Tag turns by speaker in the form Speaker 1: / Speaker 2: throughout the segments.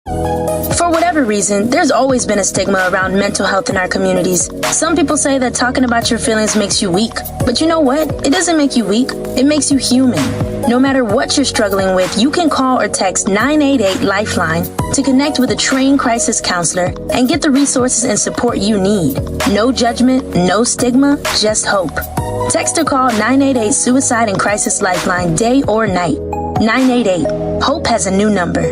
Speaker 1: For whatever reason, there's always been a stigma around mental health in our communities. Some people say that talking about your feelings makes you weak. But you know what? It doesn't make you weak. It makes you human. No matter what you're struggling with, you can call or text 988-LIFELINE to connect with a trained crisis counselor and get the resources and support you need. No judgment, no stigma, just hope. Text or call 988 Suicide and Crisis Lifeline day or night. 988. Hope has a new number.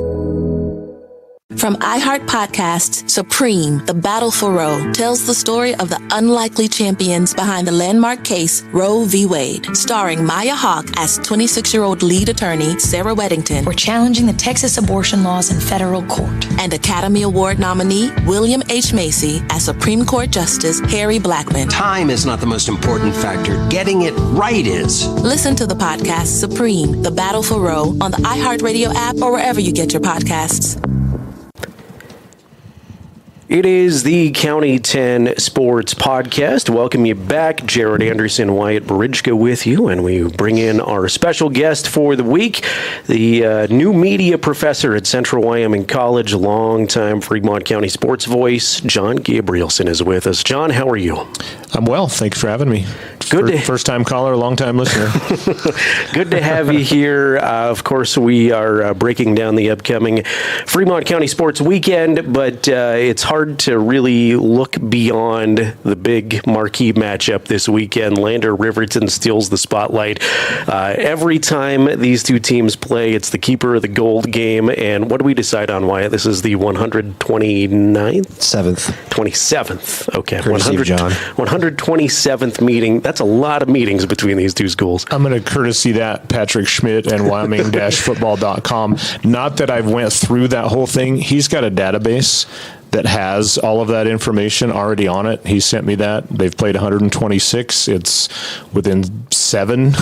Speaker 2: From iHeart Podcasts, Supreme, The Battle for Roe, tells the story of the unlikely champions behind the landmark case Roe v. Wade, starring Maya Hawke as 26-year-old lead attorney Sarah Weddington.
Speaker 3: We're challenging the Texas abortion laws in federal court.
Speaker 2: And Academy Award nominee William H. Macy as Supreme Court Justice Harry Blackmun.
Speaker 4: Time is not the most important factor. Getting it right is.
Speaker 2: Listen to the podcast Supreme, The Battle for Roe on the iHeartRadio app or wherever you get your podcasts.
Speaker 5: It is the County 10 Sports Podcast. Welcome you back. Jared Anderson, Wyatt Bridgka with you, and we bring in our special guest for the week, the new media professor at Central Wyoming College, longtime Fremont County sports voice, John Gabrielson is with us. John, how are you?
Speaker 6: I'm well. Thanks for having me.
Speaker 5: Good.
Speaker 6: First-time caller, long-time listener.
Speaker 5: Good to have you here. Of course, we are breaking down the upcoming Fremont County Sports Weekend, but it's hard to really look beyond the big marquee matchup this weekend. Lander Riverton steals the spotlight. Every time these two teams play, it's the keeper of the gold game. And what do we decide on, Wyatt? This is the 129th? 27th. Okay. 127th meeting. That's a lot of meetings between these two schools.
Speaker 6: I'm going to courtesy that Patrick Schmidt and Wyoming-football.com. Not that I've went through that whole thing. He's got a database that has all of that information already on it. He sent me that. They've played 126. It's within 7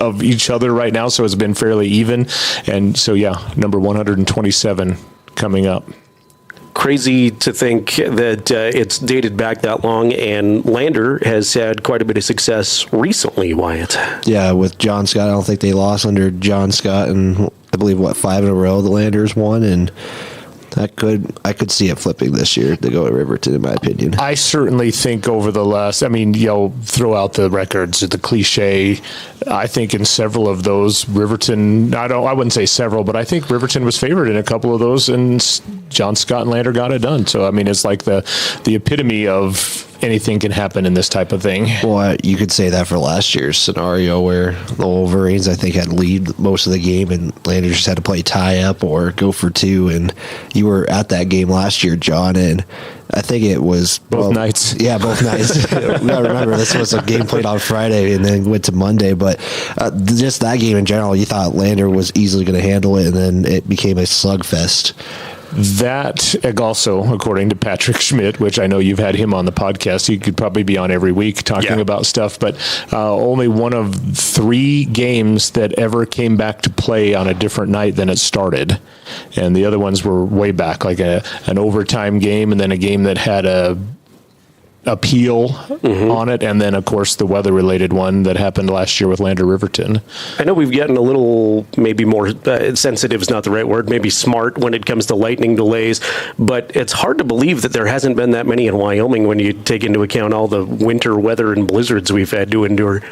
Speaker 6: of each other right now, so it's been fairly even. And so, yeah, number 127 coming up.
Speaker 5: Crazy to think that it's dated back that long, and Lander has had quite a bit of success recently, Wyatt.
Speaker 7: Yeah, with John Scott. I don't think they lost under John Scott, and I believe, 5 in a row the Landers won, and I could see it flipping this year to go to Riverton, in my opinion.
Speaker 6: I certainly think over the last, throw out the records, the cliche. I think in several of those, Riverton, I wouldn't say several, but I think Riverton was favored in a couple of those, and John Scott and Lander got it done. So, it's like the epitome of anything can happen in this type of thing.
Speaker 7: Well, you could say that for last year's scenario where the Wolverines, I think, had lead most of the game, and Landers just had to play tie up or go for 2. And you were at that game last year, John, and I think it was
Speaker 6: both nights. Yeah,
Speaker 7: both nights. We gotta remember this was a game played on Friday and then went to Monday, but just that game in general, you thought Lander was easily going to handle it, and then it became a slugfest.
Speaker 6: That also, according to Patrick Schmidt, which I know you've had him on the podcast, he could probably be on every week talking about stuff, but only one of 3 games that ever came back to play on a different night than it started. And the other ones were way back, like an overtime game, and then a game that had a appeal on it, and then of course the weather-related one that happened last year with Lander Riverton.
Speaker 5: I know we've gotten a little, maybe more sensitive is not the right word, maybe smart when it comes to lightning delays, but it's hard to believe that there hasn't been that many in Wyoming when you take into account all the winter weather and blizzards we've had to endure.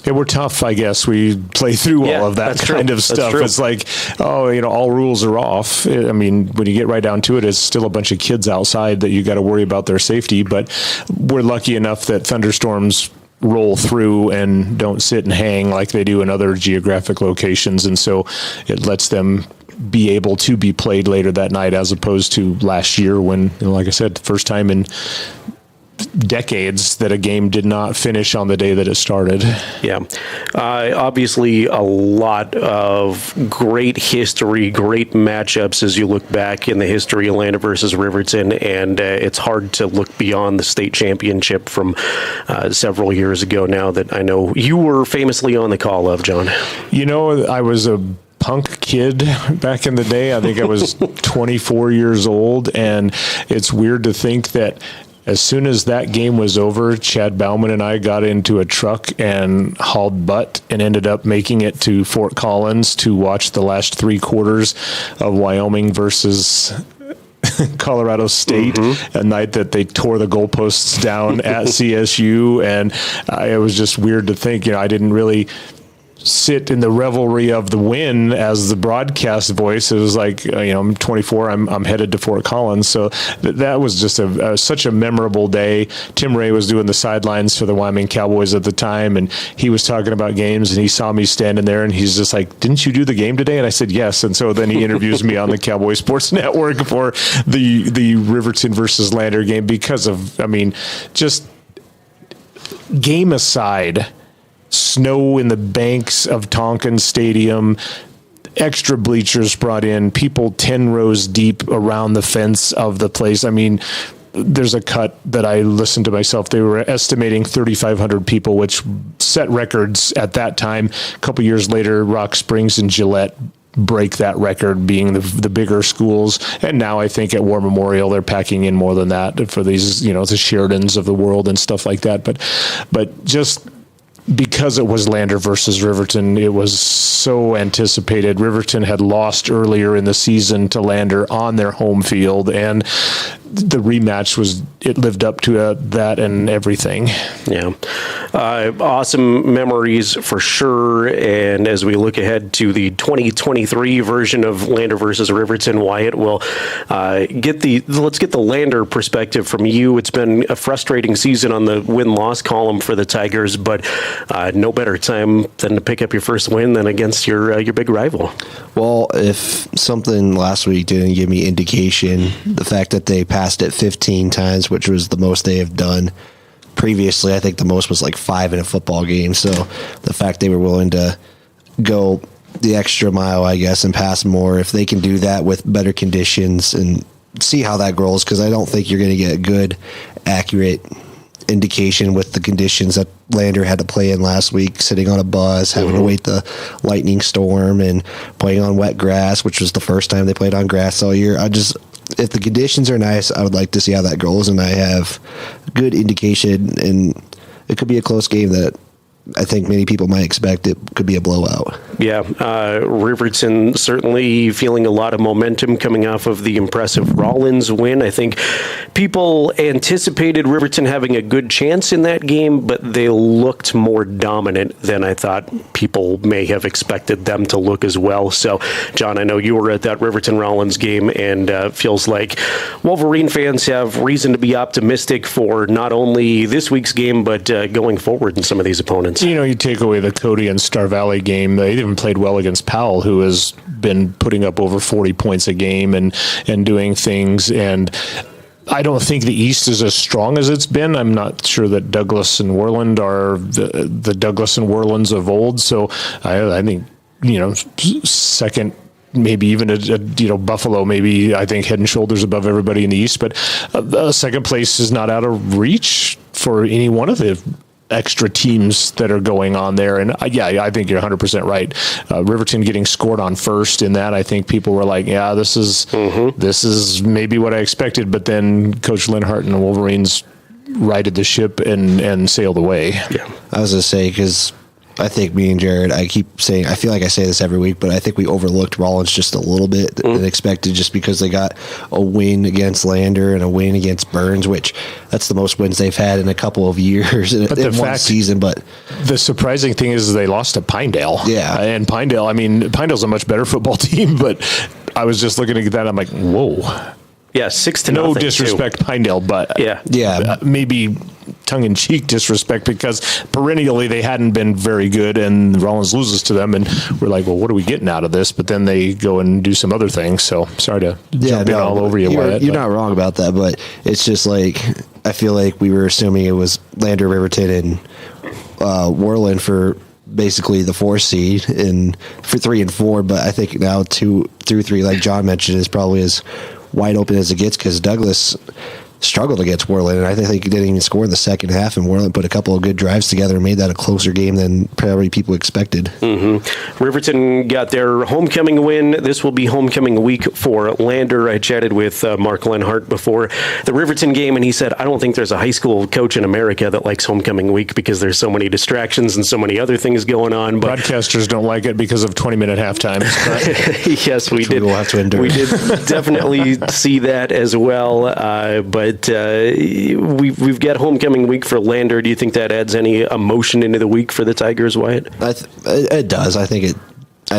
Speaker 6: Yeah, we're tough, I guess. We play through all of that kind of stuff. It's like, all rules are off. When you get right down to it, it's still a bunch of kids outside that you got to worry about their safety. But we're lucky enough that thunderstorms roll through and don't sit and hang like they do in other geographic locations. And so it lets them be able to be played later that night, as opposed to last year when, like I said, the first time in decades that a game did not finish on the day that it started.
Speaker 5: Yeah. Obviously, a lot of great history, great matchups as you look back in the history of Lander versus Riverton, and it's hard to look beyond the state championship from several years ago now that I know you were famously on the call of, John.
Speaker 6: I was a punk kid back in the day. I think I was 24 years old, and it's weird to think that As soon as that game was over, Chad Bauman and I got into a truck and hauled butt and ended up making it to Fort Collins to watch the last 3 quarters of Wyoming versus Colorado State, a night that they tore the goalposts down at CSU. And it was just weird to think, I didn't really sit in the revelry of the win as the broadcast voice. It was like, I'm 24, I'm headed to Fort Collins. So that was just such a memorable day. Tim Ray was doing the sidelines for the Wyoming Cowboys at the time, and he was talking about games, and he saw me standing there, and he's just like, "Didn't you do the game today?" And I said, "Yes." And so then he interviews me on the Cowboy Sports Network for the Riverton versus Lander game because of, just game aside, snow in the banks of Tonkin Stadium, extra bleachers brought in, people 10 rows deep around the fence of the place. There's a cut that I listened to myself. They were estimating 3,500 people, which set records at that time. A couple years later, Rock Springs and Gillette break that record, being the bigger schools. And now I think at War Memorial, they're packing in more than that for these, the Sheridans of the world and stuff like that. But just because it was Lander versus Riverton, it was so anticipated. Riverton had lost earlier in the season to Lander on their home field, and the rematch lived up to that and everything. Yeah.
Speaker 5: Awesome memories for sure. And as we look ahead to the 2023 version of Lander versus Riverton, Wyatt, let's get the Lander perspective from you. It's been a frustrating season on the win-loss column for the Tigers, but no better time than to pick up your first win than against your big rival.
Speaker 7: Well, if something last week didn't give me indication, the fact that they passed it 15 times, which was the most they have done previously. I think the most was like 5 in a football game. So the fact they were willing to go the extra mile, I guess, and pass more, if they can do that with better conditions and see how that grows, because I don't think you're going to get a good, accurate indication with the conditions that Lander had to play in last week, sitting on a bus, having to wait the lightning storm, and playing on wet grass, which was the first time they played on grass all year. If the conditions are nice, I would like to see how that goes, and I have good indication, and it could be a close game that I think many people might expect it could be a blowout.
Speaker 5: Yeah, Riverton certainly feeling a lot of momentum coming off of the impressive Rollins win. I think people anticipated Riverton having a good chance in that game, but they looked more dominant than I thought people may have expected them to look as well. So, John, I know you were at that Riverton-Rollins game, and feels like Wolverine fans have reason to be optimistic for not only this week's game, but going forward in some of these opponents.
Speaker 6: You take away the Cody and Star Valley game, they even played well against Powell, who has been putting up over 40 points a game and doing things. And I don't think the East is as strong as it's been. I'm not sure that Douglas and Worland are the Douglas and Worlands of old. So I think, second, maybe even Buffalo, maybe I think head and shoulders above everybody in the East. But second place is not out of reach for any one of the extra teams that are going on there. And I think you're 100% right. Riverton getting scored on first in that, I think people were like, yeah, this is maybe what I expected. But then Coach Linhart and the Wolverines righted the ship and sailed away.
Speaker 7: Yeah, I was going to say, because I think me and Jared, I keep saying, I feel like I say this every week, but I think we overlooked Rollins just a little bit than expected, just because they got a win against Lander and a win against Burns, which that's the most wins they've had in a couple of years in one season. But
Speaker 6: the surprising thing is they lost to Pinedale.
Speaker 7: Yeah.
Speaker 6: And Pinedale's a much better football team, but I was just looking at that. I'm like, whoa.
Speaker 5: Yeah, 6-0.
Speaker 6: No disrespect, Pinedale, but maybe tongue-in-cheek disrespect, because perennially they hadn't been very good, and Rollins loses to them, and we're like, well, what are we getting out of this? But then they go and do some other things. So sorry to jump in all over you.
Speaker 7: You're not wrong about that, but it's just like, I feel like we were assuming it was Lander, Riverton, and Worland for basically the 4th seed, and for 3 and 4. But I think now 2 through 3, like John mentioned, is probably as wide open as it gets, because Douglas, struggled against Worland, and I think they didn't even score in the second half, and Worland put a couple of good drives together and made that a closer game than probably people expected.
Speaker 5: Mm-hmm. Riverton got their homecoming win. This will be homecoming week for Lander. I chatted with Mark Lenhart before the Riverton game, and he said, I don't think there's a high school coach in America that likes homecoming week because there's so many distractions and so many other things going on. But
Speaker 6: broadcasters don't like it because of 20-minute half times.
Speaker 5: Yes, we did.
Speaker 7: We'll have to endure.
Speaker 5: We did definitely see that as well. But we've got homecoming week for Lander. Do you think that adds any emotion into the week for the Tigers, Wyatt?
Speaker 7: It does. I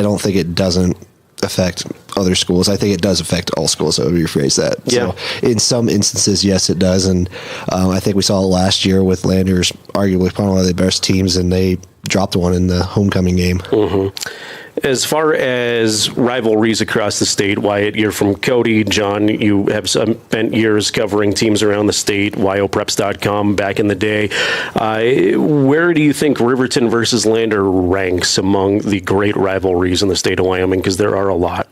Speaker 7: don't think it doesn't affect other schools. I think it does affect all schools. I would rephrase that.
Speaker 5: Yeah.
Speaker 7: So in some instances, yes, it does. And I think we saw it last year with Landers arguably one of the best teams, and they dropped one in the homecoming game.
Speaker 5: Mm-hmm. As far as rivalries across the state, Wyatt, you're from Cody. John, you have spent years covering teams around the state, yopreps.com back in the day. Where do you think Riverton versus Lander ranks among the great rivalries in the state of Wyoming? Because there are a lot.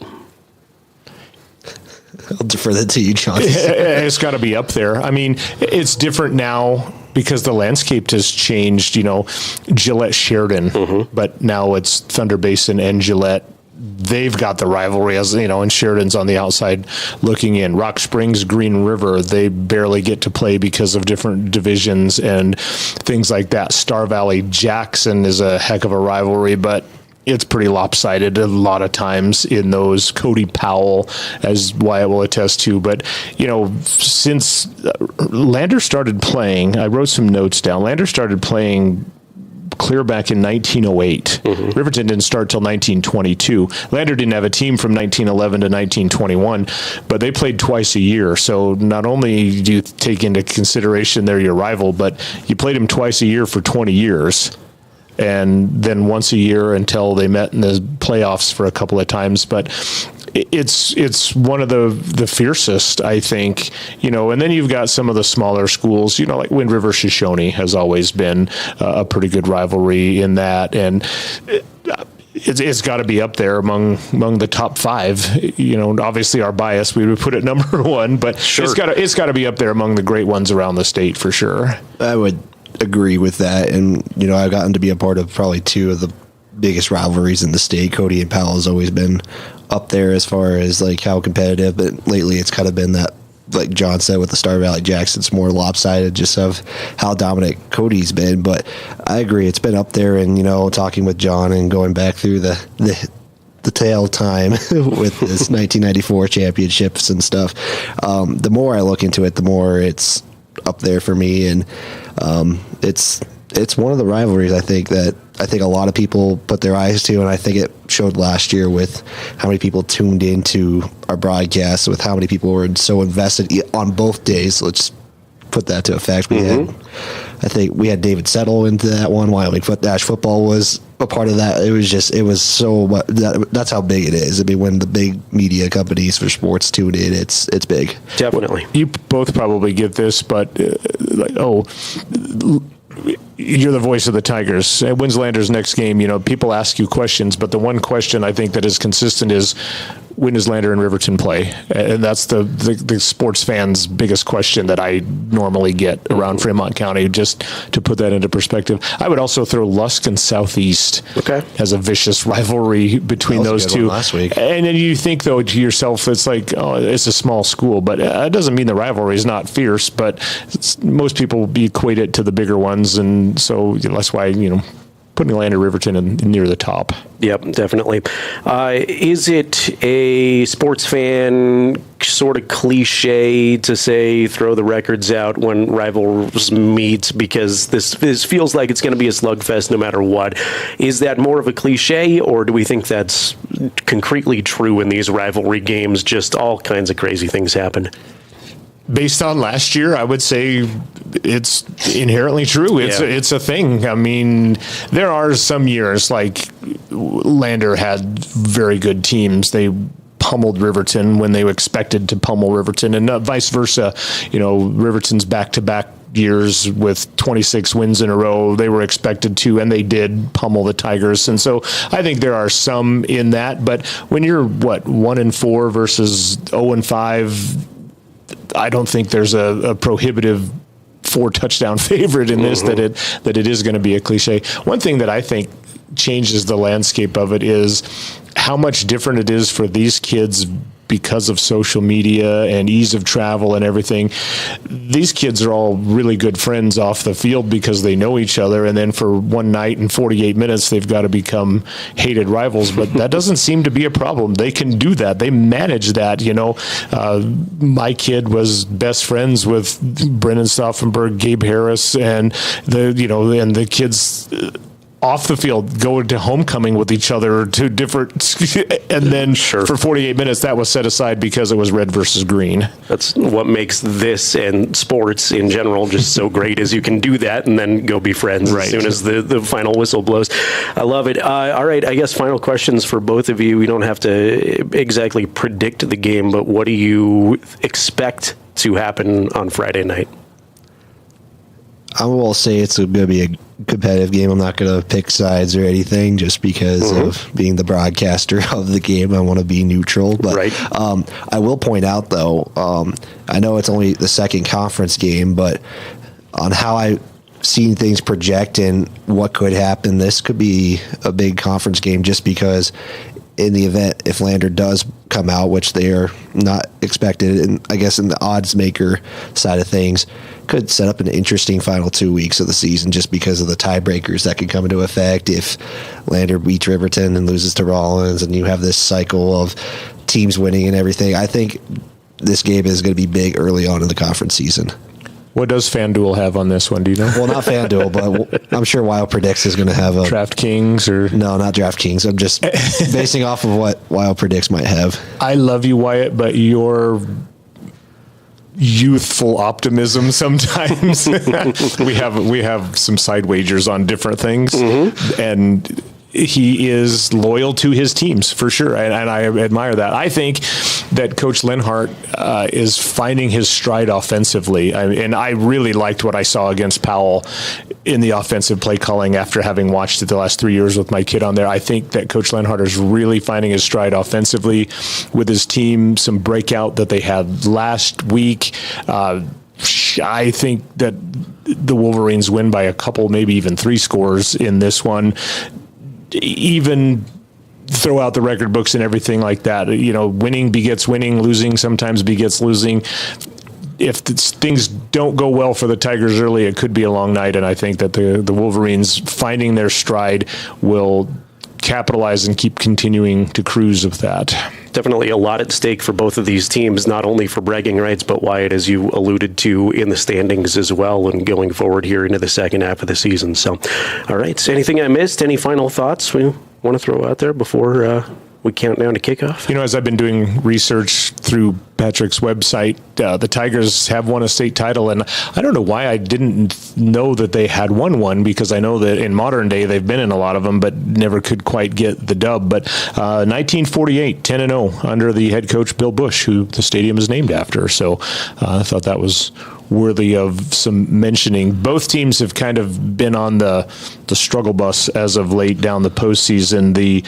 Speaker 7: I'll defer that to you, John.
Speaker 6: It's got to be up there. I mean, it's different now because the landscape has changed, Gillette Sheridan, but now it's Thunder Basin and Gillette. They've got the rivalry, as and Sheridan's on the outside looking in. Rock Springs, Green River, they barely get to play because of different divisions and things like that. Star Valley Jackson is a heck of a rivalry, but it's pretty lopsided a lot of times in those. Cody Powell, as Wyatt will attest to. But, since Lander started playing, I wrote some notes down. Lander started playing clear back in 1908. Riverton didn't start till 1922. Lander didn't have a team from 1911 to 1921, but they played twice a year. So not only do you take into consideration they're your rival, but you played them twice a year for 20 years. And then once a year until they met in the playoffs for a couple of times. But it's one of the fiercest, I think, and then you've got some of the smaller schools, like Wind River Shoshone has always been a pretty good rivalry in that. And it's got to be up there among the top five. Obviously our bias, we would put it number one, but sure. It's got to be up there among the great ones around the state for sure.
Speaker 7: I would agree with that, and I've gotten to be a part of probably two of the biggest rivalries in the state. Cody and Powell has always been up there as far as like how competitive, but lately it's kind of been that, like John said, with the Star Valley Jacks, it's more lopsided just of how dominant Cody's been. But I agree, it's been up there, and talking with John and going back through the tail time with this 1994 championships and stuff, the more I look into it, the more it's up there for me. And it's one of the rivalries I think a lot of people put their eyes to, and I think it showed last year with how many people tuned into our broadcast, with how many people were so invested on both days. Let's put that to effect. I think we had David Settle into that one. Wyoming Football was a part of that. It was so much. That's how big it is. I mean, when the big media companies for sports tune in, it's big.
Speaker 5: Definitely.
Speaker 6: You both probably get this, but you're the voice of the Tigers. When's Lander's next game? People ask you questions, but the one question I think that is consistent is, when does Lander and Riverton play? And that's the sports fans' biggest question that I normally get around Fremont County, just to put that into perspective. I would also throw Lusk and Southeast as a vicious rivalry between those two.
Speaker 7: Last week.
Speaker 6: And then you think, though, to yourself, it's like, it's a small school, but it doesn't mean the rivalry is not fierce, but most people equate it to the bigger ones, and so that's why, putting Lander Riverton near the top.
Speaker 5: Yep, definitely. Is it a sports fan sort of cliche to say throw the records out when rivals meet, because this feels like it's going to be a slugfest no matter what? Is that more of a cliche, or do we think that's concretely true in these rivalry games? Just all kinds of crazy things happen.
Speaker 6: Based on last year, I would say it's inherently true. It's a thing. I mean, there are some years like Lander had very good teams. They pummeled Riverton when they expected to pummel Riverton, and vice versa. Riverton's back-to-back years with 26 wins in a row, they were expected to, and they did pummel the Tigers. And so I think there are some in that. But when you're 1-4 versus 0-5, I don't think there's a prohibitive 4-touchdown favorite in this, that it is going to be a cliche. One thing that I think changes the landscape of it is how much different it is for these kids because of social media and ease of travel and everything. These kids are all really good friends off the field because they know each other, and then for one night and 48 minutes they've got to become hated rivals. But that doesn't seem to be a problem. They can do that. They manage that. My kid was best friends with Brennan Stauffenberg, Gabe Harris, and the kids off the field go to homecoming with each other to different, and then for 48 minutes that was set aside because it was red versus green.
Speaker 5: That's what makes this and sports in general just so great, is you can do that and then go be friends as soon as the final whistle blows. I love it. All right, I guess final questions for both of you. We don't have to exactly predict the game, but what do you expect to happen on Friday night?
Speaker 7: I will say it's going to be a competitive game. I'm not going to pick sides or anything just because of being the broadcaster of the game. I want to be neutral. But I will point out, though, I know it's only the second conference game, but on how I've seen things project and what could happen, this could be a big conference game just because in the event if Lander does come out, which they are not expected, and I guess in the odds maker side of things, could set up an interesting final 2 weeks of the season just because of the tiebreakers that could come into effect if Lander beats Riverton and loses to Rollins, and you have this cycle of teams winning and everything. I think this game is going to be big early on in the conference season.
Speaker 6: What does FanDuel have on this one? Do you know?
Speaker 7: Well, not FanDuel, but I'm sure Wild Predicts is going to have a
Speaker 6: DraftKings or
Speaker 7: no, not DraftKings. I'm just basing off of what Wild Predicts might have.
Speaker 6: I love you, Wyatt, but your youthful optimism sometimes. we have some side wagers on different things, and he is loyal to his teams for sure, and I admire that. I think that Coach Lenhart is finding his stride offensively, and I really liked what I saw against Powell in the offensive play calling after having watched it the last 3 years with my kid on there. I think that Coach Lenhart is really finding his stride offensively with his team, some breakout that they had last week. I think that the Wolverines win by a couple, maybe even 3 scores in this one. Even throw out the record books and everything like that. Winning begets winning, losing sometimes begets losing. If things don't go well for the Tigers early, it could be a long night, and I think that the Wolverines finding their stride will capitalize and keep continuing to cruise with that.
Speaker 5: Definitely a lot at stake for both of these teams, not only for bragging rights, but Wyatt, as you alluded to, in the standings as well, and going forward here into the second half of the season. So, all right. So anything I missed? Any final thoughts we want to throw out there before we count down to kickoff?
Speaker 6: As I've been doing research through Patrick's website, the Tigers have won a state title, and I don't know why I didn't know that they had won one, because I know that in modern day they've been in a lot of them, but never could quite get the dub. But 1948, 10-0 under the head coach Bill Bush, who the stadium is named after. So I thought that was worthy of some mentioning. Both teams have kind of been on the struggle bus as of late down the postseason. The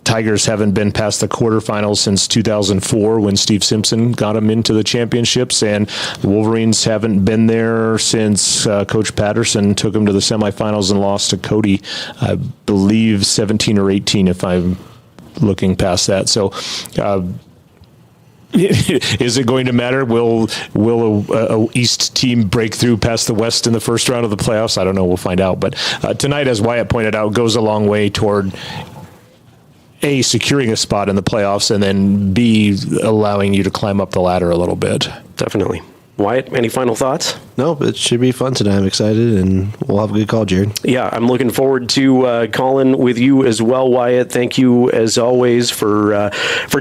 Speaker 6: Tigers haven't been past the quarterfinals since 2004 when Steve Simpson got them into the championships, and the Wolverines haven't been there since Coach Patterson took them to the semifinals and lost to Cody, I believe 17 or 18 if I'm looking past that. So is it going to matter? Will a East team break through past the West in the first round of the playoffs? I don't know. We'll find out. But tonight, as Wyatt pointed out, goes a long way toward A, securing a spot in the playoffs, and then B, allowing you to climb up the ladder a little bit.
Speaker 5: Definitely. Wyatt, any final thoughts?
Speaker 7: No, it should be fun tonight. I'm excited, and we'll have a good call, Jared.
Speaker 5: Yeah, I'm looking forward to calling with you as well, Wyatt. Thank you, as always, for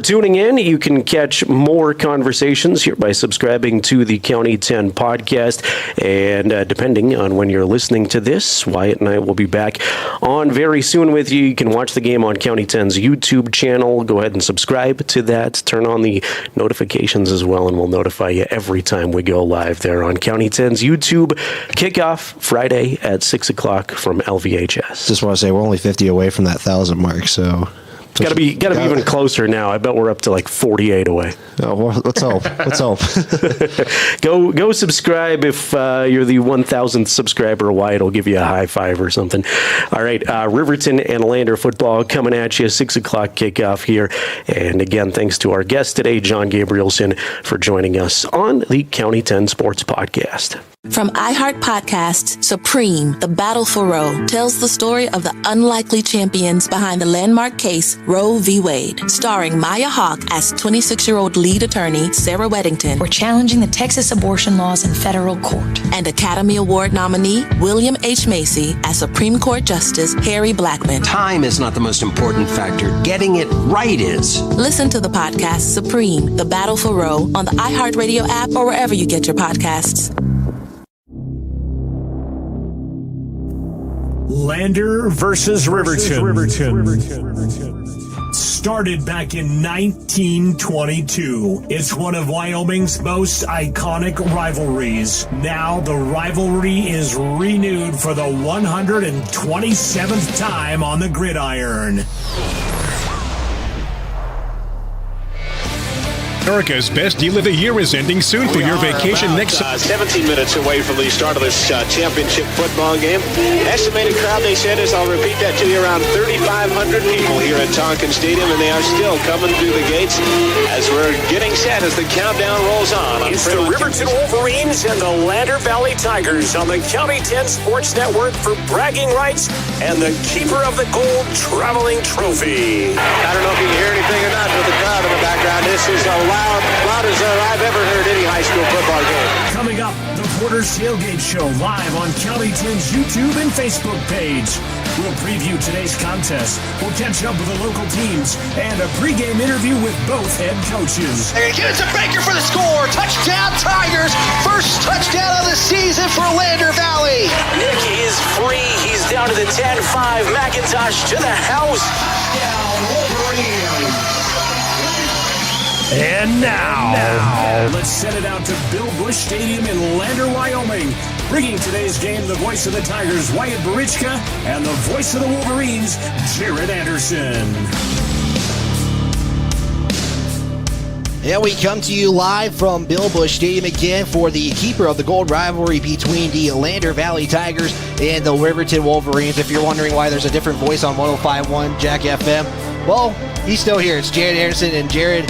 Speaker 5: tuning in. You can catch more conversations here by subscribing to the County 10 podcast, and depending on when you're listening to this, Wyatt and I will be back on very soon with you. You can watch the game on County 10's YouTube channel. Go ahead and subscribe to that. Turn on the notifications as well, and we'll notify you every time we go live there on County 10's YouTube. Kickoff Friday at 6 o'clock from LVHS.
Speaker 7: Just want to say we're only 50 away from that 1,000 mark, so
Speaker 5: It's got to be even closer now. I bet we're up to like 48 away.
Speaker 7: Oh, well, let's hope. Let's hope.
Speaker 5: Go subscribe if you're the 1,000th subscriber. Wyatt will give you a high five or something. All right, Riverton and Lander football coming at you, 6 o'clock kickoff here. And again, thanks to our guest today, John Gabrielson, for joining us on the County 10 Sports Podcast.
Speaker 2: From iHeart Podcasts, Supreme, The Battle for Roe, tells the story of the unlikely champions behind the landmark case Roe v. Wade, starring Maya Hawke as 26-year-old lead attorney Sarah Weddington.
Speaker 3: We're challenging the Texas abortion laws in federal court.
Speaker 2: And Academy Award nominee William H. Macy as Supreme Court Justice Harry Blackmun.
Speaker 4: Time is not the most important factor. Getting it right is.
Speaker 2: Listen to the podcast Supreme, The Battle for Roe on the iHeartRadio app or wherever you get your podcasts.
Speaker 8: Lander versus Riverton. Started back in 1922. It's one of Wyoming's most iconic rivalries. Now the rivalry is renewed for the 127th time on the gridiron.
Speaker 9: America's best deal of the year is ending soon for your vacation next
Speaker 10: 17 minutes away from the start of this championship football game. Estimated crowd, they said, is, I'll repeat that to you, around 3,500 people here at Tonkin Stadium, and they are still coming through the gates as we're getting set as the countdown rolls on.
Speaker 8: It's the Riverton Wolverines and the Lander Valley Tigers on the County 10 Sports Network for bragging rights and the keeper of the gold traveling trophy.
Speaker 10: I don't know if you can hear anything or not with the crowd in the background. This is loud as I've ever heard any high school football game.
Speaker 8: Coming up, the Porter's Tailgate Show live on County 10's YouTube and Facebook page. We'll preview today's contest. We'll catch up with the local teams and a pregame interview with both head coaches.
Speaker 11: They're going to give it to Baker for the score. Touchdown Tigers. First touchdown of the season for Lander Valley.
Speaker 10: Nick is free. He's down to the 10-5. McIntosh to the house.
Speaker 11: Touchdown Wolverines.
Speaker 8: And now, let's send it out to Bill Bush Stadium in Lander, Wyoming. Bringing today's game, the voice of the Tigers, Wyatt Barichka, and the voice of the Wolverines, Jared Anderson.
Speaker 7: And we come to you live from Bill Bush Stadium again for the keeper of the gold rivalry between the Lander Valley Tigers and the Riverton Wolverines. If you're wondering why there's a different voice on 105.1 Jack FM, well, he's still here. It's Jared Anderson. And Jared,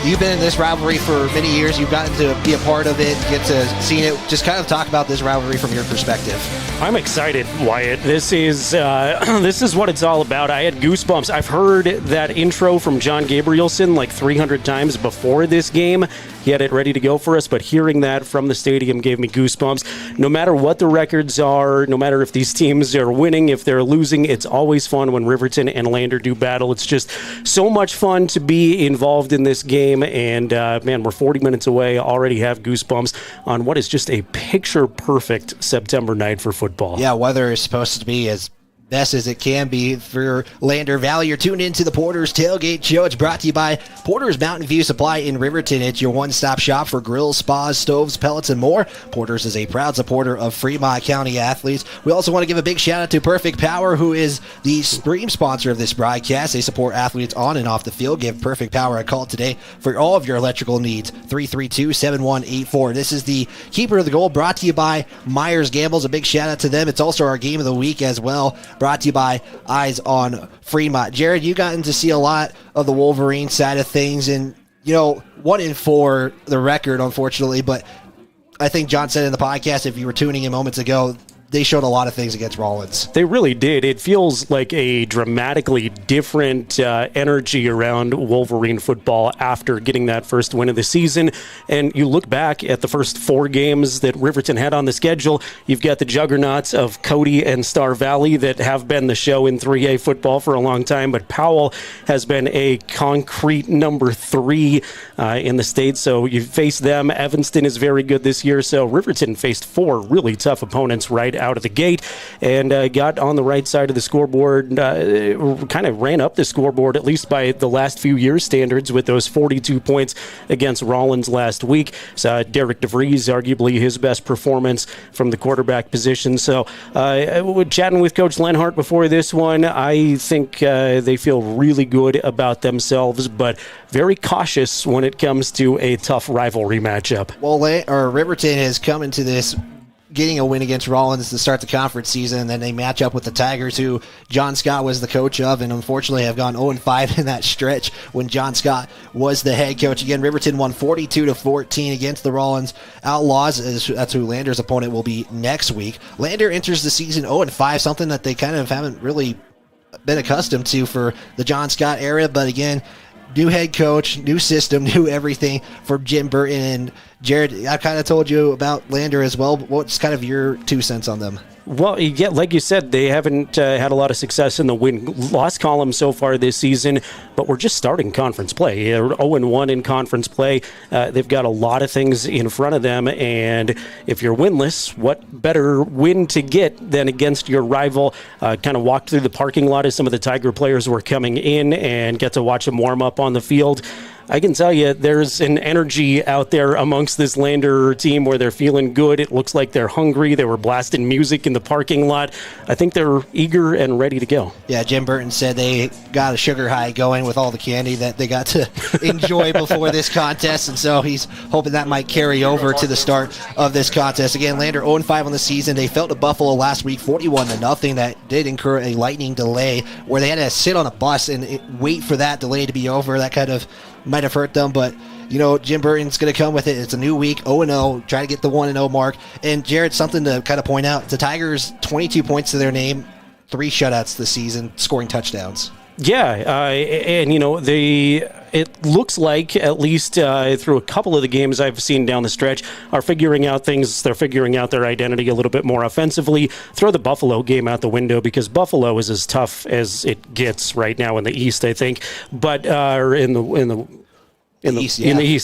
Speaker 7: you've been in this rivalry for many years. You've gotten to be a part of it, get to see it. Just kind of talk about this rivalry from your perspective.
Speaker 5: I'm excited, Wyatt. This is what it's all about. I had goosebumps. I've heard that intro from John Gabrielson like 300 times before this game. He had it ready to go for us, but hearing that from the stadium gave me goosebumps. No matter what the records are, no matter if these teams are winning, if they're losing, it's always fun when Riverton and Lander do battle. It's just so much fun to be involved in this game, and man, we're 40 minutes away, already have goosebumps on what is just a picture-perfect September night for football.
Speaker 7: Yeah, weather is supposed to be as best as it can be for Lander Valley. You're tuned into the Porter's Tailgate Show. It's brought to you by Porter's Mountain View Supply in Riverton. It's your one-stop shop for grills, spas, stoves, pellets, and more. Porter's is a proud supporter of Fremont County athletes. We also want to give a big shout-out to Perfect Power, who is the stream sponsor of this broadcast. They support athletes on and off the field. Give Perfect Power a call today for all of your electrical needs. 332-7184. This is the Keeper of the Goal, brought to you by Myers Gambles. A big shout-out to them. It's also our game of the week as well, brought to you by Eyes on Fremont. Jared, you gotten to see a lot of the Wolverine side of things, and 1-4 the record, unfortunately, but I think John said in the podcast, if you were tuning in moments ago, they showed a lot of things against Rollins.
Speaker 5: They really did. It feels like a dramatically different energy around Wolverine football after getting that first win of the season. And you look back at the first 4 games that Riverton had on the schedule, you've got the juggernauts of Cody and Star Valley that have been the show in 3A football for a long time, but Powell has been a concrete number 3 in the state, so you face them. Evanston is very good this year, so Riverton faced 4 really tough opponents right out of the gate and got on the right side of the scoreboard, kind of ran up the scoreboard, at least by the last few years' standards, with those 42 points against Rollins last week. So Derek DeVries, arguably his best performance from the quarterback position. So chatting with Coach Lenhart before this one, I think they feel really good about themselves, but very cautious when it comes to a tough rivalry matchup.
Speaker 7: Well, Riverton has come into this getting a win against Rollins to start the conference season, and then they match up with the Tigers, who John Scott was the coach of, and unfortunately have gone 0-5 in that stretch when John Scott was the head coach. Again, Riverton won 42-14 against the Rollins Outlaws. That's who Lander's opponent will be next week. Lander enters the season 0-5, something that they kind of haven't really been accustomed to for the John Scott era, but again, new head coach, new system, new everything for Jim Burton. And Jared, I kind of told you about Lander as well. What's kind of your 2 cents on them?
Speaker 5: Well, yeah, like you said, they haven't had a lot of success in the win-loss column so far this season, but we're just starting conference play. They're 0-1 in conference play. They've got a lot of things in front of them, and if you're winless, what better win to get than against your rival? Kind of walked through the parking lot as some of the Tiger players were coming in and get to watch them warm up on the field. I can tell you there's an energy out there amongst this Lander team where they're feeling good. It looks like they're hungry. They were blasting music in the parking lot. I think they're eager and ready to go.
Speaker 7: Yeah, Jim Burton said they got a sugar high going with all the candy that they got to enjoy before this contest, and so he's hoping that might carry over to the start of this contest. Again, Lander 0-5 on the season. They fell to Buffalo last week 41-0. That did incur a lightning delay where they had to sit on a bus and wait for that delay to be over. That kind of might have hurt them, but Jim Burton's going to come with it. It's a new week, 0-0, try to get the 1-0 mark. And Jared, something to kind of point out, the Tigers, 22 points to their name, 3 shutouts this season, scoring touchdowns.
Speaker 5: Yeah, and it looks like, at least through a couple of the games I've seen down the stretch, are figuring out things. They're figuring out their identity a little bit more offensively. Throw the Buffalo game out the window, because Buffalo is as tough as it gets right now in the East, I think. But in the East,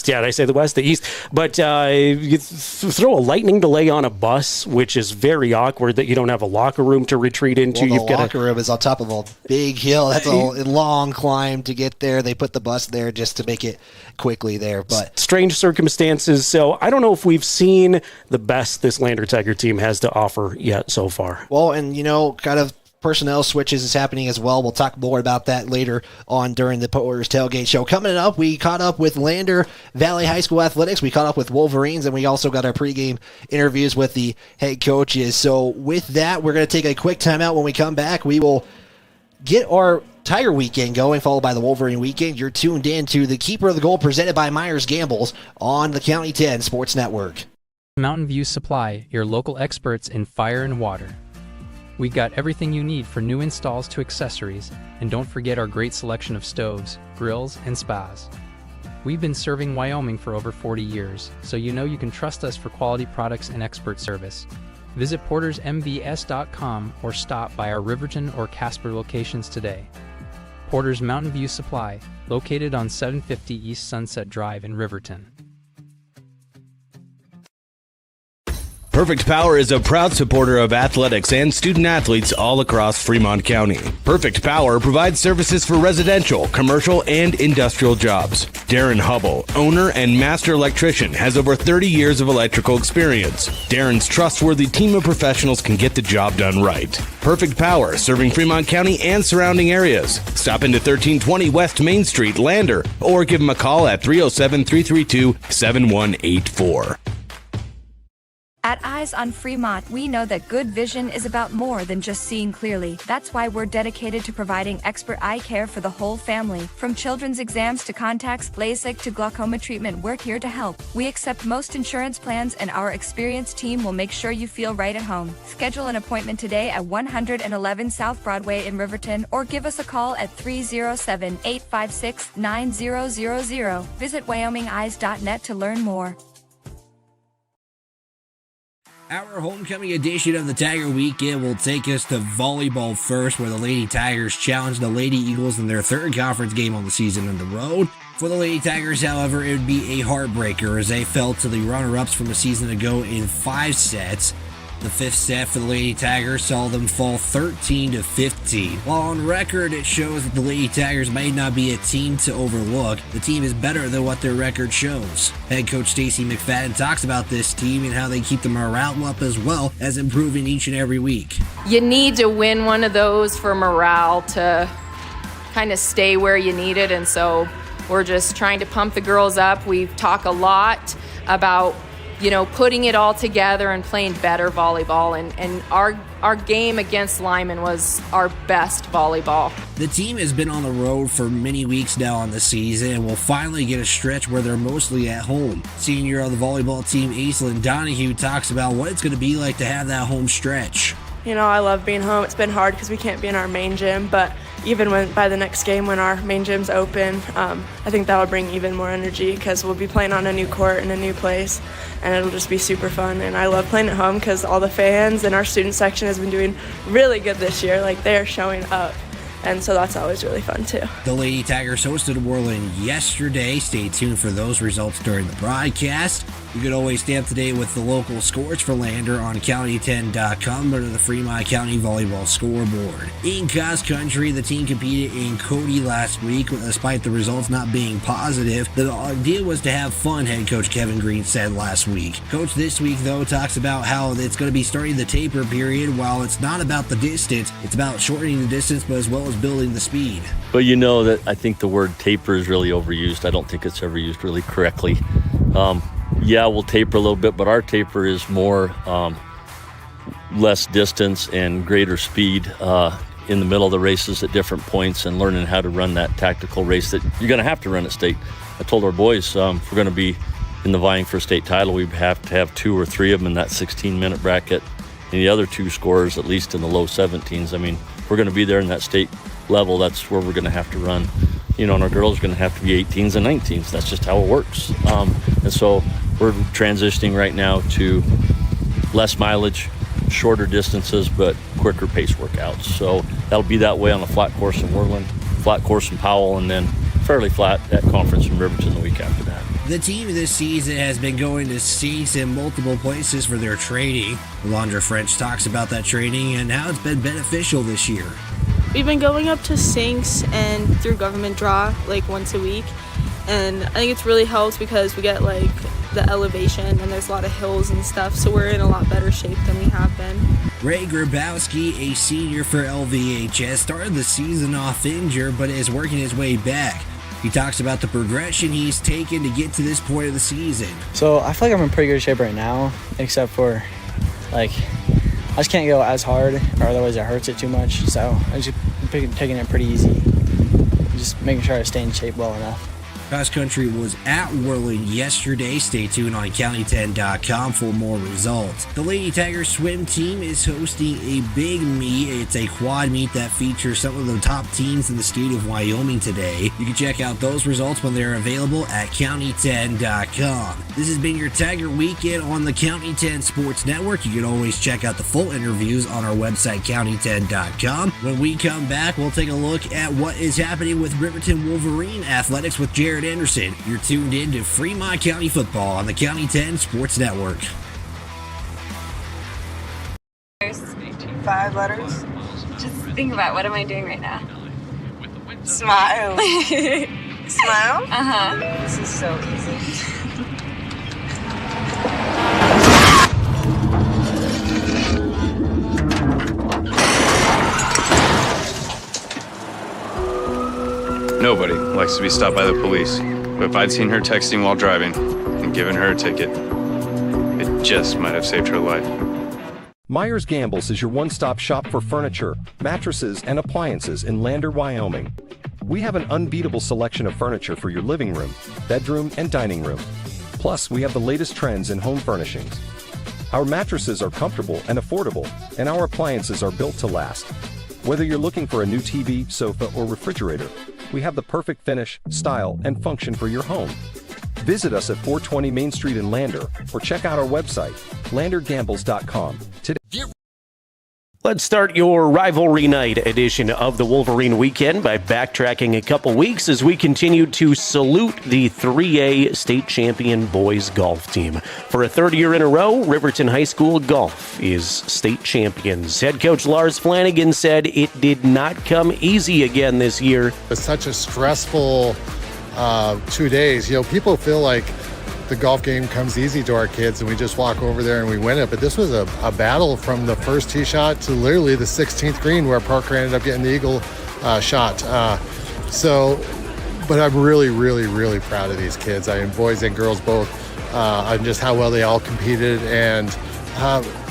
Speaker 5: yeah. Did I say the West? The East. But you throw a lightning delay on a bus, which is very awkward that you don't have a locker room to retreat into.
Speaker 7: Well, the locker room is on top of a big hill. That's a long climb to get there. They put the bus there just to make it quickly there. But
Speaker 5: strange circumstances. So I don't know if we've seen the best this Lander Tiger team has to offer yet so far.
Speaker 7: Well, and kind of personnel switches is happening as well. We'll talk more about that later on during the Porter's Tailgate Show. Coming up, we caught up with Lander Valley High School Athletics. We caught up with Wolverines, and we also got our pregame interviews with the head coaches. So with that, we're going to take a quick timeout. When we come back, we will get our Tiger Weekend going, followed by the Wolverine Weekend. You're tuned in to the Keeper of the Goal, presented by Myers Gambles on the County 10 Sports Network.
Speaker 12: Mountain View Supply, your local experts in fire and water. We got everything you need for new installs to accessories, and don't forget our great selection of stoves, grills, and spas. We've been serving Wyoming for over 40 years, so you can trust us for quality products and expert service. Visit portersmbs.com or stop by our Riverton or Casper locations today. Porter's Mountain View Supply, located on 750 East Sunset Drive in Riverton.
Speaker 13: Perfect Power is a proud supporter of athletics and student athletes all across Fremont County. Perfect Power provides services for residential, commercial, and industrial jobs. Darren Hubble, owner and master electrician, has over 30 years of electrical experience. Darren's trustworthy team of professionals can get the job done right. Perfect Power, serving Fremont County and surrounding areas. Stop into 1320 West Main Street, Lander, or give them a call at 307-332-7184.
Speaker 14: At Eyes on Fremont, we know that good vision is about more than just seeing clearly. That's why we're dedicated to providing expert eye care for the whole family. From children's exams to contacts, LASIK to glaucoma treatment, we're here to help. We accept most insurance plans, and our experienced team will make sure you feel right at home. Schedule an appointment today at 111 South Broadway in Riverton, or give us a call at 307-856-9000. Visit WyomingEyes.net to learn more.
Speaker 15: Our homecoming edition of the Tiger Weekend will take us to volleyball first, where the Lady Tigers challenge the Lady Eagles in their third conference game on the season on the road. For the Lady Tigers, however, it would be a heartbreaker as they fell to the runner-ups from a season ago in 5 sets. The fifth set for the Lady Tigers saw them fall 13-15. While on record it shows that the Lady Tigers may not be a team to overlook, the team is better than what their record shows. Head coach Stacey McFadden talks about this team and how they keep the morale up as well as improving each and every week.
Speaker 16: You need to win one of those for morale to kind of stay where you need it, and so we're just trying to pump the girls up. We talk a lot about putting it all together and playing better volleyball. And our game against Lyman was our best volleyball.
Speaker 15: The team has been on the road for many weeks now on the season and will finally get a stretch where they're mostly at home. Senior on the volleyball team, Aislinn Donahue, talks about what it's going to be like to have that home stretch.
Speaker 17: I love being home. It's been hard because we can't be in our main gym, but even by the next game when our main gym's open, I think that will bring even more energy because we'll be playing on a new court in a new place, and it'll just be super fun. And I love playing at home because all the fans and our student section has been doing really good this year. Like, they are showing up. And so that's always really fun, too.
Speaker 15: The Lady Tigers hosted Worland yesterday. Stay tuned for those results during the broadcast. You can always stay up to date with the local scores for Lander on county10.com or the Fremont County Volleyball Scoreboard. In cross country, the team competed in Cody last week, despite the results not being positive. The idea was to have fun, head coach Kevin Green said last week. Coach this week, though, talks about how it's going to be starting the taper period. While it's not about the distance, it's about shortening the distance, but as well as building the speed.
Speaker 18: But that I think the word taper is really overused. I don't think it's ever used really correctly. We'll taper a little bit, but our taper is more less distance and greater speed in the middle of the races at different points and learning how to run that tactical race that you're going to have to run at state. I told our boys if we're going to be in the vying for a state title, we have to have 2 or 3 of them in that 16-minute bracket, and the other 2 scorers at least in the low 17s. I mean, if we're going to be there in that state level, that's where we're going to have to run. And our girls are going to have to be 18s and 19s. That's just how it works. And so we're transitioning right now to less mileage, shorter distances, but quicker pace workouts. So that'll be that way on the flat course in Worland, flat course in Powell, and then fairly flat at conference in Riverton the week after that.
Speaker 15: The team this season has been going to states in multiple places for their training. Alondra French talks about that training and how it's been beneficial this year.
Speaker 19: We've been going up to sinks and through government draw once a week, and I think it's really helped because we get the elevation and there's a lot of hills and stuff, so we're in a lot better shape than we have been.
Speaker 15: Ray Grabowski, a senior for LVHS, started the season off injured but is working his way back. He talks about the progression he's taken to get to this point of the season.
Speaker 20: So I feel like I'm in pretty good shape right now, except for I just can't go as hard or otherwise it hurts it too much. So I'm just taking it pretty easy, just making sure I stay in shape well enough.
Speaker 15: Cross country was at Worland yesterday. Stay tuned on county10.com for more results. The Lady Tigers swim team is hosting a big meet. It's a quad meet that features some of the top teams in the state of Wyoming today. You can check out those results when they're available at county10.com. This has been your Tiger Weekend on the County 10 Sports Network. You can always check out the full interviews on our website, county10.com. When we come back, we'll take a look at what is happening with Riverton Wolverine athletics with Jared Anderson. You're tuned in to Fremont County football on the County 10 Sports Network.
Speaker 21: 5 letters.
Speaker 22: Just think about, what am I doing right now?
Speaker 21: Smile. Smile?
Speaker 22: Uh-huh.
Speaker 21: This is so easy.
Speaker 23: Nobody likes to be stopped by the police, but if I'd seen her texting while driving and given her a ticket, it just might have saved her life.
Speaker 24: Myers Gambles is your one-stop shop for furniture, mattresses, and appliances in Lander, Wyoming. We have an unbeatable selection of furniture for your living room, bedroom, and dining room. Plus, we have the latest trends in home furnishings. Our mattresses are comfortable and affordable, and our appliances are built to last. Whether you're looking for a new TV, sofa, or refrigerator, we have the perfect finish, style, and function for your home. Visit us at 420 Main Street in Lander, or check out our website, landergambles.com today.
Speaker 5: Let's start your rivalry night edition of the Wolverine Weekend by backtracking a couple weeks as we continue to salute the 3A state champion boys golf team. For a third year in a row, Riverton High School golf is state champions. Head coach Lars Flanagan said it did not come easy again this year.
Speaker 1: It's such a stressful 2 days. People feel like the golf game comes easy to our kids and we just walk over there and we win it. But this was a battle from the first tee shot to literally the 16th green where Parker ended up getting the eagle shot. But I'm really, really, really proud of these kids. I mean, boys and girls both, on just how well they all competed and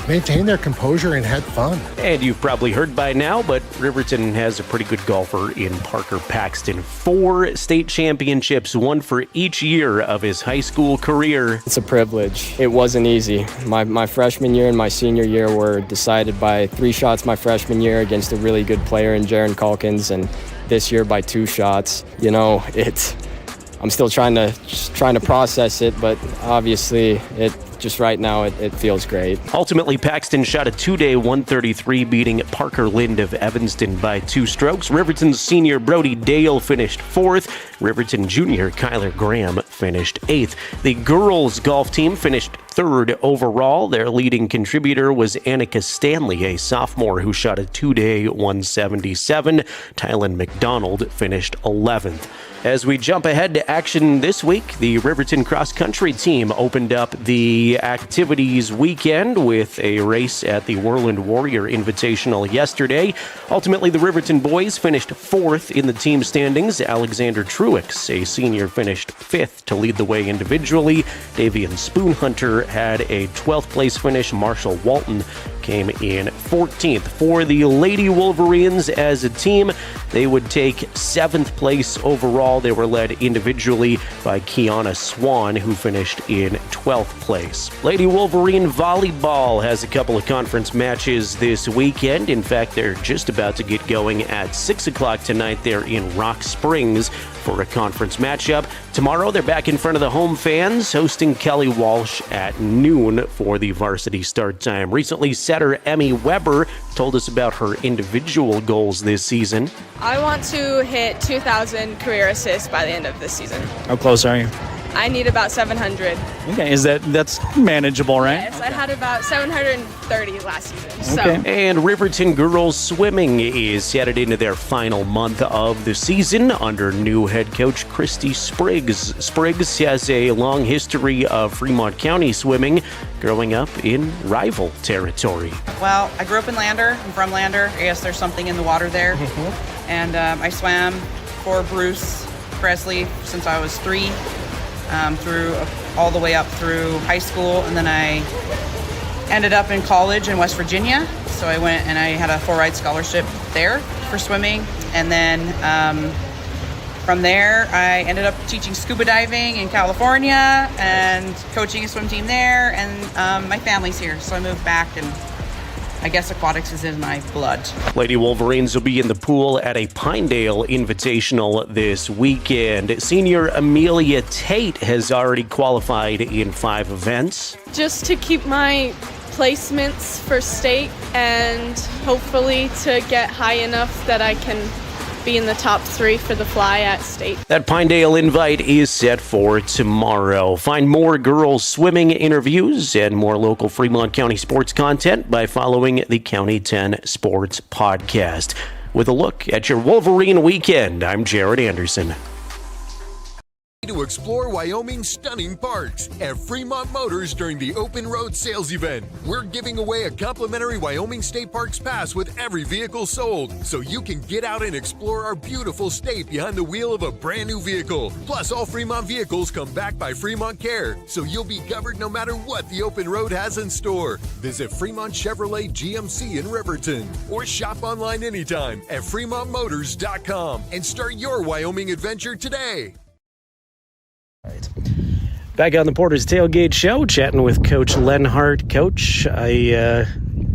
Speaker 1: maintained their composure and had fun.
Speaker 5: And you've probably heard by now, but Riverton has a pretty good golfer in Parker Paxton. 4 state championships, one for each year of his high school career.
Speaker 3: It's a privilege. It wasn't easy. My freshman year and my senior year were decided by 3 shots my freshman year against a really good player in Jaron Calkins, and this year by 2 shots. I'm still trying to process it, but obviously just right now it feels great.
Speaker 5: Ultimately, Paxton shot a 2-day 133, beating Parker Lind of Evanston by 2 strokes. Riverton's senior Brody Dale finished 4th. Riverton junior Kyler Graham finished 8th. The girls' golf team finished 3rd overall. Their leading contributor was Annika Stanley, a sophomore who shot a 2-day 177. Tylen McDonald finished 11th. As we jump ahead to action this week, the Riverton cross-country team opened up the activities weekend with a race at the Whirlwind Warrior Invitational yesterday. Ultimately, the Riverton boys finished 4th in the team standings. Alexander Truix, a senior, finished 5th to lead the way individually. Davian Spoonhunter had a 12th place finish. Marshall Walton came in 14th. For the Lady Wolverines as a team, they would take 7th place overall. They were led individually by Kiana Swan, who finished in 12th place. Lady Wolverine Volleyball has a couple of conference matches this weekend. In fact, they're just about to get going at 6 o'clock tonight. They're in Rock Springs for a conference matchup. Tomorrow, they're back in front of the home fans, hosting Kelly Walsh at noon for the varsity start time. Recently, setter Emmy Weber told us about her individual goals this season.
Speaker 4: I want to hit 2,000 career assists by the end of this season.
Speaker 6: How close are you?
Speaker 4: I need about 700.
Speaker 6: Okay, that's manageable, right?
Speaker 4: Yes, I had about 730 last season.
Speaker 6: Okay.
Speaker 4: So.
Speaker 5: And Riverton girls swimming is headed into their final month of the season under new head coach Christy Spriggs. Spriggs has a long history of Fremont County swimming, growing up in rival territory.
Speaker 25: Well, I grew up in Lander. I'm from Lander. I guess there's something in the water there. And I swam for Bruce Presley since I was 3. Through all the way up through high school, and then I ended up in college in West Virginia. So I went and I had a full-ride scholarship there for swimming, and then from there I ended up teaching scuba diving in California and coaching a swim team there, and my family's here, so I moved back, and I guess aquatics is in my blood.
Speaker 5: Lady Wolverines will be in the pool at a Pinedale Invitational this weekend. Senior Amelia Tate has already qualified in 5 events.
Speaker 19: Just to keep my placements for state and hopefully to get high enough that I can be in the top 3 for the fly at state.
Speaker 5: That Pinedale invite is set for tomorrow. Find more girls swimming interviews and more local Fremont County sports content by following the County 10 Sports Podcast. With a look at your Wolverine weekend, I'm Jared Anderson.
Speaker 26: To explore Wyoming's stunning parks at Fremont Motors during the Open Road Sales Event. We're giving away a complimentary Wyoming State Parks pass with every vehicle sold, so you can get out and explore our beautiful state behind the wheel of a brand new vehicle. Plus, all Fremont vehicles come back by Fremont Care, so you'll be covered no matter what the Open Road has in store. Visit Fremont Chevrolet GMC in Riverton, or shop online anytime at FremontMotors.com and start your Wyoming adventure today.
Speaker 5: Back on the Porter's Tailgate Show, chatting with Coach Lenhart. Coach, I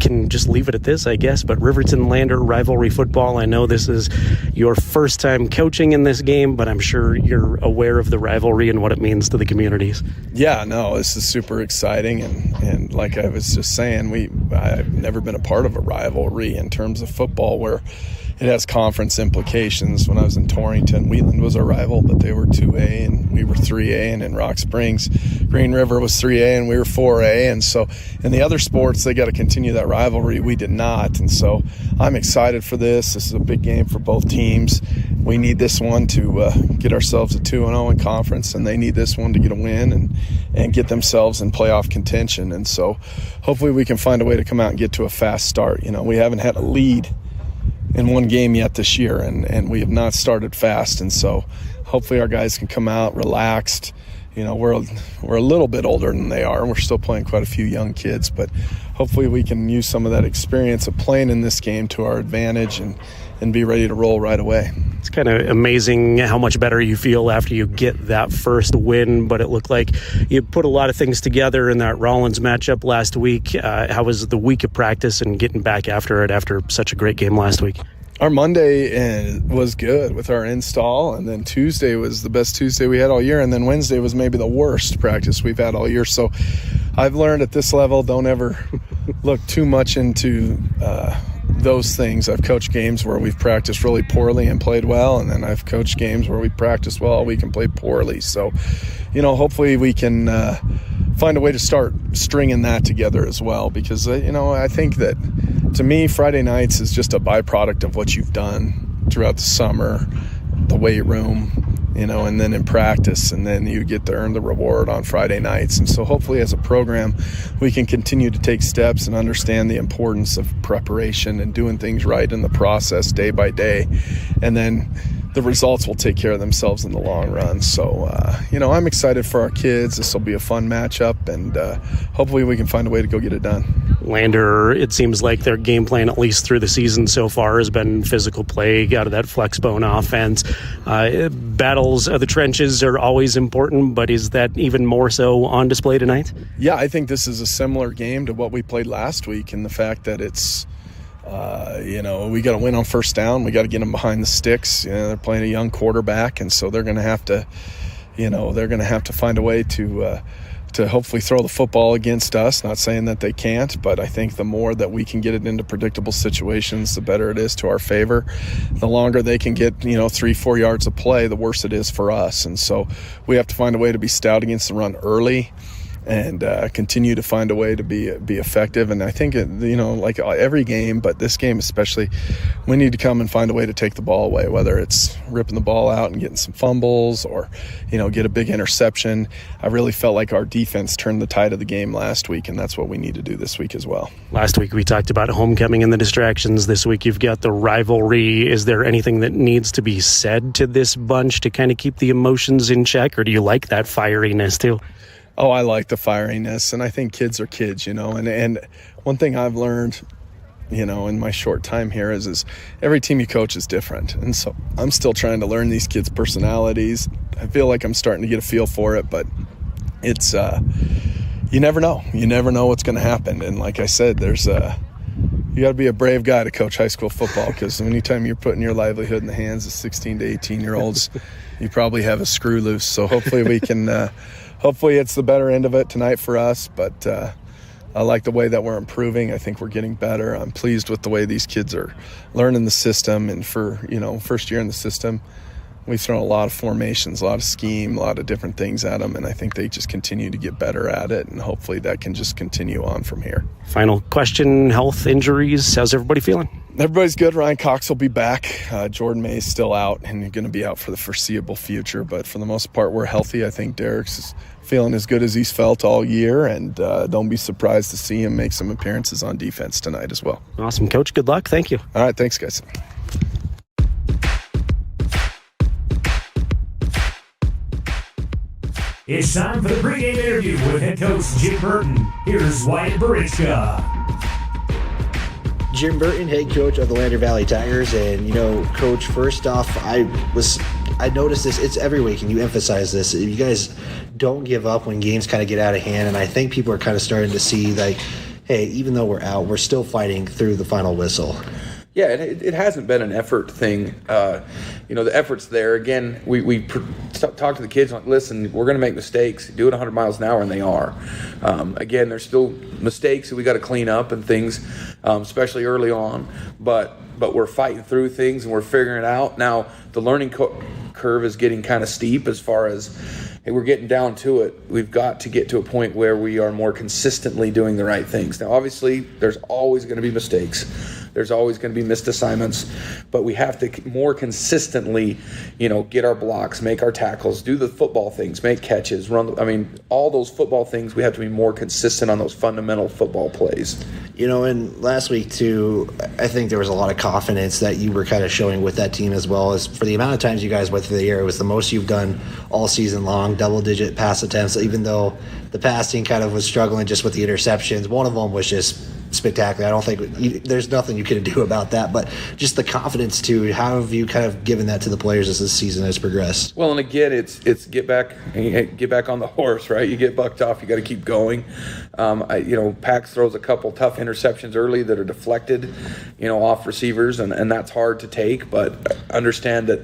Speaker 5: can just leave it at this, I guess, but Riverton-Lander rivalry football, I know this is your first time coaching in this game, but I'm sure you're aware of the rivalry and what it means to the communities.
Speaker 2: Yeah, no, this is super exciting, and like I was just saying, I've never been a part of a rivalry in terms of football where it has conference implications. When I was in Torrington, Wheatland was our rival, but they were 2A and we were 3A, and in Rock Springs, Green River was 3A and we were 4A, and so in the other sports, they got to continue that rivalry. We did not, and so I'm excited for this. This is a big game for both teams. We need this one to get ourselves a 2-0 in conference, and they need this one to get a win and get themselves in playoff contention, and so hopefully we can find a way to come out and get to a fast start. You know, we haven't had a lead in one game yet this year, and we have not started fast, and so hopefully our guys can come out relaxed. You know, we're a little bit older than they are, and we're still playing quite a few young kids, but hopefully we can use some of that experience of playing in this game to our advantage and be ready to roll right away.
Speaker 5: It's kind of amazing how much better you feel after you get that first win, but it looked like you put a lot of things together in that Rollins matchup last week. How was the week of practice and getting back after it after such a great game last week?
Speaker 2: Our Monday was good with our install, and then Tuesday was the best Tuesday we had all year, and then Wednesday was maybe the worst practice we've had all year. So I've learned at this level, don't ever look too much into those things. I've coached games where we've practiced really poorly and played well, and then I've coached games where we practiced well all week and played poorly. So, you know, hopefully we can find a way to start stringing that together as well, because, you know, I think that to me, Friday nights is just a byproduct of what you've done throughout the summer, the weight room, you know, and then in practice, and then you get to earn the reward on Friday nights. And so hopefully as a program, we can continue to take steps and understand the importance of preparation and doing things right in the process day by day. And then the results will take care of themselves in the long run. So, you know, I'm excited for our kids. This will be a fun matchup, and hopefully we can find a way to go get it done.
Speaker 5: Lander, it seems like their game plan, at least through the season so far, has been physical play out of that flex bone offense. Battles of the trenches are always important, but is that even more so on display tonight?
Speaker 2: Yeah, I think this is a similar game to what we played last week, in the fact that it's, you know, we got to win on first down. We got to get them behind the sticks. You know, they're playing a young quarterback, and so they're going to have to, you know, find a way to hopefully throw the football against us. Not saying that they can't, but I think the more that we can get it into predictable situations, the better it is to our favor. The longer they can get, you know, 3-4 yards of play, the worse it is for us. And so we have to find a way to be stout against the run early, and continue to find a way to be effective. And I think, you know, like every game, but this game especially, we need to come and find a way to take the ball away, whether it's ripping the ball out and getting some fumbles, or, you know, get a big interception. I really felt like our defense turned the tide of the game last week, and that's what we need to do this week as well.
Speaker 5: Last week we talked about homecoming and the distractions. This week you've got the rivalry. Is there anything that needs to be said to this bunch to kind of keep the emotions in check, or do you like that fieriness too?
Speaker 2: Oh, I like the fieriness, and I think kids are kids, you know, and one thing I've learned, you know, in my short time here is every team you coach is different, and so I'm still trying to learn these kids' personalities. I feel like I'm starting to get a feel for it, but it's, you never know. You never know what's going to happen, and like I said, there's you got to be a brave guy to coach high school football, because anytime you're putting your livelihood in the hands of 16 to 18-year-olds, you probably have a screw loose. So hopefully we can hopefully it's the better end of it tonight for us, but I like the way that we're improving. I think we're getting better. I'm pleased with the way these kids are learning the system, and for, you know, first year in the system, we've thrown a lot of formations, a lot of scheme, a lot of different things at them, and I think they just continue to get better at it, and hopefully that can just continue on from here.
Speaker 5: Final question, health, injuries, how's everybody feeling?
Speaker 2: Everybody's good. Ryan Cox will be back. Jordan May is still out and going to be out for the foreseeable future, but for the most part, we're healthy. I think Derek's feeling as good as he's felt all year, and don't be surprised to see him make some appearances on defense tonight as well.
Speaker 5: Awesome, Coach. Good luck. Thank you.
Speaker 2: All right. Thanks, guys.
Speaker 7: It's time for the pregame interview with head coach Jim Burton. Here's Wyatt Barichka.
Speaker 8: Jim Burton, head coach of the Lander Valley Tigers. And, you know, Coach, first off, I noticed this. It's every week, and you emphasize this. You guys don't give up when games kind of get out of hand, and I think people are kind of starting to see, like, hey, even though we're out, we're still fighting through the final whistle.
Speaker 9: Yeah, it hasn't been an effort thing. The effort's there. Again, we talk to the kids like, listen, we're going to make mistakes. Do it 100 miles an hour, and they are. Again, there's still mistakes that we got to clean up and things, especially early on. But we're fighting through things, and we're figuring it out. Now, the learning curve is getting kind of steep as far as, hey, we're getting down to it. We've got to get to a point where we are more consistently doing the right things. Now, obviously, there's always going to be mistakes. There's always going to be missed assignments, but we have to more consistently, get our blocks, make our tackles, do the football things, make catches, run. All those football things, we have to be more consistent on those fundamental football plays.
Speaker 8: And last week too, I think there was a lot of confidence that you were kind of showing with that team, as well as for the amount of times you guys went through the air. It was the most you've done all season long, double-digit pass attempts, even though the passing kind of was struggling just with the interceptions. One of them was just spectacular. I don't think there's nothing you can do about that, but just the confidence too. How have you kind of given that to the players as this season has progressed?
Speaker 9: Well, and again, it's get back on the horse, right? You get bucked off, you got to keep going. Pax throws a couple tough interceptions early that are deflected, off receivers, and that's hard to take. But understand that,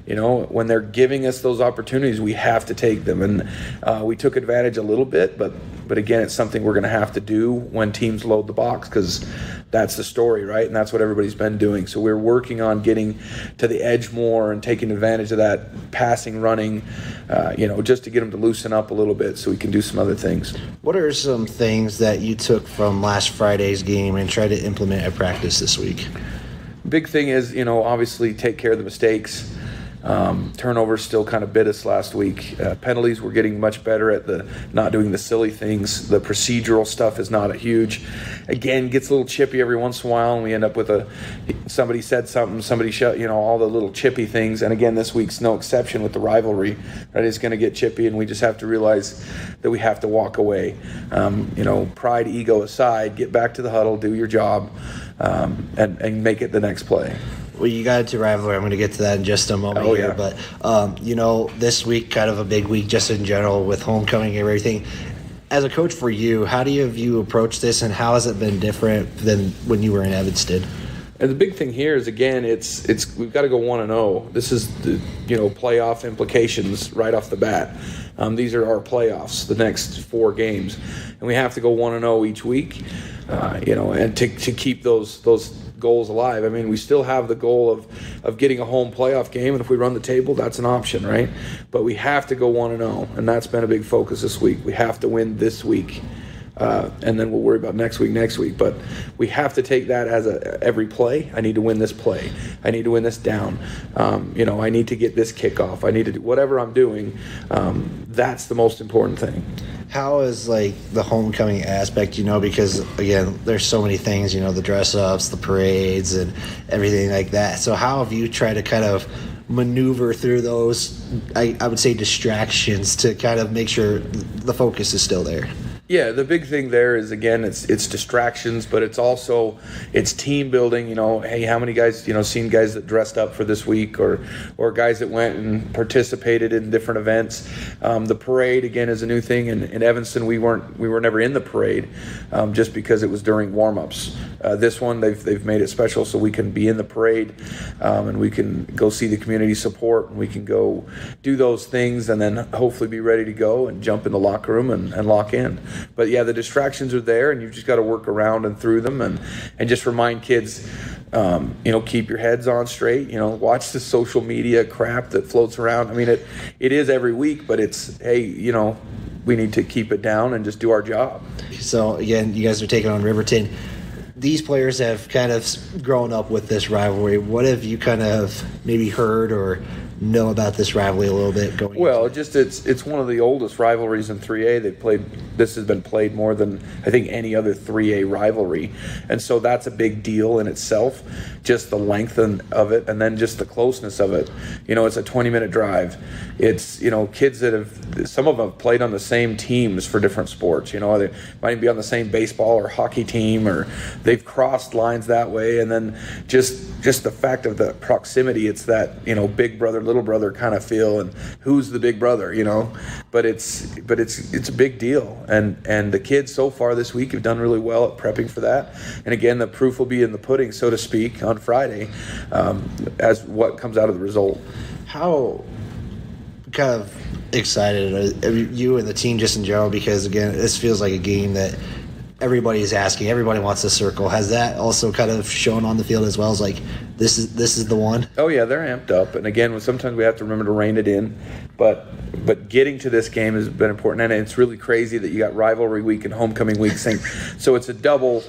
Speaker 9: when they're giving us those opportunities, we have to take them. And we took advantage a little bit, but again, it's something we're going to have to do when teams load the box, because that's the story, right? And that's what everybody's been doing. So we're working on getting to the edge more and taking advantage of that passing, running, just to get them to loosen up a little bit so we can do some other things.
Speaker 8: What are some things that you took from last Friday's game and try to implement at practice this week?
Speaker 9: Big thing is, obviously take care of the mistakes. Turnovers still kind of bit us last week. Penalties, we're getting much better at the not doing the silly things. The procedural stuff is not a huge. Again, gets a little chippy every once in a while, and we end up with somebody said something, somebody shut, all the little chippy things. And again, this week's no exception with the rivalry. Right, it's going to get chippy, and we just have to realize that we have to walk away. Pride, ego aside, get back to the huddle, do your job, and make it the next play.
Speaker 8: Well, you got into rivalry. I'm going to get to that in just a moment here. But, this week, kind of a big week just in general with homecoming and everything. As a coach for you, how do you approach this, and how has it been different than when you were in Evanston?
Speaker 9: And the big thing here is, again, it's we've got to go 1-0. This is the playoff implications right off the bat. These are our playoffs, the next 4 games, and we have to go 1-0 each week. And to keep those goals alive. We still have the goal of getting a home playoff game, and if we run the table, that's an option, right? But we have to go 1-0, and that's been a big focus this week. We have to win this week, and then we'll worry about next week. But we have to take that as every play. I need to win this play. I need to win this down. I need to get this kickoff. I need to do whatever I'm doing. That's the most important thing.
Speaker 8: How is the homecoming aspect, because again, there's so many things, the dress ups, the parades, and everything like that. So how have you tried to kind of maneuver through those, I would say, distractions to kind of make sure the focus is still there?
Speaker 9: Yeah, the big thing there is, again, it's distractions, but it's team building. Hey, how many guys, seen guys that dressed up for this week, or guys that went and participated in different events. The parade, again, is a new thing. In Evanston, we were never in the parade, just because it was during warm-ups. This one, they've made it special so we can be in the parade, and we can go see the community support, and we can go do those things, and then hopefully be ready to go and jump in the locker room and lock in. But yeah, the distractions are there, and you've just got to work around and through them, and just remind kids, keep your heads on straight. Watch the social media crap that floats around. It is every week, but it's, hey, we need to keep it down and just do our job.
Speaker 8: So again, you guys are taking on Riverton. These players have kind of grown up with this rivalry. What have you kind of maybe heard or know about this rivalry a little bit going?
Speaker 9: Well, it's one of the oldest rivalries in 3A. This has been played more than I think any other 3A rivalry, and so that's a big deal in itself. Just the length of it, and then just the closeness of it. It's a 20-minute drive. It's kids that some of them have played on the same teams for different sports. They might be on the same baseball or hockey team, or they've crossed lines that way. And then just the fact of the proximity. It's that big brother, little brother kind of feel, and who's the big brother, you know? But it's a big deal, and the kids so far this week have done really well at prepping for that. And again, the proof will be in the pudding, so to speak, on Friday, as what comes out of the result.
Speaker 8: How kind of excited are you and the team just in general? Because again, this feels like a game that everybody's asking, everybody wants to circle. Has that also kind of shown on the field as well as like this is the one?
Speaker 9: Oh yeah, they're amped up, and again, sometimes we have to remember to rein it in, but getting to this game has been important, and it's really crazy that you got rivalry week and homecoming week, so it's a double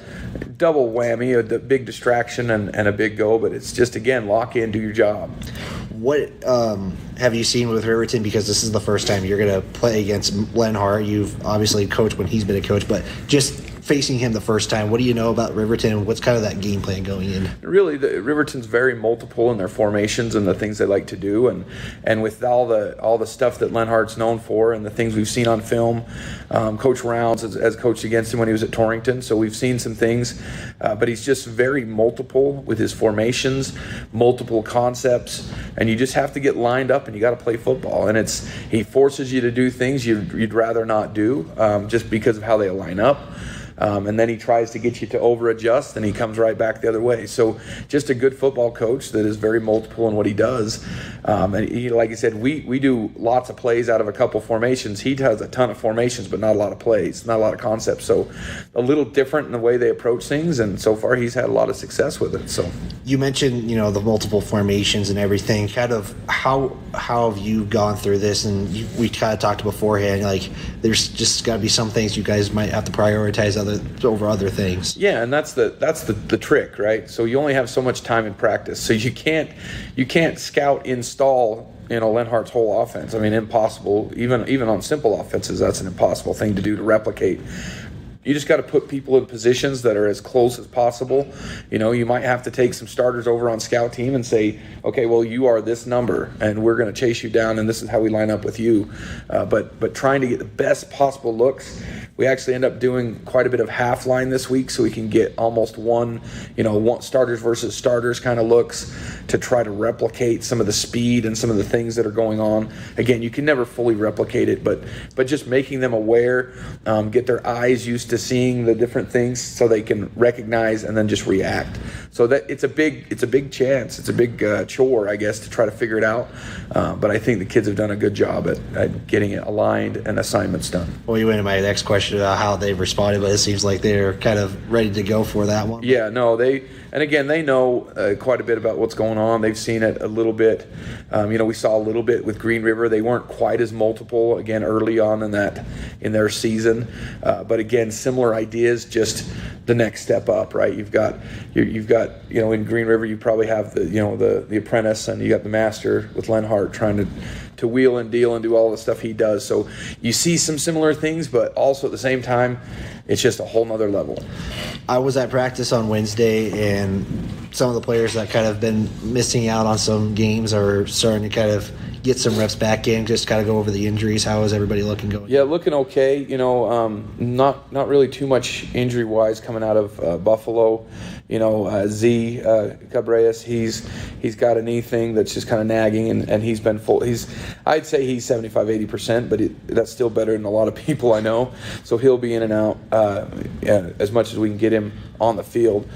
Speaker 9: whammy, a big distraction and a big go, but it's just, again, lock in, do your job.
Speaker 8: What have you seen with Riverton? Because this is the first time you're going to play against Lenhart. You've obviously coached when he's been a coach, but just facing him the first time, what do you know about Riverton? What's kind of that game plan going in?
Speaker 9: Really, Riverton's very multiple in their formations and the things they like to do, and with all the stuff that Lenhart's known for and the things we've seen on film. Coach Rounds has coached against him when he was at Torrington, so we've seen some things, but he's just very multiple with his formations, multiple concepts, and you just have to get lined up and you got to play football. And he forces you to do things you'd rather not do, just because of how they line up. And then he tries to get you to over-adjust, and he comes right back the other way. So just a good football coach that is very multiple in what he does. And he, like I said, we do lots of plays out of a couple formations. He does a ton of formations, but not a lot of plays, not a lot of concepts. So a little different in the way they approach things, and so far he's had a lot of success with it. So
Speaker 8: you mentioned, the multiple formations and everything. Kind of how have you gone through this? And we kind of talked beforehand, like there's just got to be some things you guys might have to prioritize over other things.
Speaker 9: Yeah, and that's the trick, right? So you only have so much time in practice, so you can't install Lenhart's whole offense. I mean, impossible. Even on simple offenses, that's an impossible thing to do, to replicate. You just got to put people in positions that are as close as possible. You might have to take some starters over on scout team and say, okay, well, you are this number, and we're going to chase you down, and this is how we line up with you. But trying to get the best possible looks. We actually end up doing quite a bit of half line this week, so we can get almost one starters versus starters kind of looks to try to replicate some of the speed and some of the things that are going on. Again, you can never fully replicate it, but just making them aware, get their eyes used to seeing the different things so they can recognize and then just react. So that it's a big chance. It's a big chore, I guess, to try to figure it out. But I think the kids have done a good job at getting it aligned and assignments done.
Speaker 8: Well, you went into my next question about how they've responded, but it seems like they're kind of ready to go for that one.
Speaker 9: Yeah, no, they know quite a bit about what's going on. They've seen it a little bit. We saw a little bit with Green River. They weren't quite as multiple, again, early on in their season. But again, similar ideas, just the next step up, right? You've got in Green River, you probably have the apprentice, and you got the master with Lenhart trying to wheel and deal and do all the stuff he does. So you see some similar things, but also at the same time, it's just a whole nother level.
Speaker 8: I was at practice on Wednesday, and some of the players that kind of been missing out on some games are starting to kind of get some reps back in, just kind of go over the injuries. How is everybody looking going?
Speaker 9: Yeah, looking okay. Not really too much injury-wise coming out of Buffalo. Z Cabreas, he's got a knee thing that's just kind of nagging, and he's been full. I'd say he's 75-80%, but that's still better than a lot of people I know. So he'll be in and out as much as we can get him on the field.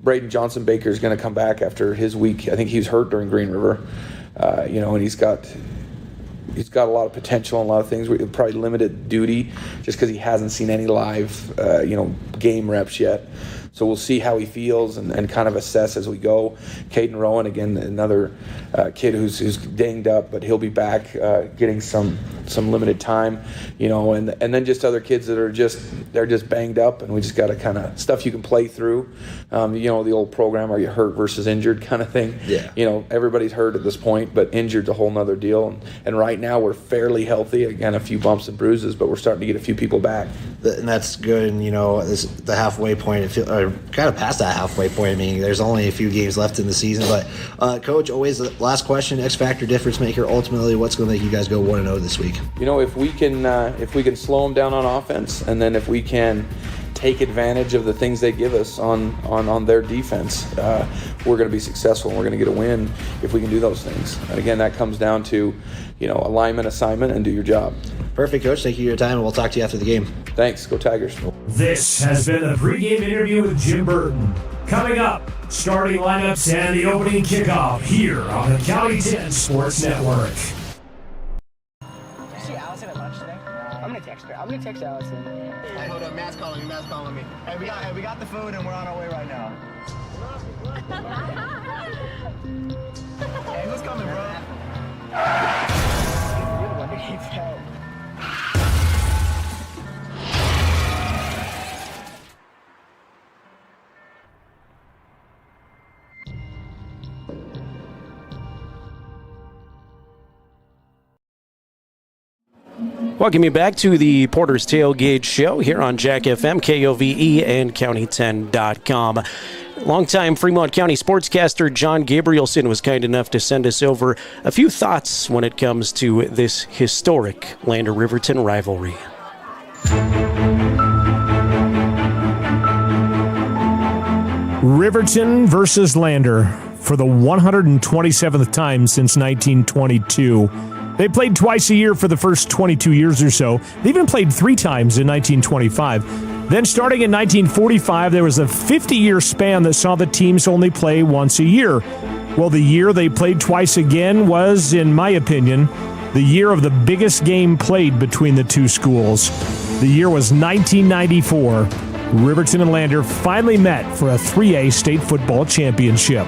Speaker 9: Braden Johnson Baker is going to come back after his week. I think he was hurt during Green River, and he's got a lot of potential and a lot of things. Probably limited duty just because he hasn't seen any live, game reps yet. So we'll see how he feels and kind of assess as we go. Caden Rowan, again, another kid who's dinged up, but he'll be back getting some limited time, and then just other kids that are just banged up, and we just got to kind of stuff you can play through. The old program, are you hurt versus injured kind of thing.
Speaker 8: Yeah.
Speaker 9: Everybody's hurt at this point, but injured's a whole nother deal. And right now we're fairly healthy. Again, a few bumps and bruises, but we're starting to get a few people back.
Speaker 8: And that's good. And, the halfway point, or kind of past that halfway point. I mean, there's only a few games left in the season. But, Coach, always the last question, X factor, difference maker, ultimately, what's going to make you guys go 1-0 this week?
Speaker 9: If we can slow them down on offense, and then if we can take advantage of the things they give us on their defense, we're going to be successful and we're going to get a win if we can do those things. And again, that comes down to, alignment, assignment, and do your job.
Speaker 8: Perfect, Coach. Thank you for your time, and we'll talk to you after the game.
Speaker 9: Thanks. Go Tigers.
Speaker 7: This has been the pregame interview with Jim Burton. Coming up, starting lineups and the opening kickoff here on the County 10 Sports Network.
Speaker 20: Did you see Allison at lunch today? I'm gonna text her. I'm gonna text Allison.
Speaker 10: Hey, hold up, Matt's calling me. Hey, we got the food and we're on our way right now. Hey, who's coming, bro?
Speaker 20: You're the one that keeps help.
Speaker 5: Welcome you back to the Porter's Tailgate Show here on Jack FM, KOVE, and County10.com. Longtime Fremont County sportscaster John Gabrielson was kind enough to send us over a few thoughts when it comes to this historic Lander-Riverton rivalry.
Speaker 11: Riverton versus Lander for the 127th time since 1922. They played twice a year for the first 22 years or so. They even played 3 times in 1925. Then starting in 1945, there was a 50-year span that saw the teams only play once a year. Well, the year they played twice again was, in my opinion, the year of the biggest game played between the two schools. The year was 1994. Riverton and Lander finally met for a 3A state football championship.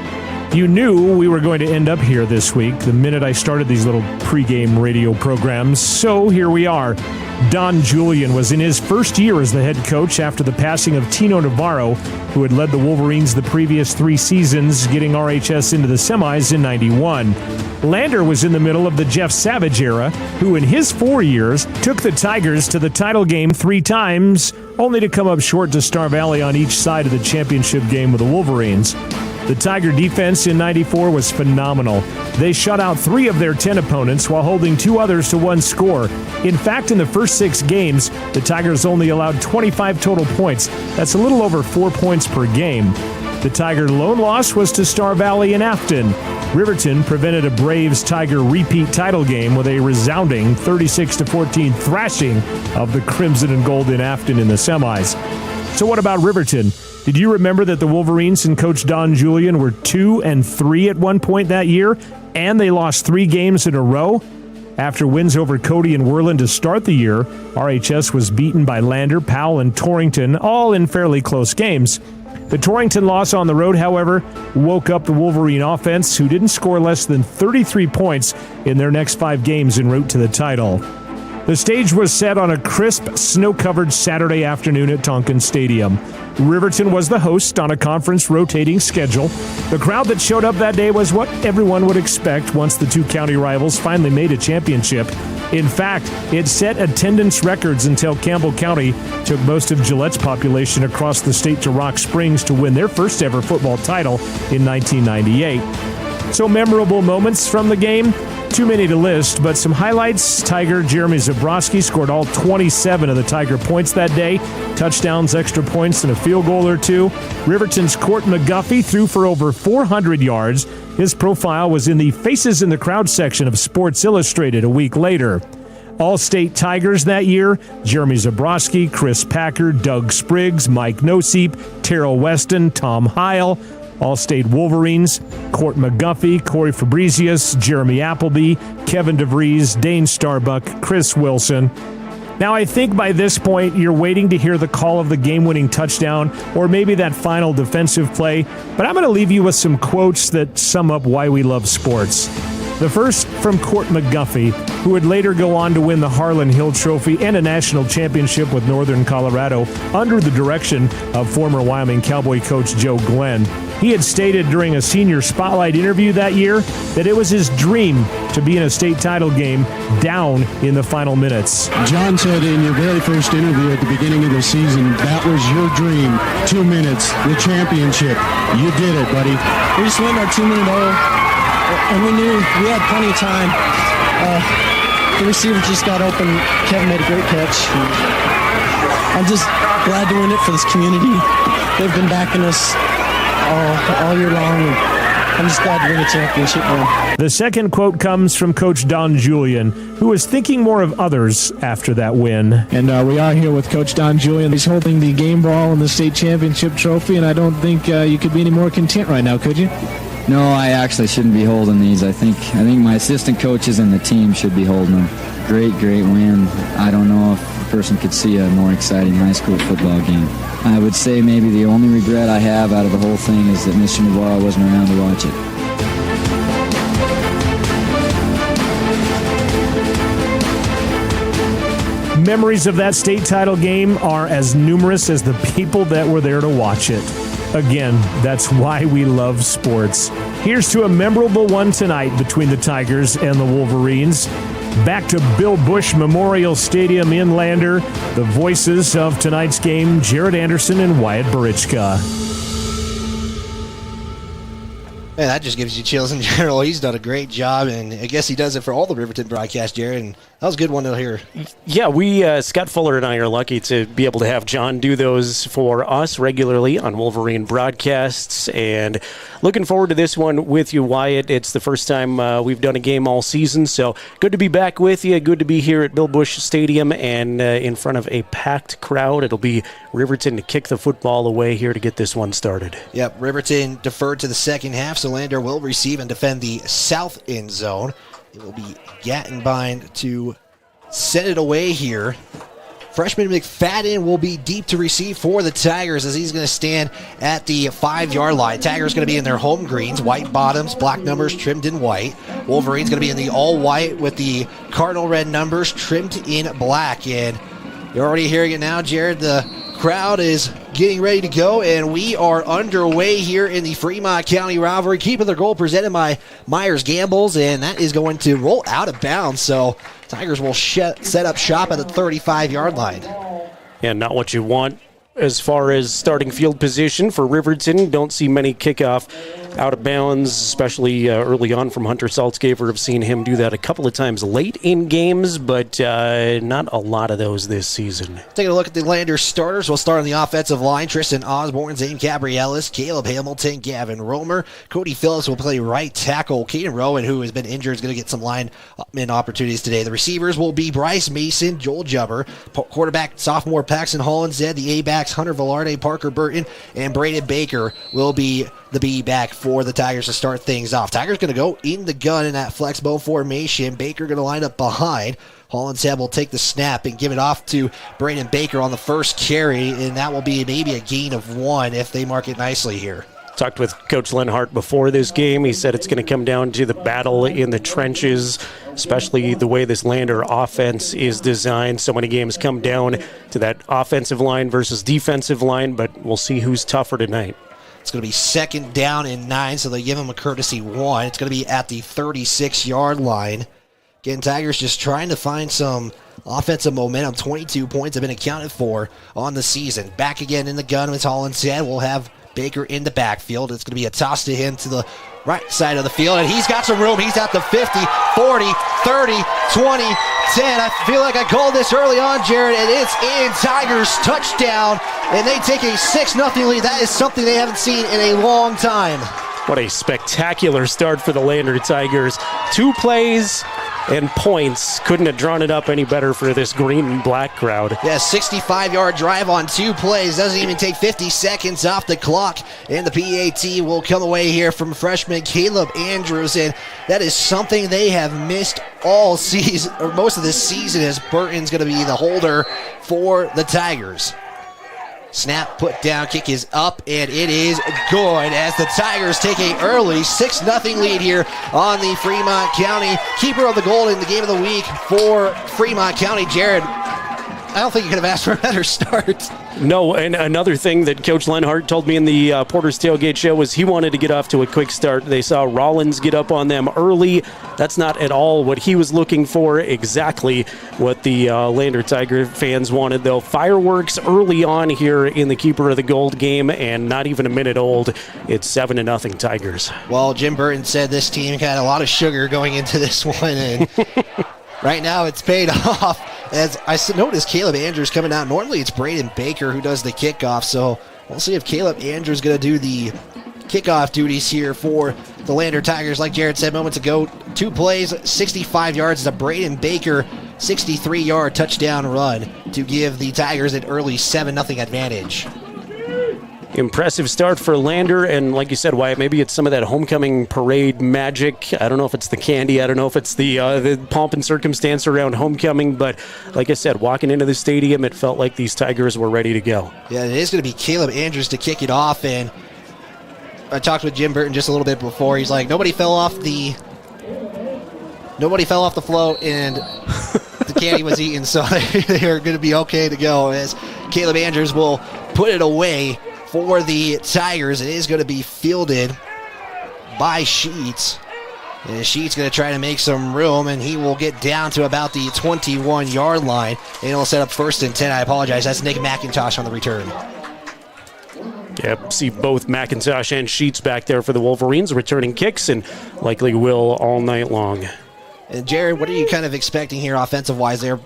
Speaker 11: You knew we were going to end up here this week the minute I started these little pregame radio programs, so here we are. Don Julian was in his first year as the head coach after the passing of Tino Navarro, who had led the Wolverines the previous 3 seasons, getting RHS into the semis in '91. Lander was in the middle of the Jeff Savage era, who in his 4 years took the Tigers to the title game 3 times, only to come up short to Star Valley on each side of the championship game with the Wolverines. The Tiger defense in '94 was phenomenal. They shut out 3 of their 10 opponents while holding 2 others to 1 score. In fact, in the first 6 games, the Tigers only allowed 25 total points. That's a little over 4 points per game. The Tiger lone loss was to Star Valley and Afton. Riverton prevented a Braves-Tiger repeat title game with a resounding 36-14 thrashing of the Crimson and Gold in Afton in the semis. So what about Riverton? Did you remember that the Wolverines and Coach Don Julian were 2-3 at one point that year, and they lost 3 games in a row? After wins over Cody and Worland to start the year, RHS was beaten by Lander, Powell, and Torrington, all in fairly close games. The Torrington loss on the road, however, woke up the Wolverine offense, who didn't score less than 33 points in their next 5 games en route to the title. The stage was set on a crisp, snow-covered Saturday afternoon at Tonkin Stadium. Riverton was the host on a conference rotating schedule. The crowd that showed up that day was what everyone would expect once the 2 county rivals finally made a championship. In fact, it set attendance records until Campbell County took most of Gillette's population across the state to Rock Springs to win their first ever football title in 1998. So memorable moments from the game? Too many to list, but some highlights. Tiger Jeremy Zabrowski scored all 27 of the Tiger points that day. Touchdowns, extra points, and a field goal or 2. Riverton's Court McGuffey threw for over 400 yards. His profile was in the Faces in the Crowd section of Sports Illustrated a week later. All-State Tigers that year: Jeremy Zabrowski, Chris Packer, Doug Spriggs, Mike Noseep, Terrell Weston, Tom Heil. All-State Wolverines: Court McGuffey, Corey Fabricius, Jeremy Appleby, Kevin DeVries, Dane Starbuck, Chris Wilson. Now, I think by this point, you're waiting to hear the call of the game-winning touchdown or maybe that final defensive play, but I'm going to leave you with some quotes that sum up why we love sports. The first from Court McGuffey, who would later go on to win the Harlan Hill Trophy and a national championship with Northern Colorado under the direction of former Wyoming Cowboy coach Joe Glenn. He had stated during a senior spotlight interview that year that it was his dream to be in a state title game down in the final minutes.
Speaker 12: John said in your very first interview at the beginning of the season, that was your dream. 2 minutes, the championship. You did it, buddy.
Speaker 20: We just went our 2-minute and we knew we had plenty of time. The receiver just got open. Kevin made a great catch.
Speaker 13: I'm just glad to win it for this community. They've been backing us all year long, and I'm just glad to win a championship one.
Speaker 11: The second quote comes from Coach Don Julian, who was thinking more of others after that win.
Speaker 12: And we are here with Coach Don Julian. He's holding the game ball and the state championship trophy, and I don't think you could be any more content right now, could you?
Speaker 14: No, I actually shouldn't be holding these. I think my assistant coaches and the team should be holding them. Great win. I don't know if a person could see a more exciting high school football game. I would say maybe the only regret I have out of the whole thing is that Mr. Navarro wasn't around to watch it.
Speaker 11: Memories of that state title game are as numerous as the people that were there to watch it. Again, that's why we love sports. Here's to a memorable one tonight between the Tigers and the Wolverines. Back to Bill Bush Memorial Stadium in Lander. The voices of tonight's game, Jared Anderson and Wyatt Barichka.
Speaker 15: Man, that just gives you chills in general. He's done a great job, and I guess he does it for all the Riverton broadcasts, Jared, and that was a good one to hear.
Speaker 5: Yeah, Scott Fuller and I are lucky to be able to have John do those for us regularly on Wolverine broadcasts, and looking forward to this one with you, Wyatt. It's the first time we've done a game all season, so good to be back with you. Good to be here at Bill Bush Stadium and in front of a packed crowd. It'll be Riverton to kick the football away here to get this one started.
Speaker 15: Yep, Riverton deferred to the second half, so Lander will receive and defend the south end zone. It will be Gattenbein to send it away here. Freshman McFadden will be deep to receive for the Tigers as he's going to stand at the 5-yard line. Tigers going to be in their home greens, white bottoms, black numbers trimmed in white. Wolverines going to be in the all white with the cardinal red numbers trimmed in black. And you're already hearing it now, Jared. The crowd is getting ready to go, and we are underway here in the Fremont County rivalry. Keeping their goal presented by Myers Gambles, and that is going to roll out of bounds. So Tigers will set up shop at the 35-yard line.
Speaker 5: And not what you want as far as starting field position for Riverton. Don't see many kickoff out of bounds, especially early on from Hunter Saltzgaver. I've seen him do that a couple of times late in games, but not a lot of those this season.
Speaker 15: Taking a look at the Lander starters, we'll start on the offensive line. Tristan Osborne, Zane Gabrielis, Caleb Hamilton, Gavin Romer. Cody Phillips will play right tackle. Caden Rowan, who has been injured, is going to get some lineman opportunities today. The receivers will be Bryce Mason, Joel Jubber. Quarterback, sophomore Paxton Hollinshead. The A-backs, Hunter Velarde, Parker Burton, and Braden Baker will be the B-back for the Tigers to start things off. Tigers going to go in the gun in that flex bow formation. Baker going to line up behind. Hollinshead will take the snap and give it off to Braden Baker on the first carry, and that will be maybe a gain of 1 if they mark it nicely here.
Speaker 5: Talked with Coach Lenhart before this game. He said it's going to come down to the battle in the trenches, especially the way this Lander offense is designed. So many games come down to that offensive line versus defensive line, but we'll see who's tougher tonight.
Speaker 15: It's going to be 2nd down and 9, so they give him a courtesy 1. It's going to be at the 36-yard line. Again, Tigers just trying to find some offensive momentum. 22 points have been accounted for on the season. Back again in the gun with Hollinshead. We'll have Baker in the backfield. It's going to be a toss to him to the right side of the field, and he's got some room. He's at the 50, 40, 30, 20, 10. I feel like I called this early on, Jared, and it's in. Tigers touchdown, and they take a 6-0 lead. That is something they haven't seen in a long time.
Speaker 5: What a spectacular start for the Lander Tigers. 2 plays and points. Couldn't have drawn it up any better for this green and black crowd.
Speaker 15: Yeah, 65-yard drive on 2 plays. Doesn't even take 50 seconds off the clock. And the PAT will come away here from freshman Caleb Andrews. And that is something they have missed all season, or most of this season, as Burton's going to be the holder for the Tigers. Snap, put down, kick is up, and it is good as the Tigers take an early 6-0 lead here on the Fremont County. Keeper of the goal in the game of the week for Fremont County, Jared. I don't think you could have asked for a better start.
Speaker 5: No, and another thing that Coach Lenhart told me in the Porter's Tailgate show was he wanted to get off to a quick start. They saw Rollins get up on them early. That's not at all what he was looking for. Exactly what the Lander Tiger fans wanted, though. Fireworks early on here in the Keeper of the Gold game, and not even a minute old. It's 7-0 Tigers.
Speaker 15: Well, Jim Burton said this team had a lot of sugar going into this one, and right now it's paid off. As I noticed, Caleb Andrews coming out. Normally it's Braden Baker who does the kickoff, so we'll see if Caleb Andrews is going to do the kickoff duties here for the Lander Tigers. Like Jared said moments ago, 2 plays, 65 yards. It's a Braden Baker 63-yard touchdown run to give the Tigers an early 7-0 advantage.
Speaker 5: Impressive start for Lander, and like you said, Wyatt, maybe it's some of that homecoming parade magic. I don't know if it's the candy, I don't know if it's the pomp and circumstance around homecoming, but like I said, walking into the stadium, it felt like these Tigers were ready to go.
Speaker 15: Yeah, it is going to be Caleb Andrews to kick it off, and I talked with Jim Burton just a little bit before. He's like, nobody fell off the float, and the candy was eaten, so they're going to be okay to go, as Caleb Andrews will put it away for the Tigers. It is going to be fielded by Sheets. And Sheets going to try to make some room, and he will get down to about the 21-yard line. And it'll set up 1st and 10. I apologize. That's Nick McIntosh on the return.
Speaker 5: Yep, see both McIntosh and Sheets back there for the Wolverines, returning kicks, and likely will all night long.
Speaker 15: And Jared, what are you kind of expecting here offensive-wise? They're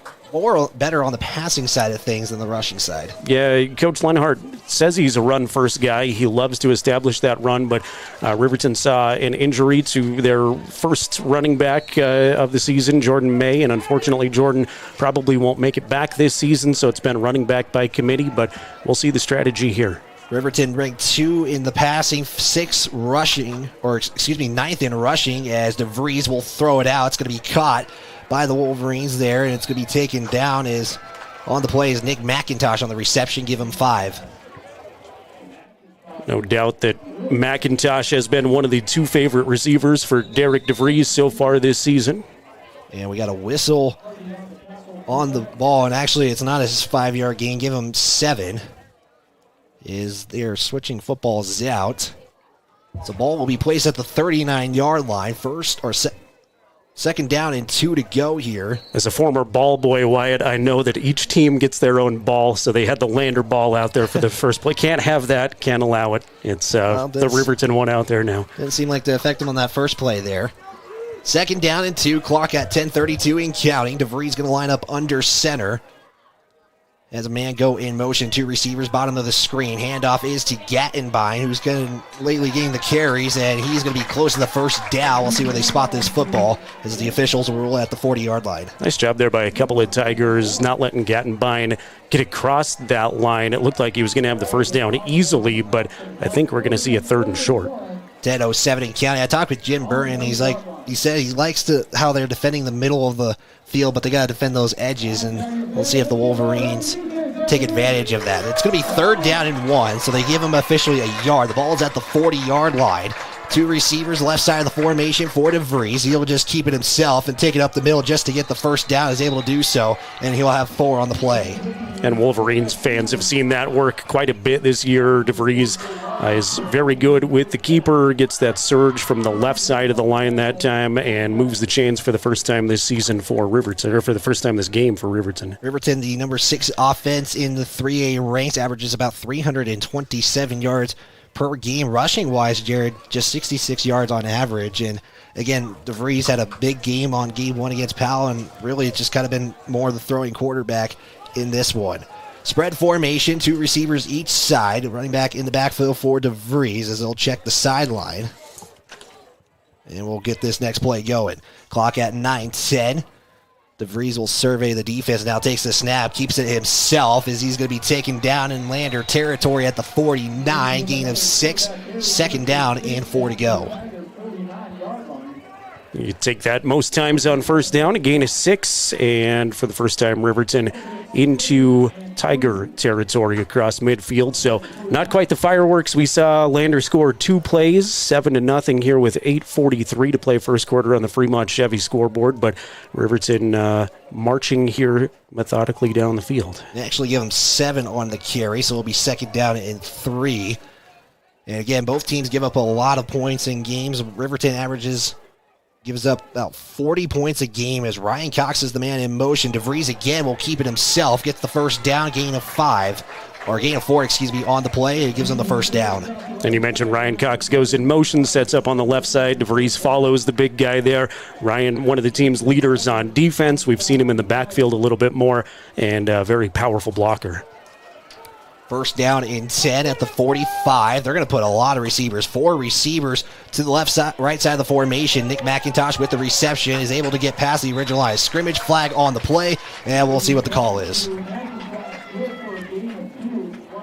Speaker 15: better on the passing side of things than the rushing side.
Speaker 5: Yeah, Coach Lenhart says he's a run-first guy. He loves to establish that run, but Riverton saw an injury to their first running back of the season, Jordan May, and unfortunately Jordan probably won't make it back this season, so it's been running back by committee, but we'll see the strategy here.
Speaker 15: Riverton ranked 2 in the passing, 9th in rushing, as DeVries will throw it out. It's going to be caught by the Wolverines there, and it's going to be taken down. Is on the play is Nick McIntosh on the reception. Give him 5.
Speaker 5: No doubt that McIntosh has been one of the 2 favorite receivers for Derek DeVries so far this season.
Speaker 15: And we got a whistle on the ball, and actually it's not a 5-yard gain. Give him 7. They're switching footballs out. The ball will be placed at the 39-yard line. Second down and 2 to go here.
Speaker 5: As a former ball boy, Wyatt, I know that each team gets their own ball, so they had the Lander ball out there for the first play. Can't have that, can't allow it. It's the Riverton one out there now.
Speaker 15: Didn't seem like to affect him on that first play there. Second down and 2, clock at 10:32 and counting. DeVries going to line up under center. As a man go in motion, 2 receivers, bottom of the screen. Handoff is to Gattenbein, who's going to lately gain the carries, and he's going to be close to the first down. We'll see where they spot this football as the officials will rule at the 40-yard line.
Speaker 5: Nice job there by a couple of Tigers, not letting Gattenbein get across that line. It looked like he was going to have the first down easily, but I think we're going to see a 3rd and short.
Speaker 15: 10:07 in county. I talked with Jim Burton. He said he likes how they're defending the middle of the field, but they got to defend those edges, and we'll see if the Wolverines take advantage of that. It's going to be 3rd down and 1, so they give him officially a yard. The ball is at the 40-yard line. 2 receivers left side of the formation for DeVries. He'll just keep it himself and take it up the middle just to get the first down. He's able to do so, and he'll have 4 on the play.
Speaker 5: And Wolverines fans have seen that work quite a bit this year. DeVries is very good with the keeper, gets that surge from the left side of the line that time, and moves the chains for the first time this season for Riverton, or for the first time this game for Riverton.
Speaker 15: Riverton, the number 6 offense in the 3A ranks, averages about 327 yards per game. Rushing wise, Jared, just 66 yards on average. And again, DeVries had a big game on game 1 against Powell, and really it's just kind of been more the throwing quarterback in this one. Spread formation, 2 receivers each side. Running back in the backfield for DeVries as they'll check the sideline. And we'll get this next play going. Clock at 9:10. DeVries will survey the defense, now takes the snap, keeps it himself as he's going to be taken down in Lander territory at the 49, gain of 6, 2nd down and 4 to go.
Speaker 5: You take that most times on first down, a gain of 6, and for the first time, Riverton into Tiger territory across midfield. So not quite the fireworks we saw. Lander score 2 plays, 7-0 here with 8:43 to play first quarter on the Fremont Chevy scoreboard, but Riverton marching here methodically down the field.
Speaker 15: They actually give them 7 on the carry, so it'll be 2nd down and 3. And again, both teams give up a lot of points in games. Riverton gives up about 40 points a game as Ryan Cox is the man in motion. DeVries again will keep it himself, gets the first down, gain of 5. or gain of 4, on the play. It gives them the first down.
Speaker 5: And you mentioned Ryan Cox goes in motion, sets up on the left side. DeVries follows the big guy there. Ryan, one of the team's leaders on defense. We've seen him in the backfield a little bit more, and a very powerful blocker.
Speaker 15: First down and 10 at the 45. They're going to put a lot of receivers. 4 receivers to the right side of the formation. Nick McIntosh with the reception is able to get past the original line of scrimmage. Flag on the play, and we'll see what the call is.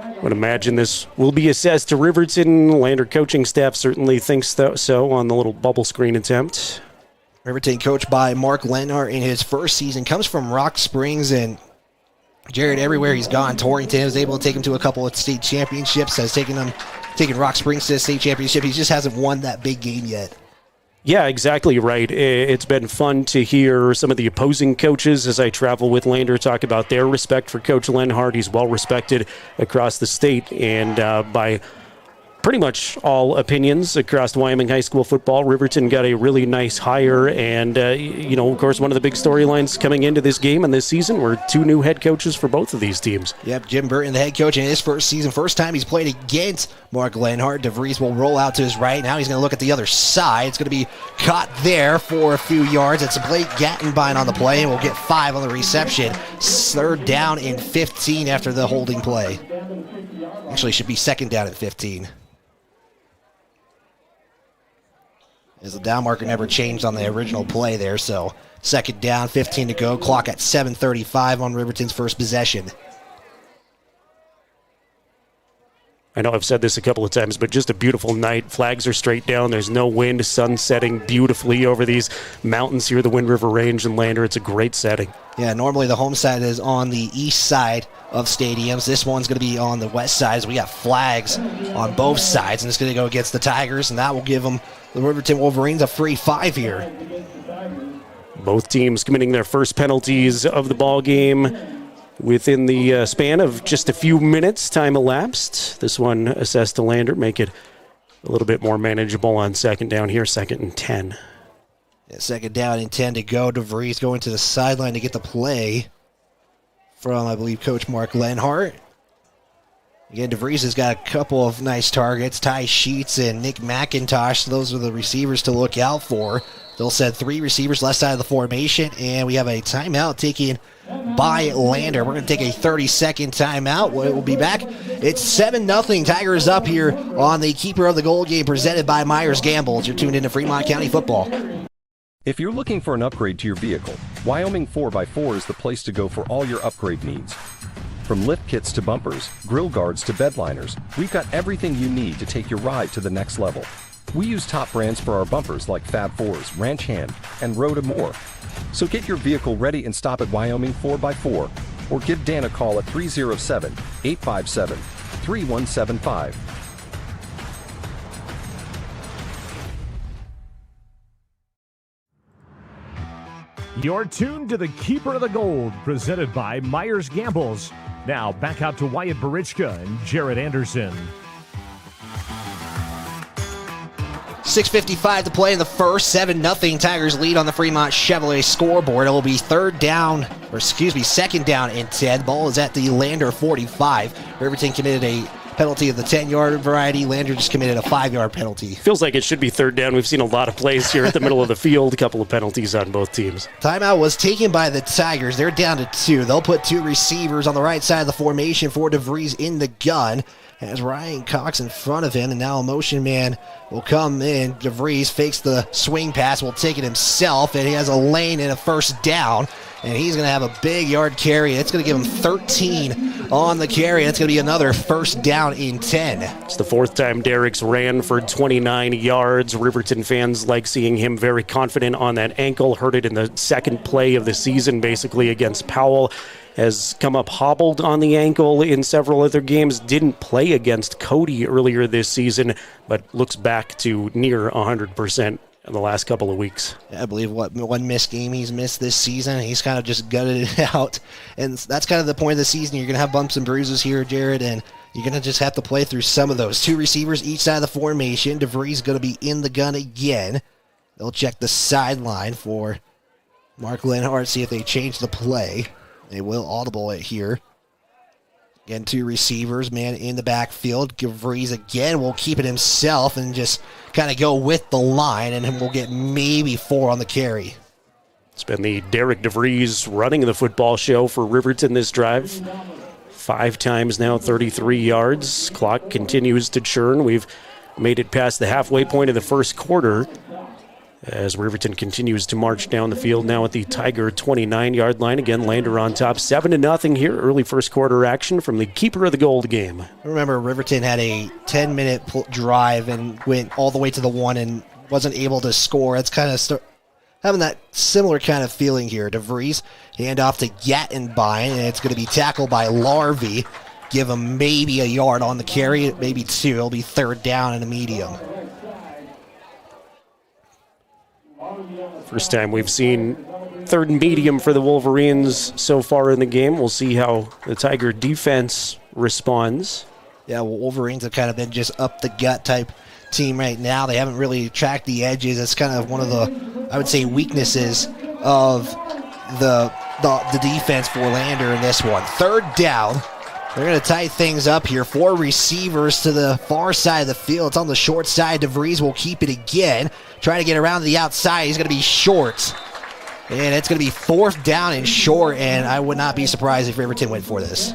Speaker 5: I would imagine this will be assessed to Riverton. Lander coaching staff certainly thinks so on the little bubble screen attempt.
Speaker 15: Riverton, coached by Mark Lenhart in his first season, comes from Rock Springs, and Jared, everywhere he's gone, Torrington was able to take him to a couple of state championships, has taken Rock Springs to the state championship. He just hasn't won that big game yet.
Speaker 5: Yeah, exactly right. It's been fun to hear some of the opposing coaches as I travel with Lander talk about their respect for Coach Lenhart. He's well respected across the state, and by pretty much all opinions across Wyoming high school football, Riverton got a really nice hire, and of course, one of the big storylines coming into this game and this season were 2 new head coaches for both of these teams.
Speaker 15: Yep, Jim Burton, the head coach in his first season, first time he's played against Mark Lenhart. DeVries will roll out to his right. Now he's going to look at the other side. It's going to be caught there for a few yards. It's Blake Gattenbein on the play, and we'll get 5 on the reception. Third down and 15 after the holding play. Actually, should be second down and 15. As the down marker never changed on the original play there, so second down, 15 to go. Clock at 7:35 on Riverton's first possession.
Speaker 5: I know I've said this a couple of times, but just a beautiful night. Flags are straight down. There's no wind. Sun setting beautifully over these mountains here, the Wind River Range and Lander. It's a great setting.
Speaker 15: Yeah, normally the home side is on the east side of stadiums. This one's going to be on the west side. So we got flags on both sides, and it's going to go against the Tigers, and that will give them, the Riverton Wolverines, a free 5 here.
Speaker 5: Both teams committing their first penalties of the ball game within the span of just a few minutes. Time elapsed. This one assessed to Lander, make it a little bit more manageable on second down here, 2nd and 10.
Speaker 15: Yeah, second down and 10 to go. DeVries going to the sideline to get the play from, I believe, Coach Mark Lenhart. Again, DeVries has got a couple of nice targets. Ty Sheets and Nick McIntosh, those are the receivers to look out for. They'll set 3 receivers left side of the formation, and we have a timeout taken by Lander. We're going to take a 30-second timeout. We'll be back. It's 7-0. Tigers up here on the Keeper of the Goal game presented by Myers Gambles. You're tuned into Fremont County football.
Speaker 24: If you're looking for an upgrade to your vehicle, Wyoming 4x4 is the place to go for all your upgrade needs. From lift kits to bumpers, grill guards to bed liners, we've got everything you need to take your ride to the next level. We use top brands for our bumpers like Fab 4s, Ranch Hand, and Road and more. So get your vehicle ready and stop at Wyoming 4x4 or give Dan a call at 307-857-3175.
Speaker 11: You're tuned to the Keeper of the Gold, presented by Myers Gambles. Now, back out to Wyatt Barichka and Jared Anderson.
Speaker 15: 6:55 to play in the first. 7-0 Tigers lead on the Fremont Chevrolet scoreboard. It will be second down and 10. Ball is at the Lander 45. Riverton committed a penalty of the 10-yard variety. Lander just committed a 5-yard penalty.
Speaker 5: Feels like it should be third down. We've seen a lot of plays here at the middle of the field. A couple of penalties on both teams.
Speaker 15: Timeout was taken by the Tigers. They're down to 2. They'll put 2 receivers on the right side of the formation for DeVries in the gun. Has Ryan Cox in front of him, and now a motion man will come in. DeVries fakes the swing pass, will take it himself, and he has a lane and a first down, and he's going to have a big yard carry. It's going to give him 13 on the carry. It's going to be another first down in 10.
Speaker 5: It's the 4th time Derricks ran for 29 yards. Riverton fans like seeing him very confident on that ankle. Heard it in the second play of the season, basically, against Powell. Has come up hobbled on the ankle in several other games. Didn't play against Cody earlier this season, but looks back to near 100% in the last couple of weeks.
Speaker 15: I believe one missed game he's missed this season. He's kind of just gutted it out. And that's kind of the point of the season. You're going to have bumps and bruises here, Jared, and you're going to just have to play through some of those. 2 receivers each side of the formation. DeVries going to be in the gun again. They'll check the sideline for Mark Lenhart, see if they change the play. They will audible it here. Again, 2 receivers, man in the backfield. DeVries again will keep it himself and just kind of go with the line, and we'll get maybe 4 on the carry.
Speaker 5: It's been the Derek DeVries running the football show for Riverton this drive. 5 times now, 33 yards. Clock continues to churn. We've made it past the halfway point of the first quarter as Riverton continues to march down the field now at the Tiger 29-yard line. Again, Lander on top, 7-0 here. Early first quarter action from the keeper of the gold game.
Speaker 15: Remember, Riverton had a 10-minute drive and went all the way to the 1 and wasn't able to score. It's kind of having that similar kind of feeling here. DeVries hand off to Gattenbein, and it's going to be tackled by Larvey. Give him maybe a yard on the carry, maybe 2. It'll be 3rd down and a medium.
Speaker 5: First time we've seen 3rd and medium for the Wolverines so far in the game. We'll see how the Tiger defense responds.
Speaker 15: Yeah, well, Wolverines have kind of been just up the gut type team right now. They haven't really tracked the edges. It's kind of one of the, I would say, weaknesses of the defense for Lander in this one. 3rd down. They're going to tie things up here. 4 receivers to the far side of the field. It's on the short side. DeVries will keep it again. Trying to get around to the outside. He's going to be short. And it's going to be 4th down and short, and I would not be surprised if Riverton went for this.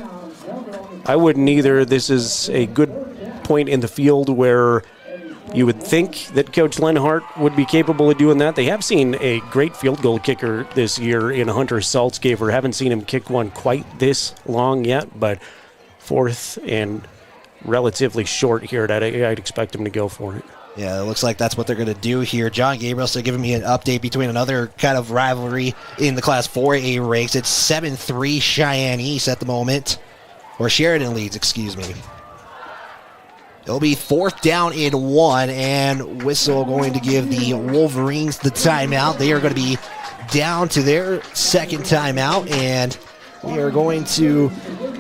Speaker 5: I wouldn't either. This is a good point in the field where you would think that Coach Lenhart would be capable of doing that. They have seen a great field goal kicker this year in Hunter Saltzgaver. Haven't seen him kick one quite this long yet, but 4th and relatively short here. I'd expect him to go for it.
Speaker 15: Yeah, it looks like that's what they're going to do here. John Gabriel's giving me an update between another kind of rivalry in the Class 4A ranks. It's 7-3 Cheyenne East at the moment. Or Sheridan leads, excuse me. It'll be 4th down and 1, and whistle going to give the Wolverines the timeout. They are going to be down to their 2nd timeout, and we are going to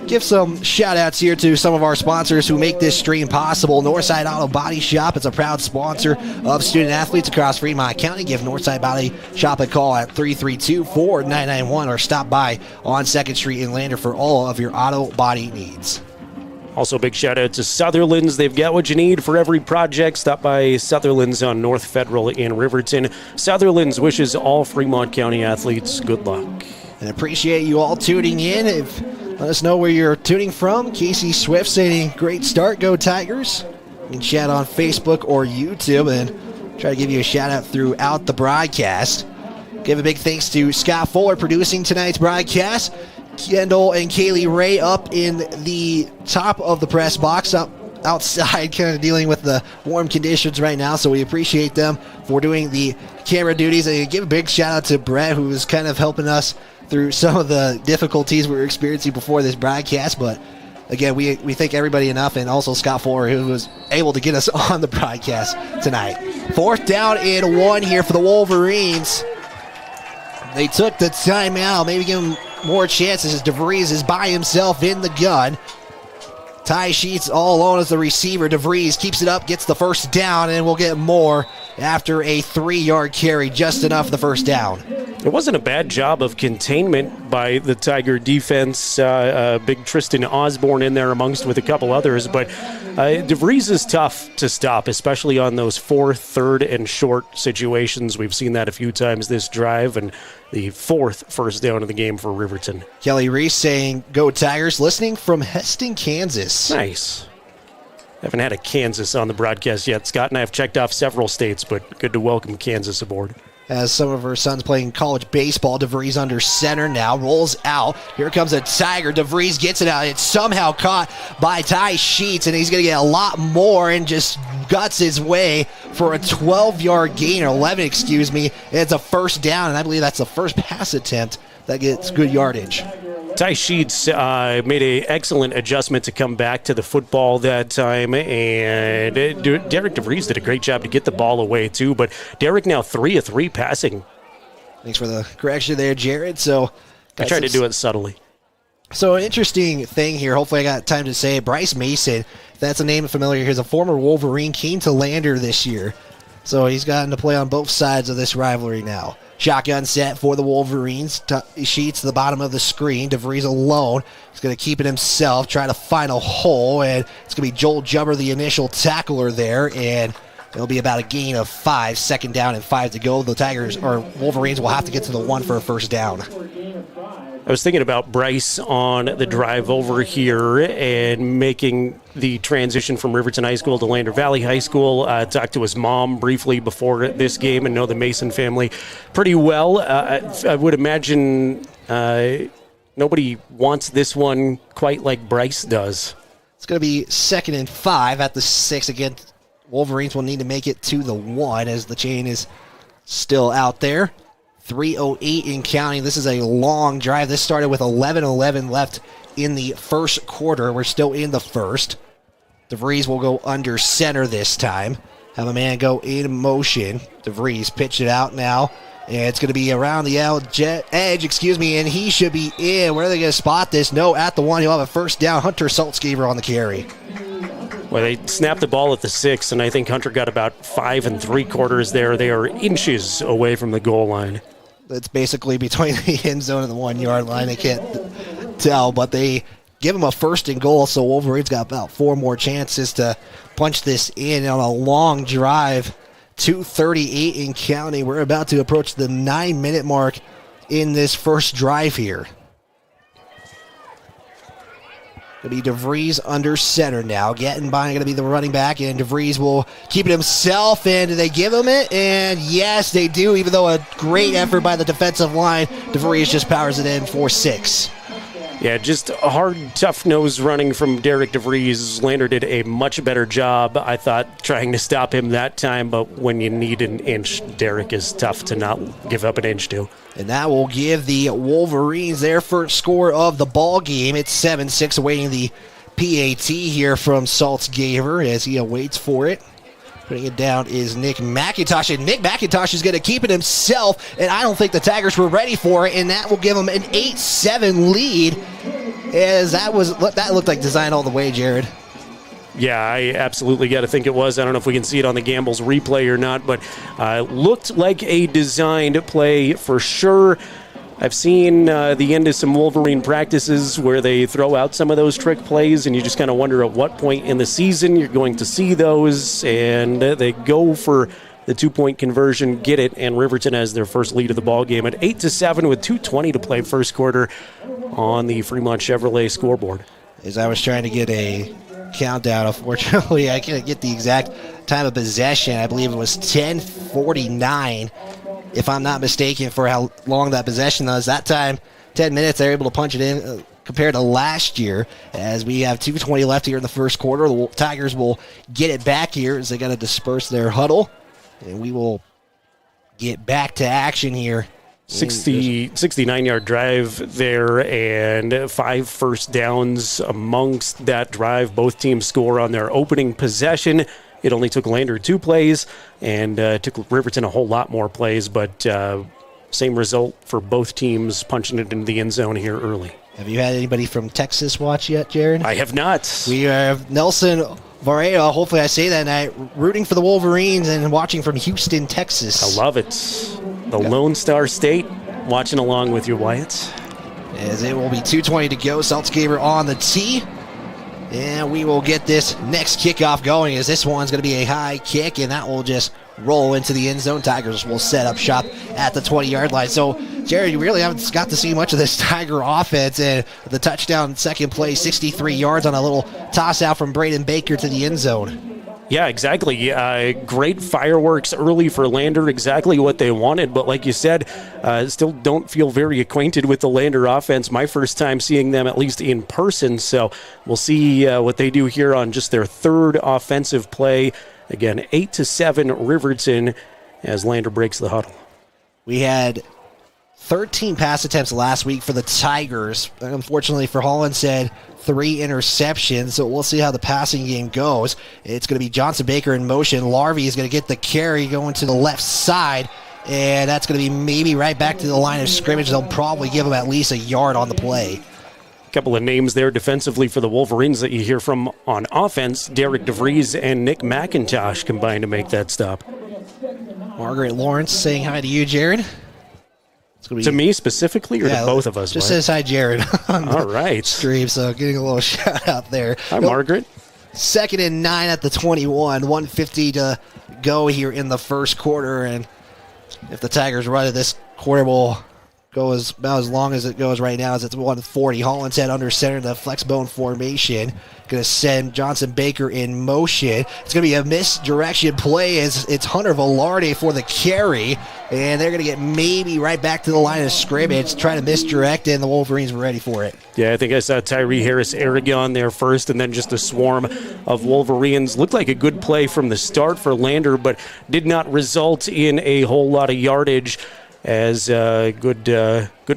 Speaker 15: give some shout-outs here to some of our sponsors who make this stream possible. Northside Auto Body Shop is a proud sponsor of student-athletes across Fremont County. Give Northside Body Shop a call at 332-4991 or stop by on 2nd Street in Lander for all of your auto body needs.
Speaker 5: Also, big shout-out to Sutherland's. They've got what you need for every project. Stop by Sutherland's on North Federal in Riverton. Sutherland's wishes all Fremont County athletes good luck.
Speaker 15: And appreciate you all tuning in. Let us know where you're tuning from. Casey Swift saying great start. Go Tigers. You can chat on Facebook or YouTube and try to give you a shout out throughout the broadcast. Give a big thanks to Scott Fuller producing tonight's broadcast. Kendall and Kaylee Ray up in the top of the press box, up outside kind of dealing with the warm conditions right now, so we appreciate them for doing the camera duties. And give a big shout out to Brett, who was kind of helping us through some of the difficulties we were experiencing before this broadcast. But again, we thank everybody enough, and also Scott Fuller, who was able to get us on the broadcast tonight. 4th down and 1 here for the Wolverines. They took the timeout, maybe give them more chances as DeVries is by himself in the gun. Ty Sheets all alone as the receiver. DeVries keeps it up, gets the 1st down, and we'll get more after a 3-yard carry, just enough for the 1st down.
Speaker 5: It wasn't a bad job of containment by the Tiger defense. Big Tristan Osborne in there amongst with a couple others, but DeVries is tough to stop, especially on those 4th, 3rd, and short situations. We've seen that a few times this drive, and the 4th first down of the game for Riverton.
Speaker 15: Kelly Reese saying, go Tigers, listening from Heston, Kansas.
Speaker 5: Nice. Haven't had a Kansas on the broadcast yet. Scott and I have checked off several states, but good to welcome Kansas aboard.
Speaker 15: As some of her sons playing college baseball, DeVries under center now, rolls out. Here comes a Tiger. DeVries gets it out. It's somehow caught by Ty Sheets, and he's going to get a lot more and just guts his way for a 12-yard gain, or 11, excuse me. It's a 1st down, and I believe that's the first pass attempt that gets good yardage.
Speaker 5: Ty Sheets made an excellent adjustment to come back to the football that time, and Derek DeVries did a great job to get the ball away too, but Derek now 3 of 3 passing.
Speaker 15: Thanks for the correction there, Jared. So
Speaker 5: I tried to do it subtly.
Speaker 15: So an interesting thing here, hopefully I got time to say it. Bryce Mason, if that's a name familiar, he's a former Wolverine, came to Lander this year. So he's gotten to play on both sides of this rivalry now. Shotgun set for the Wolverines. Sheets to the bottom of the screen. DeVries alone. He's going to keep it himself, try to find a hole, and it's going to be Joel Jubber, the initial tackler there, and it'll be about a gain of 5, 2nd down and 5 to go. The Tigers, or Wolverines, will have to get to the 1 for a first down.
Speaker 5: I was thinking about Bryce on the drive over here and making the transition from Riverton High School to Lander Valley High School. Talked to his mom briefly before this game and know the Mason family pretty well. I would imagine nobody wants this one quite like Bryce does.
Speaker 15: It's going to be 2nd and 5 at the 6. Again, Wolverines will need to make it to the 1 as the chain is still out there. 3:08 in counting. This is a long drive. This started with 11:11 left in the first quarter. We're still in the first. DeVries will go under center this time. Have a man go in motion. DeVries pitched it out now. And it's going to be around the edge, and he should be in. Where are they going to spot this? No, at the 1. He'll have a first down. Hunter Saltzgaver on the carry.
Speaker 5: Well, they snapped the ball at the 6, and I think Hunter got about 5 3/4 there. They are inches away from the goal line.
Speaker 15: It's basically between the end zone and the 1 yard line. They can't tell, but they give him a 1st and goal, so Wolverines got about 4 more chances to punch this in on a long drive. 2:38 in counting. We're about to approach the 9-minute mark in this first drive here. Going to be DeVries under center now. Getting by, going to be the running back, and DeVries will keep it himself. And do they give him it? And yes, they do, even though a great effort by the defensive line. DeVries just powers it in for 6.
Speaker 5: Yeah, just a hard, tough nose running from Derek DeVries. Lander did a much better job, I thought, trying to stop him that time. But when you need an inch, Derek is tough to not give up an inch to.
Speaker 15: And that will give the Wolverines their first score of the ball game. It's 7-6, awaiting the PAT here from Saltzgaver as he awaits for it. Putting it down is Nick McIntosh, and Nick McIntosh is going to keep it himself, and I don't think the Tigers were ready for it, and that will give them an 8-7 lead, as that looked like design all the way, Jared.
Speaker 5: Yeah, I absolutely got to think it was. I don't know if we can see it on the Gambles replay or not, but looked like a designed play for sure. I've seen the end of some Wolverine practices where they throw out some of those trick plays, and you just kind of wonder at what point in the season you're going to see those, and they go for the 2-point conversion, get it, and Riverton has their first lead of the ball game at 8-7 with 2:20 to play first quarter on the Fremont Chevrolet scoreboard.
Speaker 15: As I was trying to get a countdown, unfortunately, I couldn't get the exact time of possession. I believe it was 10:49. If I'm not mistaken, for how long that possession was. That time, 10 minutes, they were able to punch it in compared to last year. As we have 2:20 left here in the first quarter, the Tigers will get it back here as they got to disperse their huddle. And we will get back to action here.
Speaker 5: 69-yard drive there and 5 first downs amongst that drive. Both teams score on their opening possession. It only took Lander 2 plays and took Riverton a whole lot more plays, but same result for both teams, punching it into the end zone here early.
Speaker 15: Have you had anybody from Texas watch yet, Jared?
Speaker 5: I have not.
Speaker 15: We have Nelson Varela, hopefully I say that night, rooting for the Wolverines and watching from Houston, Texas.
Speaker 5: I love it. The Lone Star State, watching along with you, Wyatt.
Speaker 15: As it will be 2:20 to go, Saltzgaver on the tee. And we will get this next kickoff going, as this one's going to be a high kick, and that will just roll into the end zone. Tigers will set up shop at the 20-yard line. So, Jared, you really haven't got to see much of this Tiger offense. And the touchdown second play, 63 yards on a little toss-out from Braden Baker to the end zone.
Speaker 5: Yeah, exactly. Great fireworks early for Lander, exactly what they wanted. But like you said, still don't feel very acquainted with the Lander offense. My first time seeing them, at least in person. So we'll see what they do here on just their third offensive play. Again, 8-7 Riverton as Lander breaks the huddle.
Speaker 15: We had 13 pass attempts last week for the Tigers. Unfortunately for Holland said 3 interceptions, so we'll see how the passing game goes. It's going to be Johnson Baker in motion. Larvey is going to get the carry going to the left side, and that's going to be maybe right back to the line of scrimmage. They'll probably give him at least a yard on the play.
Speaker 5: A couple of names there defensively for the Wolverines that you hear from on offense. Derek DeVries and Nick McIntosh combined to make that stop.
Speaker 15: Margaret Lawrence saying hi to you, Jared.
Speaker 5: To me specifically, or to both of us?
Speaker 15: Just says hi, Jared.
Speaker 5: All right.
Speaker 15: Stream, so getting a little shout out there.
Speaker 5: Hi, Margaret.
Speaker 15: 2nd and 9 at the 21. 1:50 to go here in the first quarter, and if the Tigers run it, this quarter will go about as long as it goes right now, as it's 1:40. Hollinshead under center, the flex bone formation. Going to send Johnson Baker in motion. It's going to be a misdirection play as it's Hunter Velarde for the carry, and they're going to get maybe right back to the line of scrimmage, trying to misdirect, and the Wolverines were ready for it.
Speaker 5: Yeah, I think I saw Tyree Harris-Aragon there first, and then just a swarm of Wolverines. Looked like a good play from the start for Lander, but did not result in a whole lot of yardage, as good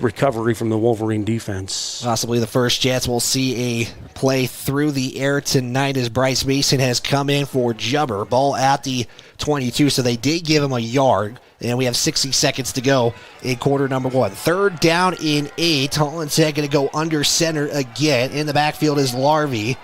Speaker 5: recovery from the Wolverine defense.
Speaker 15: Possibly the first chance we'll see a play through the air tonight, as Bryce Mason has come in for Jubber. Ball at the 22, so they did give him a yard, and we have 60 seconds to go in quarter number 1. 3rd down and 8. Hollinshead going to go under center again. In the backfield is Larvey.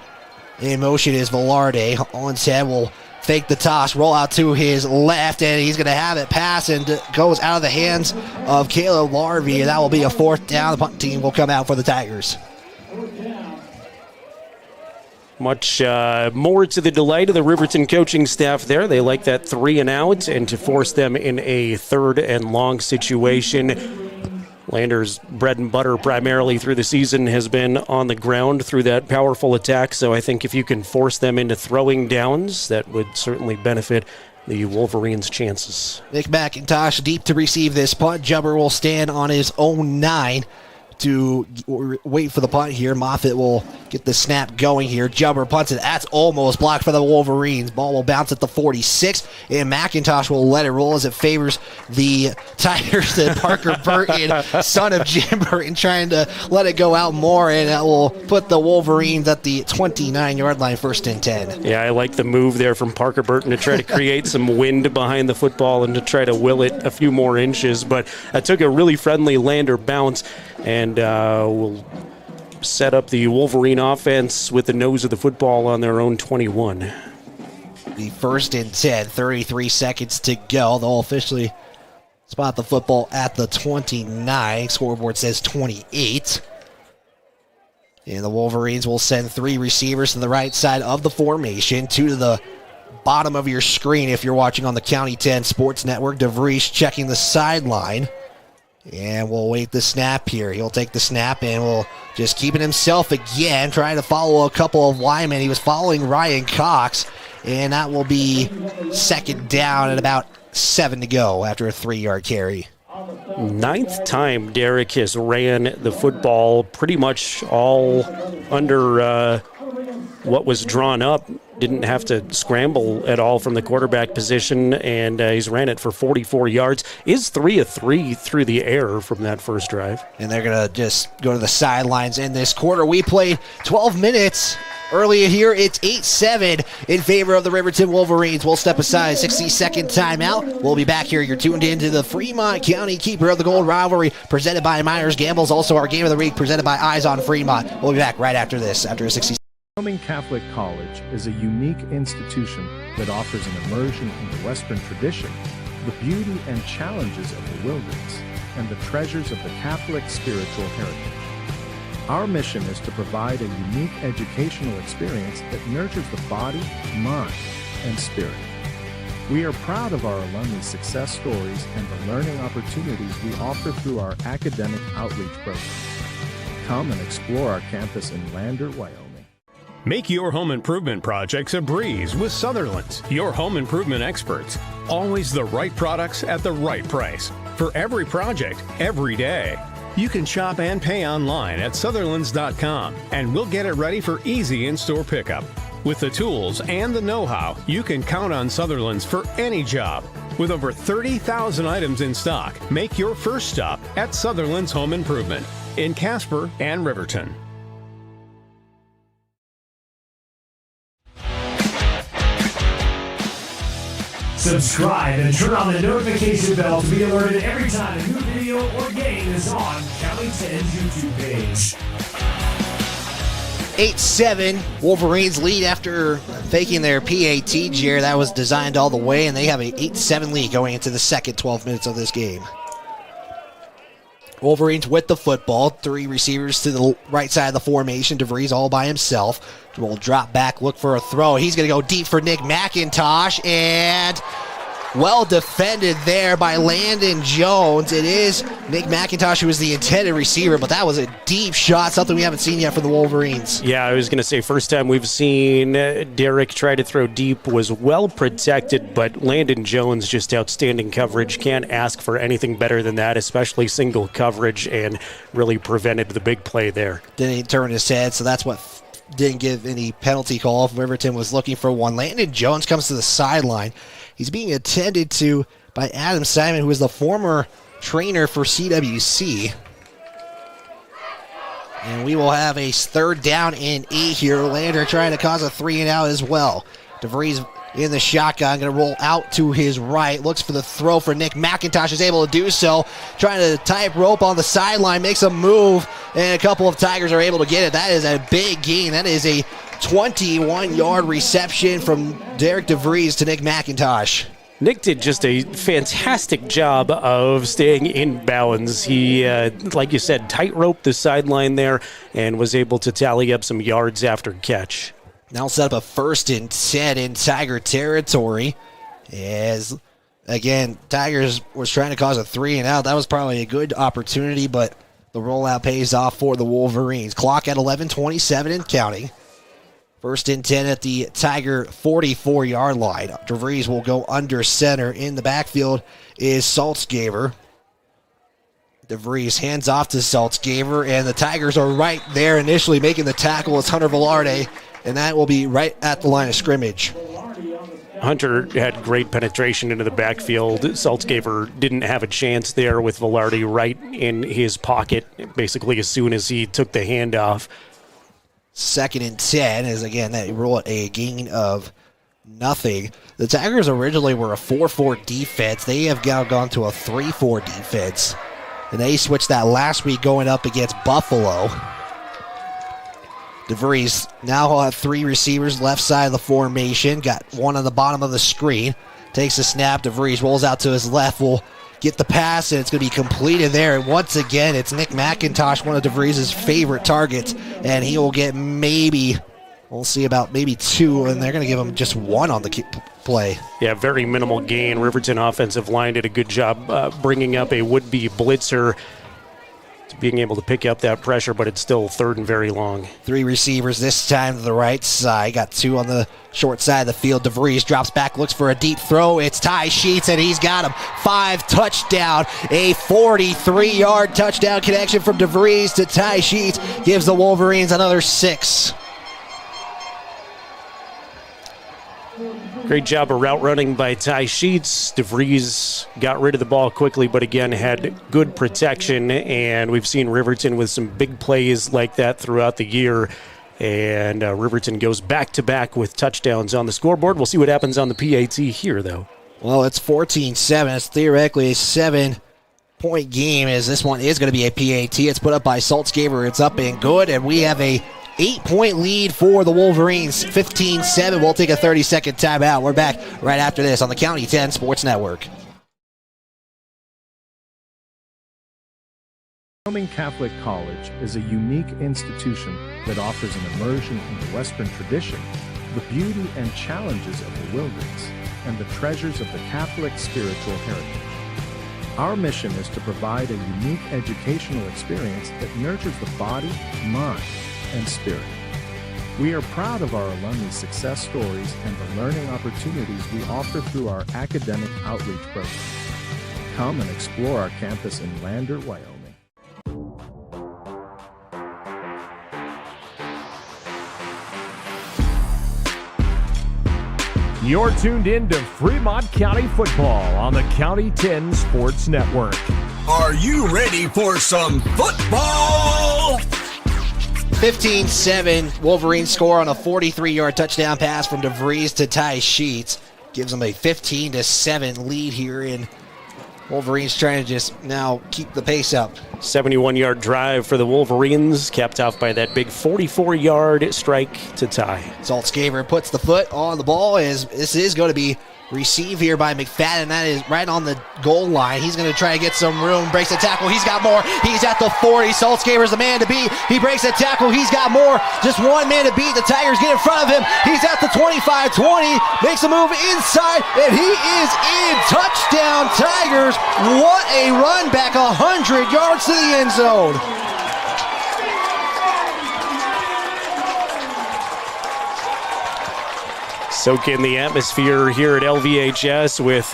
Speaker 15: In motion is Velarde. Hollinshead will fake the toss, roll out to his left, and he's going to have it pass, and goes out of the hands of Caleb Larvey, and that will be a 4th down. The punt team will come out for the Tigers.
Speaker 5: Much more to the delight of the Riverton coaching staff there. They like that 3 and out, and to force them in a 3rd and long situation. Lander's bread and butter primarily through the season has been on the ground through that powerful attack, so I think if you can force them into throwing downs, that would certainly benefit the Wolverines' chances.
Speaker 15: Nick McIntosh deep to receive this punt. Jubber will stand on his own 9 to wait for the punt here. Moffitt will get the snap going here. Jubber punts it. That's almost blocked for the Wolverines. Ball will bounce at the 46, and McIntosh will let it roll as it favors the Tigers. And Parker Burton, son of Jim Burton, trying to let it go out more, and that will put the Wolverines at the 29-yard line, 1st and 10.
Speaker 5: Yeah, I like the move there from Parker Burton to try to create some wind behind the football and to try to will it a few more inches, but that took a really friendly Lander bounce, and will set up the Wolverine offense with the nose of the football on their own 21.
Speaker 15: The 1st and 10, 33 seconds to go. They'll officially spot the football at the 29. Scoreboard says 28. And the Wolverines will send 3 receivers to the right side of the formation, 2 to the bottom of your screen if you're watching on the County 10 Sports Network. DeVries checking the sideline. And we'll wait the snap here. He'll take the snap and will just keep it himself again, trying to follow a couple of linemen. He was following Ryan Cox, and that will be 2nd down and about 7 to go after a 3-yard carry.
Speaker 5: 9th time Derek has ran the football pretty much all under what was drawn up. Didn't have to scramble at all from the quarterback position, and he's ran it for 44 yards. Is 3 of 3 through the air from that first drive.
Speaker 15: And they're going to just go to the sidelines in this quarter. We played 12 minutes. Earlier here, it's 8-7 in favor of the Riverton Wolverines. We'll step aside, 60-second timeout. We'll be back here. You're tuned into the Fremont County Keeper of the Gold Rivalry, presented by Myers Gambles. Also our Game of the Week, presented by Eyes on Fremont. We'll be back right after this, after a 60.
Speaker 11: Wyoming Catholic College is a unique institution that offers an immersion into Western tradition, the beauty and challenges of the wilderness, and the treasures of the Catholic spiritual heritage. Our mission is to provide a unique educational experience that nurtures the body, mind, and spirit. We are proud of our alumni success stories and the learning opportunities we offer through our academic outreach program. Come and explore our campus in Lander, Wyoming.
Speaker 16: Make your home improvement projects a breeze with Sutherland's, your home improvement experts. Always the right products at the right price. For every project, every day. You can shop and pay online at Sutherlands.com, and we'll get it ready for easy in-store pickup. With the tools and the know-how, you can count on Sutherland's for any job. With over 30,000 items in stock, make your first stop at Sutherland's Home Improvement in Casper and Riverton.
Speaker 7: Subscribe and turn on the notification bell to be alerted every time a new video or game is on County 10's YouTube page.
Speaker 15: 8-7, Wolverines lead after faking their PAT, Jer. That was designed all the way, and they have an 8-7 lead going into the second 12 minutes of this game. Wolverines with the football. 3 receivers to the right side of the formation. DeVries all by himself. Will drop back, look for a throw. He's going to go deep for Nick McIntosh, and well defended there by Landon Jones. It is Nick McIntosh who was the intended receiver, but that was a deep shot, something we haven't seen yet from the Wolverines.
Speaker 5: Yeah, I was going to say, first time we've seen Derek try to throw deep, was well protected, but Landon Jones, just outstanding coverage. Can't ask for anything better than that, especially single coverage, and really prevented the big play there.
Speaker 15: Then he turned his head, so that's what didn't give any penalty call. Riverton was looking for one. Landon Jones comes to the sideline. He's being attended to by Adam Simon, who is the former trainer for CWC. And we will have a 3rd down and 8 here. Lander trying to cause a 3-and-out as well. DeVries in the shotgun, going to roll out to his right. Looks for the throw for Nick McIntosh, is able to do so. Trying to tie up rope on the sideline, makes a move, and a couple of Tigers are able to get it. That is a big gain. That is a 21-yard reception from Derek DeVries to Nick McIntosh.
Speaker 5: Nick did just a fantastic job of staying in bounds. He, like you said, tightrope the sideline there and was able to tally up some yards after catch.
Speaker 15: Now set up a 1st and 10 in Tiger territory. As, again, Tigers was trying to cause a 3-and-out. That was probably a good opportunity, but the rollout pays off for the Wolverines. Clock at 11:27 and counting. 1st and 10 at the Tiger 44-yard line. DeVries will go under center. In the backfield is Saltzgaver. DeVries hands off to Saltzgaver, and the Tigers are right there initially making the tackle. It's Hunter Velarde, and that will be right at the line of scrimmage.
Speaker 5: Hunter had great penetration into the backfield. Saltzgaver didn't have a chance there with Velarde right in his pocket, basically as soon as he took the handoff.
Speaker 15: 2nd and 10 is, again, that roll a gain of nothing. The Tigers originally were a 4-4 defense. They have now gone to a 3-4 defense. And they switched that last week going up against Buffalo. DeVries now will have 3 receivers left side of the formation. Got one on the bottom of the screen. Takes a snap. DeVries rolls out to his left. Will get the pass, and it's going to be completed there. And once again, it's Nick McIntosh, one of DeVries' favorite targets, and he will get maybe 2, and they're going to give him just 1 on the play.
Speaker 5: Yeah, very minimal gain. Riverton offensive line did a good job bringing up a would-be blitzer, being able to pick up that pressure, but it's still 3rd and very long.
Speaker 15: 3 receivers this time to the right side. Got 2 on the short side of the field. DeVries drops back, looks for a deep throw. It's Ty Sheets, and he's got him. 5 touchdown. A 43-yard touchdown connection from DeVries to Ty Sheets gives the Wolverines another 6.
Speaker 5: Great job of route running by Ty Sheets. DeVries got rid of the ball quickly, but again had good protection, and we've seen Riverton with some big plays like that throughout the year. And Riverton goes back-to-back with touchdowns on the scoreboard. We'll see what happens on the PAT here, though.
Speaker 15: Well, it's 14-7. It's theoretically a 7-point game, as this one is going to be a PAT. It's put up by Saltzgaver. It's up and good, and we have a 8-point lead for the Wolverines, 15-7. We'll take a 30-second timeout. We're back right after this on the County 10 Sports Network.
Speaker 11: Wyoming Catholic College is a unique institution that offers an immersion into Western tradition, the beauty and challenges of the wilderness, and the treasures of the Catholic spiritual heritage. Our mission is to provide a unique educational experience that nurtures the body, mind, and spirit. We are proud of our alumni success stories and the learning opportunities we offer through our academic outreach program. Come and explore our campus in Lander, Wyoming. You're tuned in to Fremont County football on the County 10 Sports Network.
Speaker 26: Are you ready for some football?
Speaker 15: 15-7, Wolverines score on a 43-yard touchdown pass from DeVries to Ty Sheets. Gives them a 15-7 lead here, and Wolverines trying to just now keep the pace up.
Speaker 5: 71-yard drive for the Wolverines, capped off by that big 44-yard strike to tie.
Speaker 15: Saltzgaver puts the foot on the ball, as this is going to be Receive here by McFadden. That is right on the goal line. He's going to try to get some room. Breaks the tackle. He's got more. He's at the 40. Saltzgaber's the man to beat. He breaks the tackle. He's got more. Just one man to beat. The Tigers get in front of him. He's at the 25-20. Makes a move inside, and he is in. Touchdown, Tigers. What a run back. 100 yards to the end zone.
Speaker 5: Soak in the atmosphere here at LVHS with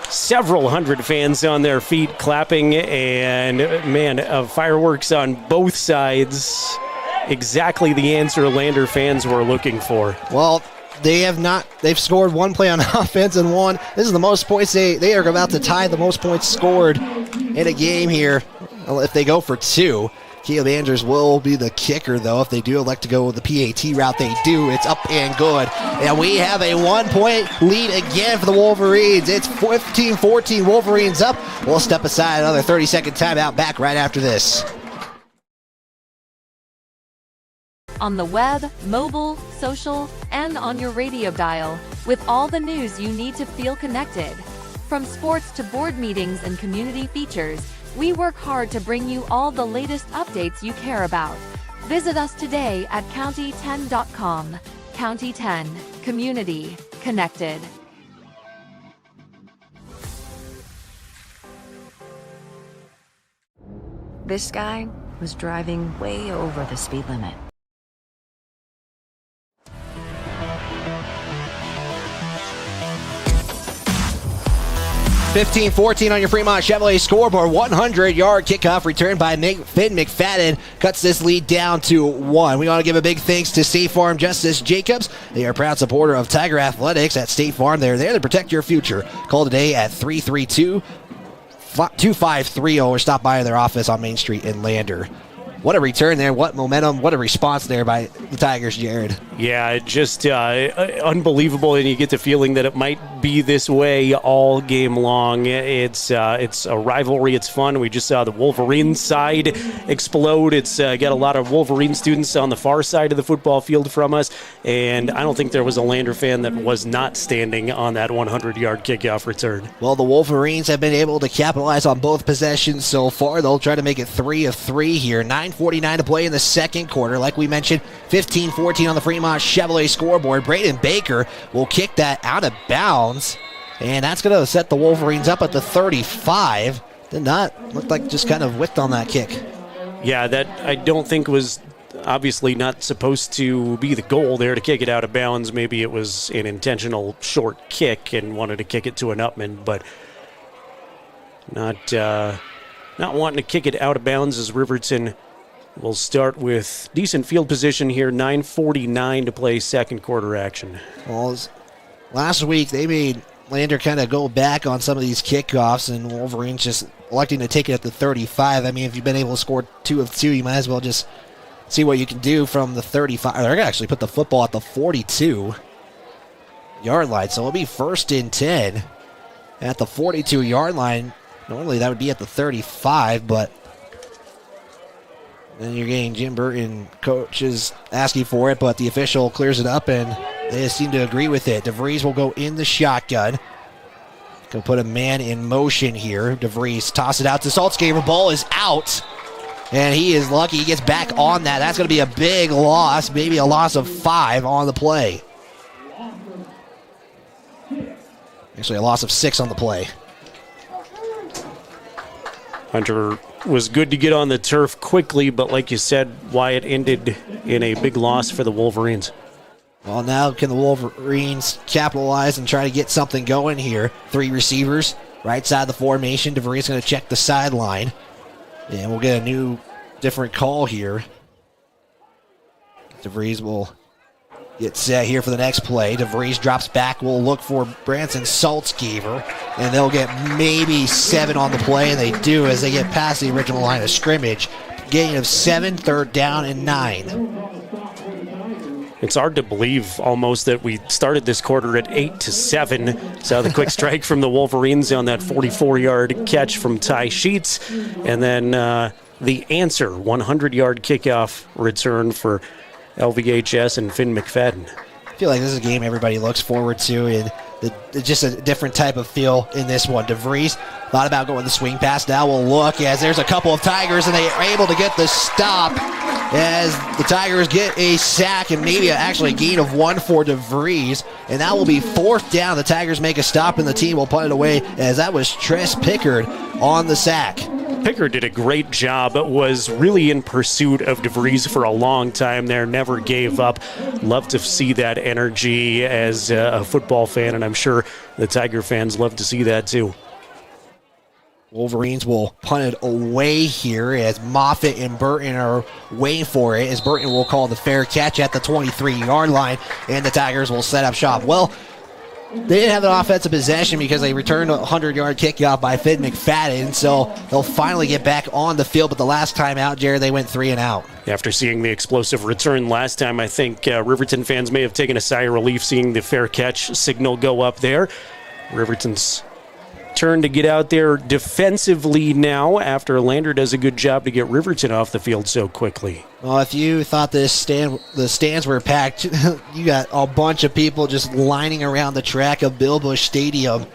Speaker 5: several hundred fans on their feet clapping, and man, fireworks on both sides. Exactly the answer Lander fans were looking for.
Speaker 15: Well, they've scored one play on offense and one. This is the most points they are about to tie the most points scored in a game here. If they go for two. Caleb Andrews will be the kicker, though. If they do elect to go with the PAT route, they do. It's up and good. And we have a 1-point lead again for the Wolverines. It's 15-14. Wolverines up. We'll step aside, another 30-second timeout, back right after this.
Speaker 1: On the web, mobile, social, and on your radio dial, with all the news you need to feel connected. From sports to board meetings and community features, we work hard to bring you all the latest updates you care about. Visit us today at county10.com. County 10, community connected.
Speaker 17: This guy was driving way over the speed limit.
Speaker 15: 15-14 on your Fremont Chevrolet scoreboard. 100-yard kickoff return by Finn McFadden cuts this lead down to 1. We want to give a big thanks to State Farm Justice Jacobs. They are a proud supporter of Tiger Athletics at State Farm. They're there to protect your future. Call today at 332-2530 or stop by their office on Main Street in Lander. What a return there. What momentum. What a response there by the Tigers, Jared.
Speaker 5: Yeah, just unbelievable, and you get the feeling that it might be this way all game long. It's a rivalry. It's fun. We just saw the Wolverine side explode. It's got a lot of Wolverine students on the far side of the football field from us, and I don't think there was a Lander fan that was not standing on that 100-yard kickoff return.
Speaker 15: Well, the Wolverines have been able to capitalize on both possessions so far. They'll try to make it 3 of 3 here. 9:49 to play in the second quarter. Like we mentioned, 15-14 on the Fremont Chevrolet scoreboard. Braden Baker will kick that out of bounds, and that's going to set the Wolverines up at the 35. Did not look like just kind of whipped on that kick.
Speaker 5: Yeah, that I don't think was obviously not supposed to be the goal there to kick it out of bounds. Maybe it was an intentional short kick and wanted to kick it to an upman, but not wanting to kick it out of bounds as Riverton will start with decent field position here. 9:49 to play second quarter action.
Speaker 15: Well, last week they made Lander kind of go back on some of these kickoffs, and Wolverines just electing to take it at the 35. I mean, if you've been able to score 2 of 2, you might as well just see what you can do from the 35. They're going to actually put the football at the 42-yard line, so it'll be 1st and 10 at the 42-yard line. Normally that would be at the 35, but then you're getting Jim Burton coaches asking for it, but the official clears it up, and they seem to agree with it. DeVries will go in the shotgun. Going to put a man in motion here. DeVries toss it out to Saltzgaber. Ball is out, and he is lucky. He gets back on that. That's going to be a big loss, maybe a loss of 5 on the play. Actually, a loss of 6 on the play.
Speaker 5: Hunter was good to get on the turf quickly, but like you said, Wyatt, ended in a big loss for the Wolverines.
Speaker 15: Well, now can the Wolverines capitalize and try to get something going here? 3 receivers, right side of the formation. DeVries going to check the sideline, and we'll get a new, different call here. DeVries will get set here for the next play. DeVries drops back. We'll look for Branson Saltzgaber, and they'll get maybe 7 on the play, and they do as they get past the original line of scrimmage. Gain of 7, 3rd down and 9.
Speaker 5: It's hard to believe almost that we started this quarter at 8-7. Saw the quick strike from the Wolverines on that 44-yard catch from Ty Sheets, and then the answer, 100-yard kickoff return for LVHS and Finn McFadden.
Speaker 15: I feel like this is a game everybody looks forward to, and just a different type of feel in this one. DeVries thought about going the swing pass. Now we'll look as there's a couple of Tigers, and they are able to get the stop as the Tigers get a sack and maybe actually a gain of 1 for DeVries. And that will be 4th down. The Tigers make a stop, and the team will punt it away as that was Tress Pickard on the sack.
Speaker 5: Pickard did a great job, was really in pursuit of DeVries for a long time there, never gave up. Love to see that energy as a football fan, and I'm sure the Tiger fans love to see that too.
Speaker 15: Wolverines will punt it away here as Moffitt and Burton are waiting for it, as Burton will call the fair catch at the 23-yard line, and the Tigers will set up shop. Well, they didn't have an offensive possession because they returned a 100-yard kickoff by Finn McFadden, so they'll finally get back on the field. But the last time out, Jared, they went 3 and out.
Speaker 5: After seeing the explosive return last time, I think Riverton fans may have taken a sigh of relief seeing the fair catch signal go up there. Riverton's turn to get out there defensively now after Lander does a good job to get Riverton off the field so quickly.
Speaker 15: Well, if you thought the stands were packed, you got a bunch of people just lining around the track of Bill Bush Stadium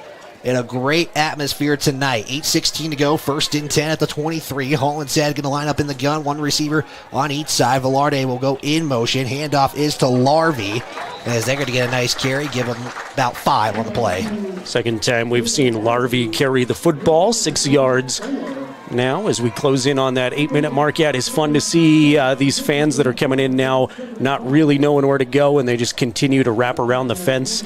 Speaker 15: in a great atmosphere tonight. 8:16 to go, 1st and 10 at the 23. Hollinshead going to line up in the gun, 1 receiver on each side. Velarde will go in motion. Handoff is to Larvey, as they're going to get a nice carry, give them about 5 on the play.
Speaker 5: Second time we've seen Larvey carry the football, 6 yards. Now, as we close in on that 8-minute mark, yeah, it is fun to see these fans that are coming in now not really knowing where to go, and they just continue to wrap around the fence.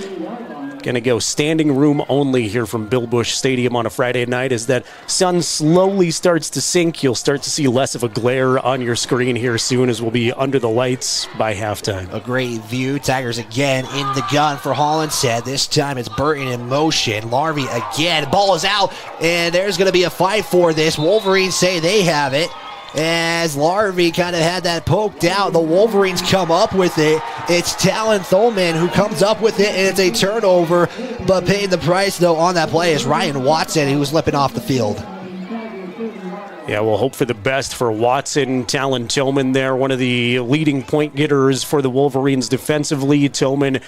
Speaker 5: Going to go standing room only here from Bill Bush Stadium on a Friday night. As that sun slowly starts to sink, you'll start to see less of a glare on your screen here soon, as we'll be under the lights by halftime.
Speaker 15: A great view. Tigers again in the gun for Hollinshead. This time it's Burton in motion. Larvey again. Ball is out, and there's going to be a fight for this. Wolverines say they have it. As Larvey kind of had that poked out, the Wolverines come up with it. It's Talon Thoman who comes up with it, and it's a turnover. But paying the price, though, on that play is Ryan Watson, who was limping off the field.
Speaker 5: Yeah, we'll hope for the best for Watson. Talon Tillman there, one of the leading point getters for the Wolverines defensively. Tillman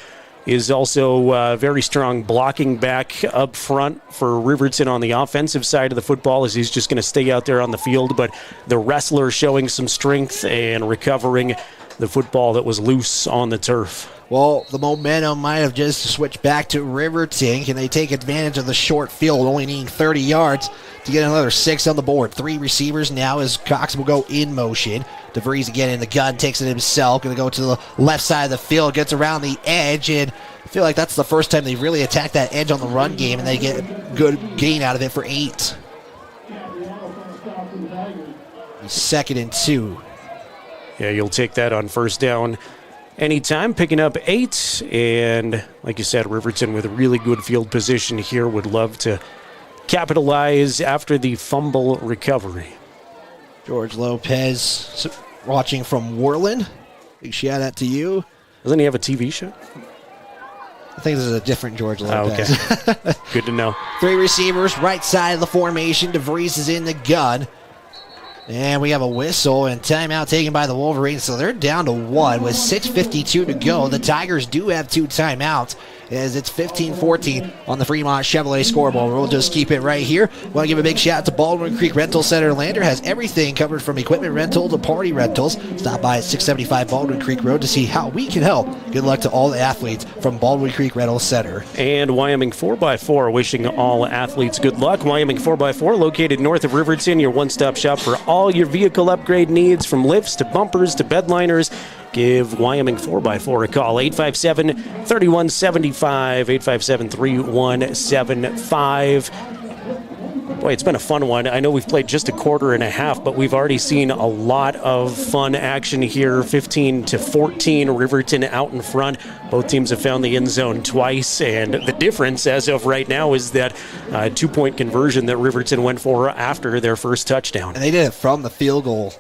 Speaker 5: is also very strong blocking back up front for Riverton on the offensive side of the football, as he's just going to stay out there on the field. But the wrestler showing some strength and recovering the football that was loose on the turf.
Speaker 15: Well, the momentum might have just switched back to Riverton. Can they take advantage of the short field, only needing 30 yards to get another 6 on the board? 3 receivers now as Cox will go in motion. DeVries again in the gun, takes it himself, going to go to the left side of the field, gets around the edge, and I feel like that's the first time they really attacked that edge on the run game, and they get a good gain out of it for 8. 2nd and 2.
Speaker 5: Yeah, you'll take that on first down anytime, picking up 8. And like you said, Riverton with a really good field position here would love to capitalize after the fumble recovery.
Speaker 15: George Lopez watching from Worland. Big shout out to you.
Speaker 5: Doesn't he have a TV show?
Speaker 15: I think this is a different George Lopez.
Speaker 5: Oh, okay. Good to know.
Speaker 15: 3 receivers, right side of the formation. DeVries is in the gun. And we have a whistle and timeout taken by the Wolverines, so they're down to 1 with 6:52 to go. The Tigers do have 2 timeouts, as it's 15-14 on the Fremont Chevrolet scoreboard. We'll just keep it right here. Want to give a big shout out to Baldwin Creek Rental Center. Lander has everything covered from equipment rental to party rentals. Stop by at 675 Baldwin Creek Road to see how we can help. Good luck to all the athletes from Baldwin Creek Rental Center.
Speaker 5: And Wyoming 4x4 wishing all athletes good luck. Wyoming 4x4 located north of Riverton, your one-stop shop for all your vehicle upgrade needs, from lifts to bumpers to bedliners. Give Wyoming 4x4 a call, 857-3175, 857-3175. Boy, it's been a fun one. I know we've played just a quarter and a half, but we've already seen a lot of fun action here. 15-14, Riverton out in front. Both teams have found the end zone twice, and the difference as of right now is that 2-point conversion that Riverton went for after their first touchdown.
Speaker 15: And they did it from the field goal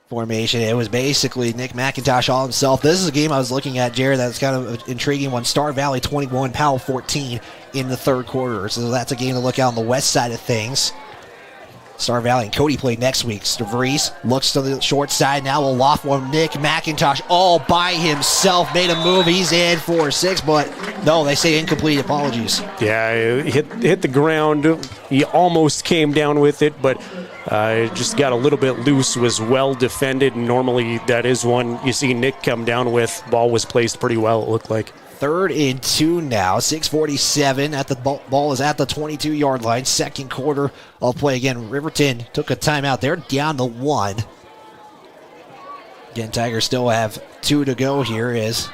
Speaker 15: formation. It was basically Nick McIntosh all himself. This is a game I was looking at, Jared, that's kind of an intriguing one. Star Valley 21, Powell 14 in the third quarter. So that's a game to look at on the west side of things. Star Valley and Cody play next week. DeVries looks to the short side now. Will loft one. Nick McIntosh all by himself. Made a move. He's in for 6, but no, they say incomplete. Apologies.
Speaker 5: Yeah, hit the ground. He almost came down with it, but just got a little bit loose, was well defended. Normally that is one you see Nick come down with. Ball was placed pretty well, it looked like.
Speaker 15: 3rd and 2 now. 6:47 at the ball is at the 22-yard line. Second quarter of play. Again, Riverton took a timeout. They're down to 1. Again, Tigers still have 2 to go here as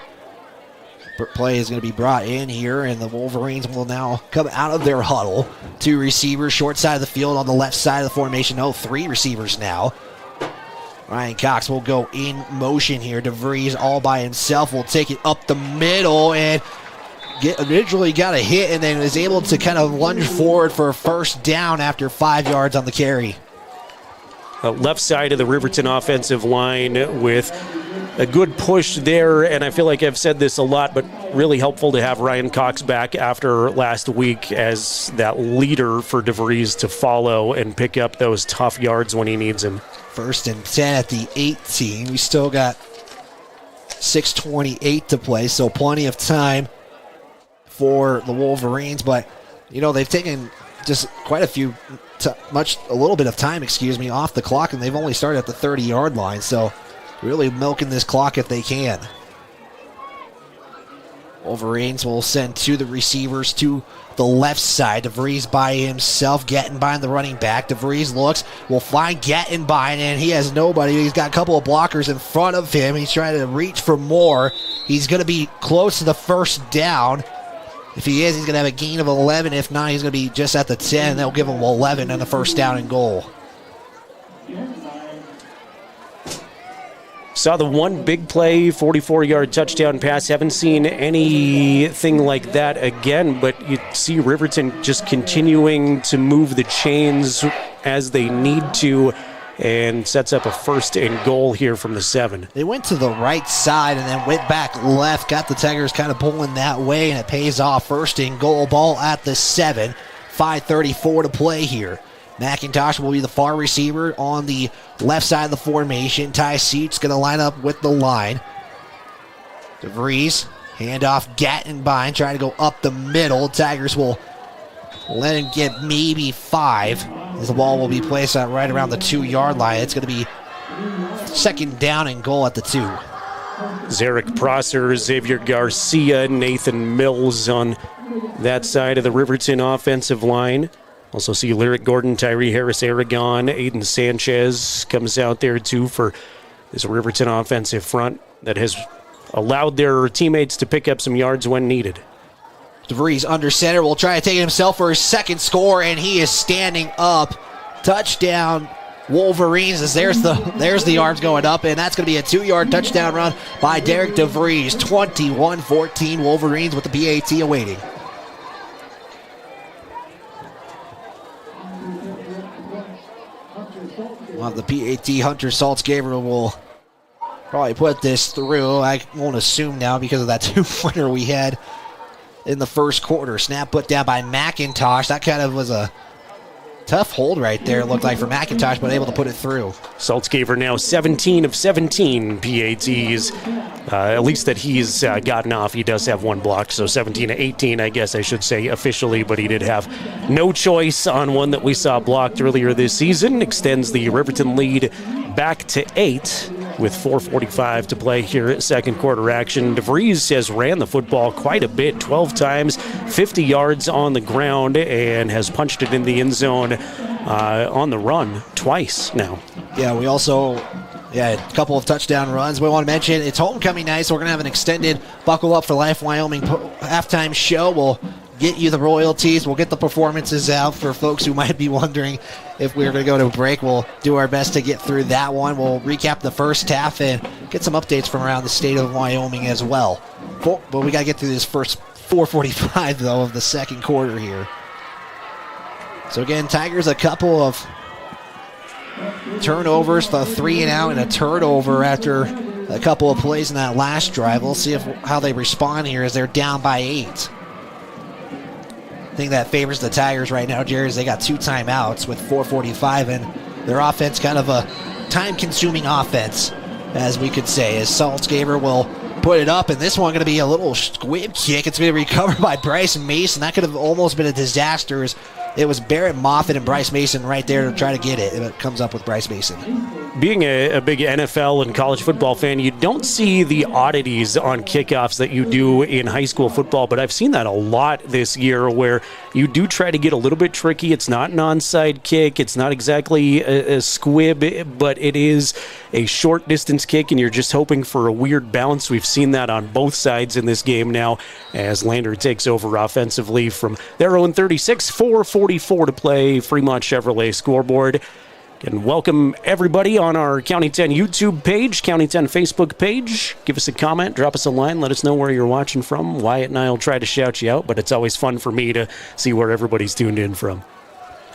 Speaker 15: play is going to be brought in here, and the Wolverines will now come out of their huddle. 2 receivers, short side of the field on the left side of the formation. 3 receivers now. Ryan Cox will go in motion here. DeVries all by himself will take it up the middle and originally got a hit and then is able to kind of lunge forward for a first down after 5 yards on the carry.
Speaker 5: Left side of the Riverton offensive line with a good push there, and I feel like I've said this a lot, but really helpful to have Ryan Cox back after last week as that leader for DeVries to follow and pick up those tough yards when he needs them.
Speaker 15: 1st and 10 at the 18. We still got 6:28 to play, so plenty of time for the Wolverines, but they've taken just quite a little bit of time, off the clock, and they've only started at the 30-yard line, so really milking this clock if they can. Wolverines will send 2 the receivers to the left side. DeVries by himself, Gettenbein the running back. DeVries looks, will find Gettenbein, and he has nobody. He's got a couple of blockers in front of him. He's trying to reach for more. He's going to be close to the first down. If he is, he's going to have a gain of 11. If not, he's going to be just at the 10. They'll give him 11 and the first down and goal.
Speaker 5: Saw the one big play, 44-yard touchdown pass. Haven't seen anything like that again, but you see Riverton just continuing to move the chains as they need to, and sets up a 1st and goal here from the 7.
Speaker 15: They went to the right side and then went back left, got the Tigers kind of pulling that way, and it pays off. 1st and goal, ball at the 7. 5:34 to play here. McIntosh will be the far receiver on the left side of the formation. Ty Seats going to line up with the line. DeVries, handoff, Gettenbein, trying to go up the middle. Tigers will let him get maybe 5, as the ball will be placed out right around the 2-yard line. It's going to be 2nd down and goal at the 2.
Speaker 5: Zarek Prosser, Xavier Garcia, Nathan Mills on that side of the Riverton offensive line. Also see Lyric Gordon, Tyree Harris, Aragon, Aiden Sanchez comes out there too for this Riverton offensive front that has allowed their teammates to pick up some yards when needed.
Speaker 15: DeVries under center will try to take it himself for his 2nd score, and he is standing up. Touchdown Wolverines, as there's the arms going up, and that's going to be a 2-yard touchdown run by Derek DeVries. 21-14 Wolverines with the PAT awaiting. Well, the PAT Hunter Saltzgaber will probably put this through. I won't assume now because of that 2-pointer we had in the first quarter. Snap put down by McIntosh. That kind of was a tough hold right there, it looked like, for McIntosh, but able to put it through.
Speaker 5: Saltzgaber now 17 of 17 PATs, at least that he's gotten off. He does have one blocked, so 17 of 18, I guess I should say officially, but he did have no choice on one that we saw blocked earlier this season. Extends the Riverton lead back to 8 with 4:45 to play here at second quarter action. DeVries has ran the football quite a bit, 12 times, 50 yards on the ground, and has punched it in the end zone on the run twice now.
Speaker 15: Yeah, we also a couple of touchdown runs. We want to mention it's homecoming night, so we're going to have an extended Buckle Up for Life Wyoming halftime show. We'll get you the royalties. We'll get the performances out for folks who might be wondering if we're going to go to a break. We'll do our best to get through that one. We'll recap the first half and get some updates from around the state of Wyoming as well. But we got to get through this first 4:45, though, of the second quarter here. So again, Tigers a couple of turnovers, the 3-and-out and a turnover after a couple of plays in that last drive. We'll see how they respond here as they're down by 8. thing that favors the Tigers right now, Jerry, is they got 2 timeouts with 4:45, and their offense kind of a time-consuming offense, as we could say, as Saltzgaber will put it up, and this one going to be a little squib kick. It's going to be recovered by Bryce Mason. That could have almost been a disaster. It was Barrett Moffitt and Bryce Mason right there to try to get it, and it comes up with Bryce Mason.
Speaker 5: Being a big NFL and college football fan, you don't see the oddities on kickoffs that you do in high school football, but I've seen that a lot this year where you do try to get a little bit tricky. It's not an onside kick. It's not exactly a squib, but it is a short distance kick, and you're just hoping for a weird bounce. We've seen that on both sides in this game now as Lander takes over offensively from their own 36, 4:44 to play. Fremont Chevrolet scoreboard. And welcome everybody on our County 10 YouTube page, County 10 Facebook page. Give us a comment, drop us a line, let us know where you're watching from. Wyatt and I will try to shout you out, but it's always fun for me to see where everybody's tuned in from.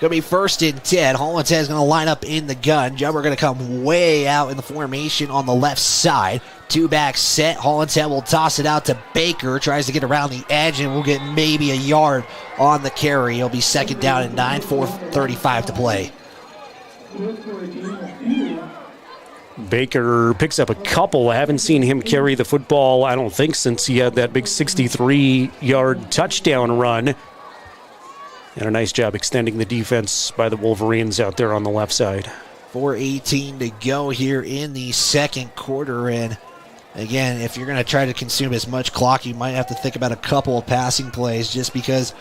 Speaker 15: Going to be 1st and 10. Hollinshead is going to line up in the gun. Jumper going to come way out in the formation on the left side. 2-back set. Hollinshead will toss it out to Baker. Tries to get around the edge and will get maybe a yard on the carry. It'll be 2nd down and 9, 4:35 to play.
Speaker 5: Baker picks up a couple. I haven't seen him carry the football, I don't think, since he had that big 63-yard touchdown run. And a nice job extending the defense by the Wolverines out there on the left side.
Speaker 15: 4:18 to go here in the second quarter. And again, if you're going to try to consume as much clock, you might have to think about a couple of passing plays, just because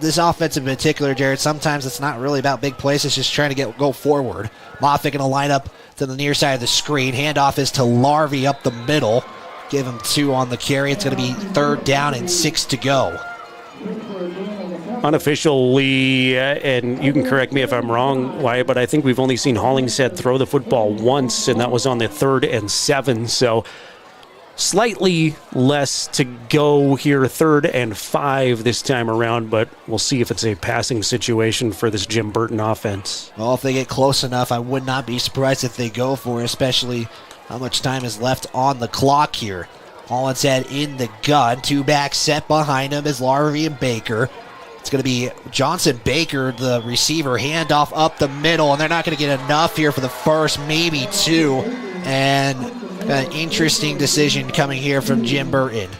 Speaker 15: this offense in particular, Jared, sometimes it's not really about big plays. It's just trying to go forward. Moffitt going to line up to the near side of the screen. Handoff is to Larvey up the middle. Give him 2 on the carry. It's going to be 3rd down and 6 to go.
Speaker 5: Unofficially, and you can correct me if I'm wrong, Wyatt, but I think we've only seen Hollingshead throw the football once, and that was on the 3rd and 7. So slightly less to go here, 3rd and 5 this time around, but we'll see if it's a passing situation for this Jim Burton offense.
Speaker 15: Well, if they get close enough, I would not be surprised if they go for it, especially how much time is left on the clock here. Hollinshead in the gun. 2-back set behind him is Larvey and Baker. It's going to be Johnson Baker, the receiver, handoff up the middle, and they're not going to get enough here for the first, maybe 2. And an interesting decision coming here from Jim Burton.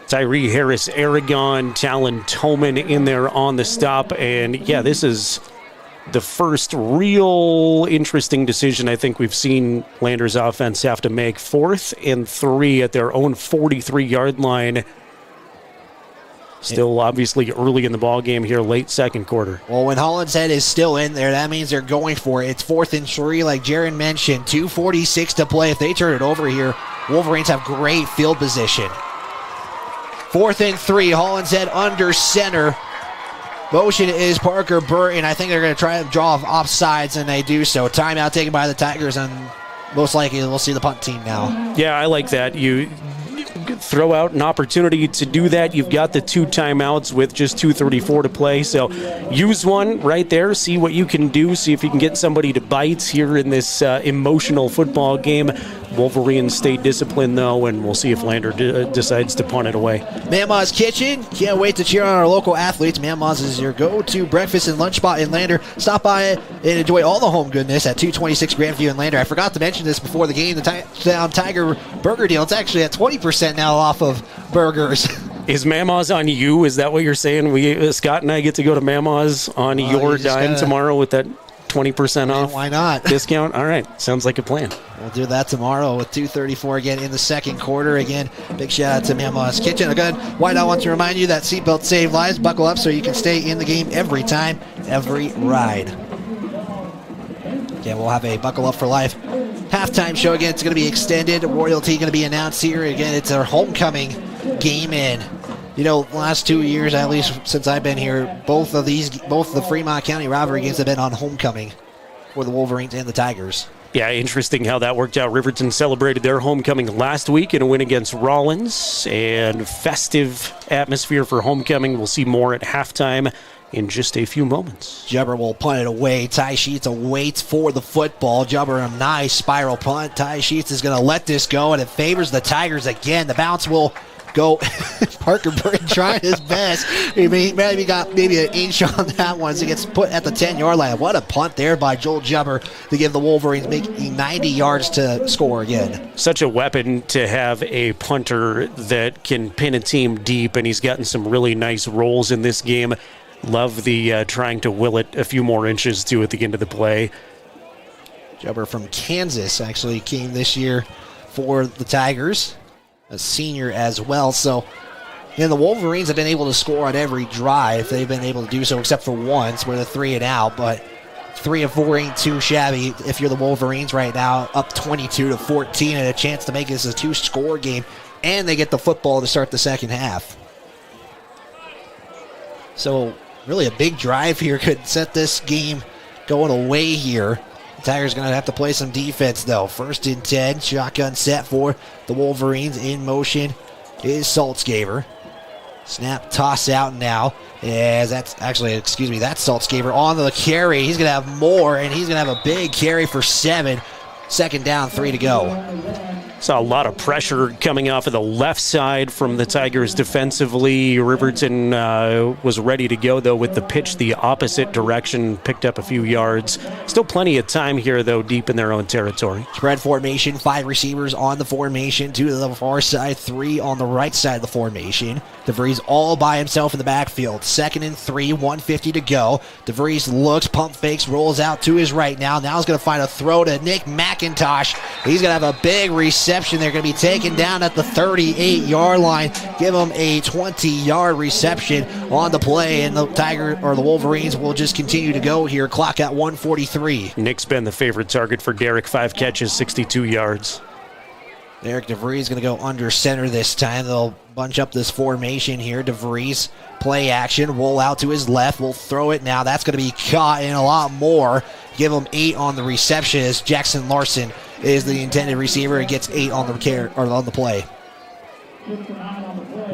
Speaker 5: Tyree Harris, Aragon, Talon Toman in there on the stop. And yeah, this is the first real interesting decision I think we've seen Landers offense have to make. 4th and 3 at their own 43-yard line. Still obviously early in the ball game here, late second quarter.
Speaker 15: Well, when Hollinshead is still in there, that means they're going for it. It's 4th and 3, like Jaron mentioned. 2:46 to play. If they turn it over here, Wolverines have great field position. 4th and 3, Hollinshead under center. Motion is Parker Burton. I think they're going to try to draw off sides, and they do so. Timeout taken by the Tigers, and most likely we'll see the punt team now.
Speaker 5: Yeah, I like that. You throw out an opportunity to do that. You've got the 2 timeouts with just 2:34 to play, so use one right there, see what you can do, see if you can get somebody to bite here in this emotional football game. Wolverines stay disciplined, though, and we'll see if Lander decides to punt it away.
Speaker 15: Mama's Kitchen. Can't wait to cheer on our local athletes. Mama's is your go-to breakfast and lunch spot in Lander. Stop by it and enjoy all the home goodness at 226 Grandview in Lander. I forgot to mention this before the game, the Touchdown Tiger burger deal. It's actually at 20% now off of burgers.
Speaker 5: Is Mama's on you? Is that what you're saying? Scott and I get to go to Mama's on your dime tomorrow with that 20% off?
Speaker 15: Why not?
Speaker 5: Discount? All right. Sounds like a plan.
Speaker 15: We'll do that tomorrow with 2:34 again in the second quarter. Again, big shout out to Mama's Kitchen. Again, White, I want to remind you that seatbelts save lives. Buckle up so you can stay in the game every time, every ride. Again, we'll have a Buckle Up for Life halftime show. Again, it's going to be extended. Royalty going to be announced here. Again, it's our homecoming game in. You know, last 2 years, at least since I've been here, both the Fremont County rivalry games have been on homecoming for the Wolverines and the Tigers.
Speaker 5: Yeah, interesting how that worked out. Riverton celebrated their homecoming last week in a win against Rollins, and festive atmosphere for homecoming. We'll see more at halftime in just a few moments.
Speaker 15: Jubber will punt it away. Ty Sheets awaits for the football. Jubber, a nice spiral punt. Ty Sheets is going to let this go, and it favors the Tigers again. The bounce will go. Parker Burton trying his best. He maybe got an inch on that one as it gets put at the 10-yard line. What a punt there by Joel Jumper to give the Wolverines making 90 yards to score again.
Speaker 5: Such a weapon to have a punter that can pin a team deep, and he's gotten some really nice rolls in this game. Love the trying to will it a few more inches to at the end of the play.
Speaker 15: Jumper from Kansas actually came this year for the Tigers, a senior as well. So, the Wolverines have been able to score on every drive. They've been able to do so except for once where they're 3 and out, but 3 of 4 ain't too shabby if you're the Wolverines right now, up 22-14 and a chance to make this a 2-score game, and they get the football to start the second half. So, really a big drive here could set this game going away here. The Tigers going to have to play some defense, though. 1st and 10, shotgun set for the Wolverines. In motion is Saltzgaber. Snap, toss out now. That's Saltzgaber on the carry. He's going to have more, and he's going to have a big carry for 7. 2nd down, 3 to go.
Speaker 5: Saw a lot of pressure coming off of the left side from the Tigers defensively. Riverton was ready to go, though, with the pitch the opposite direction. Picked up a few yards. Still plenty of time here, though, deep in their own territory.
Speaker 15: Spread formation, 5 receivers on the formation. 2 to the far side, 3 on the right side of the formation. DeVries all by himself in the backfield. 2nd and 3, 1:50 to go. DeVries looks, pump fakes, rolls out to his right now. Now he's going to find a throw to Nick McIntosh. He's going to have a big reception. They're going to be taken down at the 38-yard line. Give them a 20-yard reception on the play, and the the Wolverines will just continue to go here. Clock at 1:43.
Speaker 5: Nick's been the favorite target for Derek. 5 catches, 62 yards.
Speaker 15: Derek DeVries is going to go under center this time. They'll bunch up this formation here. DeVries, play action, roll out to his left. We'll throw it now. That's going to be caught and a lot more. Give him 8 on the reception as Jackson Larson is the intended receiver and gets 8 on the play.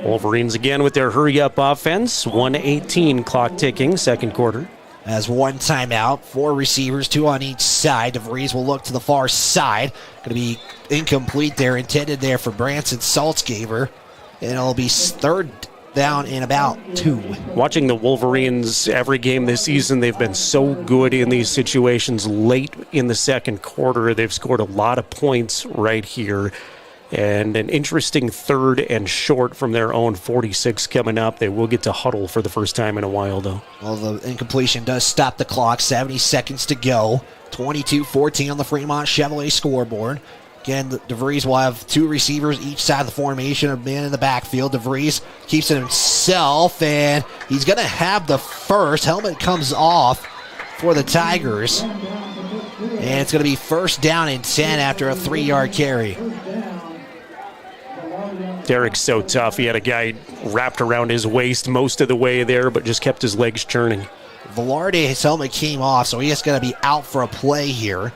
Speaker 5: Wolverines again with their hurry-up offense. 1:18 clock ticking, second quarter.
Speaker 15: As 1 timeout, 4 receivers, 2 on each side. DeVries will look to the far side. Going to be incomplete there, intended there for Branson Saltzgaber. And it'll be 3rd down in about 2.
Speaker 5: Watching the Wolverines every game this season, they've been so good in these situations late in the second quarter. They've scored a lot of points right here. And an interesting 3rd and short from their own 46 coming up. They will get to huddle for the first time in a while, though.
Speaker 15: Well, the incompletion does stop the clock. 70 seconds to go. 22-14 on the Fremont Chevrolet scoreboard. Again, DeVries will have 2 receivers each side of the formation, a man in the backfield. DeVries keeps it himself, and he's going to have the first. Helmet comes off for the Tigers. And it's going to be 1st down and 10 after a 3-yard carry.
Speaker 5: Derek's so tough. He had a guy wrapped around his waist most of the way there, but just kept his legs churning.
Speaker 15: Velarde, his helmet came off, so he is going to be out for a play here.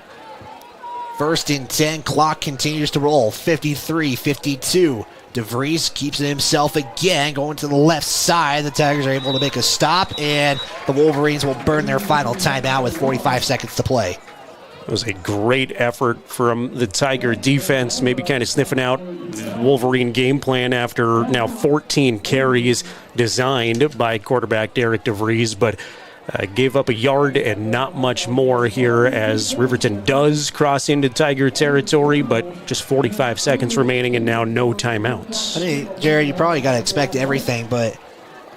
Speaker 15: 1st and 10, clock continues to roll. 53-52. DeVries keeps it himself again, going to the left side. The Tigers are able to make a stop, and the Wolverines will burn their final timeout with 45 seconds to play.
Speaker 5: It was a great effort from the Tiger defense, maybe kind of sniffing out the Wolverine game plan after now 14 carries designed by quarterback Derek DeVries, but gave up a yard and not much more here as Riverton does cross into Tiger territory, but just 45 seconds remaining and now no timeouts.
Speaker 15: I mean, Jared, you probably got to expect everything, but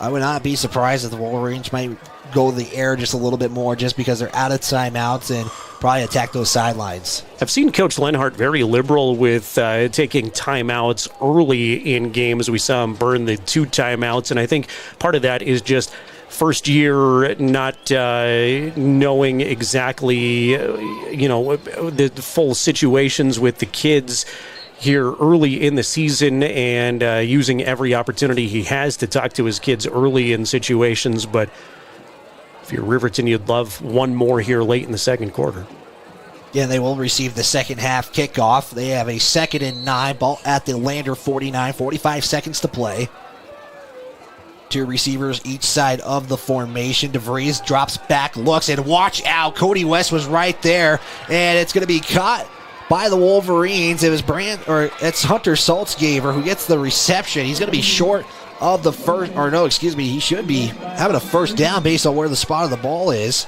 Speaker 15: I would not be surprised if the Wolverines might go to the air just a little bit more just because they're out of timeouts and probably attack those sidelines.
Speaker 5: I've seen Coach Lenhart very liberal with taking timeouts early in games. We saw him burn the 2 timeouts, and I think part of that is just first year not knowing exactly, the full situations with the kids here early in the season and using every opportunity he has to talk to his kids early in situations. But if you're Riverton, you'd love one more here late in the second quarter.
Speaker 15: Yeah, they will receive the second half kickoff. They have a 2nd and 9, ball at the Lander 49, 45 seconds to play. 2 receivers each side of the formation. DeVries drops back, looks, and watch out. Cody West was right there, and it's going to be caught by the Wolverines. It's Hunter Saltzgaber who gets the reception. He's going to be short of the first, he should be having a first down based on where the spot of the ball is.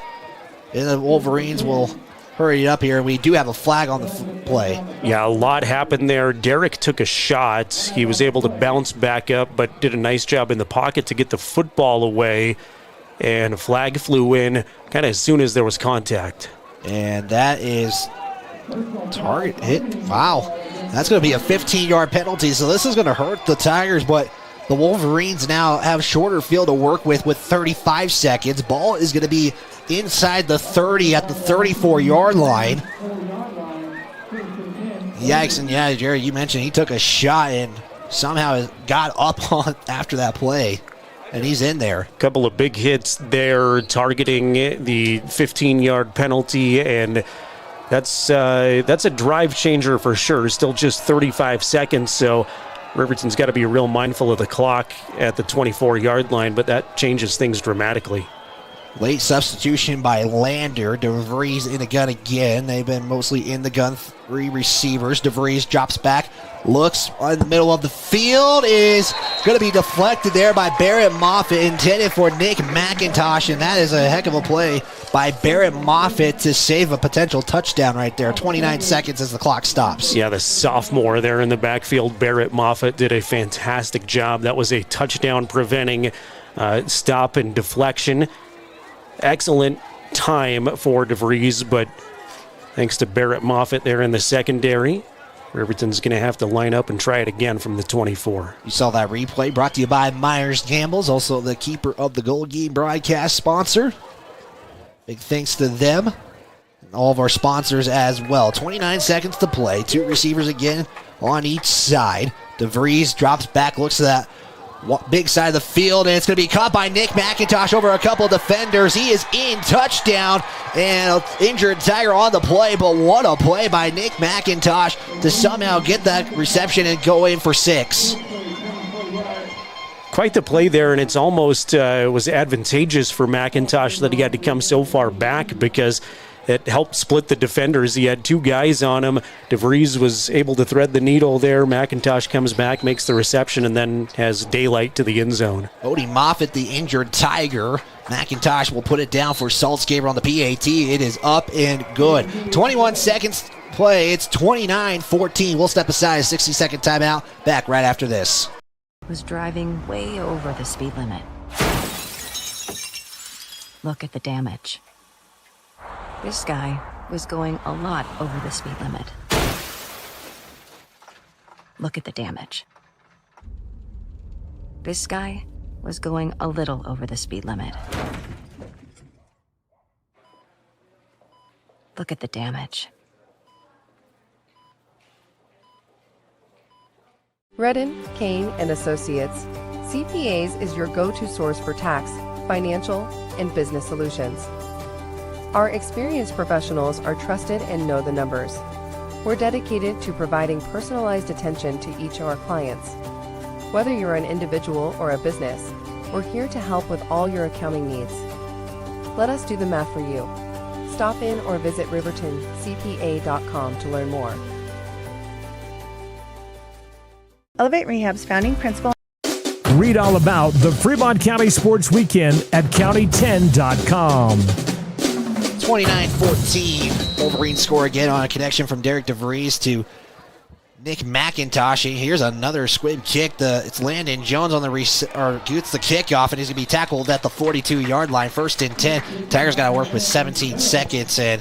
Speaker 15: And the Wolverines will hurry it up here. We do have a flag on the play.
Speaker 5: Yeah, a lot happened there. Derek took a shot. He was able to bounce back up, but did a nice job in the pocket to get the football away. And a flag flew in kind of as soon as there was contact.
Speaker 15: And that is target hit. Wow. That's going to be a 15-yard penalty. So this is going to hurt the Tigers, but the Wolverines now have shorter field to work with 35 seconds. Ball is going to be inside the 30 at the 34-yard line. Yikes, and yeah, Jerry, you mentioned he took a shot and somehow got up on after that play, and he's in there.
Speaker 5: A couple of big hits there targeting the 15-yard penalty, and that's a drive changer for sure. Still just 35 seconds, so Riverton's got to be real mindful of the clock at the 24-yard line, but that changes things dramatically.
Speaker 15: Late substitution by Lander. DeVries in the gun again. They've been mostly in the gun. 3 receivers. DeVries drops back. Looks in the middle of the field. Is going to be deflected there by Barrett Moffitt. Intended for Nick McIntosh. And that is a heck of a play by Barrett Moffitt to save a potential touchdown right there. 29 seconds as the clock stops.
Speaker 5: Yeah, the sophomore there in the backfield, Barrett Moffitt, did a fantastic job. That was a touchdown preventing stop and deflection. Excellent time for DeVries, but thanks to Barrett Moffitt there in the secondary, Riverton's going to have to line up and try it again from the 24.
Speaker 15: You saw that replay brought to you by Myers Gambles, also the keeper of the Gold Game broadcast sponsor. Big thanks to them and all of our sponsors as well. 29 seconds to play. 2 receivers again on each side. DeVries drops back, looks at that big side of the field, and it's going to be caught by Nick McIntosh over a couple of defenders. He is in, touchdown, and injured Tiger on the play, but what a play by Nick McIntosh to somehow get that reception and go in for 6.
Speaker 5: Quite the play there, and it's almost was advantageous for McIntosh that he had to come so far back because it helped split the defenders. He had 2 guys on him. DeVries was able to thread the needle there. McIntosh comes back, makes the reception, and then has daylight to the end zone.
Speaker 15: Odie Moffitt, the injured Tiger. McIntosh will put it down for Saltzgaber on the PAT. It is up and good. 21 seconds play. It's 29-14. We'll step aside a 60-second timeout. Back right after this.
Speaker 17: Was driving way over the speed limit. Look at the damage. This guy was going a lot over the speed limit. Look at the damage. This guy was going a little over the speed limit. Look at the damage.
Speaker 3: Redden, Kane & Associates. CPAs is your go-to source for tax, financial, and business solutions. Our experienced professionals are trusted and know the numbers. We're dedicated to providing personalized attention to each of our clients. Whether you're an individual or a business, we're here to help with all your accounting needs. Let us do the math for you. Stop in or visit rivertoncpa.com to learn more.
Speaker 6: Elevate Rehab's founding principal.
Speaker 11: Read all about the Fremont County Sports Weekend at county10.com.
Speaker 15: 29-14. Wolverines score again on a connection from Derek DeVries to Nick McIntosh. Here's another squib kick. It's Landon Jones on gets the kickoff, and he's going to be tackled at the 42-yard line. 1st and 10. Tigers got to work with 17 seconds, and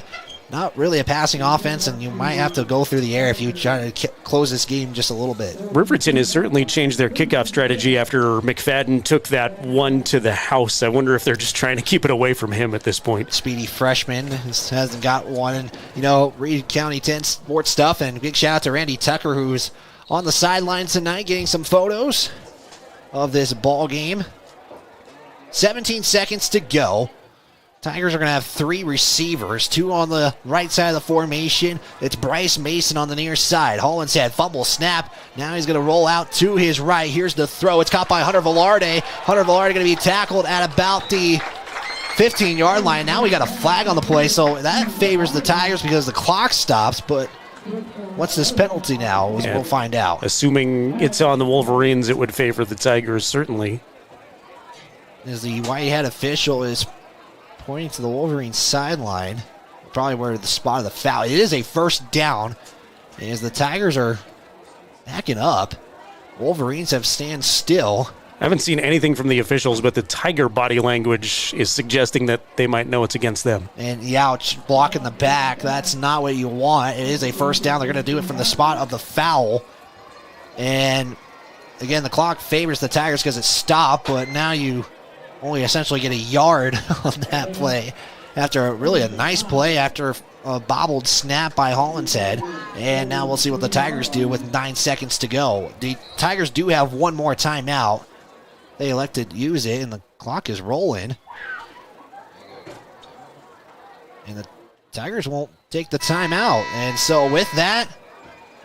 Speaker 15: not really a passing offense, and you might have to go through the air if you try to close this game just a little bit.
Speaker 5: Riverton has certainly changed their kickoff strategy after McFadden took that one to the house. I wonder if they're just trying to keep it away from him at this point.
Speaker 15: Speedy freshman hasn't got one. And, read County 10 sports stuff, and big shout out to Randy Tucker, who's on the sidelines tonight getting some photos of this ball game. 17 seconds to go. Tigers are going to have 3 receivers, 2 on the right side of the formation. It's Bryce Mason on the near side. Hollinshead, fumble, snap. Now he's going to roll out to his right. Here's the throw. It's caught by Hunter Velarde. Hunter Velarde going to be tackled at about the 15-yard line. Now we got a flag on the play, so that favors the Tigers because the clock stops, but What's this penalty now? We'll find out.
Speaker 5: Assuming it's on the Wolverines, it would favor the Tigers, certainly.
Speaker 15: As the white-hat official is pointing to the Wolverines sideline, probably where the spot of the foul. It is a first down, as the Tigers are backing up. Wolverines have stand still.
Speaker 5: I haven't seen anything from the officials, but the Tiger body language is suggesting that they might know it's against them.
Speaker 15: And Youch blocking the back. That's not what you want. It is a first down. They're going to do it from the spot of the foul. And again, the clock favors the Tigers because it's stopped, but now you only essentially get a yard on that play after really a nice play after a bobbled snap by Hollinshead. And now we'll see what the Tigers do with 9 seconds to go. The Tigers do have one more timeout. They elected to use it, and the clock is rolling. And the Tigers won't take the timeout. And so with that,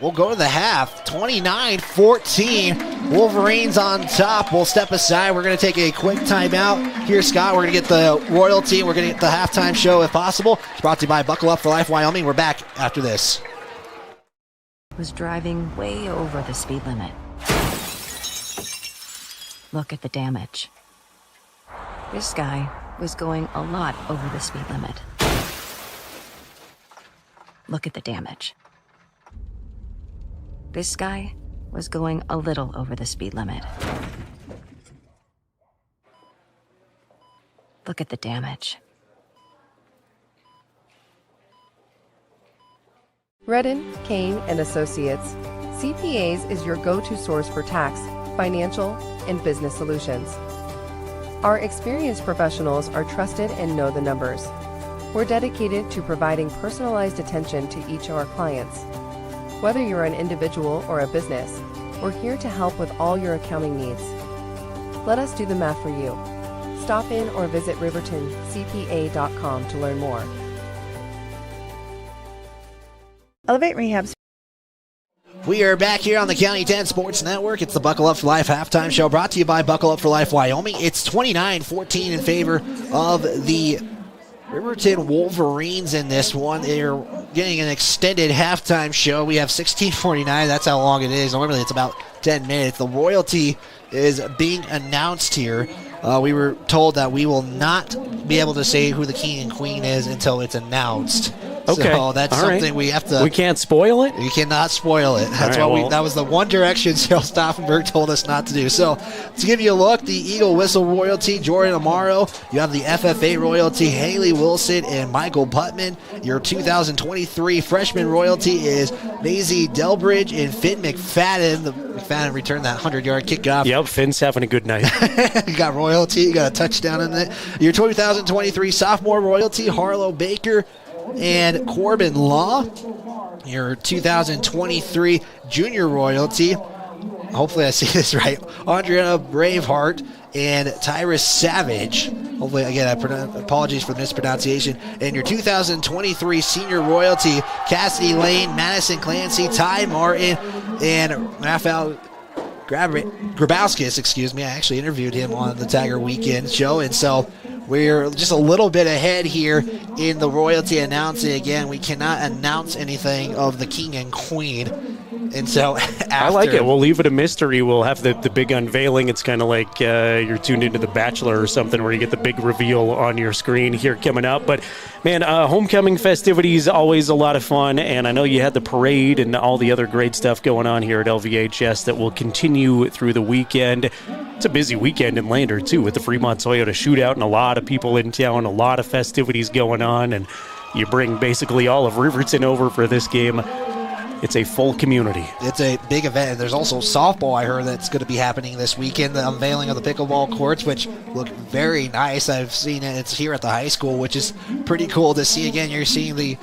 Speaker 15: we'll go to the half. 29-14. Wolverines on top. We'll step aside. We're going to take a quick timeout. Here, Scott, we're going to get the royalty. We're going to get the halftime show if possible. It's brought to you by Buckle Up for Life Wyoming. We're back after this.
Speaker 17: Was driving way over the speed limit. Look at the damage. This guy was going a lot over the speed limit. Look at the damage. This guy was going a little over the speed limit. Look at the damage.
Speaker 3: Redden, Kane and Associates, CPAs is your go-to source for tax, financial, and business solutions. Our experienced professionals are trusted and know the numbers. We're dedicated to providing personalized attention to each of our clients. Whether you're an individual or a business, we're here to help with all your accounting needs. Let us do the math for you. Stop in or visit rivertoncpa.com to learn more.
Speaker 6: Elevate Rehab's.
Speaker 15: We are back here on the County 10 Sports Network. It's the Buckle Up for Life halftime show brought to you by Buckle Up for Life Wyoming. It's 29-14 in favor of the Riverton Wolverines in this one. They're getting an extended halftime show. We have 16:49. That's how long it is. Normally it's about 10 minutes. The royalty is being announced here. We were told that we will not be able to say who the king and queen is until it's announced.
Speaker 5: Okay.
Speaker 15: So that's
Speaker 5: all
Speaker 15: something
Speaker 5: right.
Speaker 15: we have to.
Speaker 5: We can't spoil it?
Speaker 15: We cannot spoil it. That's
Speaker 5: all right,
Speaker 15: that was the one direction Cheryl Stauffenberg told us not to do. So to give you a look, the Eagle Whistle royalty, Jordan Amaro. You have the FFA royalty, Haley Wilson and Michael Putman. Your 2023 freshman royalty is Maisie Delbridge and Finn McFadden. McFadden returned that 100-yard kickoff.
Speaker 5: Yep, Finn's having a good night.
Speaker 15: You got royalty. You got a touchdown in it. Your 2023 sophomore royalty, Harlow Baker and Corbin Law. Your 2023 junior royalty, hopefully I see this right, Andrea Braveheart and Tyrus Savage. Hopefully, again, apologies for the mispronunciation. And your 2023 senior royalty, Cassidy Lane, Madison Clancy, Ty Martin, and Raphael Grabowskis, excuse me. I actually interviewed him on the Tiger Weekend show, and so we're just a little bit ahead here in the royalty announcing. Again, we cannot announce anything of the king and queen. And so
Speaker 5: I like it. We'll leave it a mystery. We'll have the big unveiling. It's kind of like you're tuned into The Bachelor or something where you get the big reveal on your screen here coming up. But, man, homecoming festivities, always a lot of fun. And I know you had the parade and all the other great stuff going on here at LVHS that will continue through the weekend. It's a busy weekend in Lander, too, with the Fremont Toyota shootout and a lot of people in town, a lot of festivities going on. And you bring basically all of Riverton over for this game. It's a full community.
Speaker 15: It's a big event. There's also softball, I heard, that's going to be happening this weekend. The unveiling of the pickleball courts, which look very nice. I've seen it. It's here at the high school, which is pretty cool to see. Again, you're seeing the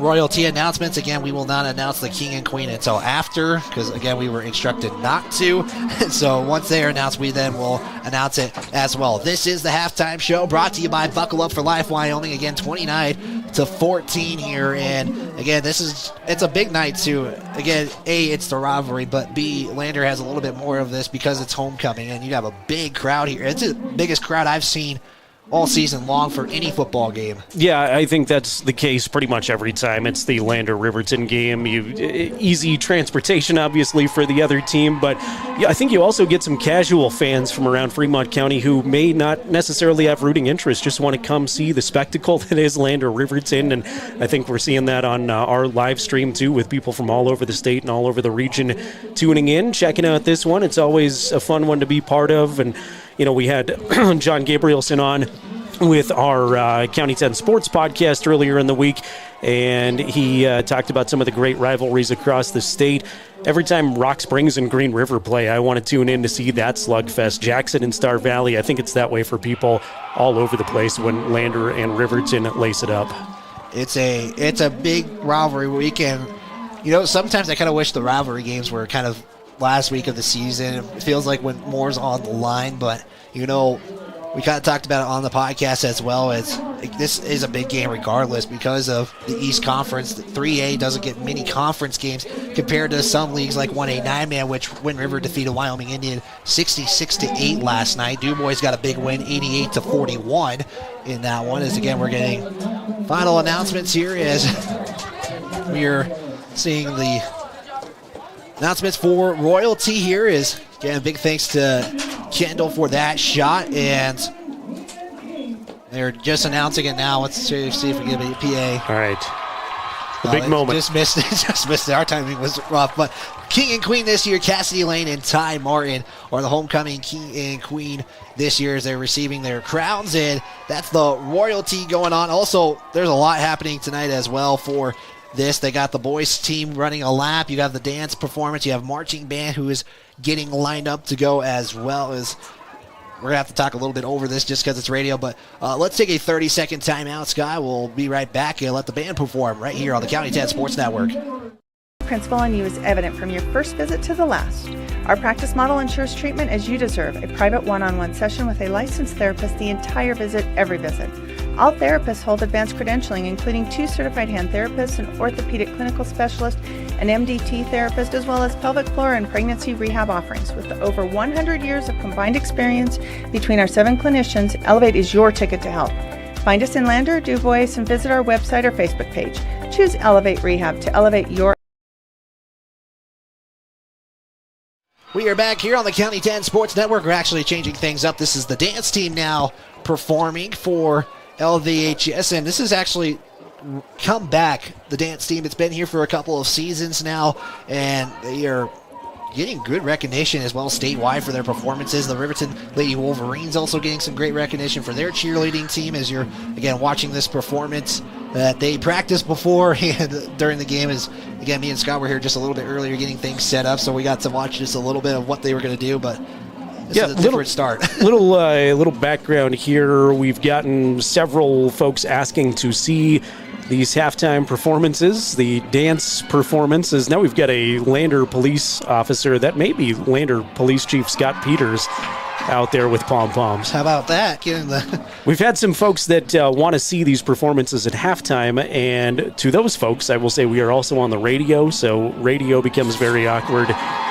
Speaker 15: royalty announcements. Again, we will not announce the king and queen until after, because, again, we were instructed not to. So once they are announced, we then will announce it as well. This is the halftime show brought to you by Buckle Up for Life Wyoming. Again, 29-14 here. And, again, it's a big night, too. Again, A, it's the rivalry, but B, Lander has a little bit more of this because it's homecoming, and you have a big crowd here. It's the biggest crowd I've seen all season long for any football game.
Speaker 5: Yeah, I think that's the case pretty much every time. It's the Lander-Riverton game. Easy transportation, obviously, for the other team, but I think you also get some casual fans from around Fremont County who may not necessarily have rooting interest, just want to come see the spectacle that is Lander-Riverton, and I think we're seeing that on our live stream, too, with people from all over the state and all over the region tuning in, checking out this one. It's always a fun one to be part of, and we had John Gabrielson on with our County 10 Sports podcast earlier in the week, and he talked about some of the great rivalries across the state. Every time Rock Springs and Green River play, I want to tune in to see that slugfest. Jackson and Star Valley, I think it's that way for people all over the place when Lander and Riverton lace it up.
Speaker 15: It's a big rivalry weekend. Sometimes I kind of wish the rivalry games were kind of last week of the season. It feels like when more's on the line, but we kind of talked about it on the podcast as well. This is a big game regardless because of the East Conference. The 3A doesn't get many conference games compared to some leagues like 1A 9-man, which Wind River defeated Wyoming Indian 66-8 last night. DuBois got a big win, 88-41 in that one. As again, we're getting final announcements here as we're seeing the announcements for royalty here. Is again, big thanks to Kendall for that shot, and they're just announcing it now. Let's see if we get a PA.
Speaker 5: All right. The big moment.
Speaker 15: Just missed it. Our timing was rough, but King and Queen this year, Cassidy Lane and Ty Martin are the homecoming King and Queen this year as they're receiving their crowns, and that's the royalty going on. Also, there's a lot happening tonight as well for this. They got the boys team running a lap. You got the dance performance. You have marching band who is getting lined up to go, as well as we're going to have to talk a little bit over this just because it's radio, but let's take a 30-second timeout, Sky. We'll be right back and let the band perform right here on the County 10 Sports Network.
Speaker 6: Principle on you is evident from your first visit to the last. Our practice model ensures treatment as you deserve, a private one-on-one session with a licensed therapist the entire visit, every visit. All therapists hold advanced credentialing, including 2 certified hand therapists, an orthopedic clinical specialist, an MDT therapist, as well as pelvic floor and pregnancy rehab offerings. With over 100 years of combined experience between our 7 clinicians, Elevate is your ticket to health. Find us in Lander, DuBois, and visit our website or Facebook page. Choose Elevate Rehab to elevate your.
Speaker 15: We are back here on the County 10 Sports Network. We're actually changing things up. This is the dance team now performing for LVHS, and this is actually come back, the dance team. It's been here for a couple of seasons now, and they are getting good recognition as well statewide for their performances. The Riverton Lady Wolverines also getting some great recognition for their cheerleading team as you're, again, watching this performance that they practiced before and during the game. Is again, me and Scott were here just a little bit earlier getting things set up, so we got to watch just a little bit of what they were going to do, but this is a different start.
Speaker 5: little background here. We've gotten several folks asking to see these halftime performances, the dance performances. Now we've got a Lander police officer, that may be Lander Police Chief Scott Peters, out there with pom-poms.
Speaker 15: How about that?
Speaker 5: We've had some folks that want to see these performances at halftime, and to those folks, I will say we are also on the radio, so radio becomes very awkward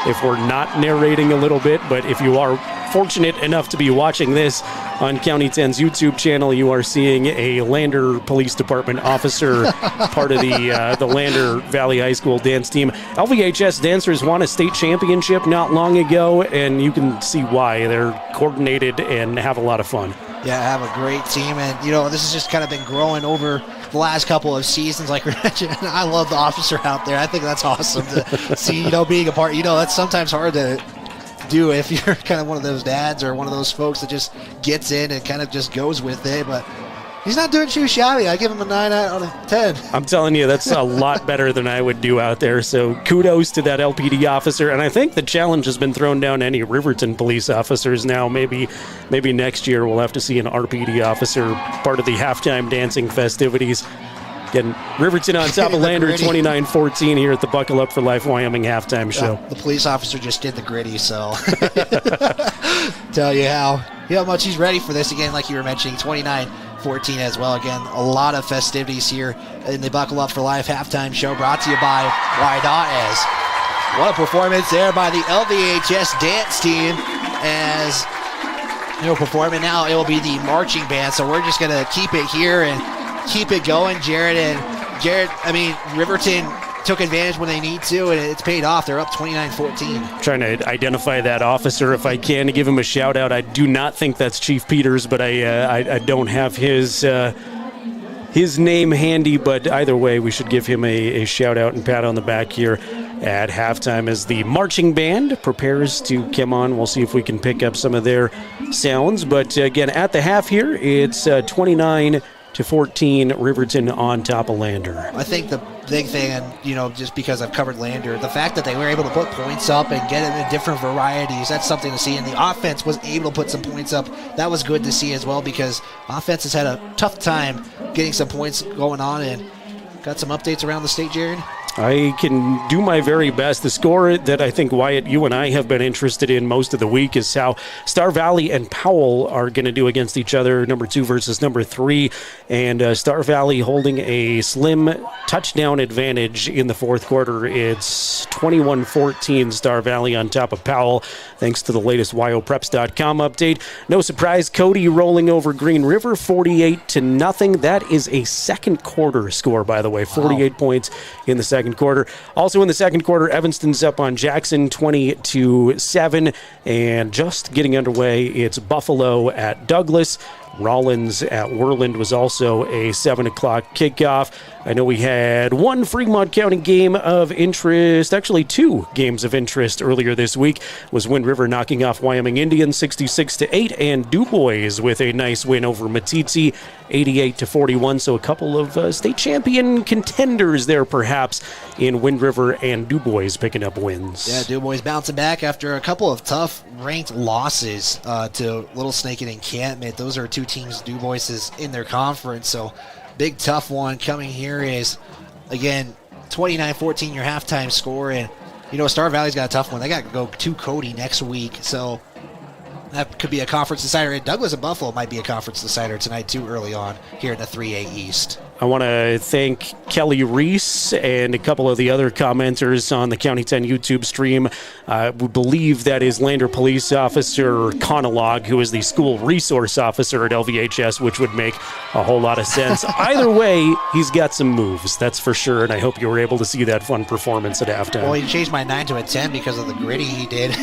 Speaker 5: if we're not narrating a little bit, but if you are fortunate enough to be watching this on County 10's YouTube channel, you are seeing a Lander Police Department officer, part of the Lander Valley High School dance team. LVHS dancers won a state championship not long ago, and you can see why. They're coordinated and have a lot of fun.
Speaker 15: Yeah, have a great team, and this has just kind of been growing over the last couple of seasons, like we mentioned. I love the officer out there. I think that's awesome to see, being a part. That's sometimes hard to do if you're kind of one of those dads or one of those folks that just gets in and kind of just goes with it, but he's not doing too shabby. I give him a 9 out of 10.
Speaker 5: I'm telling you, that's a lot better than I would do out there. So kudos to that LPD officer. And I think the challenge has been thrown down to any Riverton police officers now. Maybe next year we'll have to see an RPD officer part of the halftime dancing festivities. Getting Riverton on top of Lander 29-14 here at the Buckle Up for Life Wyoming halftime show.
Speaker 15: The police officer just did the gritty, so tell you how much he's ready for this. Again, like you were mentioning, 29-14 as well. Again, a lot of festivities here in the Buckle Up for Life halftime show, brought to you by Waida's. What a performance there by the LVHS dance team as perform. And now it will be the marching band. So we're just going to keep it here and keep it going, Jared. And Jared, I mean, Riverton took advantage when they need to, and it's paid off. They're up 29-14.
Speaker 5: Trying to identify that officer if I can to give him a shout out. I do not think that's Chief Peters, but I don't have his name handy. But either way, we should give him a shout out and pat on the back here at halftime as the marching band prepares to come on. We'll see if we can pick up some of their sounds. But again, at the half here, it's 29-14, Riverton on top of Lander.
Speaker 15: I think the big thing, and just because I've covered Lander, the fact that they were able to put points up and get it in different varieties, that's something to see. And the offense was able to put some points up. That was good to see as well, because offense has had a tough time getting some points going on. And got some updates around the state, Jared?
Speaker 5: I can do my very best. The score that I think, Wyatt, you and I have been interested in most of the week is how Star Valley and Powell are going to do against each other, number 2 versus number 3. And Star Valley holding a slim touchdown advantage in the fourth quarter. It's 21-14 Star Valley on top of Powell, thanks to the latest WyoPreps.com update. No surprise, Cody rolling over Green River 48-0. That is a second quarter score, by the way, 48 points in the second quarter. Also in the second quarter, Evanston's up on Jackson 20-7, and just getting underway, it's Buffalo at Douglas. Rollins at Worland was also a 7 o'clock kickoff. I know we had one Fremont County game of interest, actually 2 games of interest earlier this week. Was Wind River knocking off Wyoming Indians 66-8, and DuBois with a nice win over Matiti 88-41. So a couple of state champion contenders there perhaps in Wind River, and DuBois picking up wins.
Speaker 15: Yeah, DuBois bouncing back after a couple of tough ranked losses to Little Snake and Encampment. Those are 2 teams DuBois is in their conference, so big tough one coming here is, again, 29-14 your halftime score. And Star Valley's got a tough one. They got to go to Cody next week, so that could be a conference decider. And Douglas and Buffalo might be a conference decider tonight too, early on here in the 3A East.
Speaker 5: I want to thank Kelly Reese and a couple of the other commenters on the County 10 YouTube stream. We believe that is Lander Police Officer Conolog, who is the school resource officer at LVHS, which would make a whole lot of sense. Either way, he's got some moves, that's for sure, and I hope you were able to see that fun performance at halftime.
Speaker 15: Well, he changed my 9 to a 10 because of the gritty he did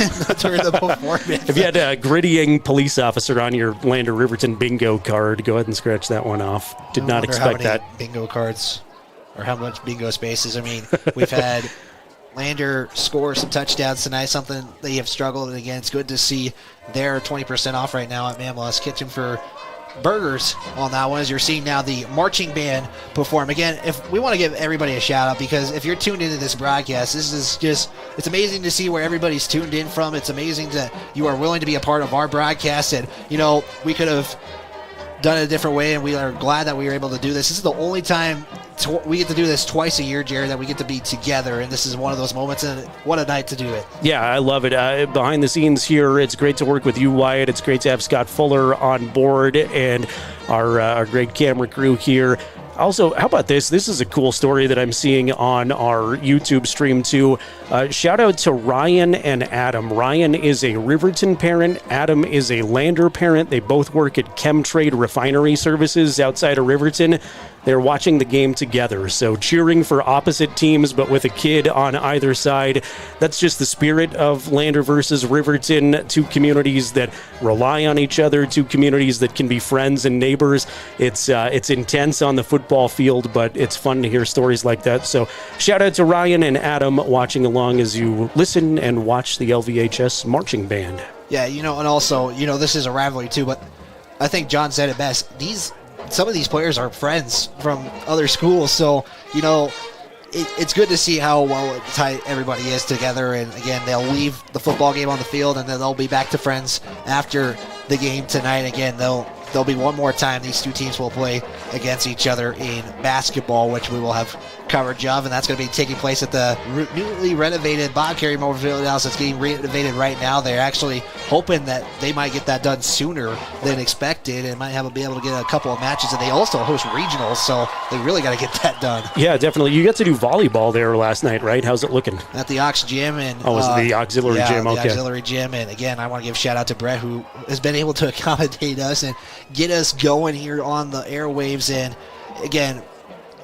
Speaker 15: during the performance.
Speaker 5: If you had a grittying police officer on your Lander Riverton bingo card, go ahead and scratch that one off. Did not expect that.
Speaker 15: Bingo cards, or how much bingo spaces. I mean, we've had Lander score some touchdowns tonight, something they have struggled. And again, it's good to see they're 20% off right now at Mamlaw's Kitchen for burgers on that one, as you're seeing now the marching band perform. Again, if we want to give everybody a shout out, because if you're tuned into this broadcast, this is just, it's amazing to see where everybody's tuned in from. It's amazing that you are willing to be a part of our broadcast. And we could have done it a different way, and we are glad that we were able to do this. This is the only time we get to do this twice a year, Jared, that we get to be together, and this is one of those moments, and what a night to do it.
Speaker 5: Yeah, I love it. Behind the scenes here, it's great to work with you, Wyatt. It's great to have Scott Fuller on board and our great camera crew here. Also, how about this? This is a cool story that I'm seeing on our YouTube stream, too. Shout out to Ryan and Adam. Ryan is a Riverton parent. Adam is a Lander parent. They both work at Chemtrade Refinery Services outside of Riverton. They're watching the game together, so cheering for opposite teams, but with a kid on either side. That's just the spirit of Lander versus Riverton, 2 communities that rely on each other, 2 communities that can be friends and neighbors. It's intense on the football field, but it's fun to hear stories like that. So shout out to Ryan and Adam watching along as you listen and watch the LVHS marching band.
Speaker 15: Yeah, and also, this is a rivalry too, but I think John said it best. Some of these players are friends from other schools, so it's good to see how well tight everybody is together. And again, they'll leave the football game on the field, and then they'll be back to friends after the game tonight. Again, there'll be one more time these 2 teams will play against each other in basketball, which we will have coverage of, and that's going to be taking place at the newly renovated Bob Carey Mobile Fieldhouse. That's getting renovated right now. They're actually hoping that they might get that done sooner than expected and might be able to get a couple of matches. And they also host regionals, so they really got to get that done.
Speaker 5: Yeah, definitely. You got to do volleyball there last night, right? How's it looking?
Speaker 15: At the Ox Gym. And
Speaker 5: was it the auxiliary gym? Okay.
Speaker 15: The auxiliary gym. And again, I want to give a shout out to Brett, who has been able to accommodate us and get us going here on the airwaves. And again,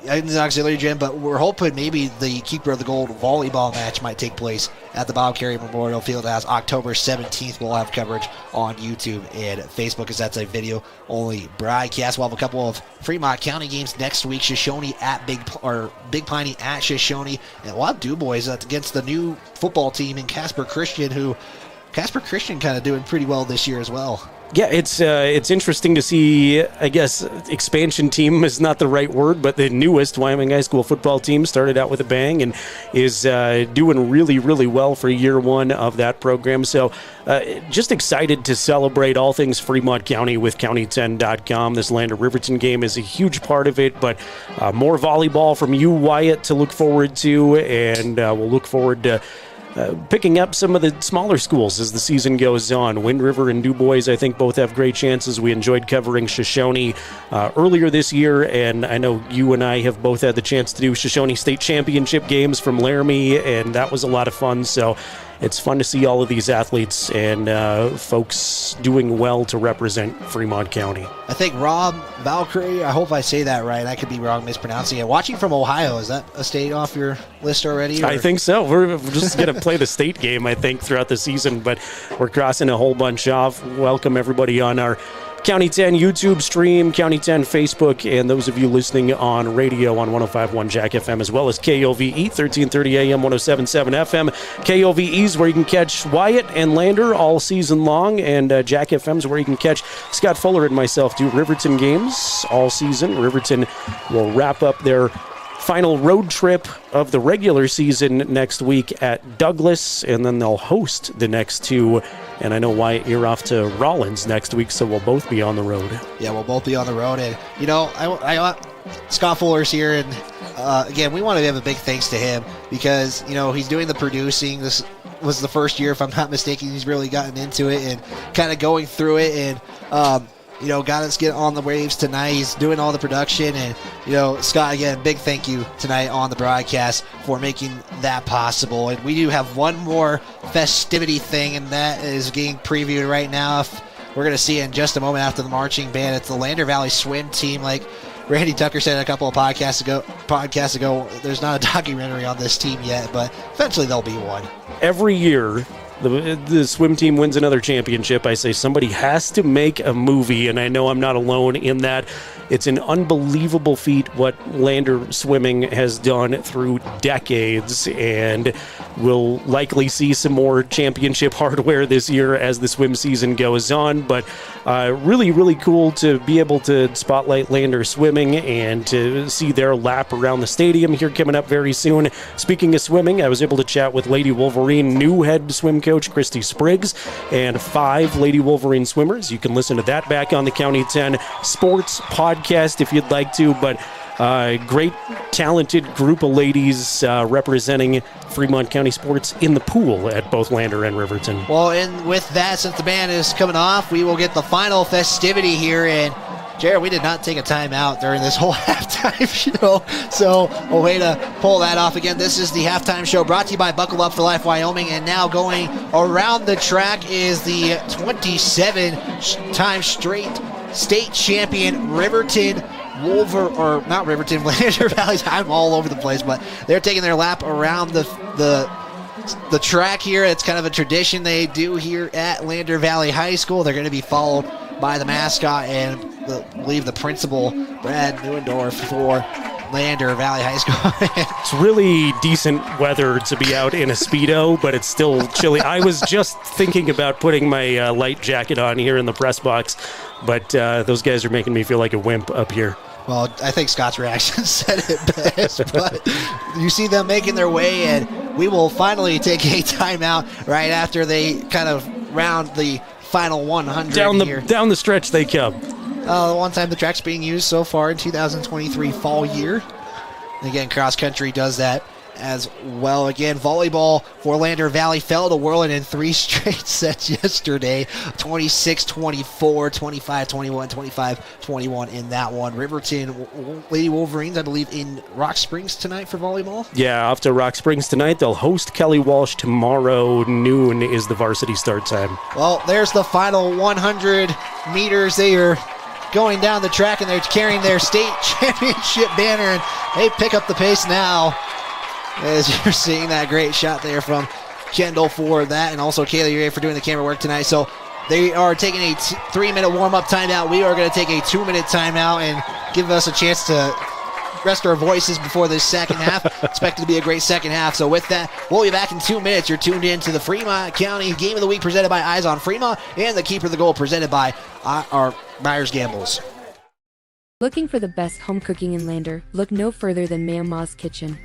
Speaker 15: in the auxiliary gym, but we're hoping maybe the Keeper of the Gold volleyball match might take place at the Bob Carey Memorial Fieldhouse October 17th. We'll have coverage on YouTube and Facebook, as that's a video-only broadcast. We'll have a couple of Fremont County games next week. Shoshone at Big Piney at Shoshone, and we'll have DuBois against the new football team in Casper Christian, who Casper Christian kind of doing pretty well this year as well.
Speaker 5: Yeah, it's interesting to see. I guess expansion team is not the right word, but the newest Wyoming high school football team started out with a bang and is doing really, really well for year one of that program. So just excited to celebrate all things Fremont County with County10.com. This Lander Riverton game is a huge part of it, but more volleyball from you, Wyatt, to look forward to, and we'll look forward to picking up some of the smaller schools as the season goes on. Wind River and DuBois, I think, both have great chances. We enjoyed covering Shoshone earlier this year, and I know you and I have both had the chance to do Shoshone State Championship games from Laramie, and that was a lot of fun. So it's fun to see all of these athletes and folks doing well to represent Fremont County.
Speaker 15: I think Rob Valkyrie, I hope I say that right. I could be wrong mispronouncing it. Watching from Ohio, is that a state off your list already? Or?
Speaker 5: I think so. We're just going to play the state game, I think, throughout the season, but we're crossing a whole bunch off. Welcome everybody on our County 10 YouTube stream, County 10 Facebook, and those of you listening on radio on 105.1 Jack FM, as well as KOVE 1330 AM 107.7 FM. KOVE is where you can catch Wyatt and Lander all season long, and Jack FM is where you can catch Scott Fuller and myself do Riverton games all season. Riverton will wrap up their final road trip of the regular season next week at Douglas, and then they'll host the next two. And I know Wyatt, you're off to Rollins next week, so we'll both be on the road.
Speaker 15: Yeah, we'll both be on the road. And, you know, I Scott Fuller's here, and again, we want to give a big thanks to him because, you know, he's doing the producing. This was the first year, if I'm not mistaken, he's really gotten into it and kind of going through it, and you know, got us get on the waves tonight. He's doing all the production, and, you know, Scott, again, big thank you tonight on the broadcast for making that possible. And we do have one more festivity thing, and that is getting previewed right now. We're going to see it in just a moment after the marching band. It's the Lander Valley swim team. Like Randy Tucker said a couple of podcasts ago, there's not a documentary on this team yet, but eventually there'll be one.
Speaker 5: Every year, the swim team wins another championship, I say somebody has to make a movie, and I know I'm not alone in that. It's an unbelievable feat what Lander Swimming has done through decades, and we'll likely see some more championship hardware this year as the swim season goes on, but really, really cool to be able to spotlight Lander Swimming and to see their lap around the stadium here coming up very soon. Speaking of swimming, I was able to chat with Lady Wolverine new head swim coach Christy Spriggs and 5 Lady Wolverine swimmers. You can listen to that back on the County 10 Sports Podcast if you'd like to, but great, talented group of ladies representing Fremont County sports in the pool at both Lander and Riverton.
Speaker 15: Well, and with that, since the band is coming off, we will get the final festivity here. And Jared, we did not take a timeout during this whole halftime show, so a way to pull that off again. This is the halftime show brought to you by Buckle Up for Life Wyoming, and now going around the track is the 27-time straight state champion Riverton Lander Valley. I'm all over the place, but they're taking their lap around the track here. It's kind of a tradition they do here at Lander Valley High School. They're going to be followed by the mascot and I believe the principal, Brad Neuendorf, for Lander Valley High School.
Speaker 5: It's really decent weather to be out in a Speedo, but it's still chilly. I was just thinking about putting my light jacket on here in the press box, but those guys are making me feel like a wimp up here.
Speaker 15: Well, I think Scott's reaction said it best, but you see them making their way, and we will finally take a timeout right after they kind of round the final 100
Speaker 5: down the stretch they come.
Speaker 15: The one time the track's being used so far in 2023 fall year. Again, cross country does that as well. Again, volleyball for Lander Valley fell to Whirling in 3 straight sets yesterday. 26-24, 25-21, 25-21 in that one. Riverton Lady Wolverines, I believe, in Rock Springs tonight for volleyball.
Speaker 5: Yeah, off to Rock Springs tonight. They'll host Kelly Walsh tomorrow. Noon is the varsity start time.
Speaker 15: Well, there's the final 100 meters. They are going down the track, and they're carrying their state championship banner, and they pick up the pace now. As you're seeing that great shot there from Kendall for that, and also Kayla Urier for doing the camera work tonight. So they are taking a 3-minute warm-up timeout. We are going to take a 2-minute timeout and give us a chance to rest our voices before this second half. Expected to be a great second half. So with that, we'll be back in 2 minutes. You're tuned in to the Fremont County Game of the Week presented by Eyes on Fremont, and the Keeper of the Goal presented by our Myers Gambles.
Speaker 4: Looking for the best home cooking in Lander? Look no further than Mama's Kitchen.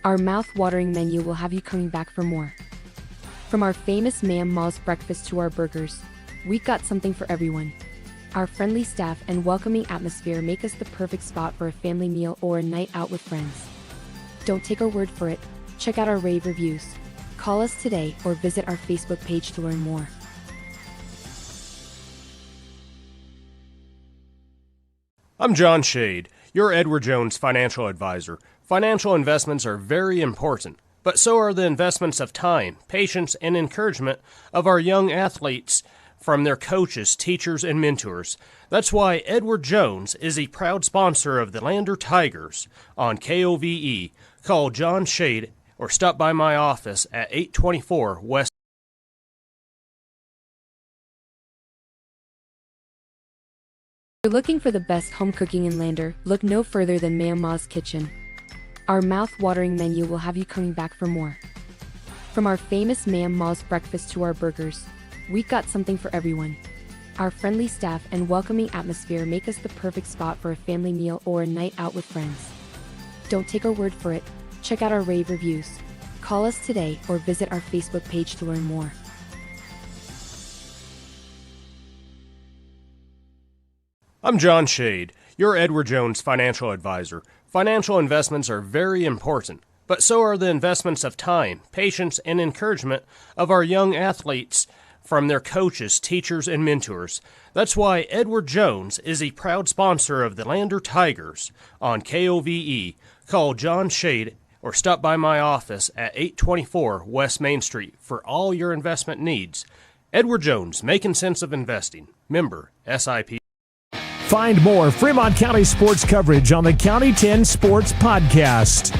Speaker 4: Our mouth-watering menu will have you coming back for more. From our famous Ma'am Ma's breakfast to our burgers, we've got something for everyone. Our friendly staff and welcoming atmosphere make us the perfect spot for a family meal or a night out with friends. Don't take our word for it. Check out our rave reviews. Call us today or visit our Facebook page to learn more.
Speaker 11: I'm John Shade, your Edward Jones financial advisor. Financial investments are very important, but so are the investments of time, patience, and encouragement of our young athletes from their coaches, teachers, and mentors. That's why Edward Jones is a proud sponsor of the Lander Tigers on KOVE. Call John Shade or stop by my office at 824 West.
Speaker 4: If you're looking for the best home cooking in Lander, look no further than Mama's Kitchen. Our mouth-watering menu will have you coming back for more. From our famous Ma'am Ma's breakfast to our burgers, we've got something for everyone. Our friendly staff and welcoming atmosphere make us the perfect spot for a family meal or a night out with friends. Don't take our word for it. Check out our rave reviews. Call us today or visit our Facebook page to learn more.
Speaker 11: I'm John Shade, your Edward Jones financial advisor. Financial investments are very important, but so are the investments of time, patience, and encouragement of our young athletes from their coaches, teachers, and mentors. That's why Edward Jones is a proud sponsor of the Lander Tigers on KOVE. Call John Shade or stop by my office at 824 West Main Street for all your investment needs. Edward Jones, making sense of investing. Member SIP.
Speaker 7: Find more Fremont County sports coverage on the County 10 Sports Podcast.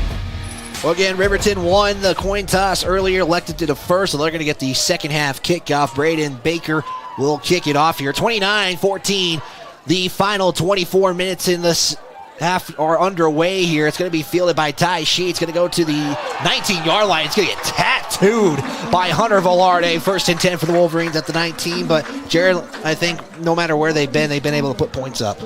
Speaker 15: Well, again, Riverton won the coin toss earlier, elected to defer, so they're going to get the second half kickoff. Braden Baker will kick it off here. 29-14, the final 24 minutes in this half are underway here. It's going to be fielded by Ty Shee. It's going to go to the 19-yard line. It's going to get tattooed by Hunter Velarde. First and 10 for the Wolverines at the 19. But Jared, I think no matter where they've been able to put points up.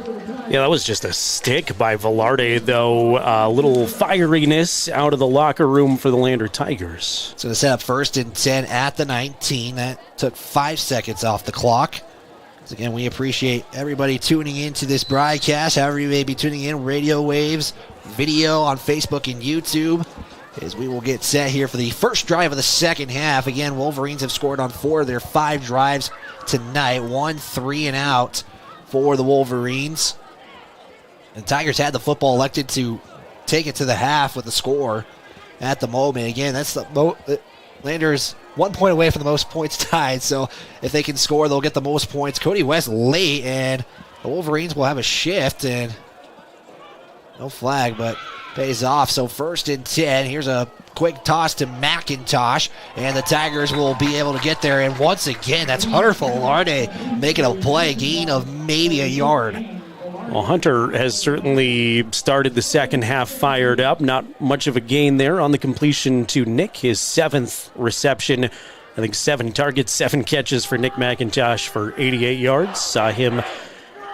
Speaker 5: Yeah, that was just a stick by Velarde, though. A little fieriness out of the locker room for the Lander Tigers.
Speaker 15: So to set up first and 10 at the 19. That took 5 seconds off the clock. So again, we appreciate everybody tuning into this broadcast, however you may be tuning in, radio waves, video on Facebook and YouTube, as we will get set here for the first drive of the second half. Again, Wolverines have scored on 4 of their 5 drives tonight, 1 3 and out for the Wolverines. And Tigers had the football, elected to take it to the half with the score at the moment. Again, that's the Lander's 1 point away from the most points tied, so if they can score, they'll get the most points. Cody West late, and the Wolverines will have a shift, and no flag, but pays off. So first and 10, here's a quick toss to McIntosh, and the Tigers will be able to get there, and once again, that's Hunter Velarde making a play, gain of maybe a yard.
Speaker 5: Well, Hunter has certainly started the second half fired up. Not much of a gain there on the completion to Nick, his 7th reception. I think 7 targets, 7 catches for Nick McIntosh for 88 yards. Saw him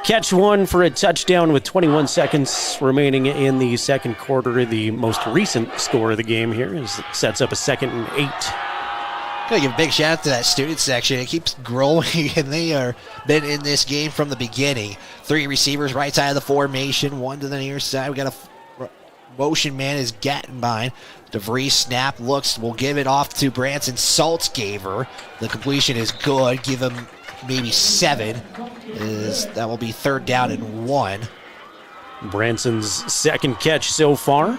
Speaker 5: catch one for a touchdown with 21 seconds remaining in the second quarter. The most recent score of the game here is sets up a 2nd and 8.
Speaker 15: Gotta give a big shout out to that student section. It keeps growing, and they are been in this game from the beginning. 3 receivers right side of the formation, 1 to the near side. We got a motion man is Gattenbein. DeVries snap looks, will give it off to Branson Saltzgaver. The completion is good. Give him maybe 7. That will be 3rd down and 1.
Speaker 5: Branson's second catch so far.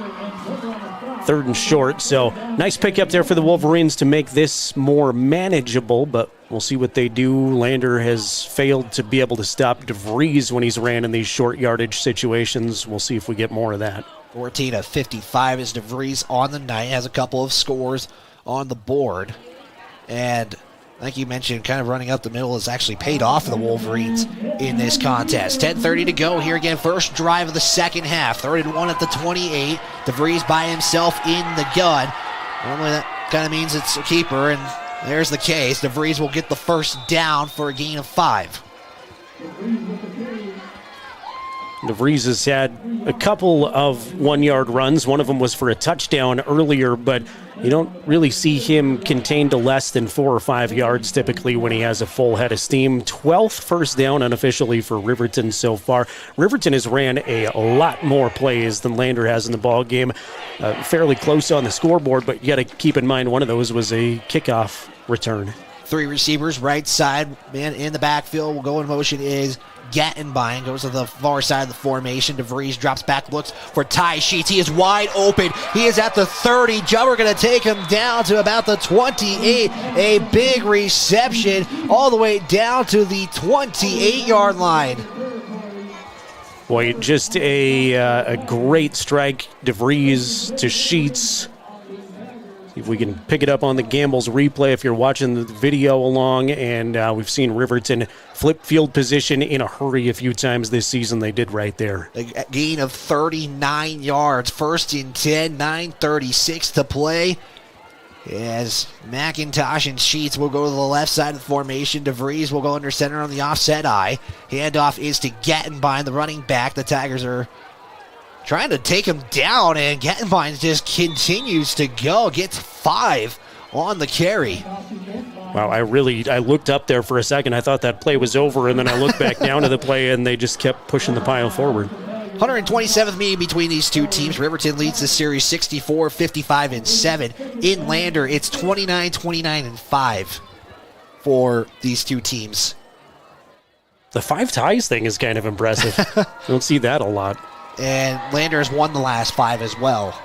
Speaker 5: 3rd and short. So nice pickup there for the Wolverines to make this more manageable, but we'll see what they do. Lander has failed to be able to stop DeVries when he's ran in these short yardage situations. We'll see if we get more of that.
Speaker 15: 14 of 55 is DeVries on the night. Has a couple of scores on the board. And like you mentioned, kind of running up the middle has actually paid off for the Wolverines in this contest. 10:30 to go here again. First drive of the second half. 3rd and 1 at the 28. DeVries by himself in the gun. Normally that kind of means it's a keeper, and there's the case. DeVries will get the first down for a gain of 5.
Speaker 5: DeVries has had a couple of 1-yard runs. One of them was for a touchdown earlier, but you don't really see him contained to less than 4 or 5 yards typically when he has a full head of steam. 12th first down unofficially for Riverton so far. Riverton has ran a lot more plays than Lander has in the ball game. Fairly close on the scoreboard, but you got to keep in mind one of those was a kickoff return.
Speaker 15: 3 receivers, right side, man in the backfield. Will go in motion is Gattenbein, goes to the far side of the formation. DeVries drops back, looks for Ty Sheets. He is wide open. He is at the 30. Jumper going to take him down to about the 28. A big reception all the way down to the 28-yard line.
Speaker 5: Boy, just a great strike. DeVries to Sheets. See if we can pick it up on the Gambles replay if you're watching the video along. And we've seen Riverton flip field position in a hurry a few times this season. They did right there.
Speaker 15: A gain of 39 yards. 1st and 10, 9:36 to play. As McIntosh and Sheets will go to the left side of the formation. DeVries will go under center on the offset eye. Handoff is to Gattenbein, the running back. The Tigers are trying to take him down, and Gattenbein just continues to go. Gets 5 on the carry.
Speaker 5: Wow, I looked up there for a second. I thought that play was over, and then I looked back down to the play, and they just kept pushing the pile forward.
Speaker 15: 127th meeting between these two teams. Riverton leads the series 64-55-7. In Lander, it's 29-29-5 for these two teams.
Speaker 5: The 5 ties thing is kind of impressive. You don't see that a lot.
Speaker 15: And Lander has won the last 5 as well.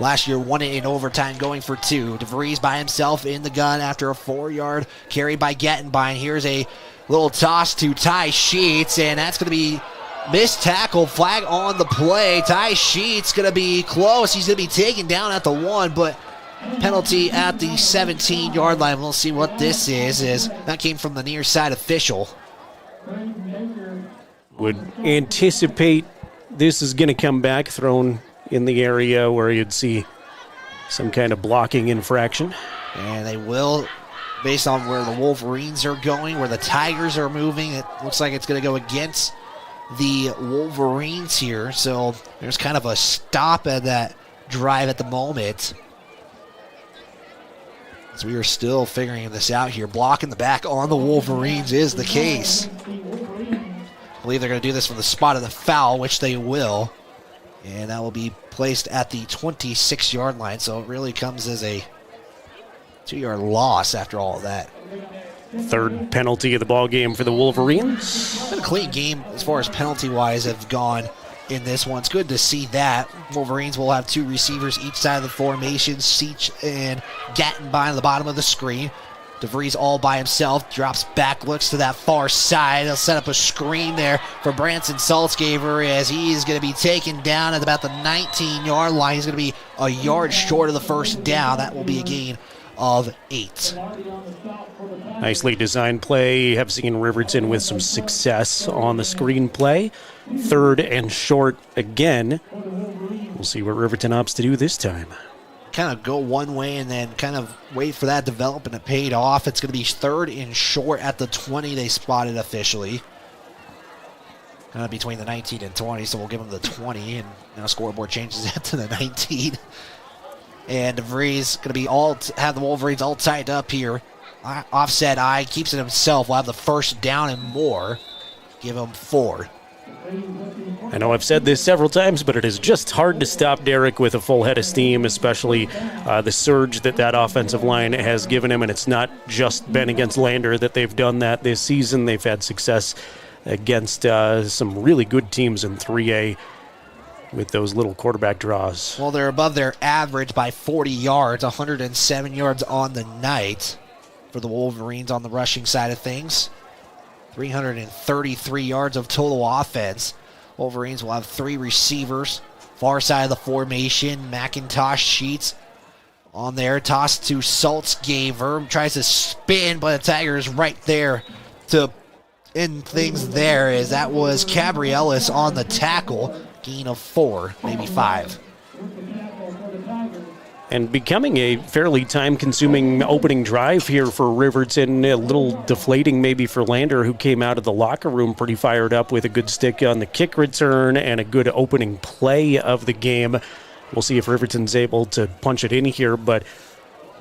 Speaker 15: Last year, won it in overtime, going for 2. DeVries by himself in the gun after a 4-yard carry by Gattenbein. Here's a little toss to Ty Sheets, and that's going to be missed tackle. Flag on the play. Ty Sheets going to be close. He's going to be taken down at the 1, but penalty at the 17-yard line. We'll see what this is, as that came from the near side official.
Speaker 5: Would anticipate this is going to come back, thrown in the area where you'd see some kind of blocking infraction.
Speaker 15: And they will, based on where the Wolverines are going, where the Tigers are moving, it looks like it's going to go against the Wolverines here. So there's kind of a stop at that drive at the moment. So we are still figuring this out here. Block in the back on the Wolverines is the case. I believe they're going to do this from the spot of the foul, which they will. And that will be placed at the 26-yard line. So it really comes as a 2-yard loss after all of that.
Speaker 5: 3rd penalty of the ball game for the Wolverines.
Speaker 15: It's been a clean game as far as penalty-wise have gone in this one. It's good to see that. Wolverines will have 2 receivers each side of the formation. Seach and Gattenbein at the bottom of the screen. DeVries all by himself, drops back, looks to that far side. He'll set up a screen there for Branson Saltzgaver as he is going to be taken down at about the 19-yard line. He's going to be a yard short of the first down. That will be a gain of 8.
Speaker 5: Nicely designed play. Have seen Riverton with some success on the screen play. 3rd and short again. We'll see what Riverton opts to do this time.
Speaker 15: Kind of go one way and then kind of wait for that development. It paid off. It's going to be 3rd and short at the 20. They spotted officially. Kind of between the 19 and 20, so we'll give them the 20, and now scoreboard changes that to the 19. And DeVries going to be have the Wolverines all tied up here. Offset eye, keeps it himself. We'll have the first down and more. Give him 4.
Speaker 5: I know I've said this several times, but it is just hard to stop Derek with a full head of steam, especially the surge that offensive line has given him. And it's not just been against Lander that they've done that this season. They've had success against some really good teams in 3A with those little quarterback draws.
Speaker 15: Well, they're above their average by 40 yards, 107 yards on the night for the Wolverines on the rushing side of things. 333 yards of total offense. Wolverines will have 3 receivers. Far side of the formation, McIntosh Sheets on there. Toss to Saltzgaver. Tries to spin, but the Tigers right there to end things there, as that was Cabriellis on the tackle. Gain of 4, maybe 5.
Speaker 5: And becoming a fairly time-consuming opening drive here for Riverton. A little deflating maybe for Lander, who came out of the locker room pretty fired up with a good stick on the kick return and a good opening play of the game. We'll see if Riverton's able to punch it in here, but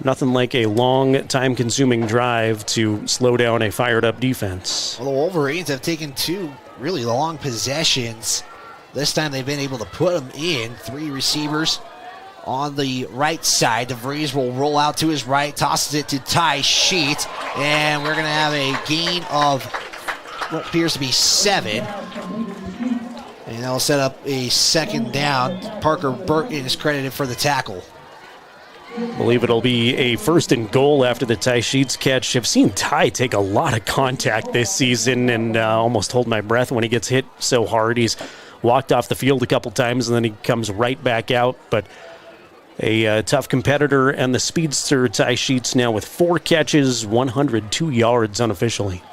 Speaker 5: nothing like a long, time-consuming drive to slow down a fired-up defense.
Speaker 15: Well, the Wolverines have taken 2 really long possessions. This time they've been able to put them in. 3 receivers on the right side. DeVries will roll out to his right, tosses it to Ty Sheets, and we're going to have a gain of what appears to be 7. And that'll set up a second down. Parker Burton is credited for the tackle.
Speaker 5: I believe it'll be a 1st and goal after the Ty Sheets catch. I've seen Ty take a lot of contact this season and almost hold my breath when he gets hit so hard. He's walked off the field a couple times and then he comes right back out, but a tough competitor. And the speedster Ty Sheets now with 4 catches, 102 yards unofficially.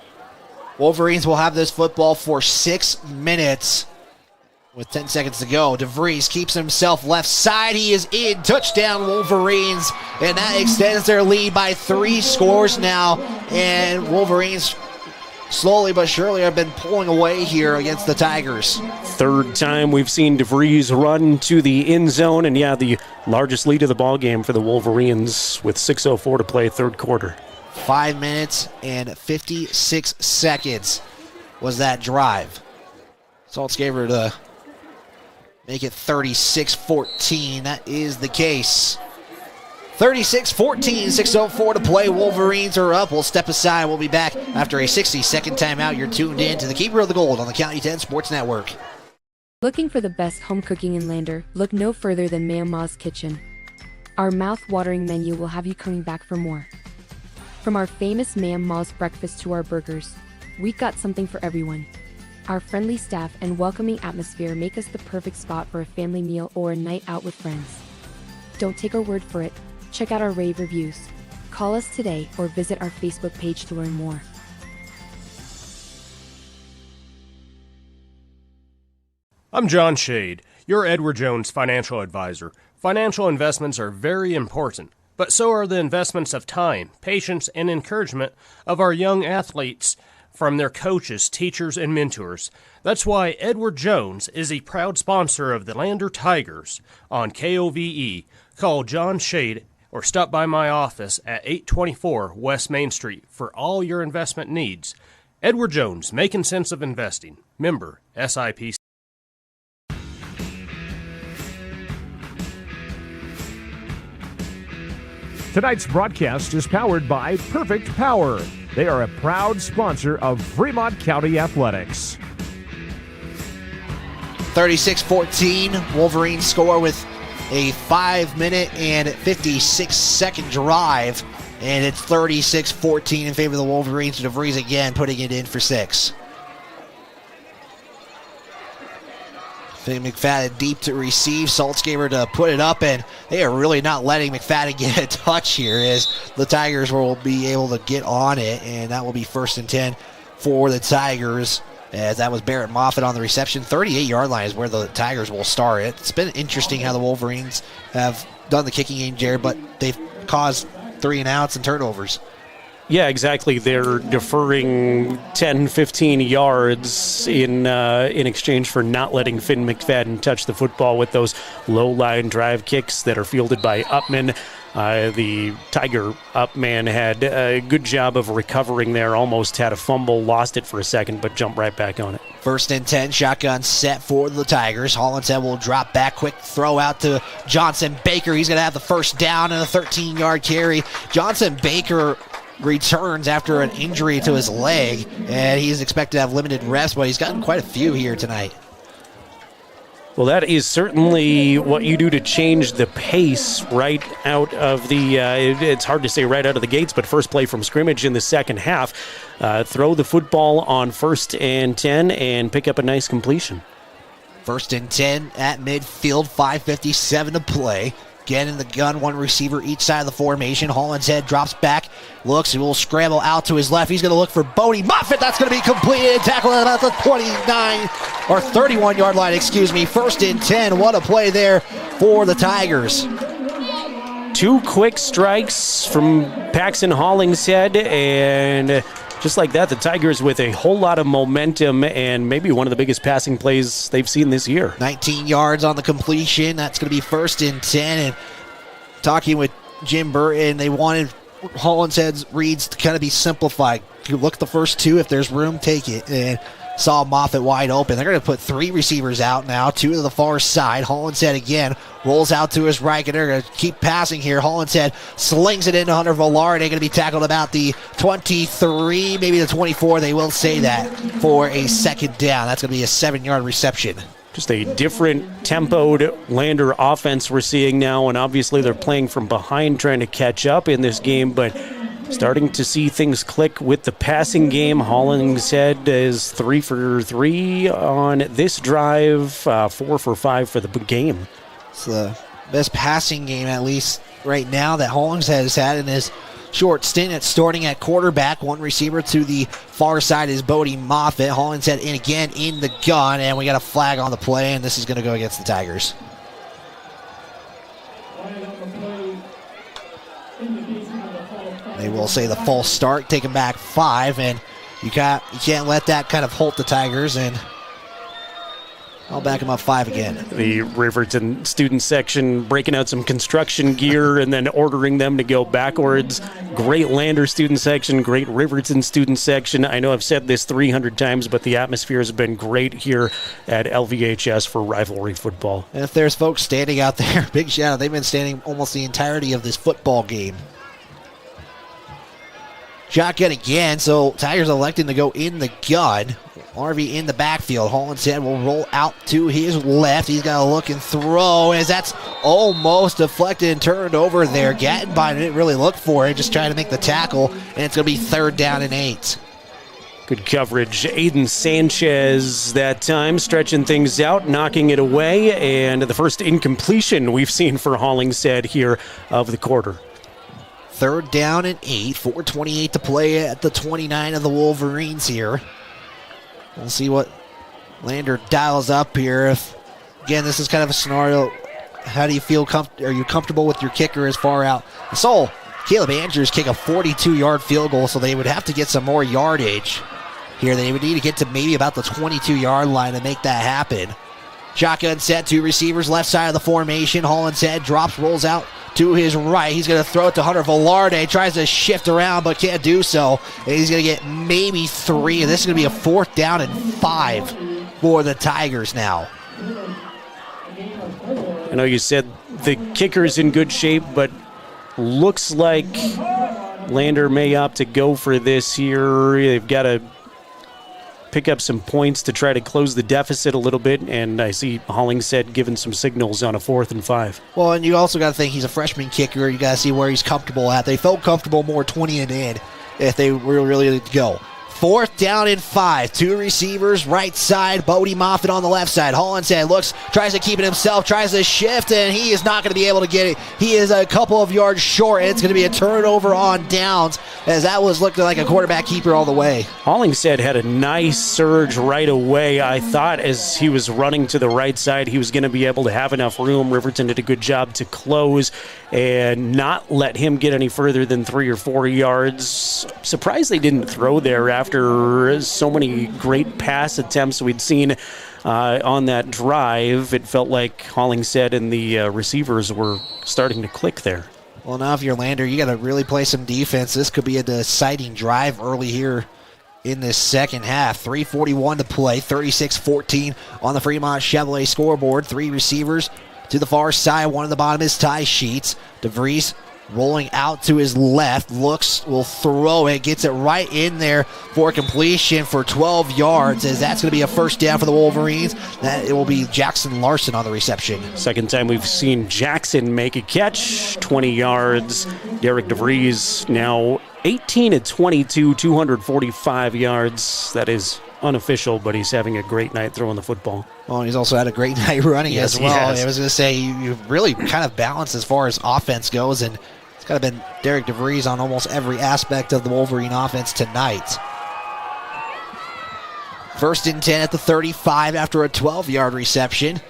Speaker 15: Wolverines will have this football for 6 minutes with 10 seconds to go. DeVries keeps himself left side. He is in. Touchdown Wolverines, and that extends their lead by 3 scores now. And Wolverines slowly but surely have been pulling away here against the Tigers.
Speaker 5: 3rd time we've seen DeVries run to the end zone, and the largest lead of the ball game for the Wolverines with 6:04 to play 3rd quarter.
Speaker 15: 5 minutes and 56 seconds was that drive. Saltzgaver to make it 36-14. That is the case. 36-14, 6:04 to play. Wolverines are up. We'll step aside. We'll be back after a 60-second timeout. You're tuned in to the Keeper of the Gold on the County 10 Sports Network.
Speaker 4: Looking for the best home cooking in Lander? Look no further than Mama's Kitchen. Our mouth-watering menu will have you coming back for more. From our famous Mama's breakfast to our burgers, we got something for everyone. Our friendly staff and welcoming atmosphere make us the perfect spot for a family meal or a night out with friends. Don't take our word for it. Check out our rave reviews. Call us today or visit our Facebook page to learn more.
Speaker 11: I'm John Shade, your Edward Jones financial advisor. Financial investments are very important, but so are the investments of time, patience, and encouragement of our young athletes from their coaches, teachers, and mentors. That's why Edward Jones is a proud sponsor of the Lander Tigers on KOVE. Call John Shade or stop by my office at 824 West Main Street for all your investment needs. Edward Jones, making sense of investing. Member SIPC.
Speaker 18: Tonight's broadcast is powered by Perfect Power. They are a proud sponsor of Fremont County Athletics.
Speaker 15: 36-14, Wolverines score with a 5-minute and 56-second drive, and it's 36-14 in favor of the Wolverines. DeVries again putting it in for 6. McFadden deep to receive. Saltzgaver to put it up, and they are really not letting McFadden get a touch here as the Tigers will be able to get on it, and that will be 1st and 10 for the Tigers, as that was Barrett Moffitt on the reception. 38-yard line is where the Tigers will start. It's been interesting how the Wolverines have done the kicking game, Jared, but they've caused 3-and-outs and turnovers.
Speaker 5: Yeah, exactly. They're deferring 10, 15 yards in exchange for not letting Finn McFadden touch the football with those low-line drive kicks that are fielded by Upman. The Tiger up man had a good job of recovering there, almost had a fumble, lost it for a second, but jumped right back on it.
Speaker 15: 1st and 10, shotgun set for the Tigers. Hollinshead will drop back, quick throw out to Johnson Baker. He's going to have the first down and a 13-yard carry. Johnson Baker returns after an injury to his leg, and he's expected to have limited reps, but he's gotten quite a few here tonight.
Speaker 5: Well, that is certainly what you do to change the pace right out of the, it's hard to say right out of the gates, but first play from scrimmage in the second half. Throw the football on 1st and 10 and pick up a nice completion.
Speaker 15: 1st and 10 at midfield, 5:57 to play. Again in the gun, one receiver each side of the formation. Hollinshead drops back, looks, he will scramble out to his left. He's going to look for Bodie Moffitt. That's going to be completed. Tackle at about the 29 or 31-yard line, excuse me. 1st and 10. What a play there for the Tigers.
Speaker 5: 2 quick strikes from Paxton Hollingshead, and just like that, the Tigers with a whole lot of momentum and maybe one of the biggest passing plays they've seen this year.
Speaker 15: 19 yards on the completion. That's going to be 1st and 10. And talking with Jim Burton, they wanted Hollinshead's reads to kind of be simplified. You look at the first 2. If there's room, take it. And saw Moffitt wide open. They're going to put 3 receivers out now, 2 to the far side. Hollinshead again rolls out to his right, and they're going to keep passing here. Hollinshead slings it into Hunter Velarde. They're going to be tackled about the 23, maybe the 24. They will say that for a second down. That's going to be a 7-yard reception.
Speaker 5: Just a different tempoed Lander offense we're seeing now, and obviously they're playing from behind trying to catch up in this game, but starting to see things click with the passing game. Hollingshead is 3 for 3 on this drive, 4 for 5 for the game.
Speaker 15: It's the best passing game, at least right now, that Hollingshead has had in his short stint at starting at quarterback. One receiver to the far side is Bodie Moffitt. Hollingshead in again in the gun, and we got a flag on the play, and this is going to go against the Tigers. They will say the false start, take them back 5, and you can't let that kind of halt the Tigers, and I'll back them up 5 again.
Speaker 5: The Riverton student section breaking out some construction gear and then ordering them to go backwards. Great Lander student section, great Riverton student section. I know I've said this 300 times, but the atmosphere has been great here at LVHS for rivalry football.
Speaker 15: And if there's folks standing out there, big shout out. They've been standing almost the entirety of this football game. Shotgun again, so Tigers electing to go in the gun. RV in the backfield. Hollinshead will roll out to his left. He's got to look and throw as that's almost deflected and turned over there. Gattenbein didn't really look for it, just trying to make the tackle, and it's going to be 3rd down and 8.
Speaker 5: Good coverage. Aiden Sanchez that time stretching things out, knocking it away, and the first incompletion we've seen for Hollingshead here of the quarter.
Speaker 15: 3rd down and 8, 4:28 to play at the 29 of the Wolverines here. We'll see what Lander dials up here. Again, this is kind of a scenario. How do you feel? Are you comfortable with your kicker as far out? I saw Caleb Andrews kick a 42-yard field goal, so they would have to get some more yardage here. They would need to get to maybe about the 22-yard line to make that happen. Shotgun set, 2 receivers, left side of the formation. Hollinshead drops, rolls out to his right. He's going to throw it to Hunter Velarde. Tries to shift around, but can't do so. And he's going to get maybe 3. And this is going to be a 4th down and 5 for the Tigers now.
Speaker 5: I know you said the kicker's in good shape, but looks like Lander may opt to go for this here. They've got to pick up some points to try to close the deficit a little bit, and I see Hollingshead giving some signals on a 4th and 5.
Speaker 15: Well, and you also got to think he's a freshman kicker. You got to see where he's comfortable at. They felt comfortable more 20 and in if they were really to go. 4th down and 5. 2 receivers, right side. Bodie Moffitt on the left side. Hollinshead looks, tries to keep it himself, tries to shift, and he is not going to be able to get it. He is a couple of yards short, and it's going to be a turnover on downs, as that was looking like a quarterback keeper all the way.
Speaker 5: Hollingshead had a nice surge right away. I thought as he was running to the right side, he was going to be able to have enough room. Riverton did a good job to close and not let him get any further than 3 or 4 yards. Surprised they didn't throw there after so many great pass attempts we'd seen on that drive. It felt like Hollingshead and the receivers were starting to click there.
Speaker 15: Well, now if you're Lander, you got to really play some defense. This could be a deciding drive early here in this second half. 3:41 to play, 36-14 on the Fremont Chevrolet scoreboard. 3 receivers to the far side. One at the bottom is Ty Sheets. DeVries rolling out to his left, looks, will throw it, gets it right in there for completion for 12 yards, as that's going to be a first down for the Wolverines. That it will be Jackson Larson on the reception.
Speaker 5: Second time we've seen Jackson make a catch, 20 yards. Derek DeVries now 18-22, 245 yards. That is unofficial, but he's having a great night throwing the football.
Speaker 15: Well, he's also had a great night running
Speaker 5: Yes,
Speaker 15: as well.
Speaker 5: he has.
Speaker 15: I was going to say, you really kind of balanced as far as offense goes, and it's kind of been Derek DeVries on almost every aspect of the Wolverine offense tonight. First and 10 at the 35 after a 12-yard reception.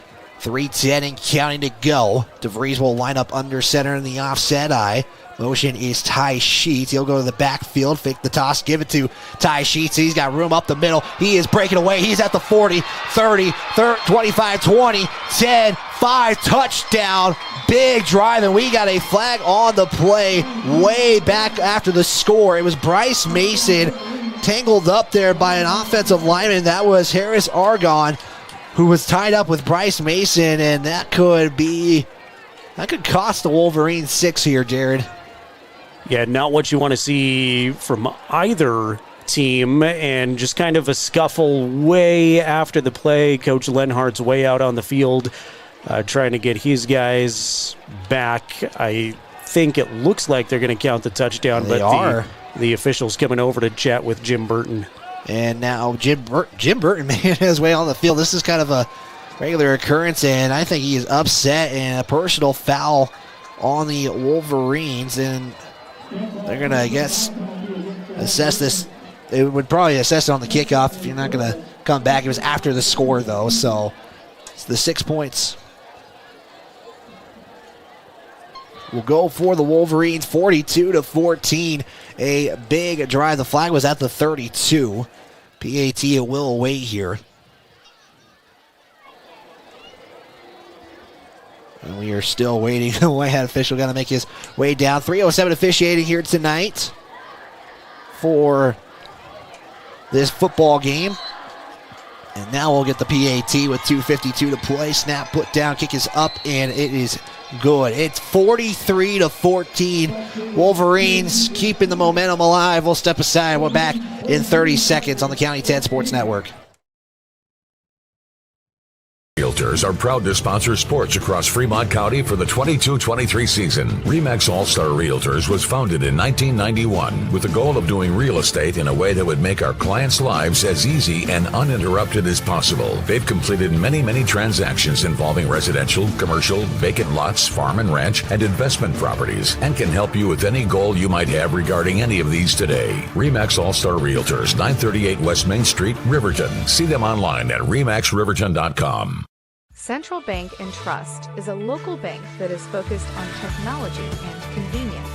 Speaker 15: 3:10 and counting to go. DeVries will line up under center in the offset eye. Motion is Ty Sheets. He'll go to the backfield, fake the toss, give it to Ty Sheets. He's got room up the middle. He is breaking away. He's at the 40, 30, 25, 20, 10, 5, touchdown. Big drive, and we got a flag on the play way back after the score. It was Bryce Mason tangled up there by an offensive lineman. That was Harris Argon, who was tied up with Bryce Mason, and that could cost the Wolverines 6 here, Jared.
Speaker 5: Yeah, not what you want to see from either team, and just kind of a scuffle way after the play. Coach Lenhart's way out on the field trying to get his guys back. I think it looks like they're going to count the touchdown, but the officials coming over to chat with Jim Burton.
Speaker 15: And now Jim Burton making his way on the field. This is kind of a regular occurrence, and I think he is upset, and a personal foul on the Wolverines, and they're going to, I guess, assess this. It would probably assess it on the kickoff if you're not going to come back. It was after the score, though, so it's the 6 points. Will go for the Wolverines, 42-14. A big drive. The flag was at the 32. PAT will await here. And we are still waiting. The white-hat official got to make his way down. 3:07 officiating here tonight for this football game. And now we'll get the PAT with 2:52 to play. Snap, put down, kick is up, and it is good. It's 43-14. Wolverines keeping the momentum alive. We'll step aside. We're back in 30 seconds on the County 10 Sports Network.
Speaker 2: Realtors are proud to sponsor sports across Fremont County for the 22-23 season. RE/MAX All-Star Realtors was founded in 1991 with the goal of doing real estate in a way that would make our clients' lives as easy and uninterrupted as possible. They've completed many transactions involving residential, commercial, vacant lots, farm and ranch, and investment properties, and can help you with any goal you might have regarding any of these today. RE/MAX All-Star Realtors, 938 West Main Street, Riverton. See them online at remaxriverton.com.
Speaker 19: Central Bank and Trust is a local bank that is focused on technology and convenience.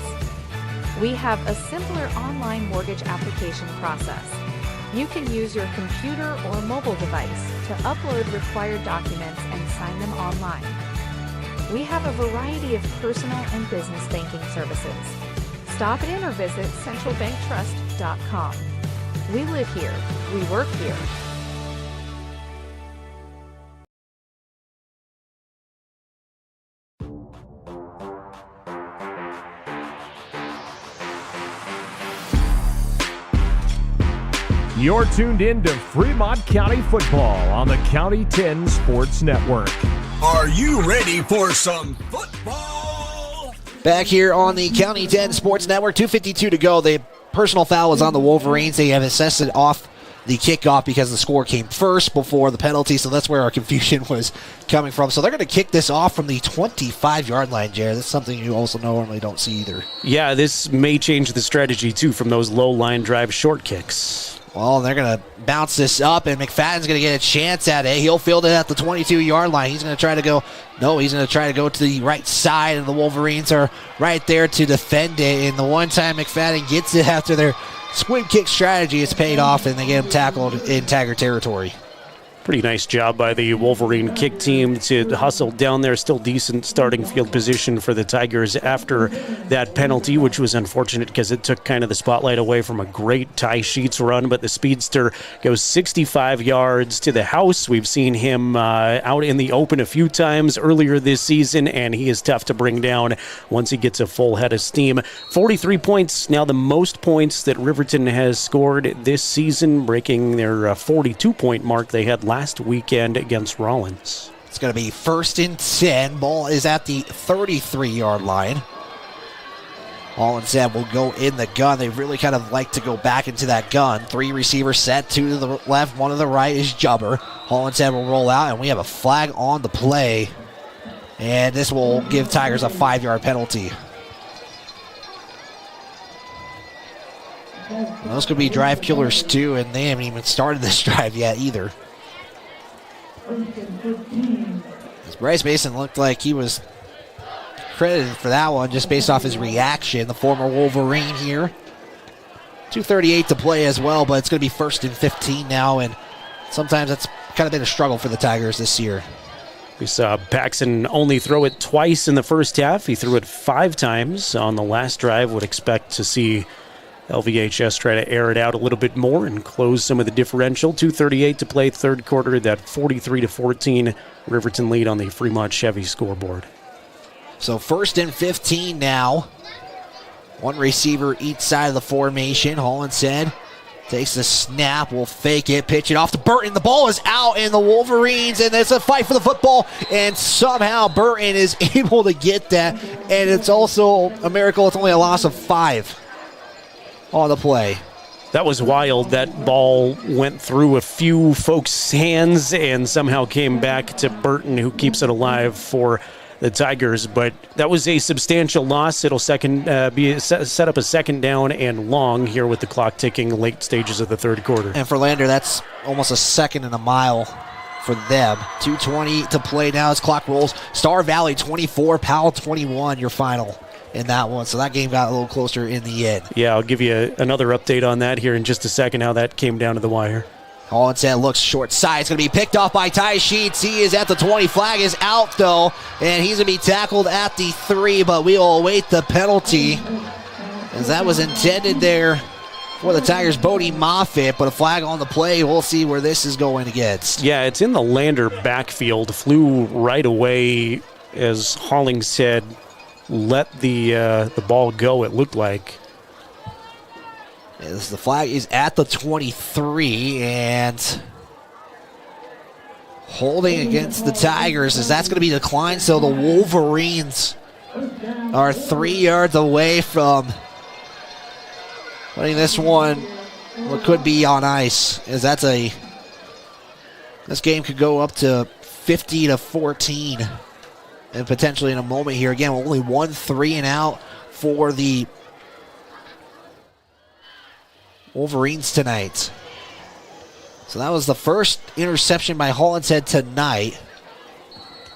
Speaker 19: We have a simpler online mortgage application process. You can use your computer or mobile device to upload required documents and sign them online. We have a variety of personal and business banking services. Stop in or visit centralbanktrust.com. We live here. We work here.
Speaker 18: You're tuned in to Fremont County football on the County 10 Sports Network.
Speaker 26: Are you ready for some football?
Speaker 15: Back here on the County 10 Sports Network, 2:52 to go. The personal foul was on the Wolverines. They have assessed it off the kickoff because the score came first before the penalty, so that's where our confusion was coming from. So they're going to kick this off from the 25-yard line, Jared. That's something you also normally don't see either.
Speaker 5: Yeah, this may change the strategy, too, from those low-line drive short kicks.
Speaker 15: Well, they're going to bounce this up, and McFadden's going to get a chance at it. He'll field it at the 22-yard line. He's going to try to go. No, he's going to try to go to the right side, and the Wolverines are right there to defend it. And the one time McFadden gets it after their squib kick strategy, it's paid off, and they get him tackled in Tiger territory.
Speaker 5: Pretty nice job by the Wolverine kick team to hustle down there. Still decent starting field position for the Tigers after that penalty, which was unfortunate because it took kind of the spotlight away from a great Ty Sheets run. But the speedster goes 65 yards to the house. We've seen him out in the open a few times earlier this season, and he is tough to bring down once he gets a full head of steam. 43 points, now the most points that Riverton has scored this season, breaking their 42-point mark they had last weekend against Rollins.
Speaker 15: It's going to be 1st and 10. Ball is at the 33-yard line. Hollinshead will go in the gun. They really kind of like to go back into that gun. 3 receivers set, 2 to the left, 1 to the right is Jubber. Hollinshead will roll out, and we have a flag on the play. And this will give Tigers a 5-yard penalty. Those could be drive killers too, and they haven't even started this drive yet either. As Bryce Mason looked like he was credited for that one just based off his reaction, the former Wolverine here. 2:38 to play as well, but it's going to be 1st and 15 now, and sometimes that's kind of been a struggle for the Tigers this year.
Speaker 5: We saw Paxson only throw it twice in the first half. He threw it 5 times on the last drive. Would expect to see LVHS try to air it out a little bit more and close some of the differential. 2:38 to play, third quarter. That 43-14 Riverton lead on the Fremont Chevy scoreboard.
Speaker 15: So 1st and 15 now. 1 receiver each side of the formation. Hollinshead takes the snap, will fake it, pitch it off to Burton. The ball is out, and the Wolverines, and it's a fight for the football, and somehow Burton is able to get that, and it's also a miracle. It's only a loss of 5 on the play.
Speaker 5: That was wild. That ball went through a few folks' hands and somehow came back to Burton, who keeps it alive for the Tigers. But that was a substantial loss. It'll set up a 2nd down and long here with the clock ticking late stages of the third quarter.
Speaker 15: And for Lander, that's almost a 2nd and a mile for them. 2:20 to play now as clock rolls. Star Valley 24, Powell 21, your final in that one. So that game got a little closer in the end.
Speaker 5: Yeah, I'll give you another update on that here in just a second, how that came down to the wire.
Speaker 15: Hollinshead looks short side. It's going to be picked off by Ty Sheets. He is at the 20. Flag is out, though, and he's going to be tackled at the 3, but we will await the penalty, as that was intended there for the Tigers' Bodie Moffitt, but a flag on the play. We'll see where this is going against.
Speaker 5: Yeah, it's in the Lander backfield. Flew right away as Hollingshead let the ball go, it looked like.
Speaker 15: As the flag is at the 23, and holding against the Tigers, as that's going to be declined. So the Wolverines are 3 yards away from letting this one, what could be on ice, as this game could go up to 50-14, and potentially in a moment here. Again, only 1 3 and out for the Wolverines tonight. So that was the first interception by Hollinshead tonight,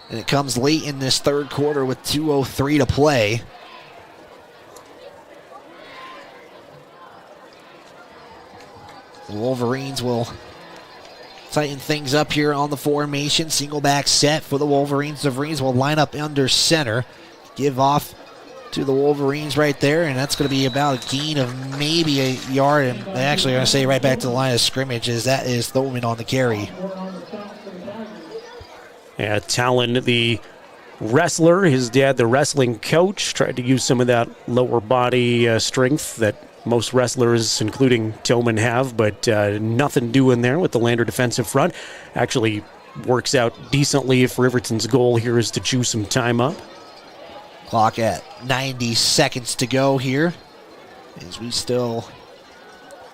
Speaker 15: and it comes late in this third quarter with 2:03 to play. The Wolverines will tighten things up here on the formation. Single back set for the Wolverines. The Wolverines will line up under center, give off to the Wolverines right there, and that's going to be about a gain of maybe a yard, and actually I'm going to say right back to the line of scrimmage, as that is Thoman on the carry.
Speaker 5: Yeah, Talon, the wrestler, his dad, the wrestling coach, tried to use some of that lower body strength that most wrestlers, including Tillman, have, but nothing doing there with the Lander defensive front. Actually works out decently if Riverton's goal here is to chew some time up.
Speaker 15: Clock at 90 seconds to go here, as we still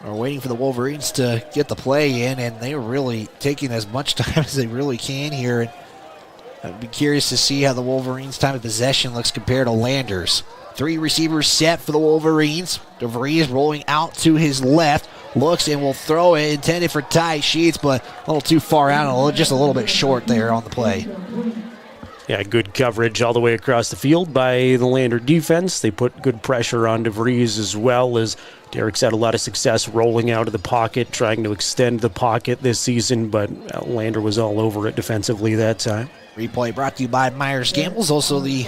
Speaker 15: are waiting for the Wolverines to get the play in, and they're really taking as much time as they really can here. And I'd be curious to see how the Wolverines' time of possession looks compared to Landers. 3 receivers set for the Wolverines. DeVries rolling out to his left, looks and will throw it, intended for Ty Sheets, but a little too far out and just a little bit short there on the play.
Speaker 5: Yeah, good coverage all the way across the field by the Lander defense. They put good pressure on DeVries as well, as Derek's had a lot of success rolling out of the pocket, trying to extend the pocket this season, but Lander was all over it defensively that time.
Speaker 15: Replay brought to you by Myers Gambles, also the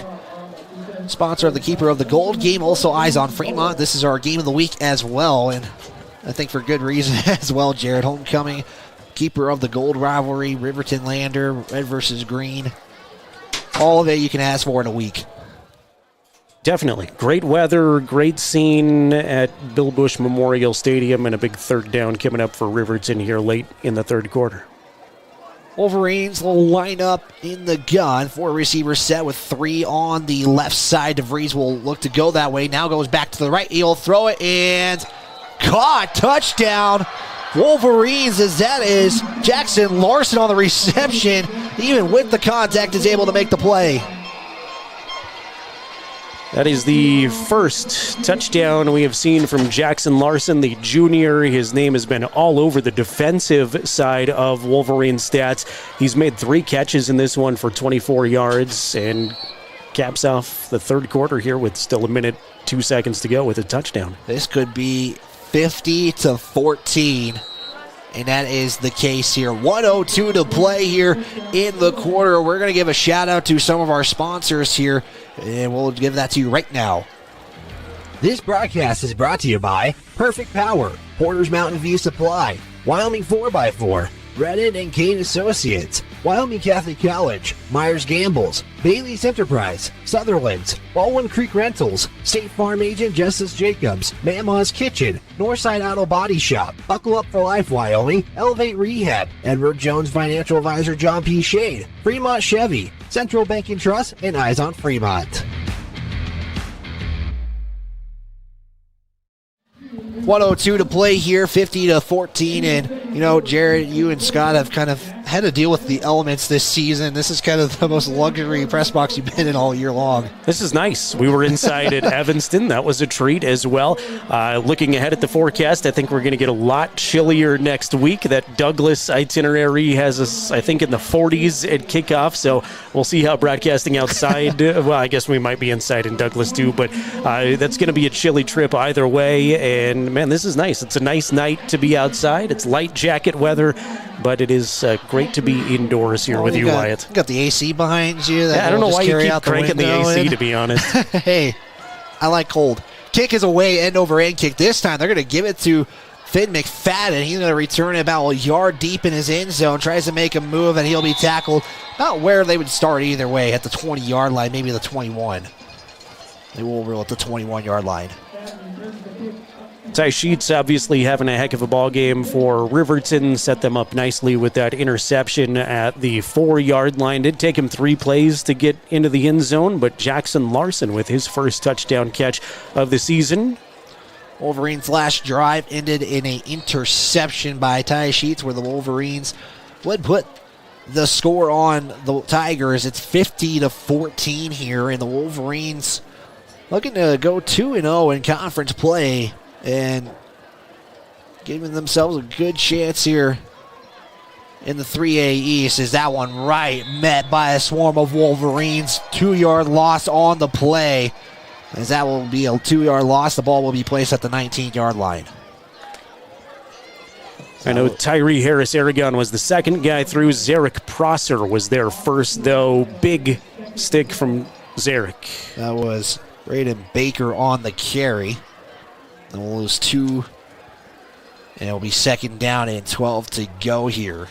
Speaker 15: sponsor of the Keeper of the Gold game. Also Eyes on Fremont. This is our game of the week as well, and I think for good reason as well, Jared. Homecoming, Keeper of the Gold rivalry, Riverton Lander, red versus green. All of it you can ask for in a week.
Speaker 5: Definitely. Great weather, great scene at Bill Bush Memorial Stadium, and a big third down coming up for Riverton here late in the third quarter.
Speaker 15: Wolverines will line up in the gun. 4 receivers set with 3 on the left side. DeVries will look to go that way. Now goes back to the right. He'll throw it and caught. Touchdown. Wolverines, as that is Jackson Larson on the reception. Even with the contact, is able to make the play.
Speaker 5: That is the first touchdown we have seen from Jackson Larson, the junior. His name has been all over the defensive side of Wolverine stats. He's made 3 catches in this one for 24 yards and caps off the third quarter here with still a minute, 2 seconds to go with a touchdown.
Speaker 15: This could be 50-14. And that is the case here. 1:02 to play here in the quarter. We're going to give a shout out to some of our sponsors here, and we'll give that to you right now.
Speaker 8: This broadcast is brought to you by Perfect Power, Porter's Mountain View Supply, Wyoming 4x4, Redden and Kane Associates, Wyoming Catholic College, Myers Gambles, Bailey's Enterprise, Sutherland's, Baldwin Creek Rentals, State Farm Agent Justice Jacobs, Mama's Kitchen, Northside Auto Body Shop, Buckle Up for Life Wyoming, Elevate Rehab, Edward Jones Financial Advisor John P. Shade, Fremont Chevy, Central Bank and Trust, and Eyes on Fremont.
Speaker 15: 1:02 to play here, 50-14, and you know, Jared, you and Scott have kind of had to deal with the elements this season. This is kind of the most luxury press box you've been in all year long.
Speaker 5: This is nice. We were inside at Evanston. That was a treat as well. Looking ahead at the forecast, I think we're going to get a lot chillier next week. That Douglas itinerary has us, I think, in the 40s at kickoff, so we'll see how broadcasting outside, well, I guess we might be inside in Douglas too, but that's going to be a chilly trip either way, and man, this is nice. It's a nice night to be outside. It's light jacket weather, but it is great to be indoors here with you, Wyatt.
Speaker 15: You got the AC behind you.
Speaker 5: I don't know why you keep cranking the AC, to be honest.
Speaker 15: Hey, I like cold. Kick is away, end over end kick. This time they're going to give it to Finn McFadden. He's going to return it about a yard deep in his end zone. Tries to make a move, and he'll be tackled. Not where they would start either way, at the 20-yard line, maybe the 21. They will rule at the 21-yard line.
Speaker 5: Ty Sheets obviously having a heck of a ball game for Riverton. Set them up nicely with that interception at the 4-yard line. Did take him 3 plays to get into the end zone, but Jackson Larson with his first touchdown catch of the season.
Speaker 15: Wolverines' last drive ended in an interception by Ty Sheets, where the Wolverines would put the score on the Tigers. It's 50-14 here, and the Wolverines looking to go 2-0 in conference play and giving themselves a good chance here in the 3A East. Is that one right? Met by a swarm of Wolverines. 2-yard loss on the play. As that will be a 2-yard loss, the ball will be placed at the 19-yard line.
Speaker 5: I know Tyree Harris-Aragon was the second guy through. Zarek Prosser was there first, though. Big stick from Zarek.
Speaker 15: That was Braden Baker on the carry. And we'll lose 2. And it'll be second down and 12 to go here.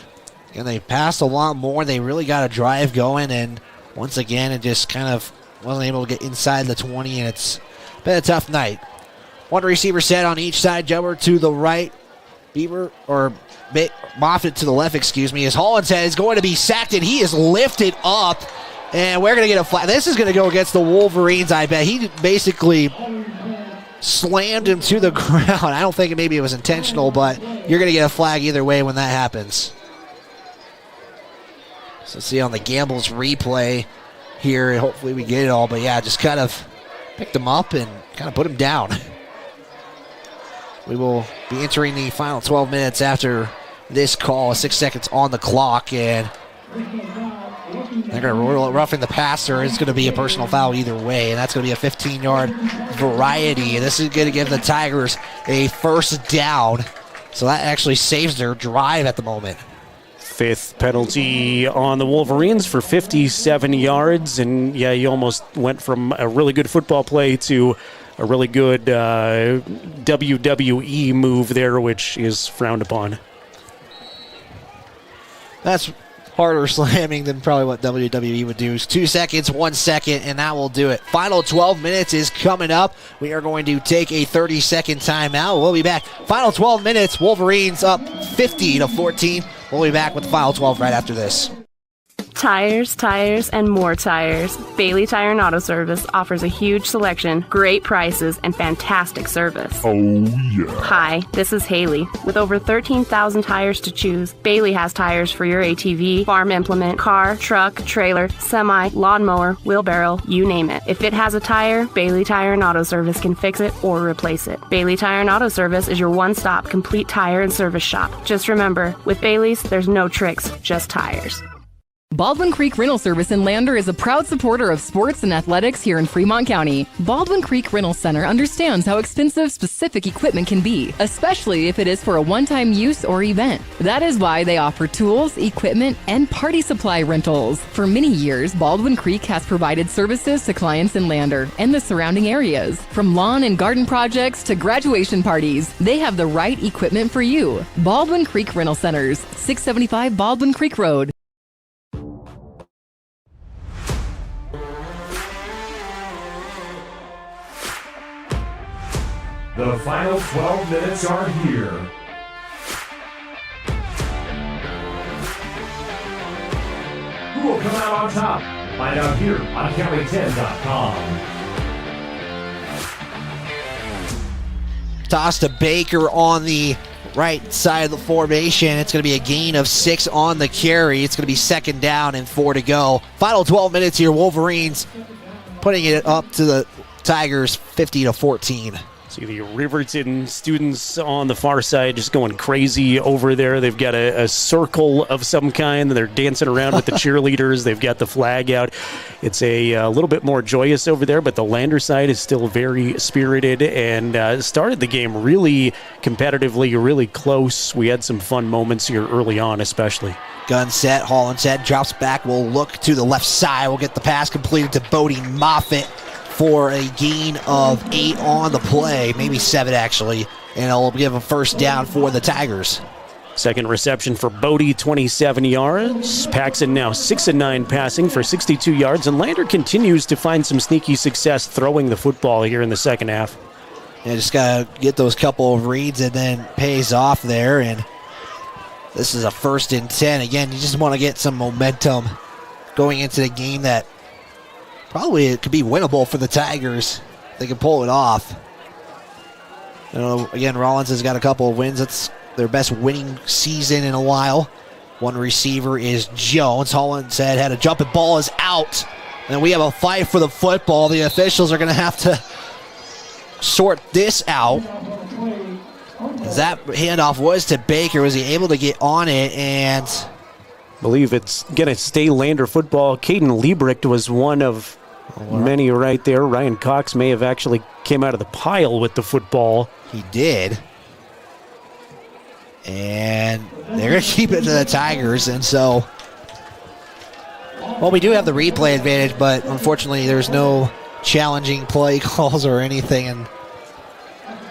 Speaker 15: And they passed a lot more. They really got a drive going. And once again, it just kind of wasn't able to get inside the 20. And it's been a tough night. 1 receiver set on each side. Jumper to the right. Moffitt to the left, excuse me. As Hollinshead is going to be sacked. And he is lifted up. And we're going to get a flag. This is going to go against the Wolverines, I bet. He basically slammed him to the ground. I don't think maybe it was intentional, but you're going to get a flag either way when that happens. So see on the Gambles replay here, and hopefully we get it all. But yeah, just kind of picked him up and kind of put him down. We will be entering the final 12 minutes after this call. 6 seconds on the clock, and They're going to roughing the passer. It's going to be a personal foul either way, and that's going to be a 15-yard variety. And this is going to give the Tigers a first down. So that actually saves their drive at the moment.
Speaker 5: 5th penalty on the Wolverines for 57 yards. And yeah, you almost went from a really good football play to a really good WWE move there, which is frowned upon.
Speaker 15: That's harder slamming than probably what WWE would do. 2 seconds, 1 second, and that will do it. Final 12 minutes is coming up. We are going to take a 30-second timeout. We'll be back. Final 12 minutes. Wolverines up 50-14. We'll be back with the final 12 right after this.
Speaker 9: Tires, and more tires. Bailey Tire and Auto Service offers a huge selection, great prices, and fantastic service.
Speaker 10: Oh, yeah.
Speaker 9: Hi, this is Haley. With over 13,000 tires to choose, Bailey has tires for your ATV, farm implement, car, truck, trailer, semi, lawnmower, wheelbarrow, you name it. If it has a tire, Bailey Tire and Auto Service can fix it or replace it. Bailey Tire and Auto Service is your one-stop complete tire and service shop. Just remember, with Bailey's, there's no tricks, just tires.
Speaker 21: Baldwin Creek Rental Service in Lander is a proud supporter of sports and athletics here in Fremont County. Baldwin Creek Rental Center understands how expensive specific equipment can be, especially if it is for a one-time use or event. That is why they offer tools, equipment, and party supply rentals. For many years, Baldwin Creek has provided services to clients in Lander and the surrounding areas. From lawn and garden projects to graduation parties, they have the right equipment for you. Baldwin Creek Rental Centers, 675 Baldwin Creek Road.
Speaker 7: The final 12 minutes are here. Who will come out on top? Find out here on County10.com.
Speaker 15: Toss to Baker on the right side of the formation. It's going to be a gain of 6 on the carry. It's going to be 2nd down and 4 to go. Final 12 minutes here. Wolverines putting it up to the Tigers 50-14.
Speaker 5: See the Riverton students on the far side just going crazy over there. They've got a circle of some kind. They're dancing around with the cheerleaders. They've got the flag out. It's a little bit more joyous over there, but the Lander side is still very spirited and started the game really competitively, really close. We had some fun moments here early on, especially.
Speaker 15: Gun set, Holland set, drops back. We'll look to the left side. We'll get the pass completed to Bodie Moffitt for a gain of 8 on the play, maybe 7 actually, and it'll give a first down for the Tigers.
Speaker 5: Second reception for Bodie, 27 yards. Paxson now 6-9 passing for 62 yards, and Lander continues to find some sneaky success throwing the football here in the second half.
Speaker 15: Yeah, just got to get those couple of reads and then pays off there, and this is a 1st and 10. Again, you just want to get some momentum going into the game that probably it could be winnable for the Tigers. They can pull it off. You know, again, Rollins has got a couple of wins. It's their best winning season in a while. One receiver is Jones. Holland said had a jump and ball is out. And we have a fight for the football. The officials are going to have to sort this out. As that handoff was to Baker, was he able to get on it? And
Speaker 5: I believe it's going to stay Lander football. Caden Liebricht was one of many right there. Ryan Cox may have actually came out of the pile with the football.
Speaker 15: He did. And they're going to keep it to the Tigers. And so, well, we do have the replay advantage, but unfortunately there's no challenging play calls or anything, and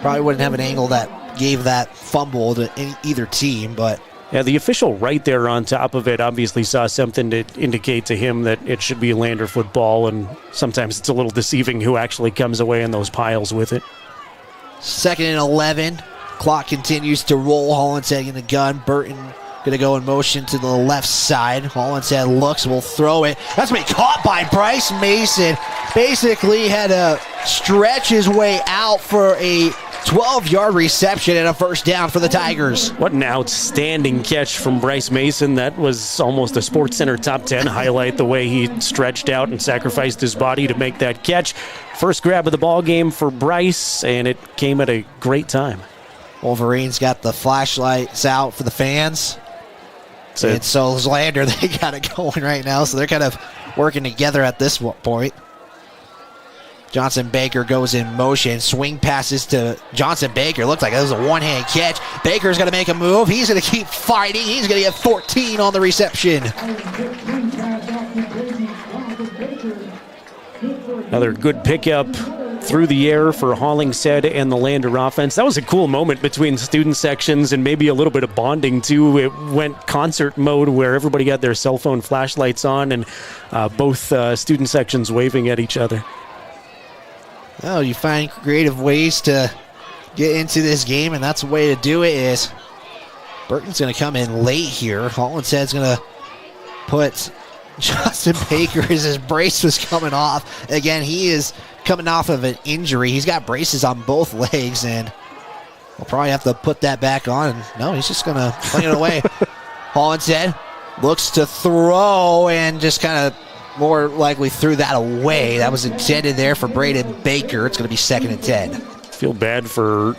Speaker 15: probably wouldn't have an angle that gave that fumble to either team, but
Speaker 5: yeah, the official right there on top of it obviously saw something to indicate to him that it should be Lander football, and sometimes it's a little deceiving who actually comes away in those piles with it.
Speaker 15: 2nd and 11. Clock continues to roll. Hollinshead in the gun. Burton going to go in motion to the left side. Hollinshead looks, will throw it. That's been caught by Bryce Mason. Basically had to stretch his way out for a 12-yard reception and a first down for the Tigers.
Speaker 5: What an outstanding catch from Bryce Mason. That was almost a SportsCenter top 10 highlight, the way he stretched out and sacrificed his body to make that catch. First grab of the ball game for Bryce, and it came at a great time.
Speaker 15: Wolverines got the flashlights out for the fans. And so Lander, they got it going right now, so they're kind of working together at this point. Johnson Baker goes in motion. Swing passes to Johnson Baker. Looks like it was a one-hand catch. Baker's going to make a move. He's going to keep fighting. He's going to get 14 on the reception.
Speaker 5: Another good pickup through the air for Hollingshead and the Lander offense. That was a cool moment between student sections and maybe a little bit of bonding too. It went concert mode where everybody got their cell phone flashlights on and both student sections waving at each other.
Speaker 15: Oh, you find creative ways to get into this game, and that's the way to do it. Is Burton's going to come in late here. Hollingshead's going to put Justin Baker as his brace was coming off. Again, he is coming off of an injury. He's got braces on both legs, and we'll probably have to put that back on. And no, he's just going to fling it away. Hollingshead looks to throw and just kind of more likely threw that away. That was intended there for Braden Baker. It's going to be 2nd and 10.
Speaker 5: Feel bad for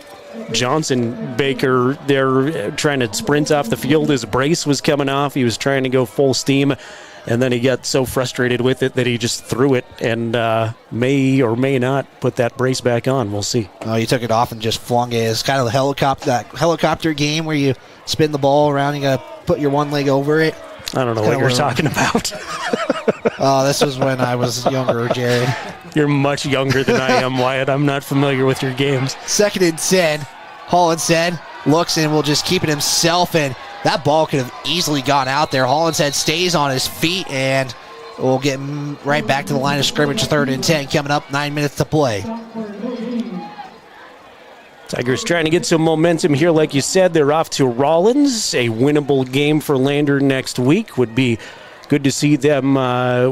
Speaker 5: Johnson Baker. They're trying to sprint off the field. His brace was coming off. He was trying to go full steam, and then he got so frustrated with it that he just threw it and may or may not put that brace back on. We'll see.
Speaker 15: Oh, he took it off and just flung it. It's kind of that helicopter game where you spin the ball around. You got to put your one leg over it.
Speaker 5: I don't know what you're talking about.
Speaker 15: Oh, this was when I was younger, Jared.
Speaker 5: You're much younger than I am, Wyatt. I'm not familiar with your games.
Speaker 15: 2nd and 10. Hollingshead looks and will just keep it himself, and that ball could have easily gone out there. Hollingshead stays on his feet, and we'll get right back to the line of scrimmage. 3rd and 10 coming up, 9 minutes to play.
Speaker 5: Tigers trying to get some momentum here. Like you said, they're off to Rollins. A winnable game for Lander next week. Would be good to see them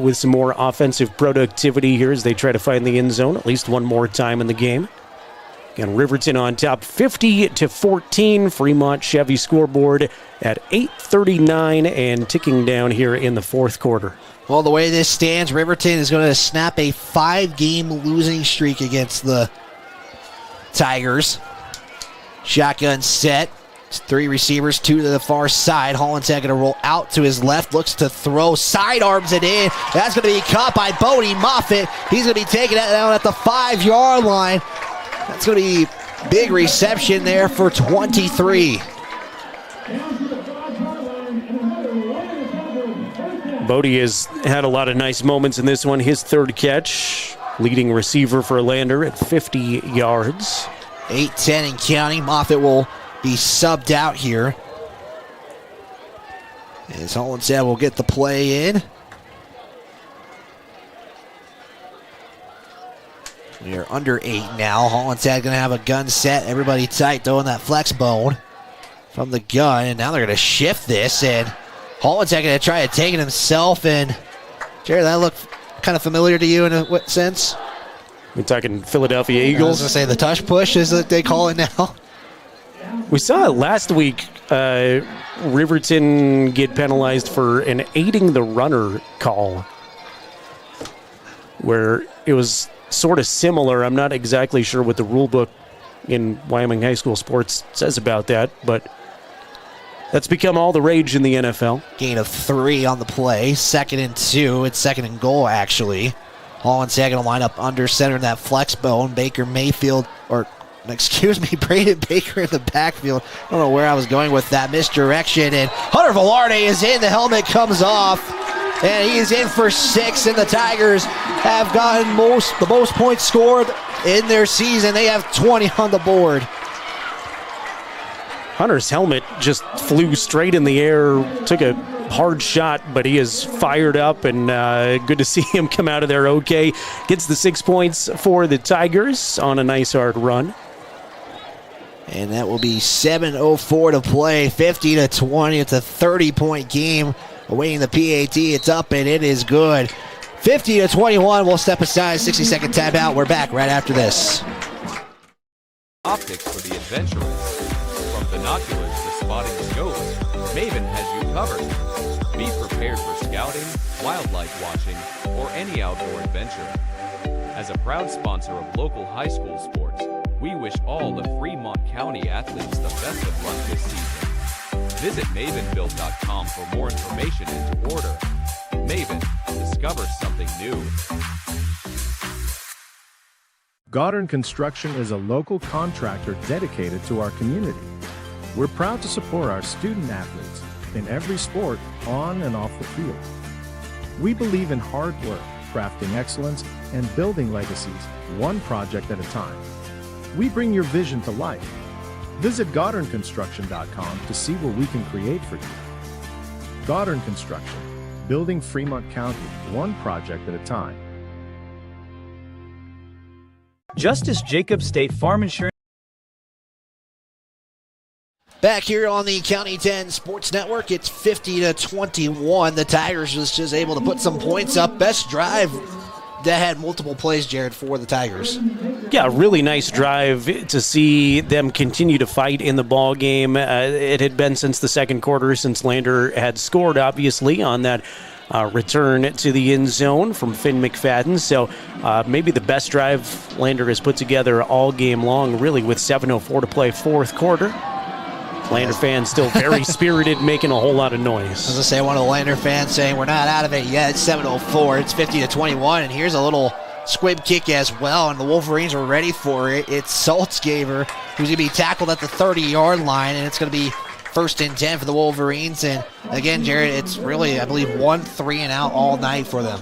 Speaker 5: with some more offensive productivity here as they try to find the end zone at least one more time in the game. Again, Riverton on top 50-14. Fremont Chevy scoreboard at 8:39 and ticking down here in the fourth quarter.
Speaker 15: Well, the way this stands, Riverton is going to snap a 5-game losing streak against the Tigers. Shotgun set. 3 receivers, 2 to the far side. Hollingshead going to roll out to his left. Looks to throw. Sidearms it in. That's going to be caught by Bodie Moffitt. He's going to be taking that down at the 5-yard line. That's going to be big reception there for 23.
Speaker 5: Bodie has had a lot of nice moments in this one. His 3rd catch. Leading receiver for Lander at 50 yards.
Speaker 15: 8-10 in counting. Moffitt will be subbed out here. As Hollingshead will get the play in. We are under 8 now. Hollingshead going to have a gun set. Everybody tight, throwing that flex bone from the gun. And now they're going to shift this. And Hollingshead going to try to take it himself. And Jared, that looked kind of familiar to you in a sense?
Speaker 5: We're talking Philadelphia Eagles.
Speaker 15: I was going to say the tush push is what they call it now.
Speaker 5: We saw it last week. Riverton get penalized for an aiding the runner call, where it was sort of similar. I'm not exactly sure what the rule book in Wyoming high school sports says about that, but that's become all the rage in the NFL.
Speaker 15: Gain of 3 on the play. 2nd and 2. It's 2nd and goal, actually. Hollingshead going to line up under center in that flex bone. Baker Mayfield, or excuse me, Braden Baker in the backfield. I don't know where I was going with that. Misdirection, and Hunter Velarde is in. The helmet comes off, and he is in for 6, and the Tigers have gotten the most points scored in their season. They have 20 on the board.
Speaker 5: Hunter's helmet just flew straight in the air, took a hard shot, but he is fired up, and good to see him come out of there okay. Gets the 6 points for the Tigers on a nice hard run.
Speaker 15: And that will be 7:04 to play, 50-20. It's a 30-point game awaiting the PAT. It's up, and it is good. 50-21. We'll step aside, 60-second timeout. We're back right after this.
Speaker 10: Optics for the adventurous. From binoculars to spotting scopes, Maven has you covered. Be prepared for scouting, wildlife watching, or any outdoor adventure. As a proud sponsor of local high school sports, we wish all the Fremont County athletes the best of luck this season. Visit mavenbuild.com for more information and to order. Maven, discover something new.
Speaker 18: Goddard Construction is a local contractor dedicated to our community. We're proud to support our student athletes in every sport on and off the field. We believe in hard work, crafting excellence, and building legacies one project at a time. We bring your vision to life. Visit GoddardConstruction.com to see what we can create for you. Goddard Construction, building Fremont County one project at a time.
Speaker 12: Justice Jacob State Farm Insurance.
Speaker 15: Back here on the County 10 Sports Network, it's 50-21. The Tigers was just able to put some points up. Best drive that had multiple plays, Jared, for the Tigers.
Speaker 5: Yeah, really nice drive to see them continue to fight in the ball game. It had been since the second quarter since Lander had scored, obviously, on that return to the end zone from Finn McFadden. So maybe the best drive Lander has put together all game long, really, with 7:04 to play fourth quarter. Lander fans still very spirited, making a whole lot of noise.
Speaker 15: I was going to say, one of the Lander fans saying, we're not out of it yet. It's 7:04. It's 50-21. And here's a little squib kick as well. And the Wolverines are ready for it. It's Saltzgaber who's going to be tackled at the 30-yard line. And it's going to be 1st and 10 for the Wolverines. And again, Jared, it's really, I believe, 1 3-and-out all night for them.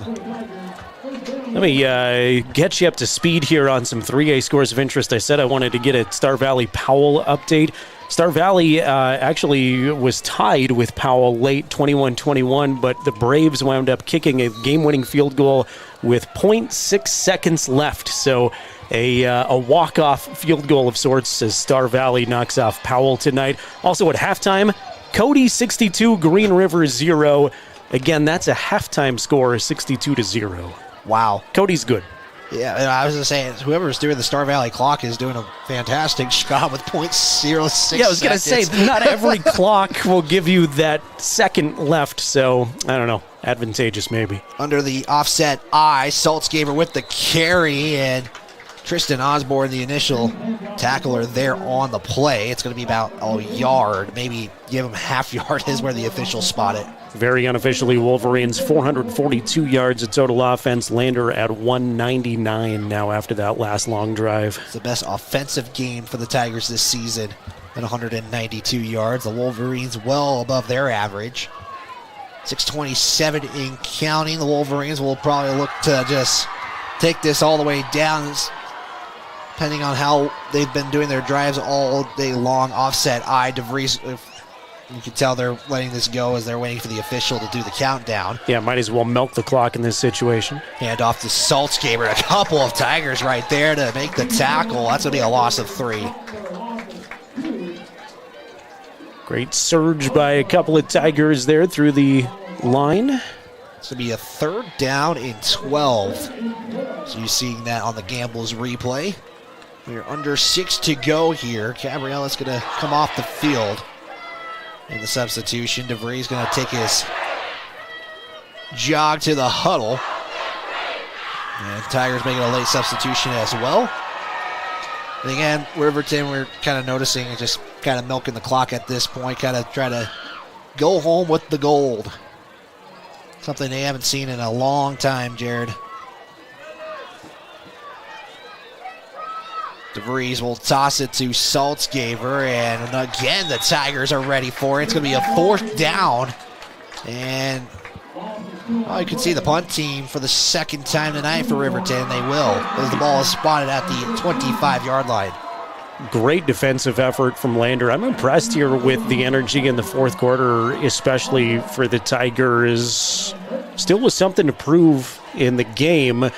Speaker 5: Let me get you up to speed here on some 3A scores of interest. I said I wanted to get a Star Valley Powell update. Star Valley actually was tied with Powell late 21-21, but the Braves wound up kicking a game-winning field goal with 0.6 seconds left. So a walk-off field goal of sorts as Star Valley knocks off Powell tonight. Also at halftime, Cody 62, Green River 0. Again, that's a halftime score, 62-0.
Speaker 15: Wow.
Speaker 5: Cody's good.
Speaker 15: Yeah, and I was going to say, whoever's doing the Star Valley clock is doing a fantastic job with .06.
Speaker 5: Yeah, I was going to say, not every clock will give you that second left, so, I don't know, advantageous maybe.
Speaker 15: Under the offset eye, Saltzgaber with the carry, and Tristan Osborne, the initial tackler there on the play. It's going to be about a yard, maybe give him half yard is where the officials spot it.
Speaker 5: Very unofficially, Wolverines 442 yards of total offense. Lander at 199 now after that last long drive.
Speaker 15: It's the best offensive game for the Tigers this season at 192 yards. The Wolverines well above their average. 6:27 in counting. The Wolverines will probably look to just take this all the way down, depending on how they've been doing their drives all day long. Offset eye, DeVries. You can tell they're letting this go as they're waiting for the official to do the countdown.
Speaker 5: Yeah, might as well milk the clock in this situation.
Speaker 15: Hand off to Saltzgaber. A couple of Tigers right there to make the tackle. That's going to be a loss of 3.
Speaker 5: Great surge by a couple of Tigers there through the line.
Speaker 15: It's going to be a 3rd down and 12. So you're seeing that on the Gambles replay. We're under 6 to go here. Gabriella's going to come off the field. In the substitution, DeVries going to take his jog to the huddle. And Tigers making a late substitution as well. And again, Riverton, we're kind of noticing just kind of milking the clock at this point, kind of try to go home with the gold. Something they haven't seen in a long time, Jared. DeVries will toss it to Saltzgaber, and again the Tigers are ready for it. It's going to be a 4th down, and you can see the punt team for the second time tonight for Riverton. They will, as the ball is spotted at the 25-yard line.
Speaker 5: Great defensive effort from Lander. I'm impressed here with the energy in the fourth quarter, especially for the Tigers. Still with something to prove in the game.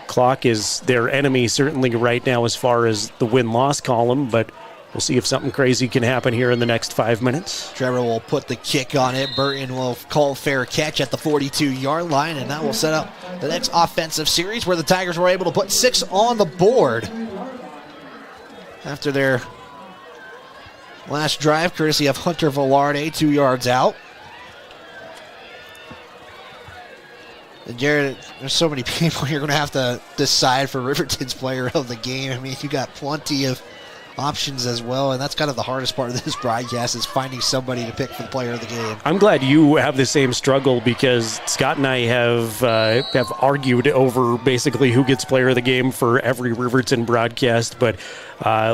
Speaker 5: Clock is their enemy certainly right now as far as the win-loss column, but we'll see if something crazy can happen here in the next 5 minutes.
Speaker 15: Trevor will put the kick on it. Burton will call fair catch at the 42-yard line, and that will set up the next offensive series where the Tigers were able to put 6 on the board after their last drive, courtesy of Hunter Velarde, 2 yards out. And Jared, there's so many people you're going to have to decide for Riverton's player of the game. I mean, you got plenty of options as well, and that's kind of the hardest part of this broadcast is finding somebody to pick for the player of the game.
Speaker 5: I'm glad you have the same struggle because Scott and I have argued over basically who gets player of the game for every Riverton broadcast, but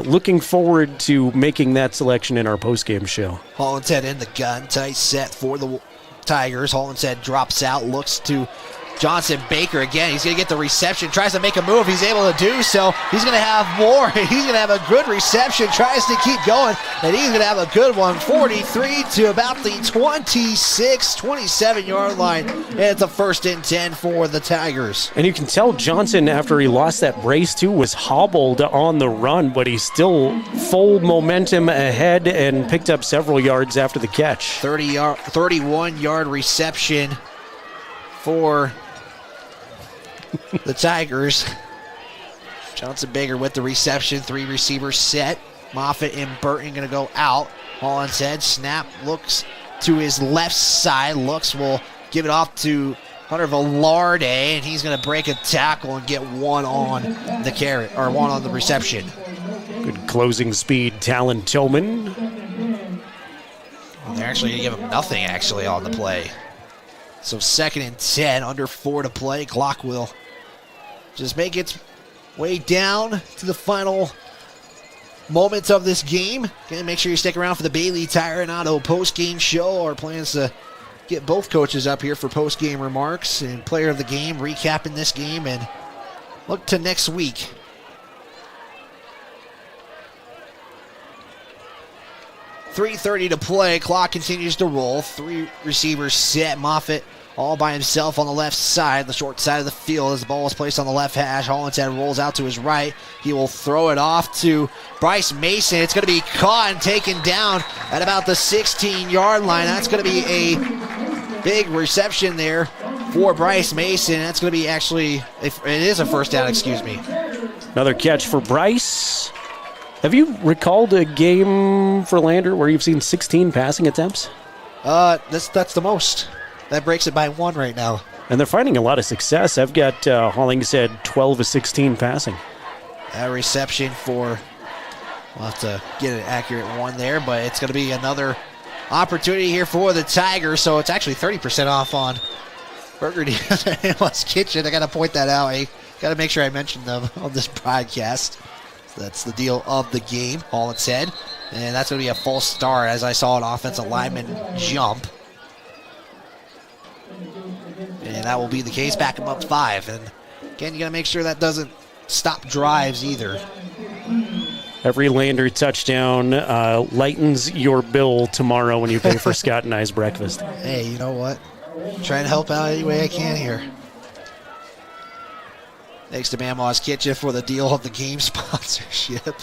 Speaker 5: looking forward to making that selection in our postgame show.
Speaker 15: Hollinshead in the gun, tight set for the Tigers. Hollinshead drops out, looks to Johnson Baker again. He's going to get the reception, tries to make a move. He's able to do so. He's going to have more. He's going to have a good reception, tries to keep going, and he's going to have a good one. 43 to about the 26, 27-yard line. And it's a 1st and 10 for the Tigers.
Speaker 5: And you can tell Johnson, after he lost that brace too, was hobbled on the run, but he's still full momentum ahead and picked up several yards after the catch.
Speaker 15: 31-yard reception for the Tigers. Johnson Baker with the reception. 3 receivers set. Moffitt and Burton going to go out. Hollinshead snap, looks to his left side. Will give it off to Hunter Velarde, and he's going to break a tackle and get one on the carry, or one on the reception.
Speaker 5: Good closing speed, Talon Tillman.
Speaker 15: They're actually going to give him nothing actually on the play. So 2nd and 10, under 4 to play. Clock will just make its way down to the final moments of this game. Okay, make sure you stick around for the Bailey Tire and Auto post-game show. Our plans to get both coaches up here for post-game remarks and player of the game, recapping this game, and look to next week. .330 to play. Clock continues to roll. 3 receivers set. Moffitt all by himself on the left side, the short side of the field, as the ball is placed on the left hash. Hollinshead rolls out to his right. He will throw it off to Bryce Mason. It's going to be caught and taken down at about the 16-yard line. That's going to be a big reception there for Bryce Mason. That's going to be actually, it is a 1st down, excuse me.
Speaker 5: Another catch for Bryce. Have you recalled a game for Lander where you've seen 16 passing attempts?
Speaker 15: That's the most. That breaks it by 1 right now.
Speaker 5: And they're finding a lot of success. I've got Hollingshead 12 of 16 passing.
Speaker 15: That reception for, we'll have to get an accurate one there, but it's going to be another opportunity here for the Tigers. So it's actually 30% off on Burgundy Grandma's Kitchen. I got to point that out. I got to make sure I mention them on this broadcast. That's the deal of the game, Hollinshead. And that's going to be a false start, as I saw an offensive lineman jump. And that will be the case. Back him up 5. And again, you got to make sure that doesn't stop drives either.
Speaker 5: Every Lander touchdown lightens your bill tomorrow when you pay for Scott and I's breakfast.
Speaker 15: Hey, you know what? I'm trying to help out any way I can here. Thanks to Mama's Kitchen for the deal of the game sponsorship.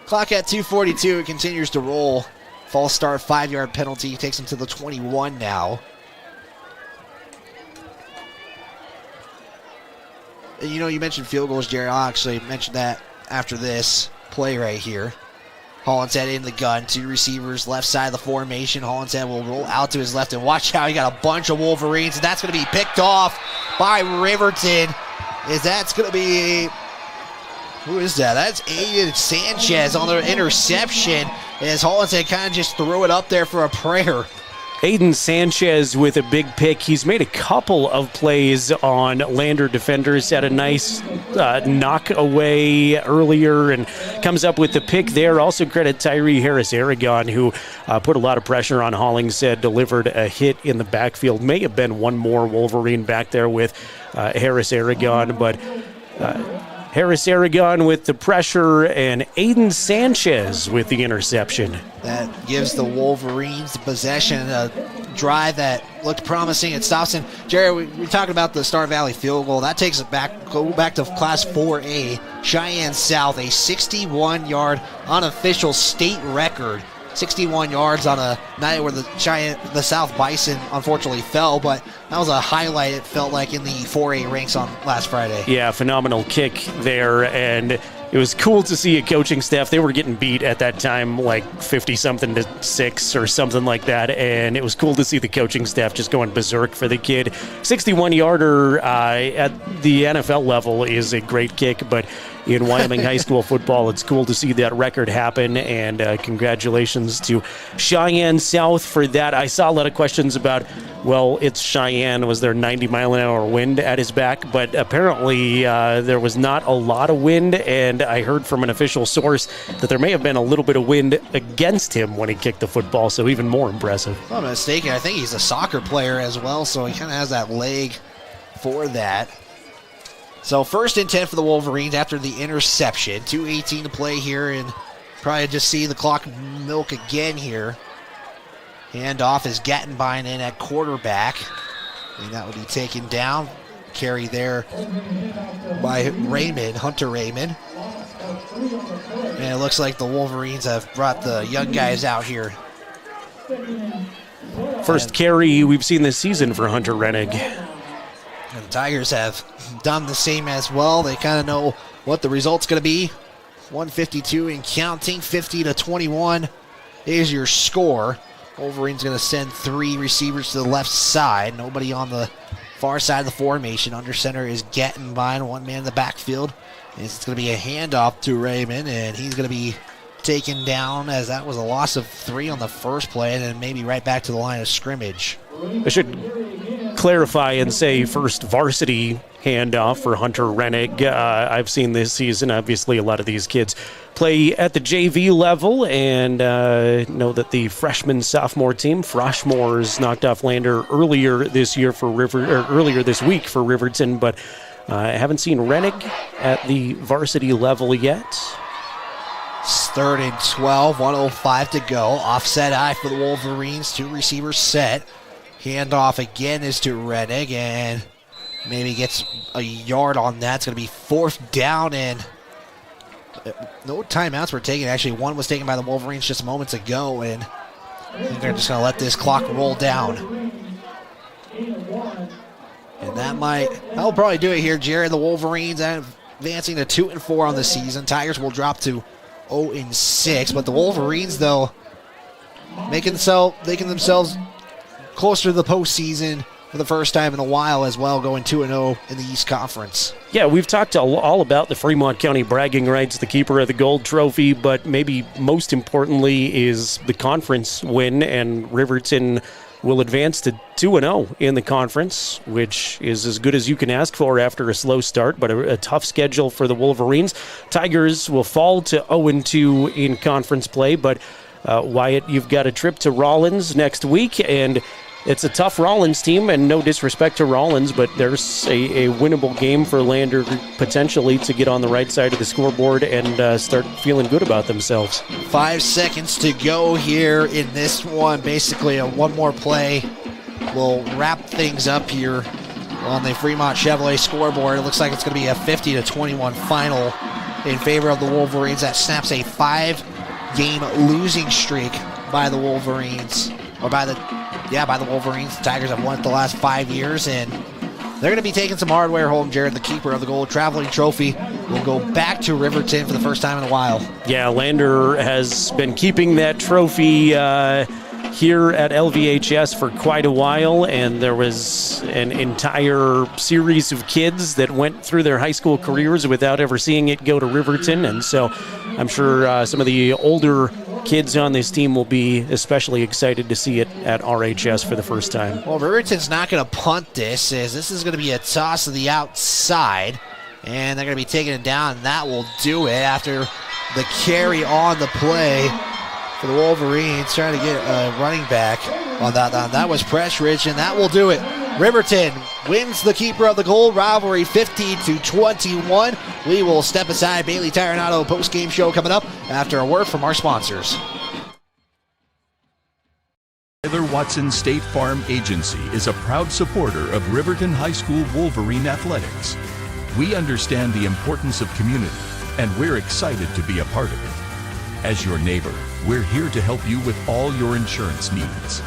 Speaker 15: Clock at 2:42. It continues to roll. False start, 5-yard penalty. Takes him to the 21 now. And you know, you mentioned field goals, Jerry. I'll actually mention that after this play right here. Hollinshead in the gun. 2 receivers, left side of the formation. Hollinshead will roll out to his left, and watch how he got a bunch of Wolverines, and that's going to be picked off by Riverton. That's going to be, who is that? That's Aiden Sanchez on the interception, as Hollinshead kind of just threw it up there for a prayer.
Speaker 5: Aiden Sanchez with a big pick. He's made a couple of plays on Lander defenders. Had a nice knock away earlier and comes up with the pick there. Also credit Tyree Harris-Aragon, who put a lot of pressure on Hollingshead, delivered a hit in the backfield. May have been one more Wolverine back there with Harris-Aragon, but Harris-Aragon with the pressure and Aiden Sanchez with the interception.
Speaker 15: That gives the Wolverines the possession, a drive that looked promising. It stops in. Jerry, we're talking about the Star Valley field goal. That takes it back, go back to Class 4A, Cheyenne South, a 61-yard unofficial state record. 61 yards on a night where the South Bison unfortunately fell, but that was a highlight, it felt like, in the 4A ranks on last Friday.
Speaker 5: Yeah, phenomenal kick there, and it was cool to see a coaching staff. They were getting beat at that time like 50-something to 6 or something like that, and it was cool to see the coaching staff just going berserk for the kid. 61-yarder at the NFL level is a great kick, but in Wyoming high school football. It's cool to see that record happen, and congratulations to Cheyenne South for that. I saw a lot of questions about, well, it's Cheyenne. Was there 90-mile-an-hour wind at his back? But apparently there was not a lot of wind, and I heard from an official source that there may have been a little bit of wind against him when he kicked the football, so even more impressive.
Speaker 15: If I'm not mistaken, I think he's a soccer player as well, so he kind of has that leg for that. So 1st and 10 for the Wolverines after the interception. 2:18 to play here, and probably just see the clock milk again here. Handoff is Gattenbein in at quarterback, and that would be taken down. Carry there by Raymond, Hunter Raymond. And it looks like the Wolverines have brought the young guys out here.
Speaker 5: First carry we've seen this season for Hunter Rennig.
Speaker 15: And the Tigers have done the same as well. They kind of know what the result's going to be. 152 and counting, 50-21 is your score. Wolverines going to send 3 receivers to the left side. Nobody on the far side of the formation. Under center is Gattenbein, one man in the backfield. It's going to be a handoff to Raymond, and he's going to be taken down as that was a loss of 3 on the first play, and then maybe right back to the line of scrimmage.
Speaker 5: I should clarify and say first varsity handoff for Hunter Rennig. I've seen this season, obviously, a lot of these kids play at the JV level, and know that the freshman-sophomore team, Froshmore's, knocked off Lander earlier this week for Riverton, but I haven't seen Rennig at the varsity level yet.
Speaker 15: It's 3rd and 12, 1:05 to go. Offset eye for the Wolverines. 2 receivers set. Handoff again is to Rennig, and maybe gets a yard on that. It's going to be 4th down, and no timeouts were taken. Actually, one was taken by the Wolverines just moments ago, and I think they're just going to let this clock roll down. And that'll probably do it here, Jared. The Wolverines advancing to 2-4 on the season. Tigers will drop to 0-6, but the Wolverines, though, making themselves closer to the postseason for the first time in a while as well, going 2-0 in the East Conference.
Speaker 5: Yeah, we've talked all about the Fremont County bragging rights, the keeper of the gold trophy, but maybe most importantly is the conference win, and Riverton will advance to 2-0 in the conference, which is as good as you can ask for after a slow start, but a tough schedule for the Wolverines. Tigers will fall to 0-2 in conference play, but Wyatt, you've got a trip to Rollins next week, and it's a tough Rollins team, and no disrespect to Rollins, but there's a winnable game for Lander potentially to get on the right side of the scoreboard and start feeling good about themselves.
Speaker 15: 5 seconds to go here in this one. Basically, one more play will wrap things up here on the Fremont Chevrolet scoreboard. It looks like it's going to be a 50-21 final in favor of the Wolverines. That snaps a 5-game losing streak by the Wolverines, or by the Wolverines. The Tigers have won it the last 5 years, and they're going to be taking some hardware home. Jared, the keeper of the gold traveling trophy, will go back to Riverton for the first time in a while.
Speaker 5: Yeah, Lander has been keeping that trophy here at LVHS for quite a while, and there was an entire series of kids that went through their high school careers without ever seeing it go to Riverton, and so I'm sure some of the older kids on this team will be especially excited to see it at RHS for the first time.
Speaker 15: Well, Riverton's not going to punt this, as this is going to be a toss to the outside, and they're going to be taking it down, and that will do it after the carry on the play for the Wolverines, trying to get a running back on that. That was Pressridge, and that will do it. Riverton wins the keeper of the gold rivalry 50-21. We will step aside. Bailey Tire and Auto post-game show coming up after a word from our sponsors.
Speaker 13: Tyler Watson State Farm Agency is a proud supporter of Riverton High School Wolverine athletics. We understand the importance of community, and we're excited to be a part of it. As your neighbor, we're here to help you with all your insurance needs.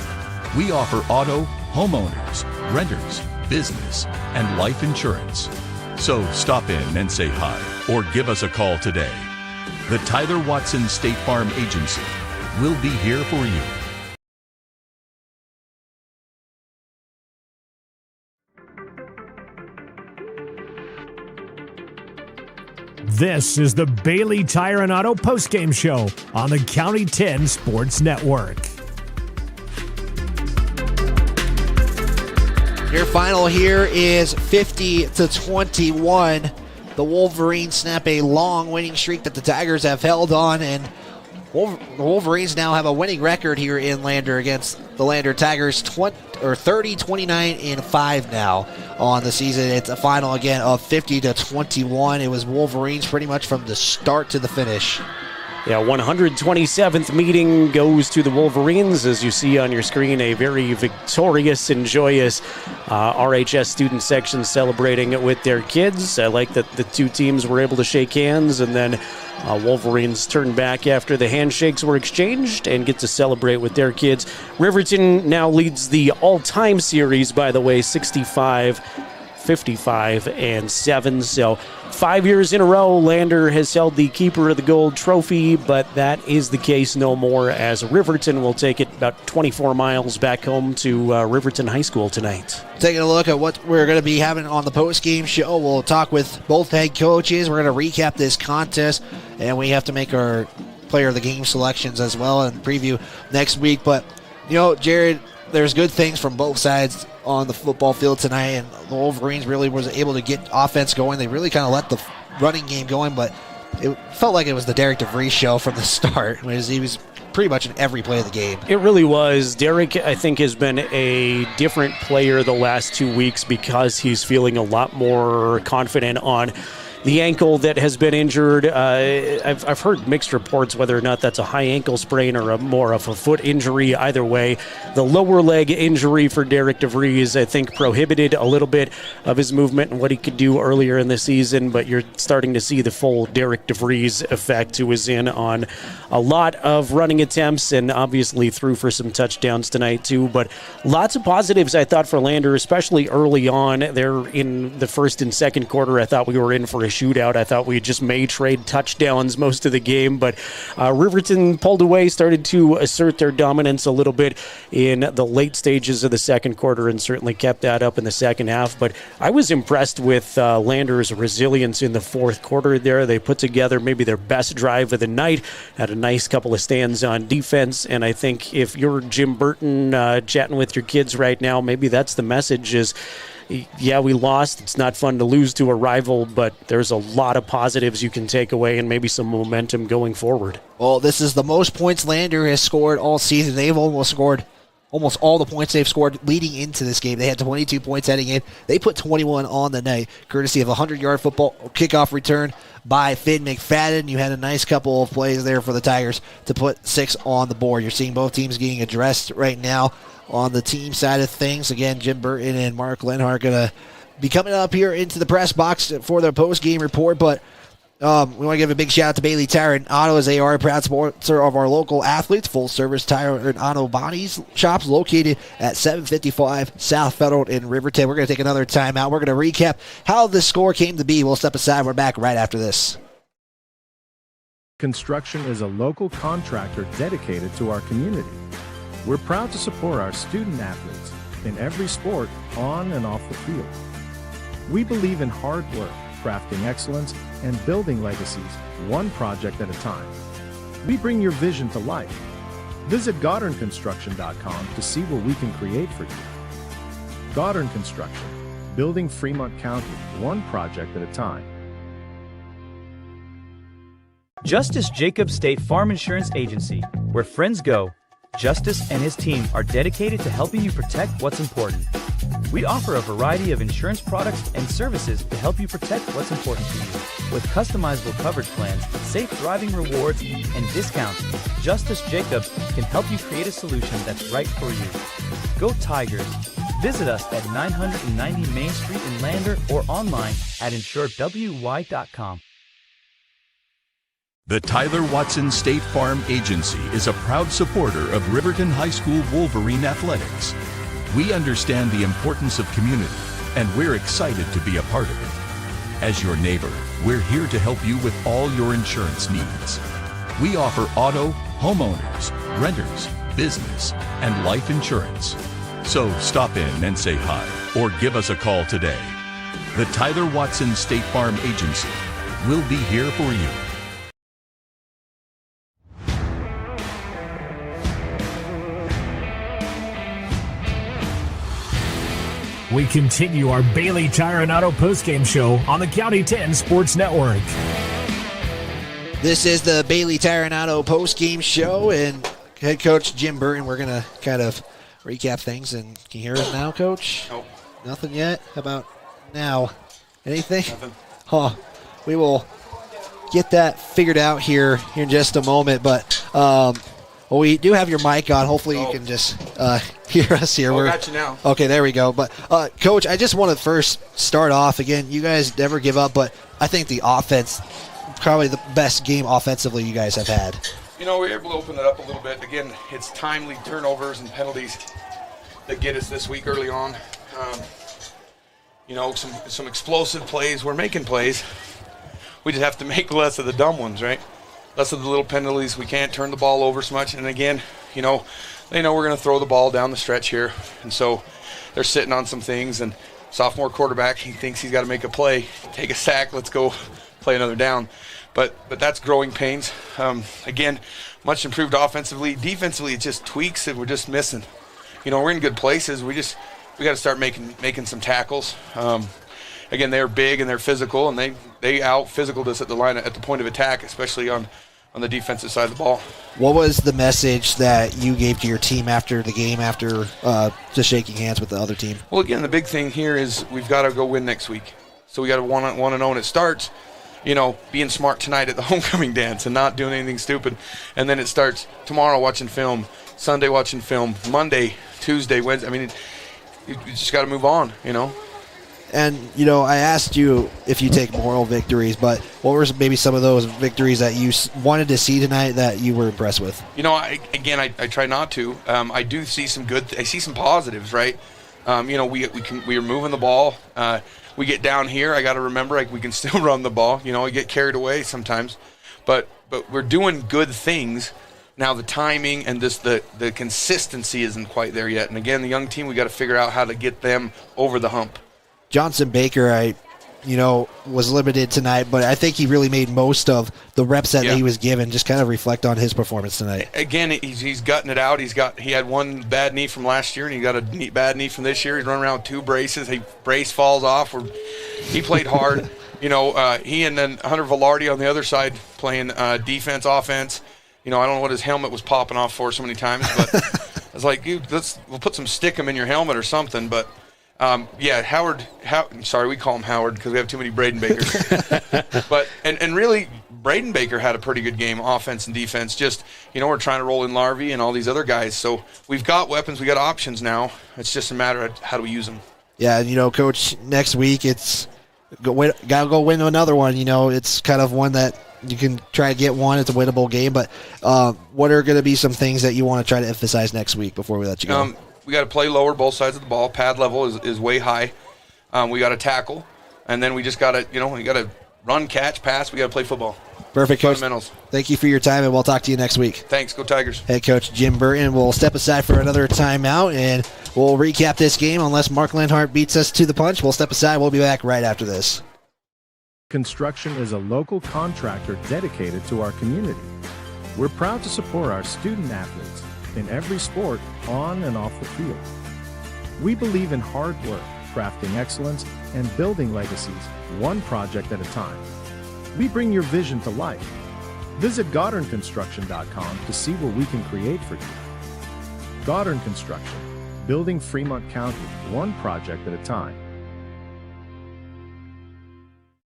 Speaker 13: We offer auto, homeowners, renters, business, and life insurance. So stop in and say hi, or give us a call today. The Tyler Watson State Farm Agency will be here for you.
Speaker 11: This is the Bailey Tire and Auto postgame show on the County 10 Sports Network.
Speaker 15: Your final here is 50-21. The Wolverines snap a long winning streak that the Tigers have held on, and the Wolverines now have a winning record here in Lander against the Lander Tigers, 30-29-5 now on the season. It's a final again of 50-21. It was Wolverines pretty much from the start to the finish.
Speaker 5: Yeah, 127th meeting goes to the Wolverines. As you see on your screen, a very victorious and joyous RHS student section celebrating with their kids. I like that the two teams were able to shake hands, and then Wolverines turned back after the handshakes were exchanged and get to celebrate with their kids. Riverton now leads the all-time series, by the way, 65-55-7. So 5 years in a row, Lander has held the Keeper of the Gold trophy, but that is the case no more, as Riverton will take it about 24 miles back home to Riverton High School tonight.
Speaker 15: Taking a look at what we're going to be having on the post-game show, we'll talk with both head coaches. We're going to recap this contest, and we have to make our player of the game selections as well and preview next week. But, you know, Jared, there's good things from both sides on the football field tonight, and the Wolverines really was able to get offense going. They really kind of let the running game going, but it felt like it was the Derek DeVries show from the start. He was pretty much in every play of the game.
Speaker 5: It really was. Derek, I think, has been a different player the last 2 weeks because he's feeling a lot more confident on the ankle that has been injured. I've heard mixed reports whether or not that's a high ankle sprain or more of a foot injury. Either way, the lower leg injury for Derek DeVries, I think, prohibited a little bit of his movement and what he could do earlier in the season, but you're starting to see the full Derek DeVries effect, who was in on a lot of running attempts and obviously threw for some touchdowns tonight too. But lots of positives, I thought, for Lander, especially early on. There in the first and second quarter, I thought we were in for a shootout. I thought we just may trade touchdowns most of the game, but Riverton pulled away, started to assert their dominance a little bit in the late stages of the second quarter, and certainly kept that up in the second half. But I was impressed with Lander's resilience in the fourth quarter there. They put together maybe their best drive of the night, had a nice couple of stands on defense, and I think if you're Jim Burton chatting with your kids right now, maybe that's the message is, yeah, we lost. It's not fun to lose to a rival, but there's a lot of positives you can take away and maybe some momentum going forward.
Speaker 15: Well, this is the most points Lander has scored all season. They've almost scored almost all the points they've scored leading into this game. They had 22 points heading in. They put 21 on the night, courtesy of a 100-yard football kickoff return by Finn McFadden. You had a nice couple of plays there for the Tigers to put 6 on the board. You're seeing both teams getting addressed right now. On the team side of things, again, Jim Burton and Mark Lenhart going to be coming up here into the press box for their post-game report, but we want to give a big shout out to Bailey Tire and Auto, as they are a proud sponsor of our local athletes. Full-service tire and auto bodies shops located at 755 South Federal in Riverton. We're going to take another timeout. We're going to recap how this score came to be. We'll step aside. We're back right after this.
Speaker 18: Construction is a local contractor dedicated to our community. We're proud to support our student athletes in every sport on and off the field. We believe in hard work, crafting excellence, and building legacies one project at a time. We bring your vision to life. Visit GoddardConstruction.com to see what we can create for you. Goddard Construction, building Fremont County one project at a time.
Speaker 12: Justice Jacob State Farm Insurance Agency, where friends go. Justice and his team are dedicated to helping you protect what's important. We offer a variety of insurance products and services to help you protect what's important to you. With customizable coverage plans, safe driving rewards, and discounts, Justice Jacobs can help you create a solution that's right for you. Go Tigers! Visit us at 990 Main Street in Lander or online at insuredwy.com.
Speaker 13: The Tyler Watson State Farm Agency is a proud supporter of Riverton High School Wolverine athletics. We understand the importance of community, and we're excited to be a part of it. As your neighbor, we're here to help you with all your insurance needs. We offer auto, homeowners, renters, business, and life insurance. So stop in and say hi, or give us a call today. The Tyler Watson State Farm Agency, We'll be here for you.
Speaker 11: We continue our Bailey Tire and Auto postgame show on the County 10 Sports Network.
Speaker 15: This is the Bailey Tire and Auto postgame show, and head coach Jim Burton, we're going to kind of recap things. And can you hear us now, Coach?
Speaker 14: Nope.
Speaker 15: Nothing yet? How about now? Anything?
Speaker 14: Nothing.
Speaker 15: Huh. We will get that figured out here in just a moment, but well, we do have your mic on. Hopefully you can just hear us here.
Speaker 14: I got you now.
Speaker 15: Okay, there we go. But, Coach, I just want to first start off. Again, you guys never give up, but I think the offense, probably the best game offensively you guys have had.
Speaker 14: You know, we're able to open it up a little bit. Again, it's timely turnovers and penalties that get us this week early on. You know, some explosive plays. We're making plays. We just have to make less of the dumb ones, right? Less of the little penalties. We can't turn the ball over so much. And again, you know, they know we're going to throw the ball down the stretch here. And so they're sitting on some things. And sophomore quarterback, he thinks he's got to make a play, take a sack, let's go play another down. But that's growing pains. Again, much improved offensively. Defensively, it's just tweaks that we're just missing. You know, we're in good places. We got to start making some tackles. Again, they're big and they're physical, and they out-physicaled us at the line, at the point of attack, especially on the defensive side of the ball.
Speaker 15: What was the message that you gave to your team after the game, after just shaking hands with the other team?
Speaker 14: Well, again, the big thing here is we've got to go win next week. So we got to 1-0, and it starts, you know, being smart tonight at the homecoming dance and not doing anything stupid. And then it starts tomorrow watching film, Sunday watching film, Monday, Tuesday, Wednesday. I mean, you just got to move on, you know.
Speaker 15: And, you know, I asked you if you take moral victories, but what were maybe some of those victories that you wanted to see tonight that you were impressed with?
Speaker 14: You know, I try not to. I do see some I see some positives, right? You know, we are moving the ball. We get down here. I got to remember, like, we can still run the ball. You know, we get carried away sometimes, but we're doing good things. Now the timing and the consistency isn't quite there yet. And again, the young team, we got to figure out how to get them over the hump.
Speaker 15: Johnson Baker, was limited tonight, but I think he really made most of the reps that he was given. Just kind of reflect on his performance tonight.
Speaker 14: Again, he's gutting it out. He had one bad knee from last year, and he got a bad knee from this year. He's running around with 2 braces. Brace falls off. He played hard. You know, he and then Hunter Velarde on the other side playing defense, offense. You know, I don't know what his helmet was popping off for so many times, but I was like, dude, we'll put some stickum in your helmet or something, but. Howard, sorry, we call him Howard because we have too many Braden Bakers. But and really, Braden Baker had a pretty good game, offense and defense. Just, you know, we're trying to roll in Larvey and all these other guys. So we've got weapons, we got options now. It's just a matter of how do we use them.
Speaker 15: Yeah, and, you know, Coach, next week got to go win another one. You know, it's kind of one that you can try to get one. It's a winnable game. But what are going to be some things that you want to try to emphasize next week before we let you go?
Speaker 14: We got to play lower both sides of the ball. Pad level is way high. We got to tackle, and then we just got to, you know, we got to run, catch, pass. We got to play football.
Speaker 15: Perfect, Coach.
Speaker 14: Fundamentals.
Speaker 15: Thank you for your time, and we'll talk to you next week.
Speaker 14: Thanks. Go Tigers.
Speaker 15: Head Coach Jim Burton will step aside for another timeout, and we'll recap this game. Unless Mark Lenhart beats us to the punch, we'll step aside. We'll be back right after this.
Speaker 18: Construction is a local contractor dedicated to our community. We're proud to support our student athletes in every sport, on and off the field. We believe in hard work, crafting excellence, and building legacies, one project at a time. We bring your vision to life. Visit GoddardConstruction.com to see what we can create for you. Goddard Construction, building Fremont County, one project at a time.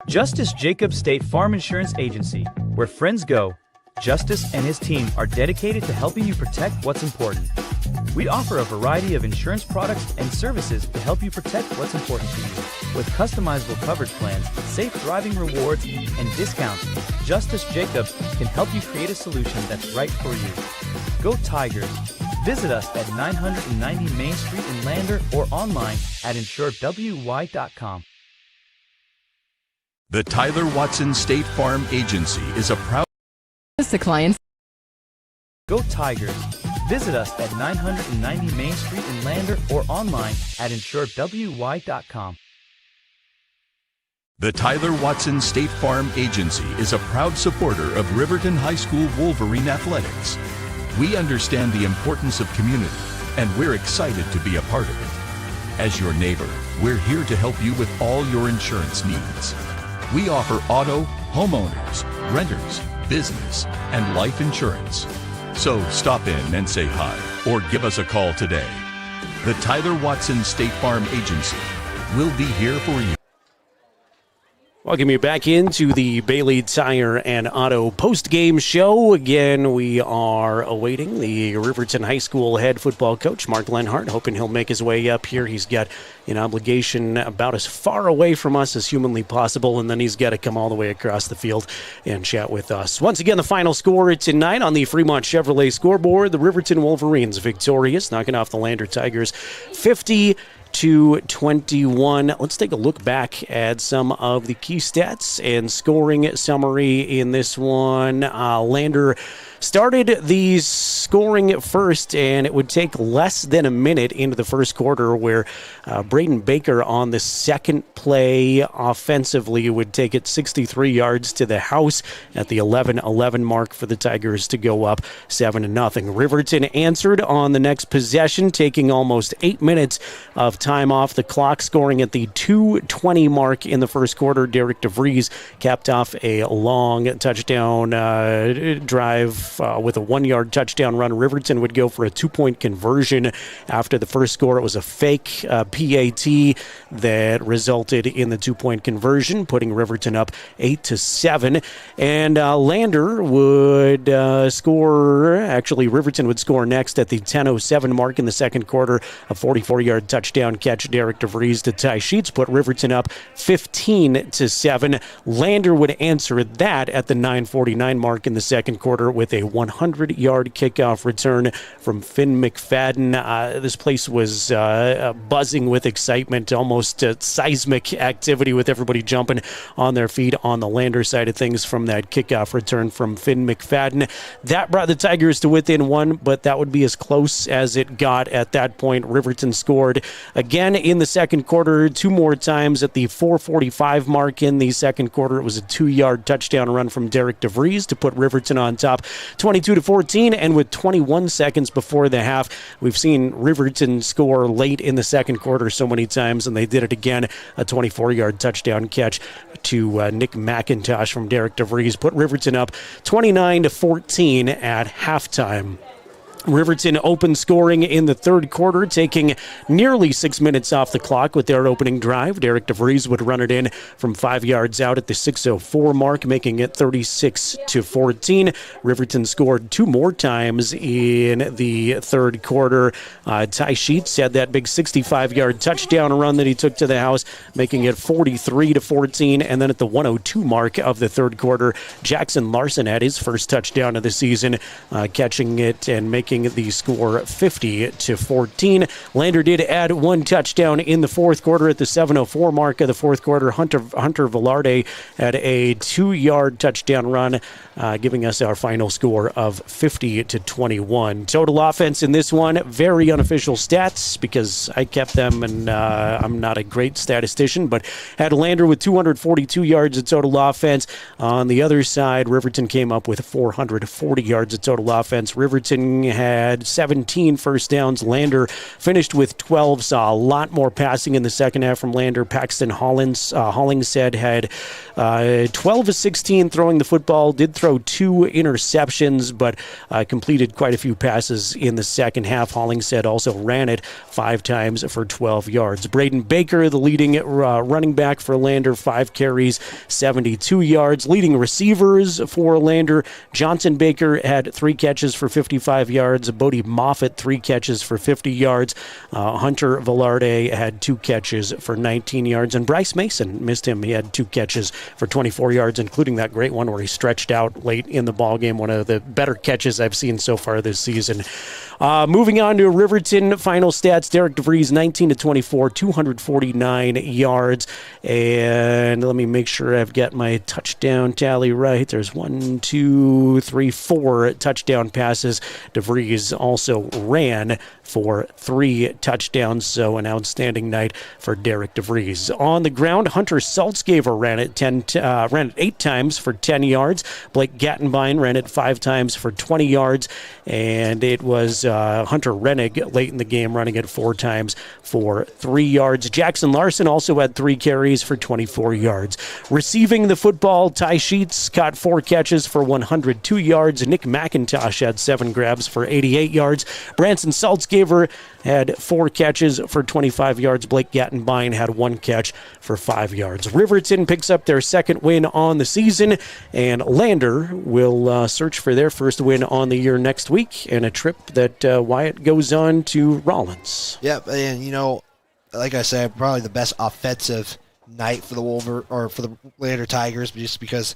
Speaker 12: Justice Jacob State Farm Insurance Agency, where friends go. Justice and his team are dedicated to helping you protect what's important. We offer a variety of insurance products and services to help you protect what's important to you. With customizable coverage plans, safe driving rewards, and discounts, Justice Jacobs can help you create a solution that's right for you. Go Tigers! Visit us at 990 Main Street in Lander or online at insuredwy.com.
Speaker 13: The Tyler Watson State Farm Agency is a proud
Speaker 21: to clients.
Speaker 12: Go Tigers! Visit us at 990 Main Street in Lander or online at insuredwy.com.
Speaker 13: The Tyler Watson State Farm Agency is a proud supporter of Riverton High School Wolverine athletics. We understand the importance of community, and we're excited to be a part of it. As your neighbor, we're here to help you with all your insurance needs. We offer auto, homeowners, renters, business, and life insurance. So stop in and say hi, or give us a call today. The Tyler Watson State Farm Agency will be here for you.
Speaker 5: Welcome you back into the Bailey Tire and Auto post-game show. Again, we are awaiting the Riverton High School head football coach, Mark Lenhart, hoping he'll make his way up here. He's got an obligation about as far away from us as humanly possible, and then he's got to come all the way across the field and chat with us. Once again, the final score tonight on the Fremont Chevrolet scoreboard, the Riverton Wolverines victorious, knocking off the Lander Tigers 50-21. Let's take a look back at some of the key stats and scoring summary in this one. Lander started the scoring first, and it would take less than a minute into the first quarter where Braden Baker on the second play offensively would take it 63 yards to the house at the 11-11 mark for the Tigers to go up 7-0. Riverton answered on the next possession, taking almost 8 minutes of time off the clock, scoring at the 2:20 mark in the first quarter. Derek DeVries capped off a long touchdown drive with a 1-yard touchdown run. Riverton would go for a 2-point conversion after the first score. It was a fake PAT that resulted in the 2-point conversion, putting Riverton up 8-7. And Lander would score, actually Riverton would score next at the 10:07 mark in the second quarter. A 44-yard touchdown catch, Derek DeVries to Ty Sheets, put Riverton up 15-7. Lander would answer that at the 9:49 mark in the second quarter with a 100-yard kickoff return from Finn McFadden. This place was buzzing with excitement, almost seismic activity with everybody jumping on their feet on the Lander side of things from that kickoff return from Finn McFadden. That brought the Tigers to within one, but that would be as close as it got at that point. Riverton scored again in the second quarter, 2 more times at the 4:45 mark in the second quarter. It was a 2-yard touchdown run from Derek DeVries to put Riverton on top 22-14, and with 21 seconds before the half, we've seen Riverton score late in the second quarter so many times, and they did it again. A 24-yard touchdown catch to Nick McIntosh from Derek DeVries put Riverton up 29-14 at halftime. Riverton opened scoring in the third quarter, taking nearly 6 minutes off the clock with their opening drive. Derek DeVries would run it in from 5 yards out at the 6:04 mark, making it 36-14. Riverton scored 2 more times in the third quarter. Ty Sheets had that big 65-yard touchdown run that he took to the house, making it 43-14. And then at the 1:02 mark of the third quarter, Jackson Larson had his first touchdown of the season, catching it and making the score 50-14. Lander did add 1 touchdown in the fourth quarter at the 7:04 mark of the fourth quarter. Hunter Velarde had a 2-yard touchdown run, giving us our final score of 50-21. Total offense in this one, very unofficial stats because I kept them, and I'm not a great statistician, but had Lander with 242 yards of total offense. On the other side, Riverton came up with 440 yards of total offense. Riverton had 17 first downs. Lander finished with 12, saw a lot more passing in the second half from Lander. Paxton Hollingshead had 12-16 throwing the football, did throw 2 interceptions, but completed quite a few passes in the second half. Hollingshead also ran it 5 times for 12 yards. Braden Baker, the leading running back for Lander, 5 carries, 72 yards. Leading receivers for Lander, Johnson Baker had 3 catches for 55 yards. Bodie Moffitt, 3 catches for 50 yards. Hunter Velarde had 2 catches for 19 yards. And Bryce Mason missed him. He had 2 catches for 24 yards, including that great one where he stretched out late in the ball game. One of the better catches I've seen so far this season. Moving on to Riverton final stats. Derek DeVries, 19-24, 249 yards. And let me make sure I've got my touchdown tally right. There's 4 touchdown passes. DeVries DeVries also ran for 3 touchdowns, so an outstanding night for Derek DeVries. On the ground, Hunter Saltzgaver ran it 8 times for 10 yards. Blake Gattenbein ran it 5 times for 20 yards, and it was Hunter Rennig late in the game running it 4 times for 3 yards. Jackson Larson also had 3 carries for 24 yards. Receiving the football, Ty Sheets caught 4 catches for 102 yards. Nick McIntosh had 7 grabs for 88 yards. Branson Saltzgaver had 4 catches for 25 yards. Blake Gattenbein had 1 catch for 5 yards. Riverton picks up their second win on the season, and Lander will search for their first win on the year next week, and a trip that Wyatt goes on to Rollins.
Speaker 15: Yep, and like I said, probably the best offensive night for the Lander Tigers, just because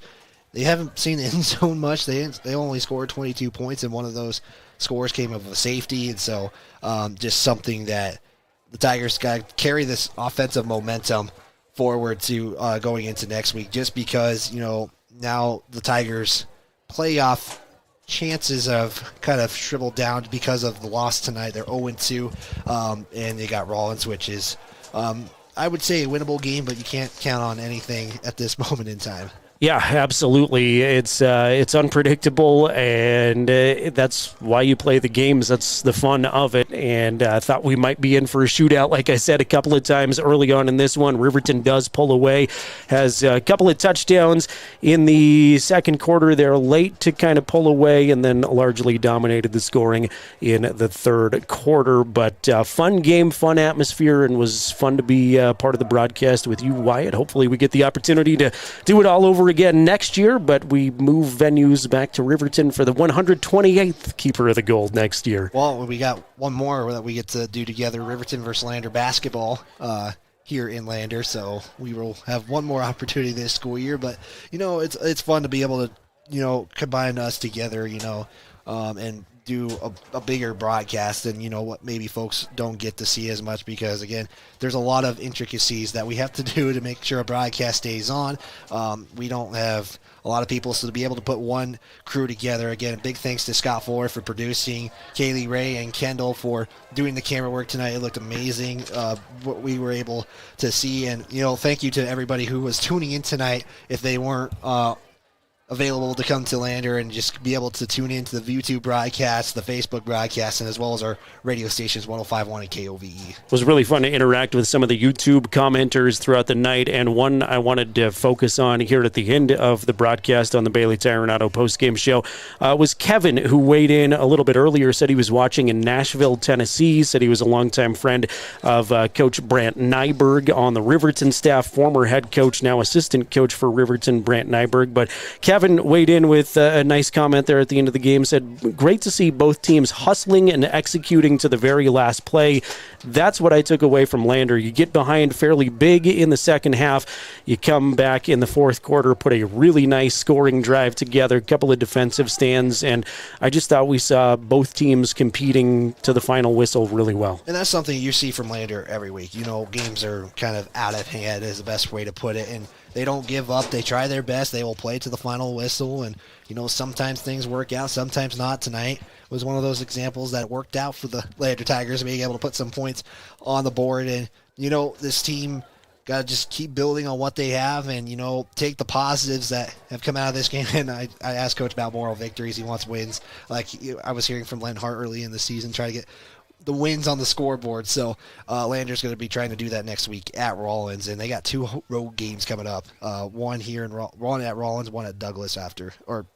Speaker 15: they haven't seen the end zone much. They only scored 22 points, and one of those scores came of a safety, and so just something that the Tigers got to carry this offensive momentum forward to going into next week, just because now the Tigers' playoff chances have kind of shriveled down because of the loss tonight. They're 0-2, and they got Rollins, which is I would say a winnable game, but you can't count on anything at this moment in time.
Speaker 5: Yeah, absolutely. It's unpredictable, and that's why you play the games. That's the fun of it, and I thought we might be in for a shootout. Like I said a couple of times early on in this one, Riverton does pull away, has a couple of touchdowns in the second quarter. They're late to kind of pull away, and then largely dominated the scoring in the third quarter. But fun game, fun atmosphere, and was fun to be part of the broadcast with you, Wyatt. Hopefully we get the opportunity to do it all over again next year, but we move venues back to Riverton for the 128th Keeper of the Gold next year.
Speaker 15: Well, we got one more that we get to do together, Riverton versus Lander basketball here in Lander, so we will have one more opportunity this school year, but it's fun to be able to combine us together, and do a bigger broadcast than what maybe folks don't get to see as much, because again, there's a lot of intricacies that we have to do to make sure a broadcast stays on. We don't have a lot of people, so to be able to put one crew together, again, big thanks to Scott Ford for producing, Kaylee Ray and Kendall for doing the camera work tonight. It looked amazing what we were able to see, and thank you to everybody who was tuning in tonight if they weren't available to come to Lander and just be able to tune into the YouTube broadcast, the Facebook broadcast, and as well as our radio stations, 105.1 and KOVE.
Speaker 5: It was really fun to interact with some of the YouTube commenters throughout the night, and one I wanted to focus on here at the end of the broadcast on the Bailey Tire and Auto postgame show was Kevin, who weighed in a little bit earlier, said he was watching in Nashville, Tennessee, said he was a longtime friend of Coach Brant Nyberg on the Riverton staff, former head coach, now assistant coach for Riverton, Brant Nyberg. But Kevin weighed in with a nice comment there at the end of the game, said, great to see both teams hustling and executing to the very last play. That's what I took away from Lander. You get behind fairly big in the second half. You come back in the fourth quarter, put a really nice scoring drive together, a couple of defensive stands, and I just thought we saw both teams competing to the final whistle really well.
Speaker 15: And that's something you see from Lander every week. Games are kind of out of hand is the best way to put it, and they don't give up. They try their best. They will play to the final whistle, and sometimes things work out, sometimes not. Tonight was one of those examples that worked out for the Lander Tigers, being able to put some points on the board. And this team got to just keep building on what they have, and take the positives that have come out of this game. And I asked Coach about moral victories. He wants wins. Like I was hearing from Len Hart early in the season, trying to get the wins on the scoreboard. So Lander's going to be trying to do that next week at Rollins, and they got 2 road games coming up. One here in one at Rollins, one at Douglas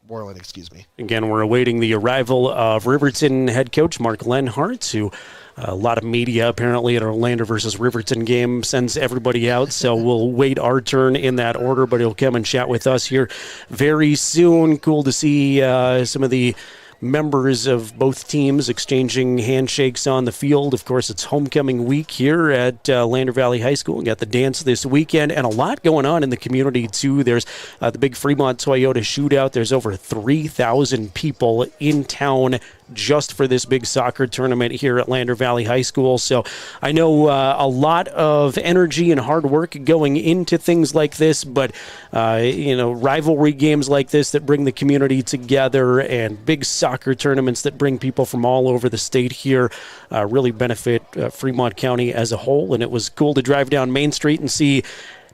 Speaker 15: Borland, excuse me.
Speaker 5: Again, we're awaiting the arrival of Riverton head coach Mark Lenhart, who a lot of media apparently at our Lander versus Riverton game sends everybody out, so we'll wait our turn in that order, but he'll come and chat with us here very soon. Cool to see some of the members of both teams exchanging handshakes on the field. Of course, it's homecoming week here at Lander Valley High School. We got the dance this weekend, and a lot going on in the community too. There's the big Fremont Toyota shootout. There's over 3,000 people in town just for this big soccer tournament here at Lander Valley High School. So I know a lot of energy and hard work going into things like this, but rivalry games like this that bring the community together and big soccer tournaments that bring people from all over the state here really benefit Fremont County as a whole. And it was cool to drive down Main Street and see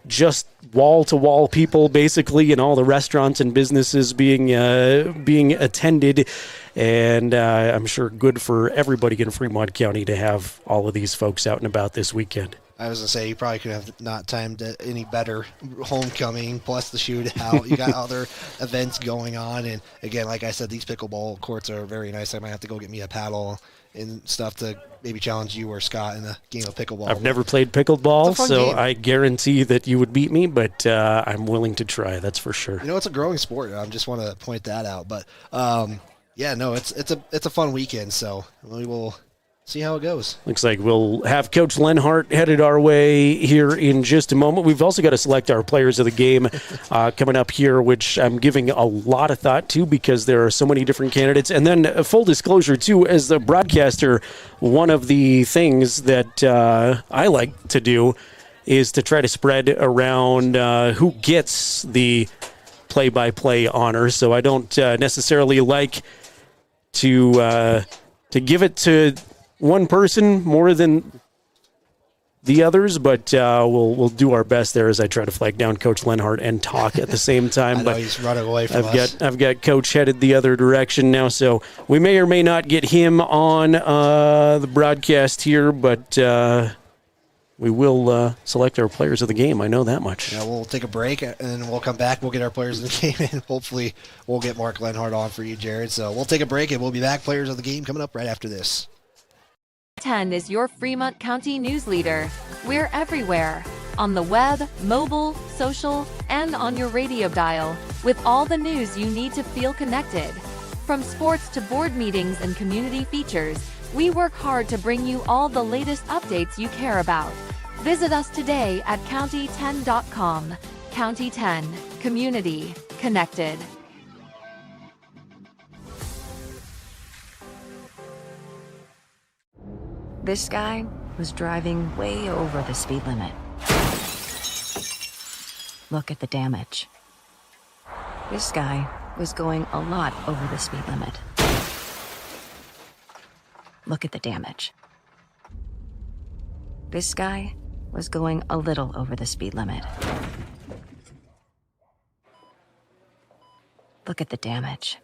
Speaker 5: just wall-to-wall people, basically, and all the restaurants and businesses being attended. And I'm sure good for everybody in Fremont County to have all of these folks out and about this weekend.
Speaker 15: I was going to say, you probably could have not timed it any better. Homecoming, plus the shootout. You got other events going on. And, again, like I said, these pickleball courts are very nice. I might have to go get me a paddle and stuff to maybe challenge you or Scott in a game of pickleball.
Speaker 5: I've never played pickleball, so
Speaker 15: game.
Speaker 5: I guarantee that you would beat me, but I'm willing to try, that's for sure.
Speaker 15: You know, it's a growing sport. I just want to point that out. But, it's a fun weekend, so we will see how it goes.
Speaker 5: Looks like we'll have Coach Lenhart headed our way here in just a moment. We've also got to select our players of the game coming up here, which I'm giving a lot of thought to because there are so many different candidates. And then full disclosure, too, as the broadcaster, one of the things that I like to do is to try to spread around who gets the play-by-play honor. So I don't necessarily like to give it to one person more than the others, but we'll do our best there as I try to flag down Coach Lenhart and talk at the same time.
Speaker 15: I know
Speaker 5: but
Speaker 15: he's running away from us.
Speaker 5: I've got Coach headed the other direction now, so we may or may not get him on the broadcast here, but we will select our players of the game. I know that much.
Speaker 15: Yeah, we'll take a break, and we'll come back. We'll get our players of the game, and hopefully we'll get Mark Lenhart on for you, Jared. So we'll take a break, and we'll be back. Players of the game coming up right after this.
Speaker 1: 10 is your Fremont County news leader. We're everywhere. On the web, mobile, social, and on your radio dial. With all the news you need to feel connected. From sports to board meetings and community features, we work hard to bring you all the latest updates you care about. Visit us today at county10.com. County 10. Community. Connected.
Speaker 17: This guy was driving way over the speed limit. Look at the damage. This guy was going a lot over the speed limit. Look at the damage. This guy was going a little over the speed limit. Look at the damage.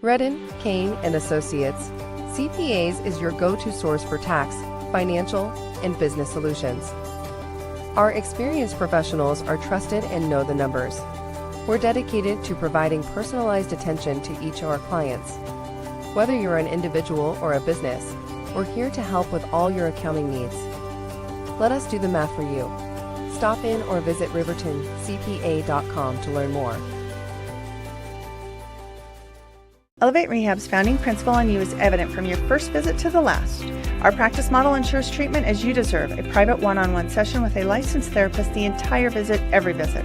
Speaker 3: Redden, Kane & Associates, CPAs is your go-to source for tax, financial, and business solutions. Our experienced professionals are trusted and know the numbers. We're dedicated to providing personalized attention to each of our clients. Whether you're an individual or a business, we're here to help with all your accounting needs. Let us do the math for you. Stop in or visit rivertoncpa.com to learn more.
Speaker 6: Elevate Rehab's founding principle on you is evident from your first visit to the last. Our practice model ensures treatment as you deserve, a private one-on-one session with a licensed therapist the entire visit, every visit.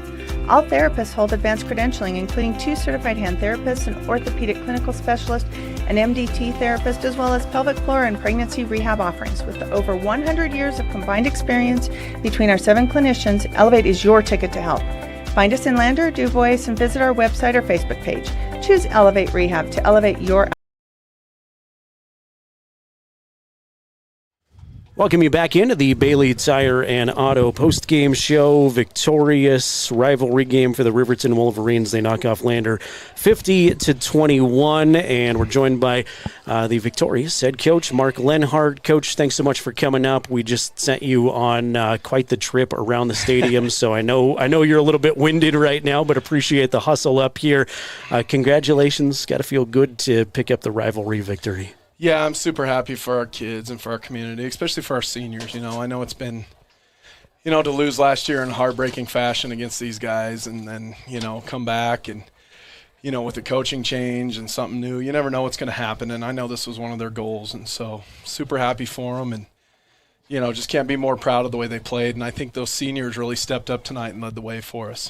Speaker 6: All therapists hold advanced credentialing, including 2 certified hand therapists, an orthopedic clinical specialist, an MDT therapist, as well as pelvic floor and pregnancy rehab offerings. With over 100 years of combined experience between our 7 clinicians, Elevate is your ticket to help. Find us in Lander, DuBois, and visit our website or Facebook page. Choose Elevate Rehab to elevate your.
Speaker 5: Welcome you back into the Bailey Tire and Auto post-game show. Victorious rivalry game for the Riverton Wolverines. They knock off Lander 50-21, and we're joined by the victorious head coach, Mark Lenhart. Coach, thanks so much for coming up. We just sent you on quite the trip around the stadium, so I know you're a little bit winded right now, but appreciate the hustle up here. Congratulations. Got to feel good to pick up the rivalry victory.
Speaker 16: Yeah, I'm super happy for our kids and for our community, especially for our seniors. You know, I know it's been, to lose last year in heartbreaking fashion against these guys and then, come back and, with the coaching change and something new, you never know what's going to happen. And I know this was one of their goals. And so super happy for them and, just can't be more proud of the way they played. And I think those seniors really stepped up tonight and led the way for us.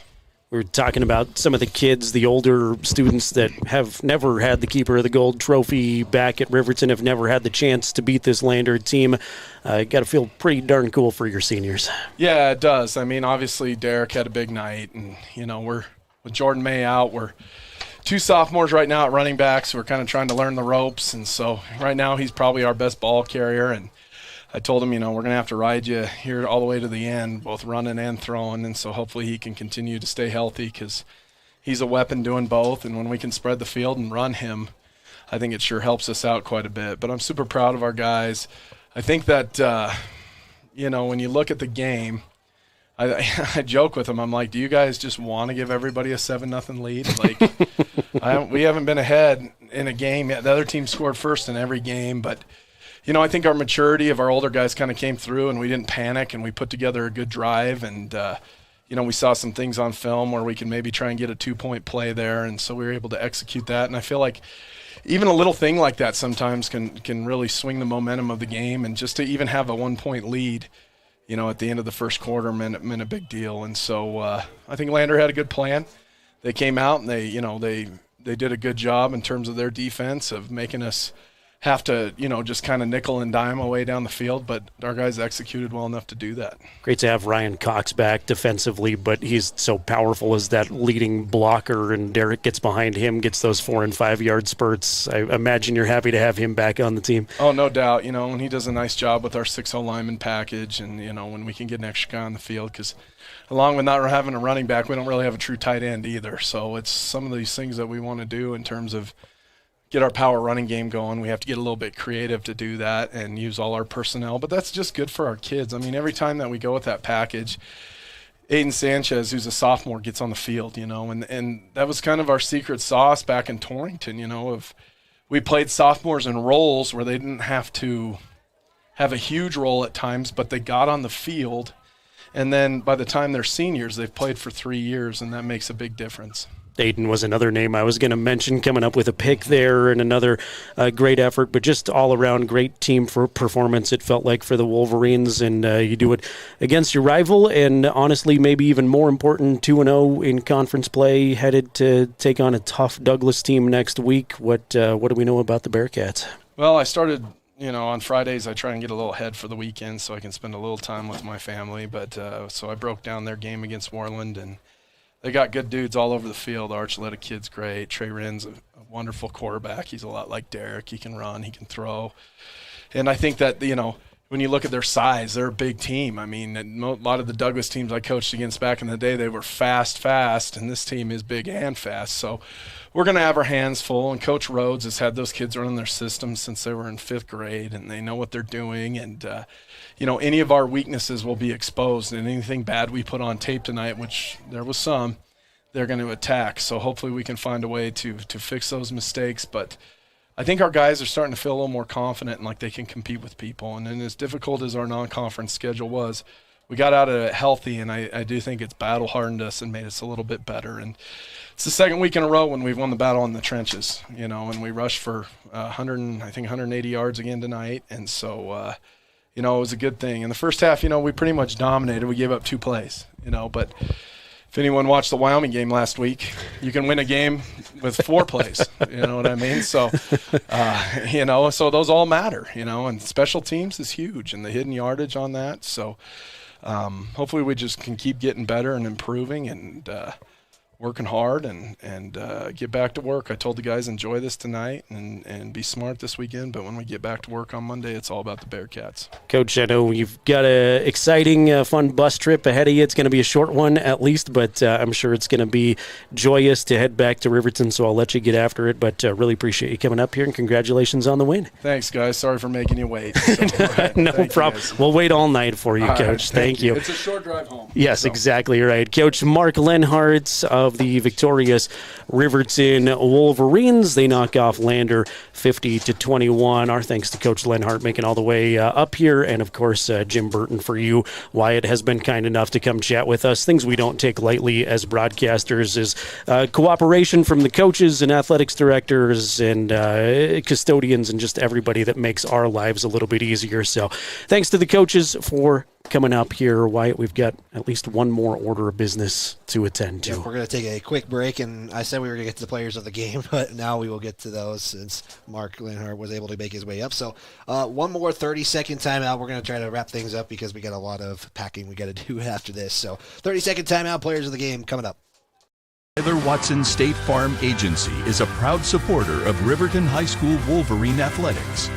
Speaker 5: We were talking about some of the kids, the older students that have never had the Keeper of the Gold trophy back at Riverton, have never had the chance to beat this Lander team. Got to feel pretty darn cool for your seniors.
Speaker 16: Yeah, it does. I mean, obviously Derek had a big night, and, we're with Jordan May out. We're 2 sophomores right now at running backs. We're kind of trying to learn the ropes, and so right now he's probably our best ball carrier, and I told him, we're going to have to ride you here all the way to the end, both running and throwing, and so hopefully he can continue to stay healthy because he's a weapon doing both, and when we can spread the field and run him, I think it sure helps us out quite a bit. But I'm super proud of our guys. I think that, when you look at the game, I joke with them. I'm like, do you guys just want to give everybody a 7-0 lead? Like, we haven't been ahead in a game yet. The other team scored first in every game, but I think our maturity of our older guys kind of came through, and we didn't panic, and we put together a good drive, and we saw some things on film where we can maybe try and get a 2-point play there, and so we were able to execute that. And I feel like even a little thing like that sometimes can really swing the momentum of the game, and just to even have a 1-point lead, at the end of the first quarter meant a big deal. And so I think Lander had a good plan. They came out and they did a good job in terms of their defense of making us have to, just kind of nickel and dime away down the field, but our guys executed well enough to do that.
Speaker 5: Great to have Ryan Cox back defensively, but he's so powerful as that leading blocker, and Derek gets behind him, gets those 4- and 5-yard spurts. I imagine you're happy to have him back on the team.
Speaker 16: Oh, no doubt. And he does a nice job with our 6-0 lineman package, and, when we can get an extra guy on the field, because along with not having a running back, we don't really have a true tight end either. So it's some of these things that we want to do in terms of get our power running game going. We have to get a little bit creative to do that and use all our personnel, but that's just good for our kids. I mean, every time that we go with that package, Aiden Sanchez, who's a sophomore, gets on the field, and that was kind of our secret sauce back in Torrington, of we played sophomores in roles where they didn't have to have a huge role at times, but they got on the field, and then by the time they're seniors, they've played for 3 years, and that makes a big difference.
Speaker 5: Aiden was another name I was going to mention, coming up with a pick there, and another great effort, but just all around great team for performance, it felt like, for the Wolverines, and you do it against your rival, and honestly maybe even more important, 2-0 in conference play, headed to take on a tough Douglas team next week. What do we know about the Bearcats?
Speaker 16: Well, I started, on Fridays I try and get a little ahead for the weekend so I can spend a little time with my family, but so I broke down their game against Warland, and they got good dudes all over the field. Archuleta kid's great. Trey Wren's a wonderful quarterback. He's a lot like Derek. He can run. He can throw. And I think that, when you look at their size, they're a big team. I mean, a lot of the Douglas teams I coached against back in the day, they were fast, and this team is big and fast. So we're going to have our hands full, and Coach Rhodes has had those kids running their system since they were in 5th grade, and they know what they're doing. And, any of our weaknesses will be exposed, and anything bad we put on tape tonight, which there was some, they're going to attack. So hopefully we can find a way to fix those mistakes. But I think our guys are starting to feel a little more confident and like they can compete with people. And then as difficult as our non-conference schedule was, we got out of it healthy, and I do think it's battle-hardened us and made us a little bit better. And it's the second week in a row when we've won the battle in the trenches, and we rushed for 180 yards again tonight. And so, it was a good thing. In the first half, we pretty much dominated. We gave up 2 plays, but if anyone watched the Wyoming game last week, you can win a game with 4 plays. You know what I mean? So, so those all matter, and special teams is huge, and the hidden yardage on that. So hopefully we just can keep getting better and improving and working hard and get back to work. I told the guys enjoy this tonight and be smart this weekend, but when we get back to work on Monday, it's all about the Bearcats.
Speaker 5: Coach, I know you've got an exciting, fun bus trip ahead of you. It's going to be a short one at least, but I'm sure it's going to be joyous to head back to Riverton, so I'll let you get after it, but really appreciate you coming up here, and congratulations on the win.
Speaker 16: Thanks, guys. Sorry for making you wait. So,
Speaker 5: no problem. We'll wait all night for you, Coach.
Speaker 16: Right,
Speaker 5: thank you.
Speaker 16: It's a short drive home.
Speaker 5: Yes, exactly right. Coach Mark Lenhart of the victorious Riverton Wolverines. They knock off Lander 50-21. Our thanks to Coach Lenhart making all the way up here, and of course Jim Burton for you. Wyatt has been kind enough to come chat with us. Things we don't take lightly as broadcasters is cooperation from the coaches and athletics directors and custodians and just everybody that makes our lives a little bit easier. So thanks to the coaches for coming up here. Wyatt, we've got at least one more order of business to attend to.
Speaker 15: Yep, we're going to take a quick break, and I said we were going to get to the players of the game, but now we will get to those since Mark Linhart was able to make his way up. So one more 30-second timeout. We're going to try to wrap things up because we got a lot of packing we got to do after this. So 30-second timeout, players of the game coming up.
Speaker 13: Tyler Watson State Farm Agency is a proud supporter of Riverton High School Wolverine athletics.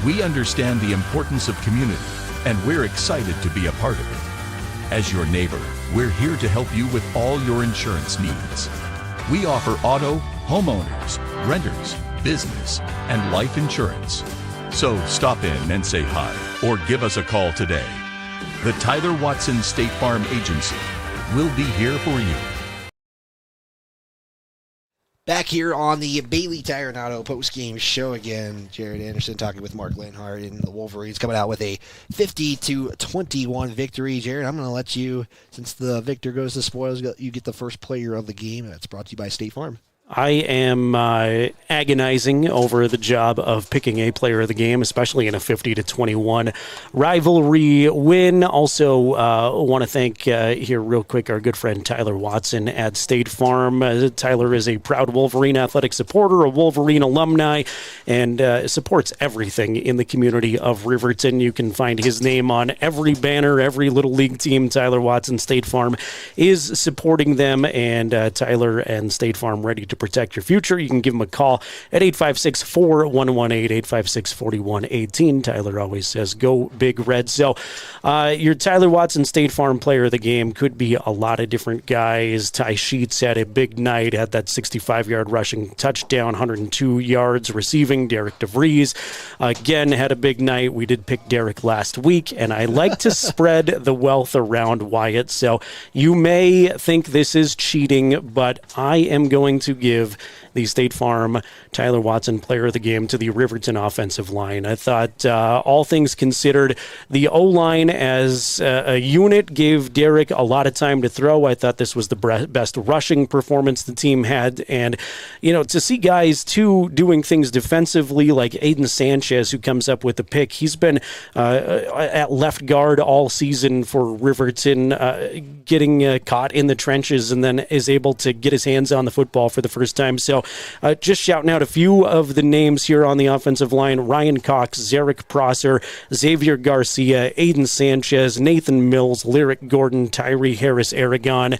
Speaker 13: We understand the importance of community, and we're excited to be a part of it. As your neighbor, we're here to help you with all your insurance needs. We offer auto, homeowners, renters, business, and life insurance. So stop in and say hi, or give us a call today. The Tyler Watson State Farm Agency will be here for you.
Speaker 15: Back here on the Bailey Tire and Auto post-game show again, Jared Anderson talking with Mark Linhart, and the Wolverines coming out with a 50-21 victory. Jared, I'm going to let you, since the victor goes to spoils, you get the first player of the game. That's brought to you by State Farm.
Speaker 5: I am agonizing over the job of picking a player of the game, especially in a 50-21 rivalry win. Also, want to thank here real quick our good friend Tyler Watson at State Farm. Tyler is a proud Wolverine athletic supporter, a Wolverine alumni, and supports everything in the community of Riverton. You can find his name on every banner, every Little League team. Tyler Watson, State Farm is supporting them, and Tyler and State Farm ready to protect your future. You can give him a call at 856-4118, 856-4118. Tyler always says, go Big Red. So your Tyler Watson State Farm player of the game could be a lot of different guys. Ty Sheets had a big night, had that 65-yard rushing touchdown, 102 yards receiving. Derek DeVries, again, had a big night. We did pick Derek last week, and I like to spread the wealth around Wyatt. So you may think this is cheating, but I am going to give the State Farm Tyler Watson player of the game to the Riverton offensive line. I thought, all things considered, the O-line as a unit gave Derek a lot of time to throw. I thought this was the best rushing performance the team had. And, you know, to see guys, too, doing things defensively, like Aiden Sanchez, who comes up with the pick. He's been at left guard all season for Riverton, getting caught in the trenches and then is able to get his hands on the football for the first time. So just shouting out a few of the names here on the offensive line: Ryan Cox, Zarek Prosser, Xavier Garcia, Aiden Sanchez, Nathan Mills, Lyric Gordon, Tyree Harris Aragon.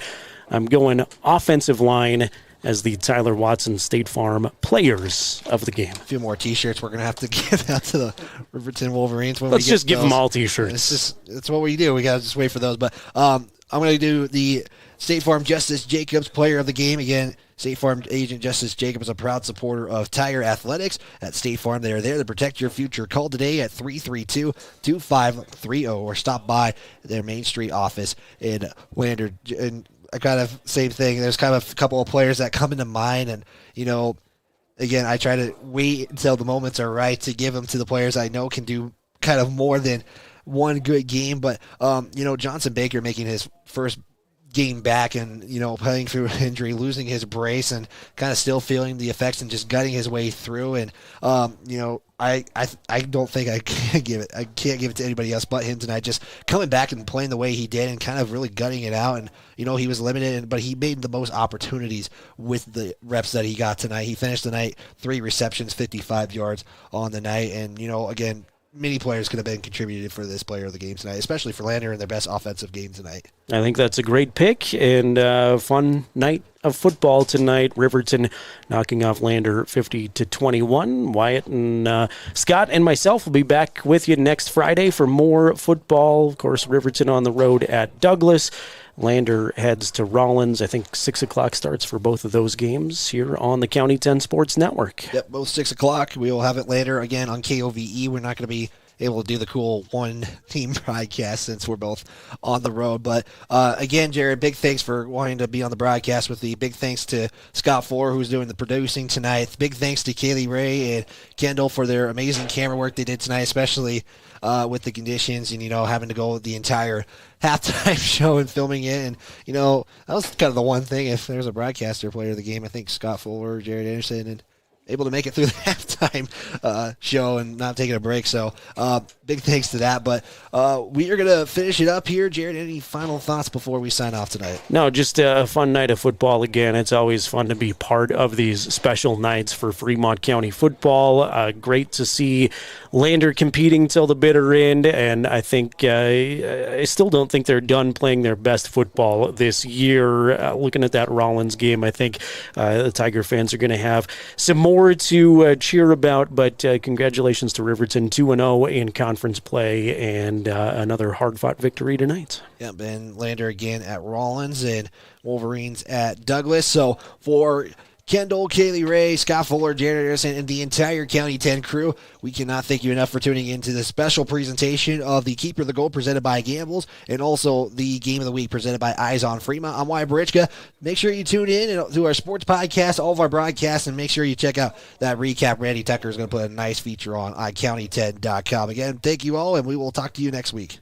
Speaker 5: I'm going offensive line as the Tyler Watson State Farm players of the game.
Speaker 15: A few more T-shirts we're going to have to give out to the Riverton Wolverines.
Speaker 5: Let's just give them all T-shirts.
Speaker 15: It's what we do. We got to just wait for those. But I'm going to do the State Farm Justice Jacobs player of the game. Again, State Farm agent Justice Jacobs is a proud supporter of Tire Athletics at State Farm. They are there to protect your future. Call today at 332-2530 or stop by their Main Street office in Lander. And I kind of same thing. There's kind of a couple of players that come into mind, and you know, again, I try to wait until the moments are right to give them to the players I know can do kind of more than one good game. But you know, Johnson Baker making his first game back and, you know, playing through injury, losing his brace and kind of still feeling the effects and just gutting his way through. And, you know, I don't think I can't give it to anybody else but him tonight. Just coming back and playing the way he did and kind of really gutting it out. And, you know, he was limited, but he made the most opportunities with the reps that he got tonight. He finished the night 3 receptions, 55 yards on the night. And, you know, again, many players could have been contributed for this player of the game tonight, especially for Lander in their best offensive game tonight.
Speaker 5: I think that's a great pick and fun night of football tonight. Riverton knocking off Lander 50-21. Wyatt and Scott and myself will be back with you next Friday for more football. Of course, Riverton on the road at Douglas. Lander heads to Rollins. I think 6 o'clock starts for both of those games here on the County 10 Sports Network.
Speaker 15: Yep, both 6 o'clock. We will have it later again on KOVE. We're not going to be able to do the cool one-team broadcast since we're both on the road. But again, Jared, big thanks for wanting to be on the broadcast with me. Big thanks to Scott Four, who's doing the producing tonight. Big thanks to Kaylee Ray and Kendall for their amazing camera work they did tonight, especially with the conditions and, you know, having to go the entire halftime show and filming it. And, you know, that was kind of the one thing. If there's a broadcaster player of the game, I think Scott Fuller, Jared Anderson, and able to make it through the halftime show and not taking a break. So big big thanks to that. But we are going to finish it up here. Jared, any final thoughts before we sign off tonight?
Speaker 5: No, just a fun night of football again. It's always fun to be part of these special nights for Fremont County football. Great to see Lander competing till the bitter end, and I think I still don't think they're done playing their best football this year. Looking at that Rollins game, I think the Tiger fans are going to have some more to cheer about, but congratulations to Riverton, 2-0 in conference play, and another hard-fought victory tonight.
Speaker 15: Yep, and Lander again at Rollins and Wolverines at Douglas. So for Kendall, Kaylee Ray, Scott Fuller, Jared Harrison, and the entire County 10 crew, we cannot thank you enough for tuning into this special presentation of the Keeper of the Goal presented by Gambles, and also the Game of the Week presented by Eyes on Fremont. I'm Wyatt Barichka. Make sure you tune in to our sports podcast, all of our broadcasts, and make sure you check out that recap Randy Tucker is going to put a nice feature on county10.com. Again, thank you all, and we will talk to you next week.